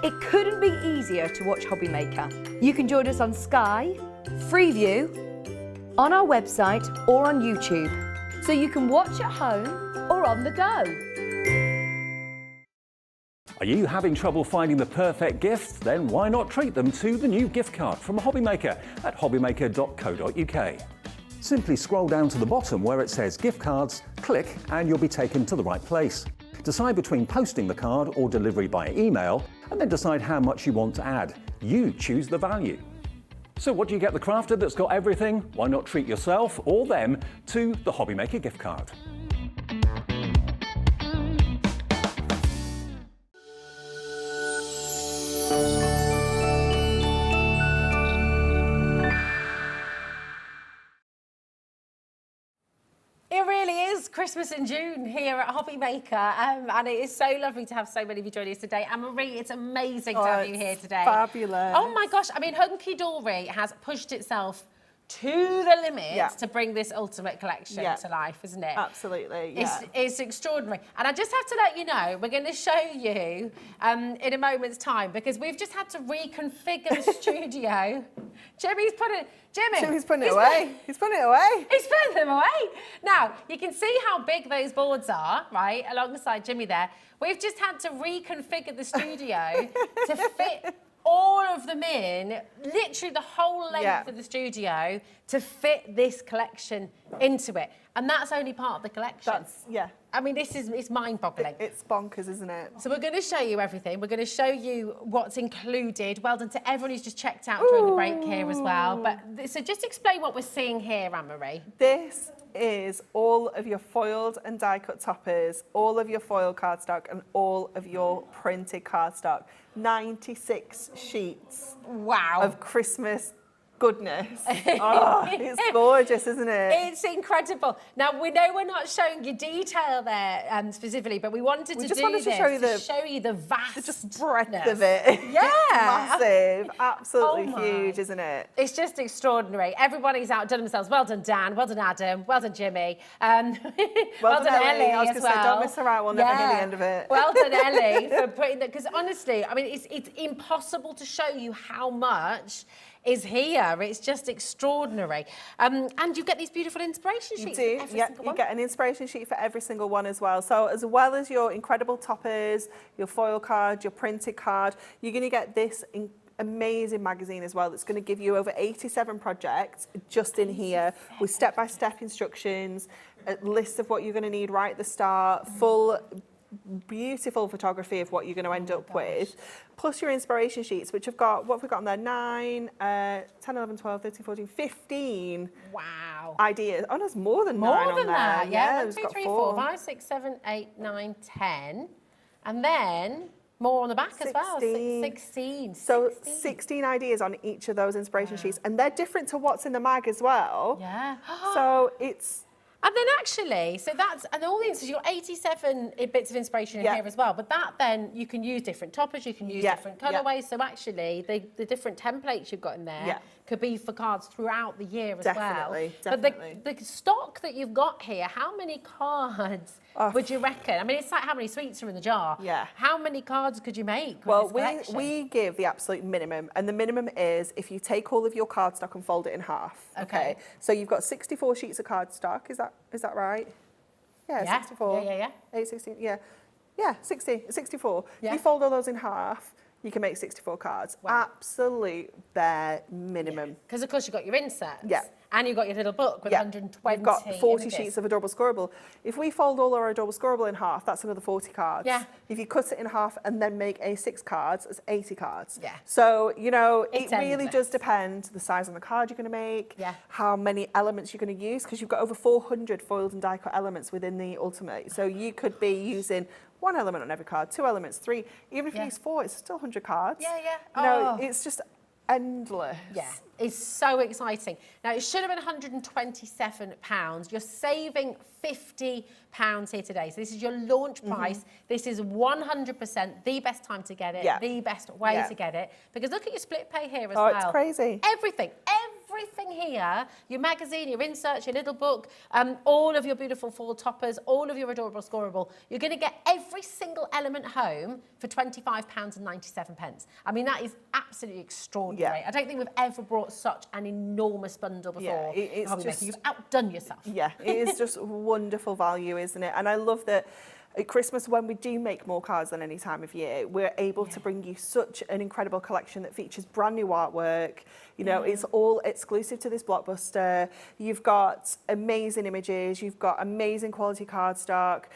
It couldn't be easier to watch HobbyMaker. You can join us on Sky, Freeview, on our website or on YouTube. So you can watch at home or on the go. Are you having trouble finding the perfect gift? Then why not treat them to the new gift card from HobbyMaker at hobbymaker.co.uk. Simply scroll down to the bottom where it says gift cards, click and you'll be taken to the right place. Decide between posting the card or delivery by email and then decide how much you want to add. You choose the value. So what do you get the crafter that's got everything? Why not treat yourself or them to the HobbyMaker gift card? It really is Christmas in June here at HobbyMaker, and it is so lovely to have so many of you joining us today. Anne-Marie, it's amazing to have you here today. Fabulous. Oh my gosh, I mean, Hunky Dory has pushed itself to the limit to bring this ultimate collection to life, isn't it? Absolutely, yeah. It's extraordinary. And I just have to let you know, we're going to show you in a moment's time, because we've just had to reconfigure the studio. Jimmy's putting it away. He's putting it away. He's putting them away. Now, you can see how big those boards are, right, alongside Jimmy there. We've just had to reconfigure the studio to fit all of them in, literally the whole length of the studio, to fit this collection into it. And that's only part of the collection. I mean, it's mind-boggling. It's bonkers, isn't it? So we're going to show you everything. We're going to show you what's included. Well done to everyone who's just checked out during the break here as well. But so just explain what we're seeing here, Anne-Marie. This is all of your foiled and die-cut toppers, all of your foil cardstock, and all of your printed cardstock. 96 sheets of Christmas goodness. Oh, it's gorgeous, isn't it? It's incredible. Now, we know we're not showing you detail there specifically, but we wanted to show you the vast breadth of it. Yeah. Massive. Absolutely huge, isn't it? It's just extraordinary. Everybody's outdone themselves. Well done, Dan. Well done, Adam. Well done, Jimmy. Well done, Ellie, I was going to say, don't miss her out. We'll never hear the end of it. Well done, Ellie, for putting that. Because honestly, I mean, it's impossible to show you how much is here. It's just extraordinary. And you get these beautiful inspiration sheets. You do, you get an inspiration sheet for every single one as well. So as well as your incredible toppers, your foil card, your printed card, you're going to get this amazing magazine as well that's going to give you over 87 projects just in here with step-by-step instructions, a list of what you're going to need right at the start, full beautiful photography of what you're going to end up with, plus your inspiration sheets, which have got, what have we got on there? 9, 10, 11, 12, 13, 14, 15 ideas. Oh, there's more than 9 on there. More than that, yeah. 1, 2, got 3, 4, 5, 6, 7, 8, 9, 10. And then more on the back as well. 16. So 16 ideas on each of those inspiration sheets. And they're different to what's in the mag as well. Yeah. So it's... And then actually, so that's, and all the instances, you've got 87 bits of inspiration in here as well, but that then, you can use different toppers, you can use different colourways, so actually, the different templates you've got in there could be for cards throughout the year as well. Definitely. But the stock that you've got here, how many cards would you reckon? I mean, it's like how many sweets are in the jar. Yeah. How many cards could you make with Well, this collection? we give the absolute minimum, and the minimum is if you take all of your cardstock and fold it in half. Okay. So you've got 64 sheets of cardstock. Is that right? Yeah, 64. Yeah. 8, 16. Yeah, 64. Yeah. If you fold all those in half, you can make 64 cards. Wow. Absolute bare minimum. Because of course you've got your inserts. Yeah. And you've got your little book with 120 We've got 40 images. sheets of Adorable Scribble. If we fold all our Adorable Scribble in half, that's another 40 cards. Yeah. If you cut it in half and then make A6 cards, it's 80 cards. Yeah. So, you know, It's it really endless. does depend the size on the card you're going to make, Yeah. how many elements you're going to use, because you've got over 400 foiled and die cut elements within the Ultimate. So you could be using 1 element on every card, 2 elements, 3. Even if you use 4, it's still 100 cards. Yeah. You know, it's just endless. Yeah, it's so exciting. Now, it should have been £127. You're saving £50 here today. So this is your launch price. This is 100% the best time to get it, the best way to get it. Because look at your split pay here as well. Oh, it's crazy. Everything everything here, your magazine, your inserts, your little book, all of your beautiful fall toppers, all of your adorable scoreable, you're going to get every single element home for £25.97. I mean, that is absolutely extraordinary. Yeah. I don't think we've ever brought such an enormous bundle before. Yeah, it's HobbyMaker. just- You've outdone yourself. Yeah, it is just wonderful value, isn't it? And I love that at Christmas, when we do make more cards than any time of year, we're able to bring you such an incredible collection that features brand new artwork. You know, it's all exclusive to this blockbuster. You've got amazing images, you've got amazing quality cardstock,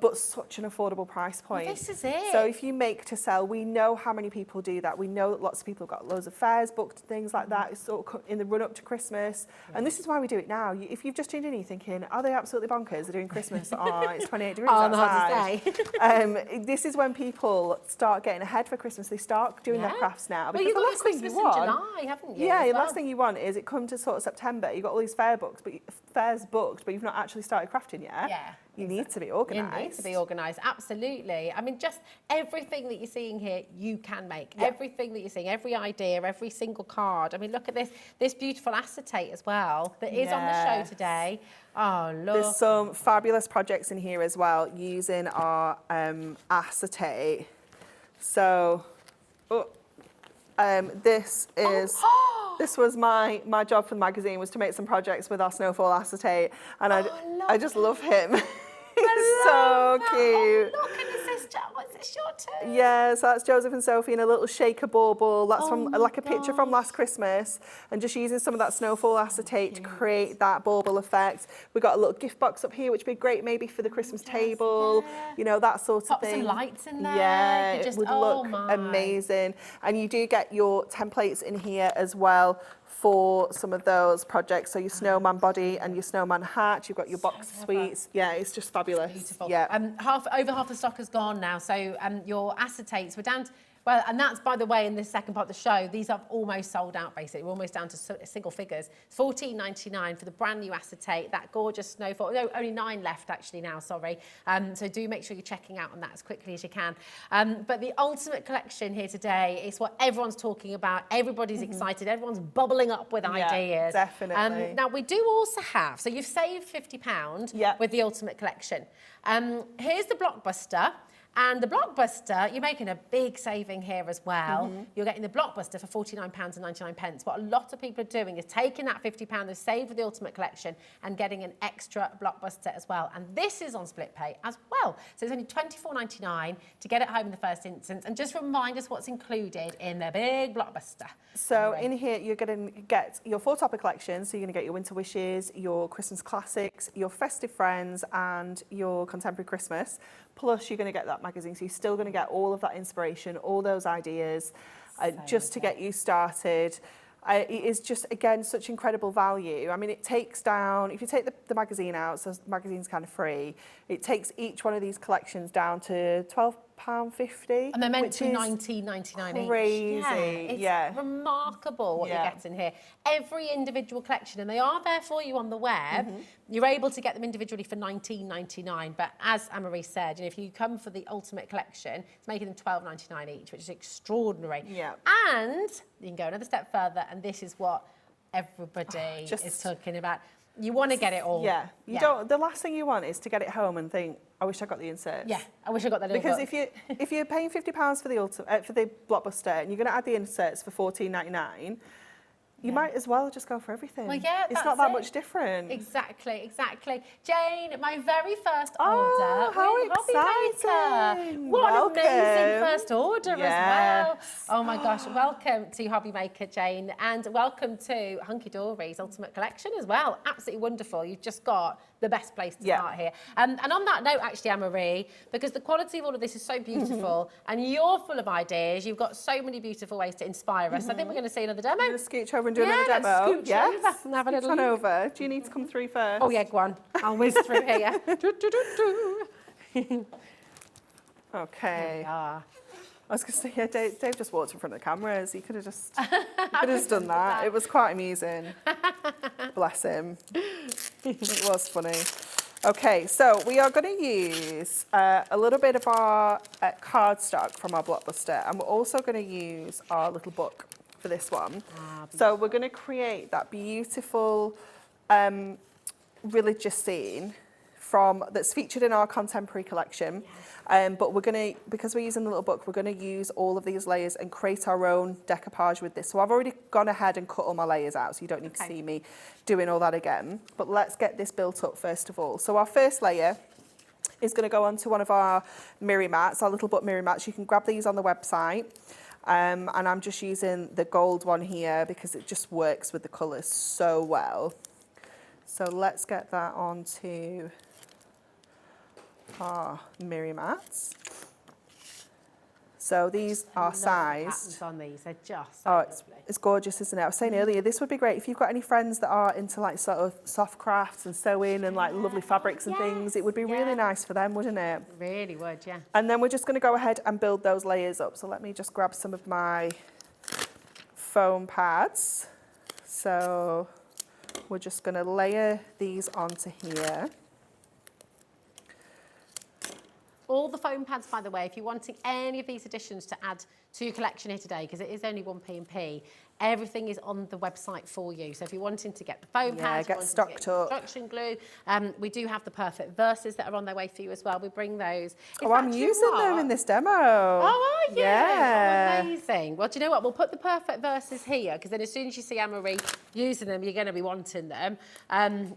but such an affordable price point. Well, this is it. So if you make to sell, we know how many people do that. We know that lots of people have got loads of fairs booked, things like that. It's sort of in the run up to Christmas. And this is why we do it now. If you've just tuned in and you're thinking, are they absolutely bonkers? They're doing Christmas. It's 28 degrees outside. This is when people start getting ahead for Christmas. They start doing their crafts now. Well, Because you've the got last your thing you Christmas want, in July, haven't you? yeah, as the well? last thing you want is it come to sort of September. You've got all these fairs booked, but you've not actually started crafting yet. Yeah. You need to be You organised. need to be organised, absolutely. I mean, just everything that you're seeing here, you can make. Everything that you're seeing, every idea, every single card. I mean, look at this beautiful acetate as well that is on the show today. Oh, look. There's some fabulous projects in here as well using our acetate. So, this is... This was my job for the magazine, was to make some projects with our snowfall acetate, and I just love him. He's so cute. Oh, look, and what's this your too? Yeah, so that's Joseph and Sophie in a little shaker bauble. That's from like a picture from last Christmas, and just using some of that snowfall acetate to create that bauble effect. We've got a little gift box up here, which would be great maybe for the Christmas table, you know, that sort of Pop thing. some lights in there. Yeah, You it just, would oh look my. amazing. And you do get your templates in here as well for some of those projects. So your snowman body and your snowman hat. You've got your box suites. Yeah, it's just fabulous. Beautiful. Yeah. Over half the stock has gone now. So your acetates, we're down to, well, and that's, by the way, in this second part of the show, these are almost sold out, basically. We're almost down to single figures. It's $14.99 for the brand new acetate, that gorgeous snowfall. No, only 9 left, actually, now, sorry. So do make sure you're checking out on that as quickly as you can. But the ultimate collection here today is what everyone's talking about. Everybody's excited. Everyone's bubbling up with ideas. Definitely. Now, we do also have, so you've saved £50 with the ultimate collection. Here's the Blockbuster. And the Blockbuster, you're making a big saving here as well. You're getting the Blockbuster for £49.99. What a lot of people are doing is taking that £50 they've saved with the Ultimate Collection and getting an extra Blockbuster as well. And this is on split pay as well. So it's only £24.99 to get it home in the first instance. And just remind us what's included in the big Blockbuster. So in here, you're going to get your 4 topper collection. So you're going to get your Winter Wishes, your Christmas Classics, your Festive Friends, and your Contemporary Christmas. Plus, you're going to get that magazine. So you're still going to get all of that inspiration, all those ideas, just to get you started. It is just, again, such incredible value. I mean, it takes down, if you take the magazine out, so the magazine's kind of free, it takes each one of these collections down to £12.50. And they're meant to be $19.99 each. Crazy, It's remarkable what you're getting here. Every individual collection, and they are there for you on the web. You're able to get them individually for $19.99. But as Anne-Marie said, if you come for the ultimate collection, it's making them $12.99 each, which is extraordinary. Yeah. And you can go another step further, and this is what everybody is talking about. You want to get it all. Yeah. You don't. The last thing you want is to get it home and think, I wish I got the inserts. Yeah, I wish I got that little Because book. if you're paying £50 for the Blockbuster and you're going to add the inserts for $14.99, you might as well just go for everything. Well, yeah, it's not that much different. Exactly, exactly. Jane, my very first order how with HobbyMaker. exciting. What Welcome. an amazing first order as well. Yes. Oh my gosh, welcome to HobbyMaker, Jane, and welcome to Hunky Dory's Ultimate Collection as well. Absolutely wonderful. You've just got the best place to start here. And on that note, actually, Anne-Marie, because the quality of all of this is so beautiful and you're full of ideas, you've got so many beautiful ways to inspire us. I think we're going to see another demo. I'm going to scooch over and do another let's demo. scooch over and have a little on look. over. Do you need to come through first? Oh yeah, go on. I'll whiz through here. Okay. Ah. I was going to say, yeah, Dave just walked in front of the cameras. He could have just done that. It was quite amusing. Bless him. It was funny. Okay, so we are going to use a little bit of our cardstock from our Blockbuster, and we're also going to use our little book for this one. So we're going to create that beautiful religious scene that's featured in our contemporary collection. But we're going to, because we're using the little book, we're going to use all of these layers and create our own decoupage with this. So I've already gone ahead and cut all my layers out, so you don't need to see me doing all that again. But let's get this built up first of all. So our first layer is going to go onto one of our mirror mats, our little book mirror mats. You can grab these on the website. And I'm just using the gold one here because it just works with the colours so well. So let's get that onto our mirror mats. So these are sized. On these, they're just so it's gorgeous, isn't it? I was saying earlier, this would be great if you've got any friends that are into like sort of soft crafts and sewing and like lovely fabrics and things. It would be really nice for them, wouldn't it? Really would, yeah. And then we're just going to go ahead and build those layers up. So let me just grab some of my foam pads. So we're just going to layer these onto here. All the foam pads, by the way, if you're wanting any of these additions to add to your collection here today, because it is only 1p&p, everything is on the website for you. So if you're wanting to get the foam pads, get stocked up. Construction glue, we do have the perfect verses that are on their way for you as well. We bring those. I'm using them in this demo. Oh, are you? Yeah. Oh, amazing. Well, do you know what? We'll put the perfect verses here, because then as soon as you see Anne-Marie using them, you're going to be wanting them.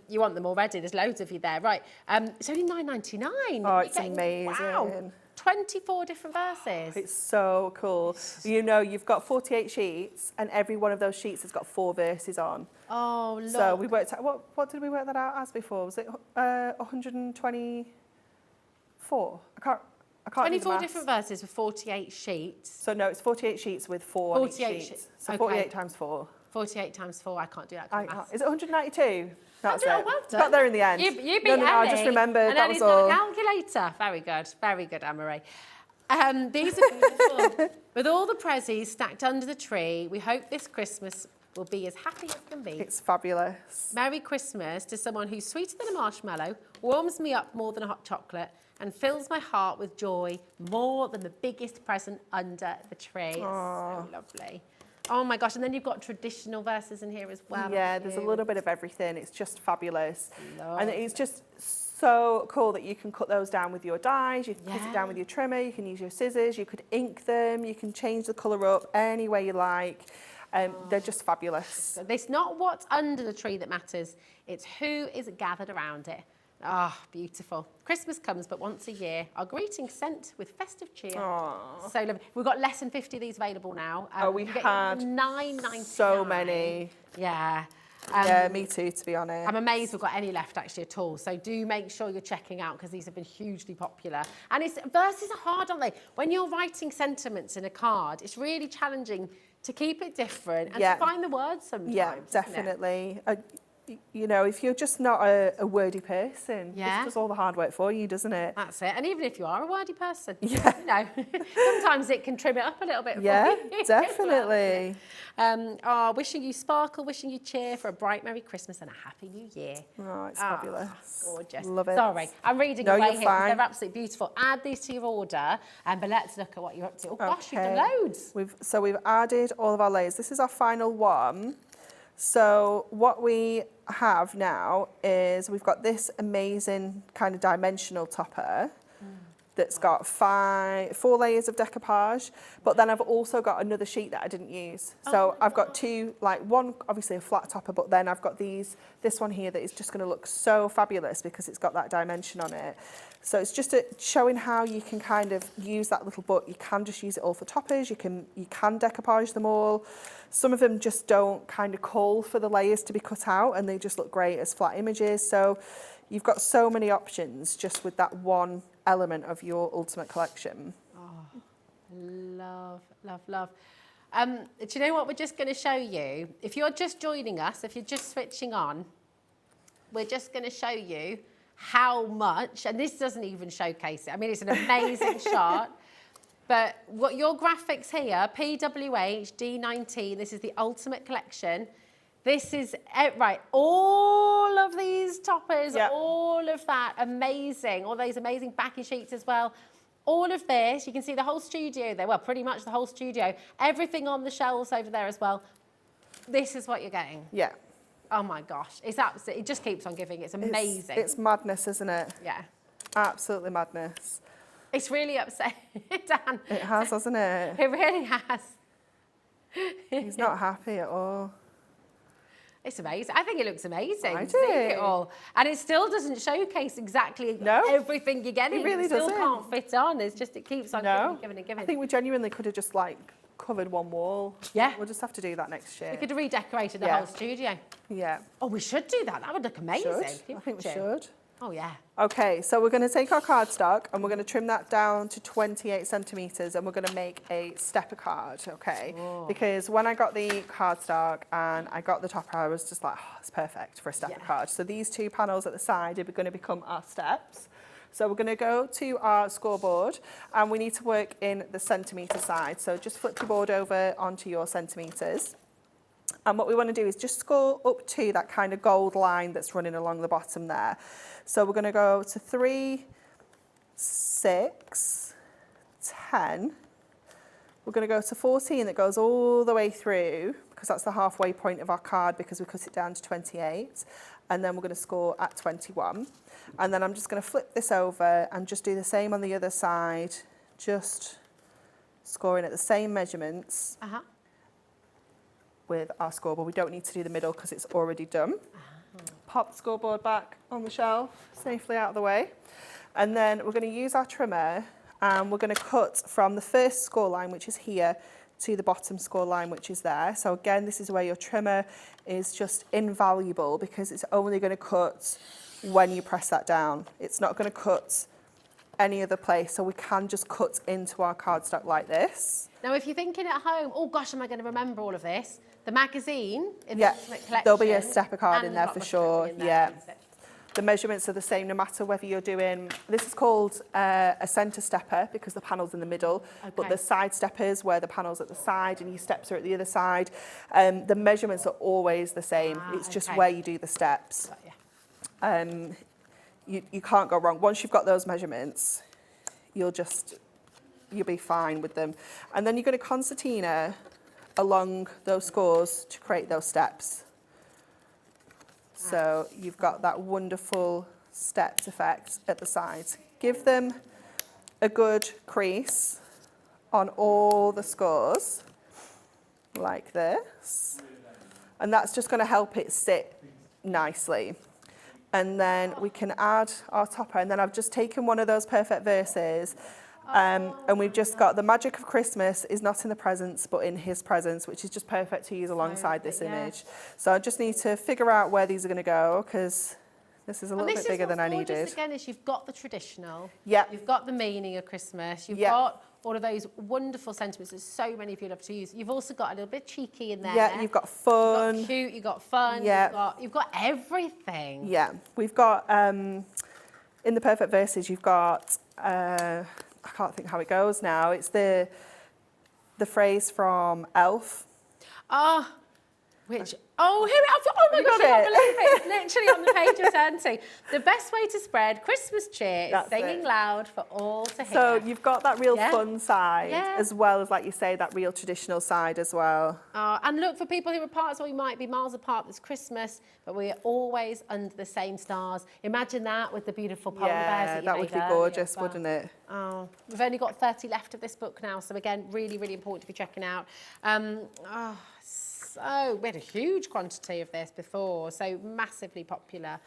You want them already. There's loads of you there. Right. It's only £9.99. Oh, it's amazing. Wow. 24 different verses. It's so cool. You know, you've got 48 sheets, and every one of those sheets has got 4 verses on. Oh, look. So we worked out, what did we work that out as before? Was it 124? I can't 24 different verses with 48 sheets. So no, it's 48 sheets with 4 on each sheet. So 48 times 4. 48 times 4, I can't do that. Is it 192? That's it. Well done. Got there in the end. You beat no, I just remembered and that was all. And calculator. Very good, Anne-Marie. These are beautiful. With all the prezzies stacked under the tree, we hope this Christmas will be as happy as can be. It's fabulous. Merry Christmas to someone who's sweeter than a marshmallow, warms me up more than a hot chocolate, and fills my heart with joy more than the biggest present under the tree. It's so lovely. Oh my gosh, and then you've got traditional verses in here as well. Yeah, there's a little bit of everything. It's just fabulous. Love and it's just so cool that you can cut those down with your dies, you can cut it down with your trimmer, you can use your scissors, you could ink them, you can change the colour up any way you like. They're just fabulous. So it's not what's under the tree that matters, it's who is gathered around it. Ah, beautiful. Christmas comes but once a year. Our greetings sent with festive cheer. Aww. So lovely. We've got less than 50 of these available now. We had $9.99. so many. Yeah. Yeah, me too, to be honest. I'm amazed we've got any left actually at all. So do make sure you're checking out because these have been hugely popular. And verses are hard, aren't they? When you're writing sentiments in a card, it's really challenging to keep it different and to find the words sometimes. Yeah, definitely. You know, if you're just not a wordy person, this does all the hard work for you, doesn't it? That's it. And even if you are a wordy person, you know, sometimes it can trim it up a little bit for you. Definitely. Wishing you sparkle, wishing you cheer for a bright Merry Christmas and a Happy New Year. Oh, it's fabulous. Gorgeous. Love it. Sorry, I'm reading No, away you're here. fine. They're absolutely beautiful. Add these to your order, but let's look at what you're up to. Oh gosh, you've done loads. We've added all of our layers. This is our final one. So what we have now is we've got this amazing kind of dimensional topper that's got 4 layers of decoupage, but then I've also got another sheet that I didn't use. So I've got 2, like one obviously a flat topper, but then I've got this one here that is just going to look so fabulous because it's got that dimension on it. So it's just showing how you can kind of use that little book. You can just use it all for toppers. You can decoupage them all. Some of them just don't kind of call for the layers to be cut out and they just look great as flat images. So you've got so many options just with that one element of your ultimate collection. Oh, love, love, love. Do you know what we're just going to show you? If you're just joining us, if you're just switching on, we're just going to show you how much, and this doesn't even showcase it. I mean, it's an amazing shot. But what your graphics here, PWH D19, this is the Ultimate Collection. This is, right, all of these toppers, all of that, amazing. All those amazing backing sheets as well. all of this, you can see the whole studio there, well, pretty much the whole studio, everything on the shelves over there as well. This is what you're getting. Yeah. Oh my gosh, it's absolutely, it just keeps on giving. It's amazing. It's madness, isn't it? Yeah. Absolutely madness. It's really upsetting, Dan. It has, hasn't it? It really has. He's not happy at all. It's amazing. I think it looks amazing. I Seeing do. it all. And it still doesn't showcase exactly No. everything you're getting. It really still doesn't. can't fit on. It's just, it keeps on No. giving and giving. I think we genuinely could have just like covered one wall. Yeah. We'll just have to do that next year. We could have redecorated the Yeah. whole studio. Yeah. Oh, we should do that. That would look amazing. Should. I think we should. Oh, yeah. Okay, so we're going to take our cardstock and we're going to trim that down to 28 centimetres and we're going to make a stepper card, okay? Because when I got the cardstock and I got the topper, I was just like, oh, it's perfect for a stepper card. So these two panels at the side are going to become our steps. So we're going to go to our scoreboard and we need to work in the centimetre side. So just flip your board over onto your centimetres. And what we want to do is just score up to that kind of gold line that's running along the bottom there. So we're going to go to 3, 6, 10. We're going to go to 14 that goes all the way through because that's the halfway point of our card because we cut it down to 28. And then we're going to score at 21. And then I'm just going to flip this over and just do the same on the other side, just scoring at the same measurements. With our scoreboard. We don't need to do the middle because it's already done. Pop the scoreboard back on the shelf, safely out of the way. And then we're going to use our trimmer and we're going to cut from the first score line, which is here, to the bottom score line, which is there. So again, this is where your trimmer is just invaluable because it's only going to cut when you press that down. It's not going to cut any other place. So we can just cut into our cardstock like this. Now, if you're thinking at home, oh gosh, am I going to remember all of this? The magazine in the Yeah, Ultimate Collection. there'll be a stepper card and in the there for Blockbuster sure. in there, Yeah. isn't it? The measurements are the same no matter whether you're doing, this is called a centre stepper because the panel's in the middle, but the side steppers where the panel's at the side and your steps are at the other side, the measurements are always the same. It's just where you do the steps. You can't go wrong. Once you've got those measurements, you'll be fine with them. And then you're going to concertina along those scores to create those steps. So you've got that wonderful steps effect at the sides. Give them a good crease on all the scores, like this. And that's just going to help it sit nicely. And then we can add our topper. And then I've just taken one of those perfect verses. And we've just got the magic of Christmas is not in the presents, but in his presence, which is just perfect to use alongside this image. So I just need to figure out where these are going to go because this is a little bit bigger than I needed. Again, is you've got the traditional. Yeah. You've got the meaning of Christmas. You've Yeah. got all of those wonderful sentiments that so many of you love to use. You've also got a little bit cheeky in there. Yeah, you've got fun. You've got cute, you've got fun. Yeah. You've got everything. Yeah, we've got, in the perfect verses, you've got, I can't think how it goes now. It's the phrase from Elf. Oh, which, oh, here, oh my gosh, I can't believe it. It's literally on the page you're turning to. The best way to spread Christmas cheer is That's singing it. loud for all to hear. So you've got that real Yeah. fun side, Yeah. as well as, like you say, that real traditional side as well. And look, for people who are parts, we might be miles apart this Christmas, but we're always under the same stars. Imagine that with the beautiful polar bears that you that made would be earlier gorgeous, as well. wouldn't it? Oh, we've only got 30 left of this book now, so again, really, really important to be checking out. So we had a huge quantity of this before, so massively popular.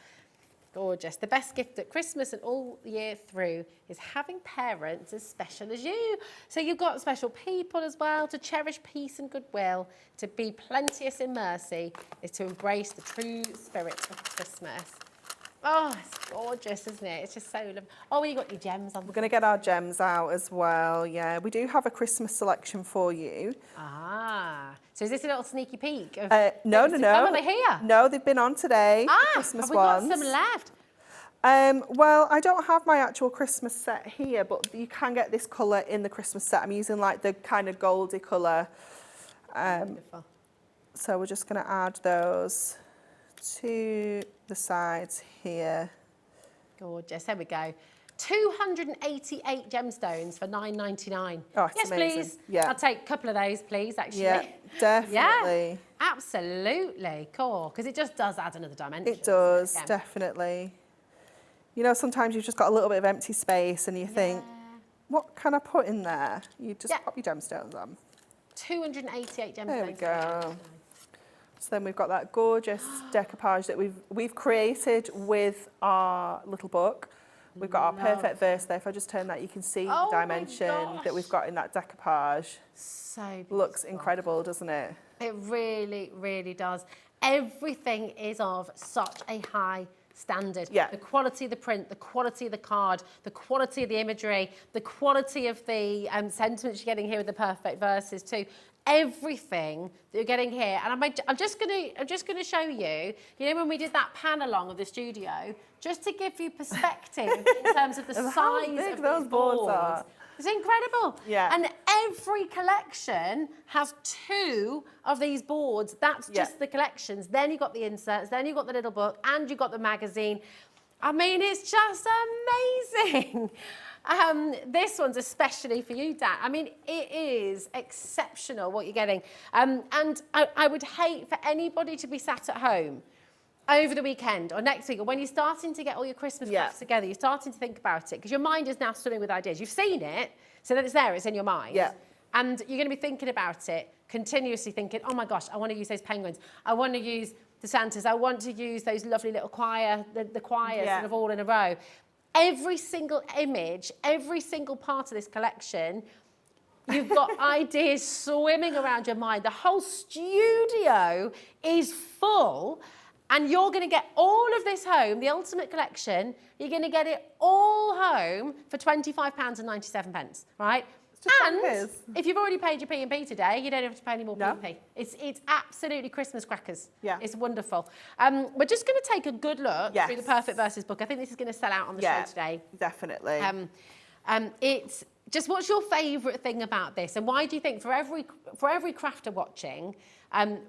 Gorgeous. The best gift at Christmas and all year through is having parents as special as you. So you've got special people as well. To cherish peace and goodwill, to be plenteous in mercy, is to embrace the true spirit of Christmas. Oh, it's gorgeous, isn't it? It's just so lovely. Oh, you got your gems on. We're going to get our gems out as well, yeah. We do have a Christmas selection for you. So is this a little sneaky peek? Of No. Are they here? No, they've been on today, the Christmas have we ones. got some left? Well, I don't have my actual Christmas set here, but you can get this colour in the Christmas set. I'm using like the kind of goldy colour. Wonderful. So we're just going to add those to the sides here. Gorgeous. There we go. 288 gemstones for $9.99. Oh, it's yes, amazing. please. Yeah. I'll take a couple of those, please, actually. Yeah, definitely. Yeah, absolutely. Cool. Because it just does add another dimension. It does, doesn't it? definitely. You know, sometimes you've just got a little bit of empty space and you think, what can I put in there? You just pop your gemstones on. 288 gemstones. There we go. So then we've got that gorgeous decoupage that we've created with our little book. We've got our perfect verse there. If I just turn that, you can see the dimension that we've got in that decoupage. So beautiful. Looks incredible, doesn't it? It really, really does. Everything is of such a high standard. Yeah. The quality of the print, the quality of the card, the quality of the imagery, the quality of the sentiments you're getting here with the perfect verses too. Everything that you're getting here, and I'm just gonna show you. You know, when we did that pan along of the studio, just to give you perspective in terms of the size of those boards are. It's incredible. Yeah. And every collection has 2 of these boards. That's just the collections. Then you've got the inserts, then you've got the little book, and you've got the magazine. I mean, it's just amazing. This one's especially for you, Dan. I mean, it is exceptional what you're getting. And I would hate for anybody to be sat at home over the weekend or next week, or when you're starting to get all your Christmas crafts together, you're starting to think about it, because your mind is now swimming with ideas. You've seen it, so that it's there, it's in your mind. Yeah. And you're going to be thinking about it, continuously thinking, oh my gosh, I want to use those penguins. I want to use the Santas. I want to use those lovely little choir, the choirs sort of all in a row. Every single image, every single part of this collection, you've got ideas swimming around your mind. The whole studio is full, and you're going to get all of this home, the Ultimate Collection, you're going to get it all home for £25.97, right? And if you've already paid your P&P today, you don't have to pay any more P&P. It's absolutely Christmas crackers. Yeah. It's wonderful. We're just going to take a good look through the Perfect Verses book. I think this is going to sell out on the show today. Definitely. It's just, what's your favourite thing about this? And why do you think, for every crafter watching,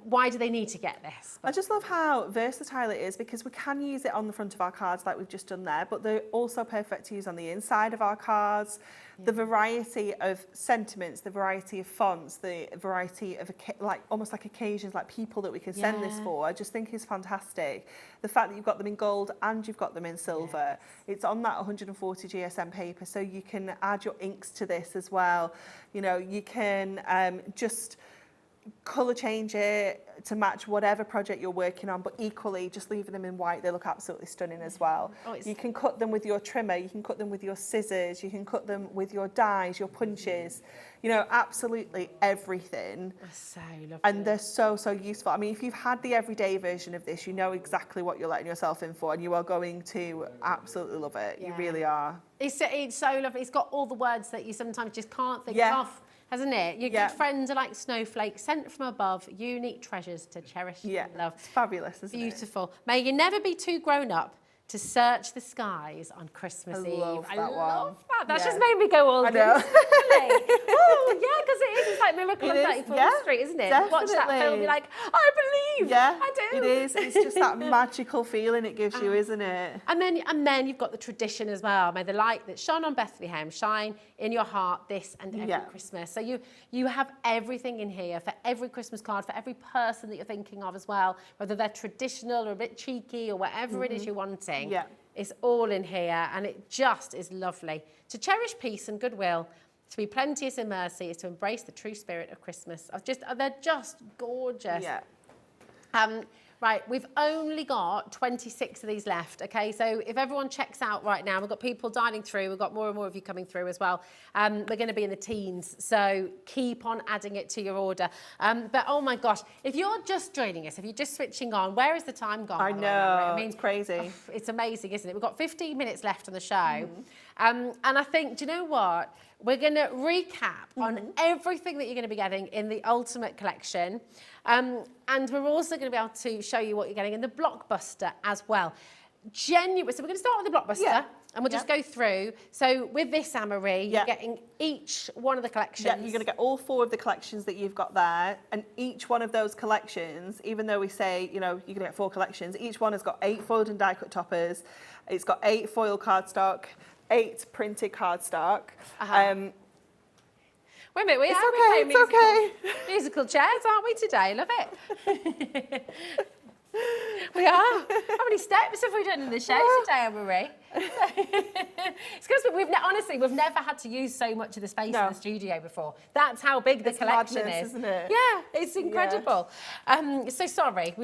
why do they need to get this? I just love how versatile it is, because we can use it on the front of our cards like we've just done there, but they're also perfect to use on the inside of our cards. The variety of sentiments, the variety of fonts, the variety of almost like occasions, like people that we can send this for, I just think is fantastic. The fact that you've got them in gold and you've got them in silver. It's on that 140 GSM paper, so you can add your inks to this as well. You know, you can just colour change it to match whatever project you're working on, but equally just leaving them in white, they look absolutely stunning as well. You can cut them with your trimmer, you can cut them with your scissors, you can cut them with your dies, your punches, you know, absolutely everything. That's so lovely. And they're so useful. I mean, if you've had the everyday version of this, you know exactly what you're letting yourself in for, and you are going to absolutely love it. You really are. It's so lovely. It's got all the words that you sometimes just can't think of. Hasn't it? Your good friends are like snowflakes sent from above, unique treasures to cherish and love. It's fabulous, isn't it? Beautiful. May you never be too grown up to search the skies on Christmas Eve. I love that. That's just made me go all I know. Oh, yeah, because it is. It's like Miracle on 34th Street, isn't it? Definitely. Watch that film and be like, I believe. Yeah, I do. it is. It's just that magical feeling it gives you, isn't it? And then you've got the tradition as well. May the light that shone on Bethlehem shine in your heart this and every Christmas. So you have everything in here for every Christmas card, for every person that you're thinking of as well, whether they're traditional or a bit cheeky or whatever it is you're wanting. Yeah. It's all in here, and it just is lovely. To cherish peace and goodwill, to be plenteous in mercy, is to embrace the true spirit of Christmas. They're just gorgeous. Yeah. Right, we've only got 26 of these left, okay? So if everyone checks out right now, we've got people dialing through, we've got more and more of you coming through as well. We're going to be in the teens, so keep on adding it to your order. But oh my gosh, if you're just joining us, if you're just switching on, where is the time gone? I know, I mean, it's crazy. It's amazing, isn't it? We've got 15 minutes left on the show. And I think, do you know what? We're going to recap on everything that you're going to be getting in the Ultimate Collection. And we're also going to be able to show you what you're getting in the Blockbuster as well. So we're going to start with the Blockbuster, and we'll just go through. So with this, Anne-Marie, you're getting each one of the collections. Yeah, you're going to get all 4 of the collections that you've got there, and each one of those collections, even though we say, you know, you're going to get 4 collections, each one has got 8 foiled and die-cut toppers. It's got 8 foil cardstock 8 printed cardstock. Wait a minute, we It's are okay, playing it's okay. musical chairs, aren't we today? Love it. We are. How many steps have we done in the show today, Anne-Marie? It's because we've never had to use so much of the space in the studio before. That's how big the collection madness, is. isn't it? Yeah, it's incredible. So sorry,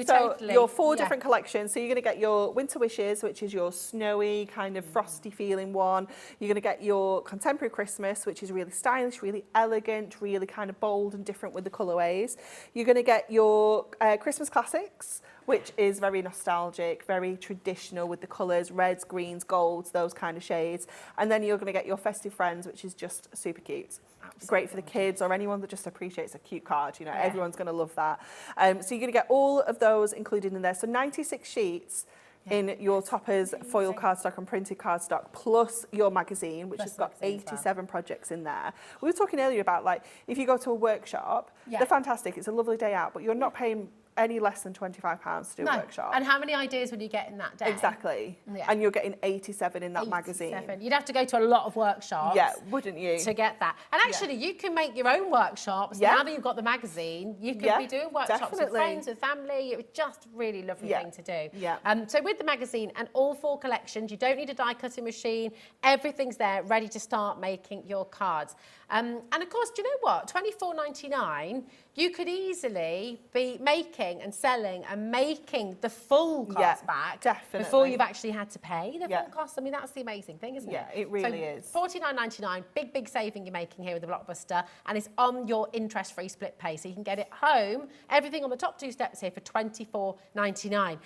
your 4 different collections. So you're going to get your Winter Wishes, which is your snowy, kind of frosty feeling one. You're going to get your Contemporary Christmas, which is really stylish, really elegant, really kind of bold and different with the colourways. You're going to get your Christmas Classics, which is very nostalgic, very traditional with the colours, reds, greens, golds, those kind of shades. And then you're going to get your Festive Friends, which is just super cute. Absolutely. Great for the kids or anyone that just appreciates a cute card. You know, everyone's going to love that. So you're going to get all of those included in there. So 96 sheets in your toppers, foil cardstock and printed cardstock, plus your magazine, which has got 87 projects in there. We were talking earlier about, like, if you go to a workshop, they're fantastic. It's a lovely day out, but you're not paying any less than £25 to do a workshop. And how many ideas will you get in that day? Exactly. Yeah. And you're getting 87 in that magazine. You'd have to go to a lot of workshops. Yeah, wouldn't you? To get that. And actually, you can make your own workshops. Now that you've got the magazine, you can be doing workshops with friends, with family. It's just a really lovely thing to do. Yeah. So with the magazine and all 4 collections, you don't need a die cutting machine. Everything's there, ready to start making your cards. And of course, do you know what? $24.99, you could easily be making and selling and making the full cost back before you've actually had to pay the full cost. I mean, that's the amazing thing, isn't it? Yeah, it really is. $49.99, big saving you're making here with the Blockbuster, and it's on your interest-free split pay, so you can get it home. Everything on the top 2 steps here for $24.99.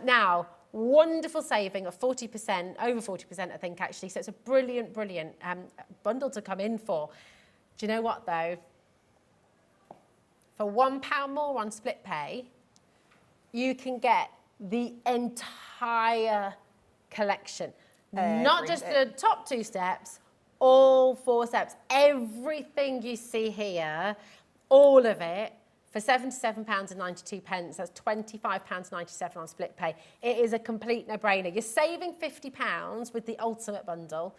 Now, wonderful saving of 40%, over 40%, I think, actually. So it's a brilliant bundle to come in for. Do you know what, though? For £1 more on split pay, you can get the entire collection. Not just the top 2 steps, all 4 steps. Everything you see here, all of it, for £77.92. That's £25.97 on split pay. It is a complete no-brainer. You're saving £50 with the Ultimate Bundle.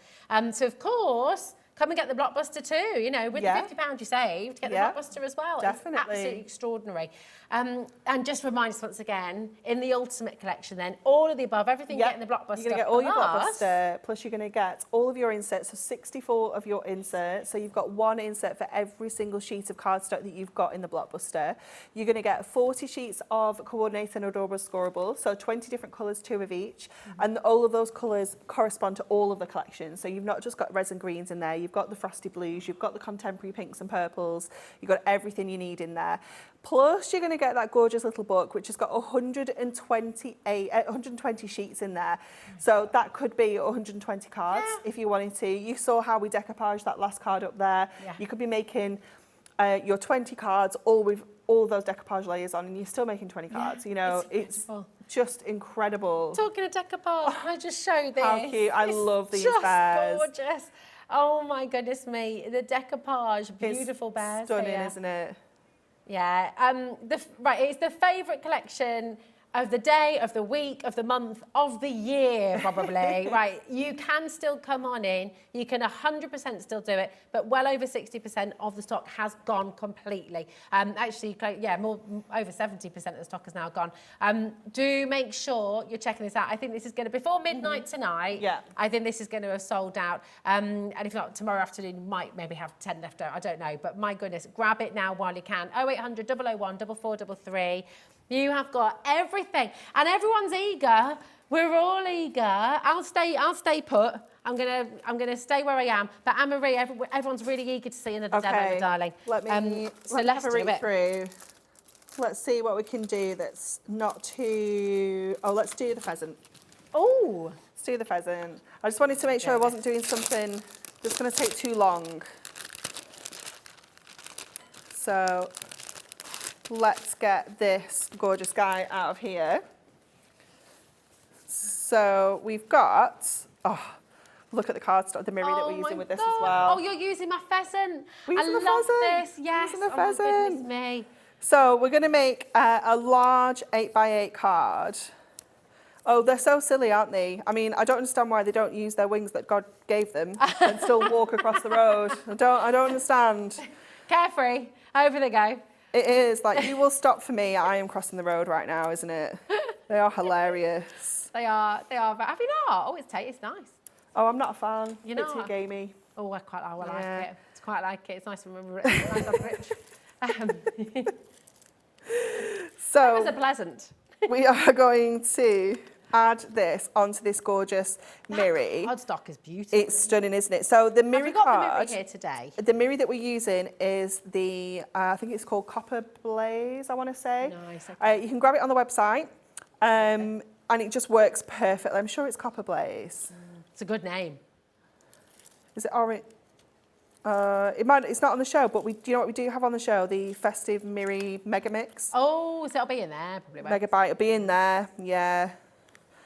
So, of course, come and get the Blockbuster too, you know, with the £50 you saved, get the Blockbuster as well. Definitely. It's absolutely extraordinary. And just remind us once again, in the Ultimate collection then, all of the above, everything you get in the Blockbuster. You're going to get all your Blockbuster, plus you're going to get all of your inserts, so 64 of your inserts. So you've got 1 insert for every single sheet of cardstock that you've got in the Blockbuster. You're going to get 40 sheets of coordinated and adorable scoreable, so 20 different colours, 2 of each. And all of those colours correspond to all of the collections. So you've not just got reds and greens in there, you've got the frosty blues, you've got the contemporary pinks and purples, you've got everything you need in there. Plus, you're going to get that gorgeous little book, which has got 120 sheets in there. So that could be 120 cards if you wanted to. You saw how we decoupaged that last card up there. Yeah. You could be making your 20 cards all with all those decoupage layers on, and you're still making 20 cards. You know, it's just incredible. Talking of decoupage, I just show this. How cute. I love these bears. Just gorgeous. Oh my goodness me. The decoupage, beautiful bears. Stunning, here. Isn't it? Yeah, it's the favourite collection of the day, of the week, of the month, of the year, probably. Right, you can still come on in. You can 100% still do it, but well over 60% of the stock has gone completely. Actually, over 70% of the stock has now gone. Do make sure you're checking this out. I think this is going to, before midnight tonight, I think this is going to have sold out. And if not, tomorrow afternoon, might maybe have 10 left out. I don't know, but my goodness, grab it now while you can. 0800 001 4433. You have got everything, and everyone's eager. We're all eager. I'll stay put. I'm gonna stay where I am. But Anne-Marie, everyone's really eager to see another demo, darling. Let's have a read through. Let's see what we can do that's not too. Oh, let's do the pheasant. Oh, let's do the pheasant. I just wanted to make sure I wasn't doing something that's going to take too long. So. Let's get this gorgeous guy out of here. So we've got, look at the cardstock, the mirror that we're using with this as well. Oh, you're using my pheasant. We're using I love this. Yes. Using the pheasant. Goodness me. So we're going to make a large 8x8 card. Oh, they're so silly, aren't they? I mean, I don't understand why they don't use their wings that God gave them and still walk across the road. I don't understand. Carefree, over they go. It is, like, you will stop for me, I am crossing the road right now, isn't it? They are hilarious. They are, have you not? Oh, it's nice. Oh, I'm not a fan. You're Bit too not? gamey. Oh, I like Yeah. it. It's quite like it. It's nice and nice and rich. So Those are pleasant. we are going to add this onto this gorgeous mirror. Cardstock is beautiful. It's stunning, isn't it? So the mirror Have we got card, the mirror here today? the mirror that we're using is the, I think it's called Copper Blaze, I want to say. Nice, okay. You can grab it on the website, and it just works perfectly. I'm sure it's Copper Blaze. It's a good name. Is it orange? It's not on the show, but do you know what we do have on the show? The Festive Mirror Mega Mix. Oh, so it'll be in there probably. won't it? Megabyte will be in there, yeah.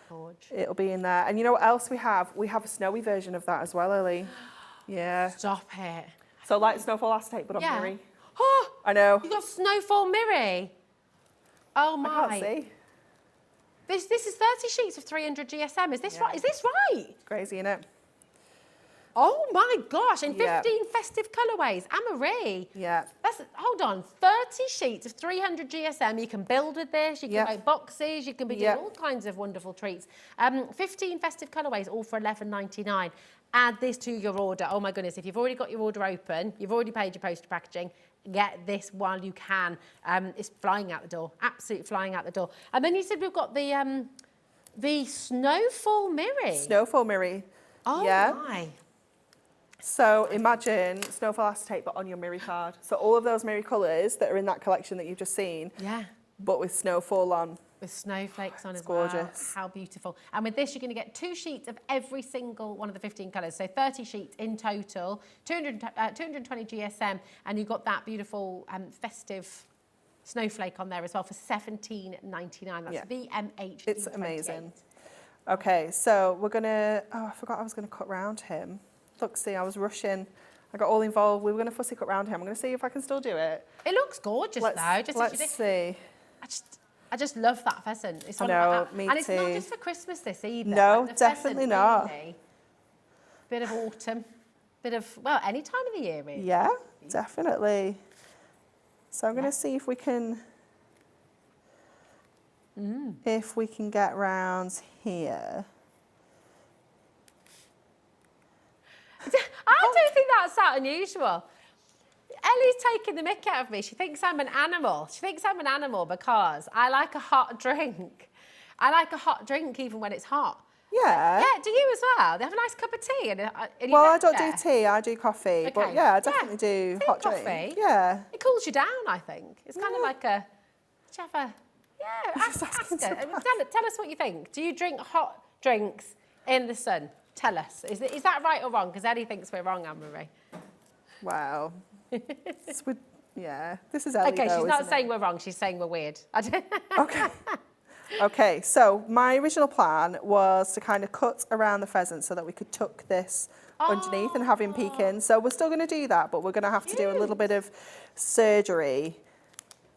Gorge. It'll be in there. And you know what else we have? We have a snowy version of that as well, Ellie. Yeah. Stop it. So like Snowfall acetate, but on Yeah. mirror. Oh, I know. you got Snowfall mirror. Oh I my. can't see. This is 30 sheets of 300 GSM. Is this right? Is this right? Crazy, innit? Oh my gosh, in 15 Yeah. festive colourways. Anne-Marie. Yeah. Hold on, 30 sheets of 300 GSM. You can build with this, you can Yep. make boxes, you can be doing Yep. all kinds of wonderful treats. 15 festive colourways, all for $11.99. Add this to your order. Oh my goodness, if you've already got your order open, you've already paid your postage packaging, get this while you can. It's flying out the door, absolutely flying out the door. And then you said we've got the Snowfall mirror. Snowfall mirror. Oh yeah. my. So imagine Snowfall acetate, but on your mirror card. So all of those mirror colours that are in that collection that you've just seen, Yeah. but with Snowfall on. With snowflakes on as gorgeous. well. How beautiful. And with this, you're going to get 2 sheets of every single one of the 15 colours. So 30 sheets in total, 220 GSM, and you've got that beautiful festive snowflake on there as well for $17.99. That's Yeah. VMH. It's amazing. Okay, so we're going to... Oh, I forgot I was going to cut round him. Look, see, I was rushing. I got all involved. We were going to fussy cut round him. I'm going to see if I can still do it. It looks gorgeous though. Let's see. I just love that pheasant. It's I on know, me and it's not too. just for Christmas this either. No, Like the pheasant, definitely not. really. Bit of autumn, bit of, well, any time of the year really. Yeah, definitely. So I'm going to see if we can... If we can get round here. I don't think that's that unusual. Ellie's taking the mick out of me. She thinks I'm an animal. She thinks I'm an animal because I like a hot drink. I like a hot drink even when it's hot. Yeah. Yeah, do you as well? They have a nice cup of tea. Well, I don't do tea, I do coffee. But Okay. yeah, I definitely do Tea and hot coffee. drink. Yeah. It cools you down, I think. It's kind of like a... Do you have a... Yeah, ask asking her. Tell us what you think. Do you drink hot drinks in the sun? Tell us. Is that right or wrong? Because Ellie thinks we're wrong, Anne-Marie. Wow. Yeah, this is Ellie Okay, though, she's not isn't saying we're wrong. She's saying we're weird. it? Okay. Okay, so my original plan was to kind of cut around the pheasant so that we could tuck this underneath and have him peek in. So we're still going to do that, but we're going to have to do a little bit of surgery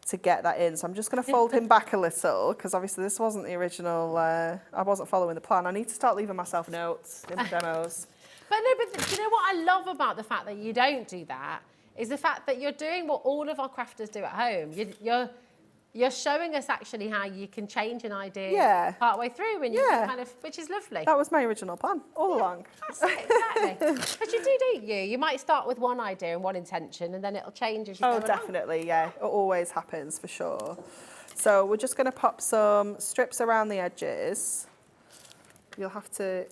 to get that in. So I'm just going to fold him back a little because obviously this wasn't the original, I wasn't following the plan. I need to start leaving myself notes in the demos. But do you know what I love about the fact that you don't do that is the fact that you're doing what all of our crafters do at home. You're showing us actually how you can change an idea partway through, and you can kind of, which is lovely. That was my original plan all along. That's it, exactly. Because you do, don't you? You might start with one idea and one intention, and then it'll change as you go along. Definitely, yeah. It always happens for sure. So we're just going to pop some strips around the edges. You'll have to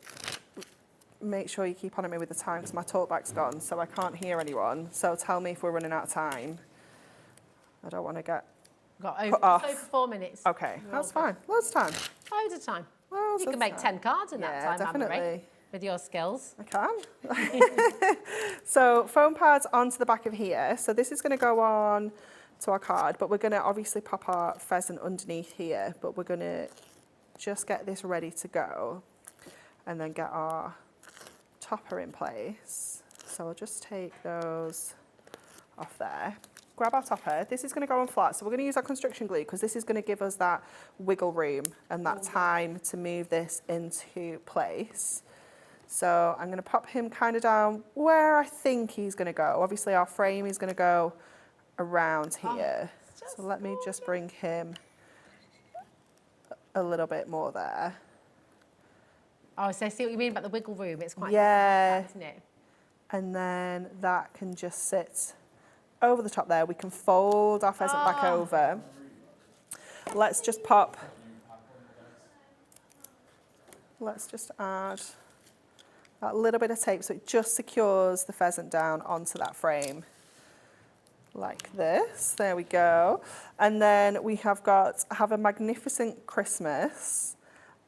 make sure you keep on at me with the time because my talkback's gone, so I can't hear anyone. So tell me if we're running out of time. I don't want to get Got put off. over 4 minutes. Okay, that's fine. Loads of time. Loads of time. Loads You of can make time. 10 cards in that time, Anne-Marie, definitely. with your skills. I can. So foam pads onto the back of here. So this is going to go on to our card, but we're going to obviously pop our pheasant underneath here, but we're going to just get this ready to go and then get our topper in place. So I'll just take those off there. grab our topper. This is going to go on flat, so we're going to use our construction glue because this is going to give us that wiggle room and that time to move this into place. So I'm going to pop him kind of down where I think he's going to go. Obviously our frame is going to go around here. So let me just bring him a little bit more there. Oh, so I see what you mean about the wiggle room. It's quite Yeah. isn't it? And then that can just sit over the top there. We can fold our pheasant back over. Let's just add that little bit of tape so it just secures the pheasant down onto that frame. Like this, there we go. And then we have a magnificent Christmas.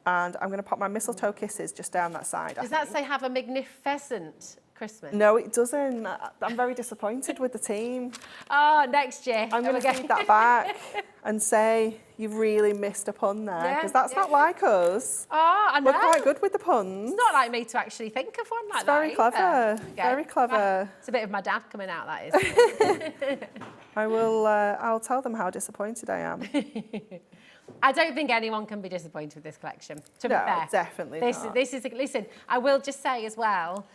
And I'm going to pop my mistletoe kisses just down that side. Does that say have a magnificent Christmas? No, it doesn't. I'm very disappointed with the team. Oh, next year. I'm going to feed that back and say you've really missed a pun there because that's not like us. Oh, I know. We're quite good with the puns. It's not like me to actually think of one like It's that. very clever. Very clever. It's a bit of my dad coming out, that is. I'll tell them how disappointed I am. I don't think anyone can be disappointed with this collection, to be fair. Definitely not. Listen, I will just say as well,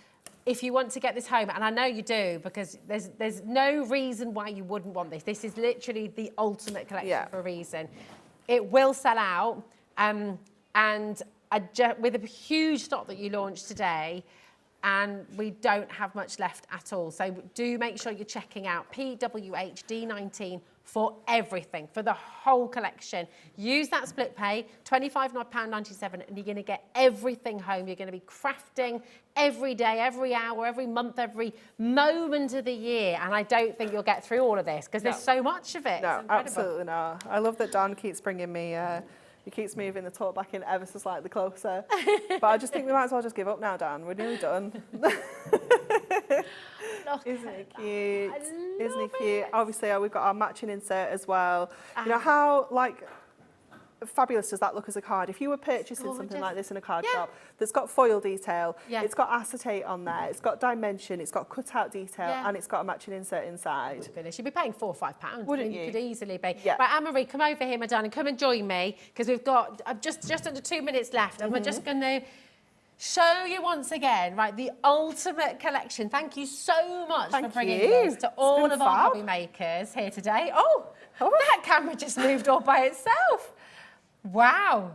if you want to get this home, and I know you do, because there's no reason why you wouldn't want this. This is literally the ultimate collection for a reason. It will sell out, and with a huge stock that you launched today, and we don't have much left at all. So do make sure you're checking out PWHD19 for everything, for the whole collection. Use that split pay, £25.97, and you're going to get everything home. You're going to be crafting every day, every hour, every month, every moment of the year. And I don't think you'll get through all of this because there's so much of it. No, absolutely not. I love that Don keeps bringing me, he keeps moving the talk back in ever so slightly closer. But I just think we might as well just give up now, Dan. We're nearly done. Isn't it cute? Isn't it cute? Obviously, we've got our matching insert as well. You know how, fabulous does that look as a card? If you were purchasing something like this in a card shop that's got foil detail, it's got acetate on there, it's got dimension, it's got cutout detail, and it's got a matching insert inside. You'd be paying £4 or £5. Wouldn't you? You could easily be. Yeah. Right, Anne-Marie, come over here, my darling. Come and join me because we've got just under 2 minutes left, and we're just going to show you once again, right, the ultimate collection. Thank you so much for bringing this to all of our hobby makers here today. Oh, that camera just moved all by itself. Wow.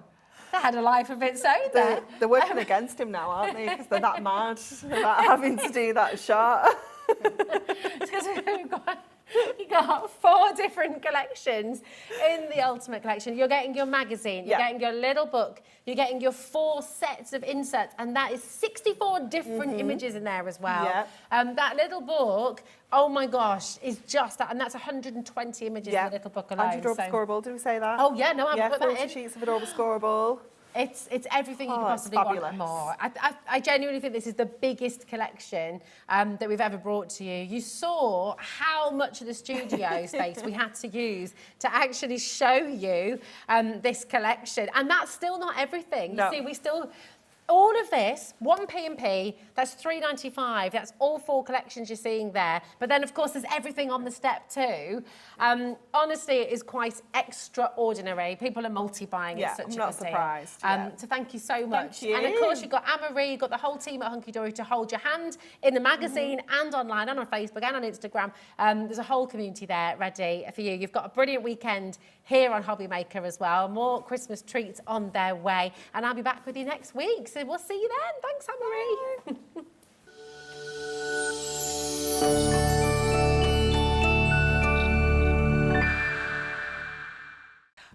That had a life of its own there. They're working against him now, aren't they? Because they're that mad about having to do that shot. It's because you got 4 different collections in the Ultimate Collection. You're getting your magazine, you're getting your little book, you're getting your 4 sets of inserts, and that is 64 different images in there as well. Yeah. That little book, oh my gosh, is just that, and that's 120 images in the little book alone. And your adorable scoreable, did we say that? Oh yeah, no, I put that in. 40 sheets of adorable scoreable. It's everything you could possibly want and more. I genuinely think this is the biggest collection that we've ever brought to you. You saw how much of the studio space we had to use to actually show you this collection. And that's still not everything. You see, we still... All of this, 1 P&P, that's £3.95. That's all 4 collections you're seeing there. But then, of course, there's everything on the step too. Honestly, it is quite extraordinary. People are multi-buying. Yeah, it's such I'm a not good thing. surprised. So thank you so much. Thank you. And of course, you've got Anne-Marie, you've got the whole team at Hunky Dory to hold your hand in the magazine and online and on Facebook and on Instagram. There's a whole community there ready for you. You've got a brilliant weekend here on HobbyMaker as well. More Christmas treats on their way. And I'll be back with you next week. So we'll see you then. Thanks, Anne-Marie.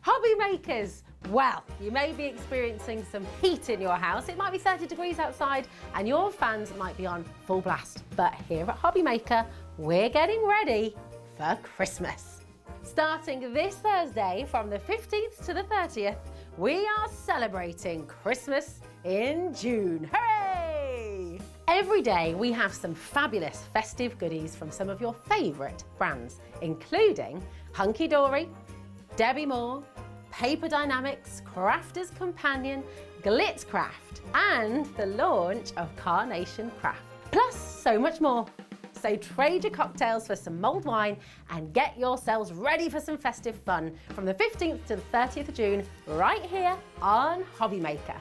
Hobby makers, well, you may be experiencing some heat in your house. It might be 30 degrees outside and your fans might be on full blast. But here at HobbyMaker, we're getting ready for Christmas. Starting this Thursday from the 15th to the 30th, we are celebrating Christmas in June. Hooray! Every day we have some fabulous festive goodies from some of your favourite brands, including Hunky Dory, Debbie Moore, Paper Dynamics, Crafter's Companion, Glitz Craft, and the launch of Carnation Craft. Plus so much more. So trade your cocktails for some mulled wine and get yourselves ready for some festive fun from the 15th to the 30th of June right here on HobbyMaker.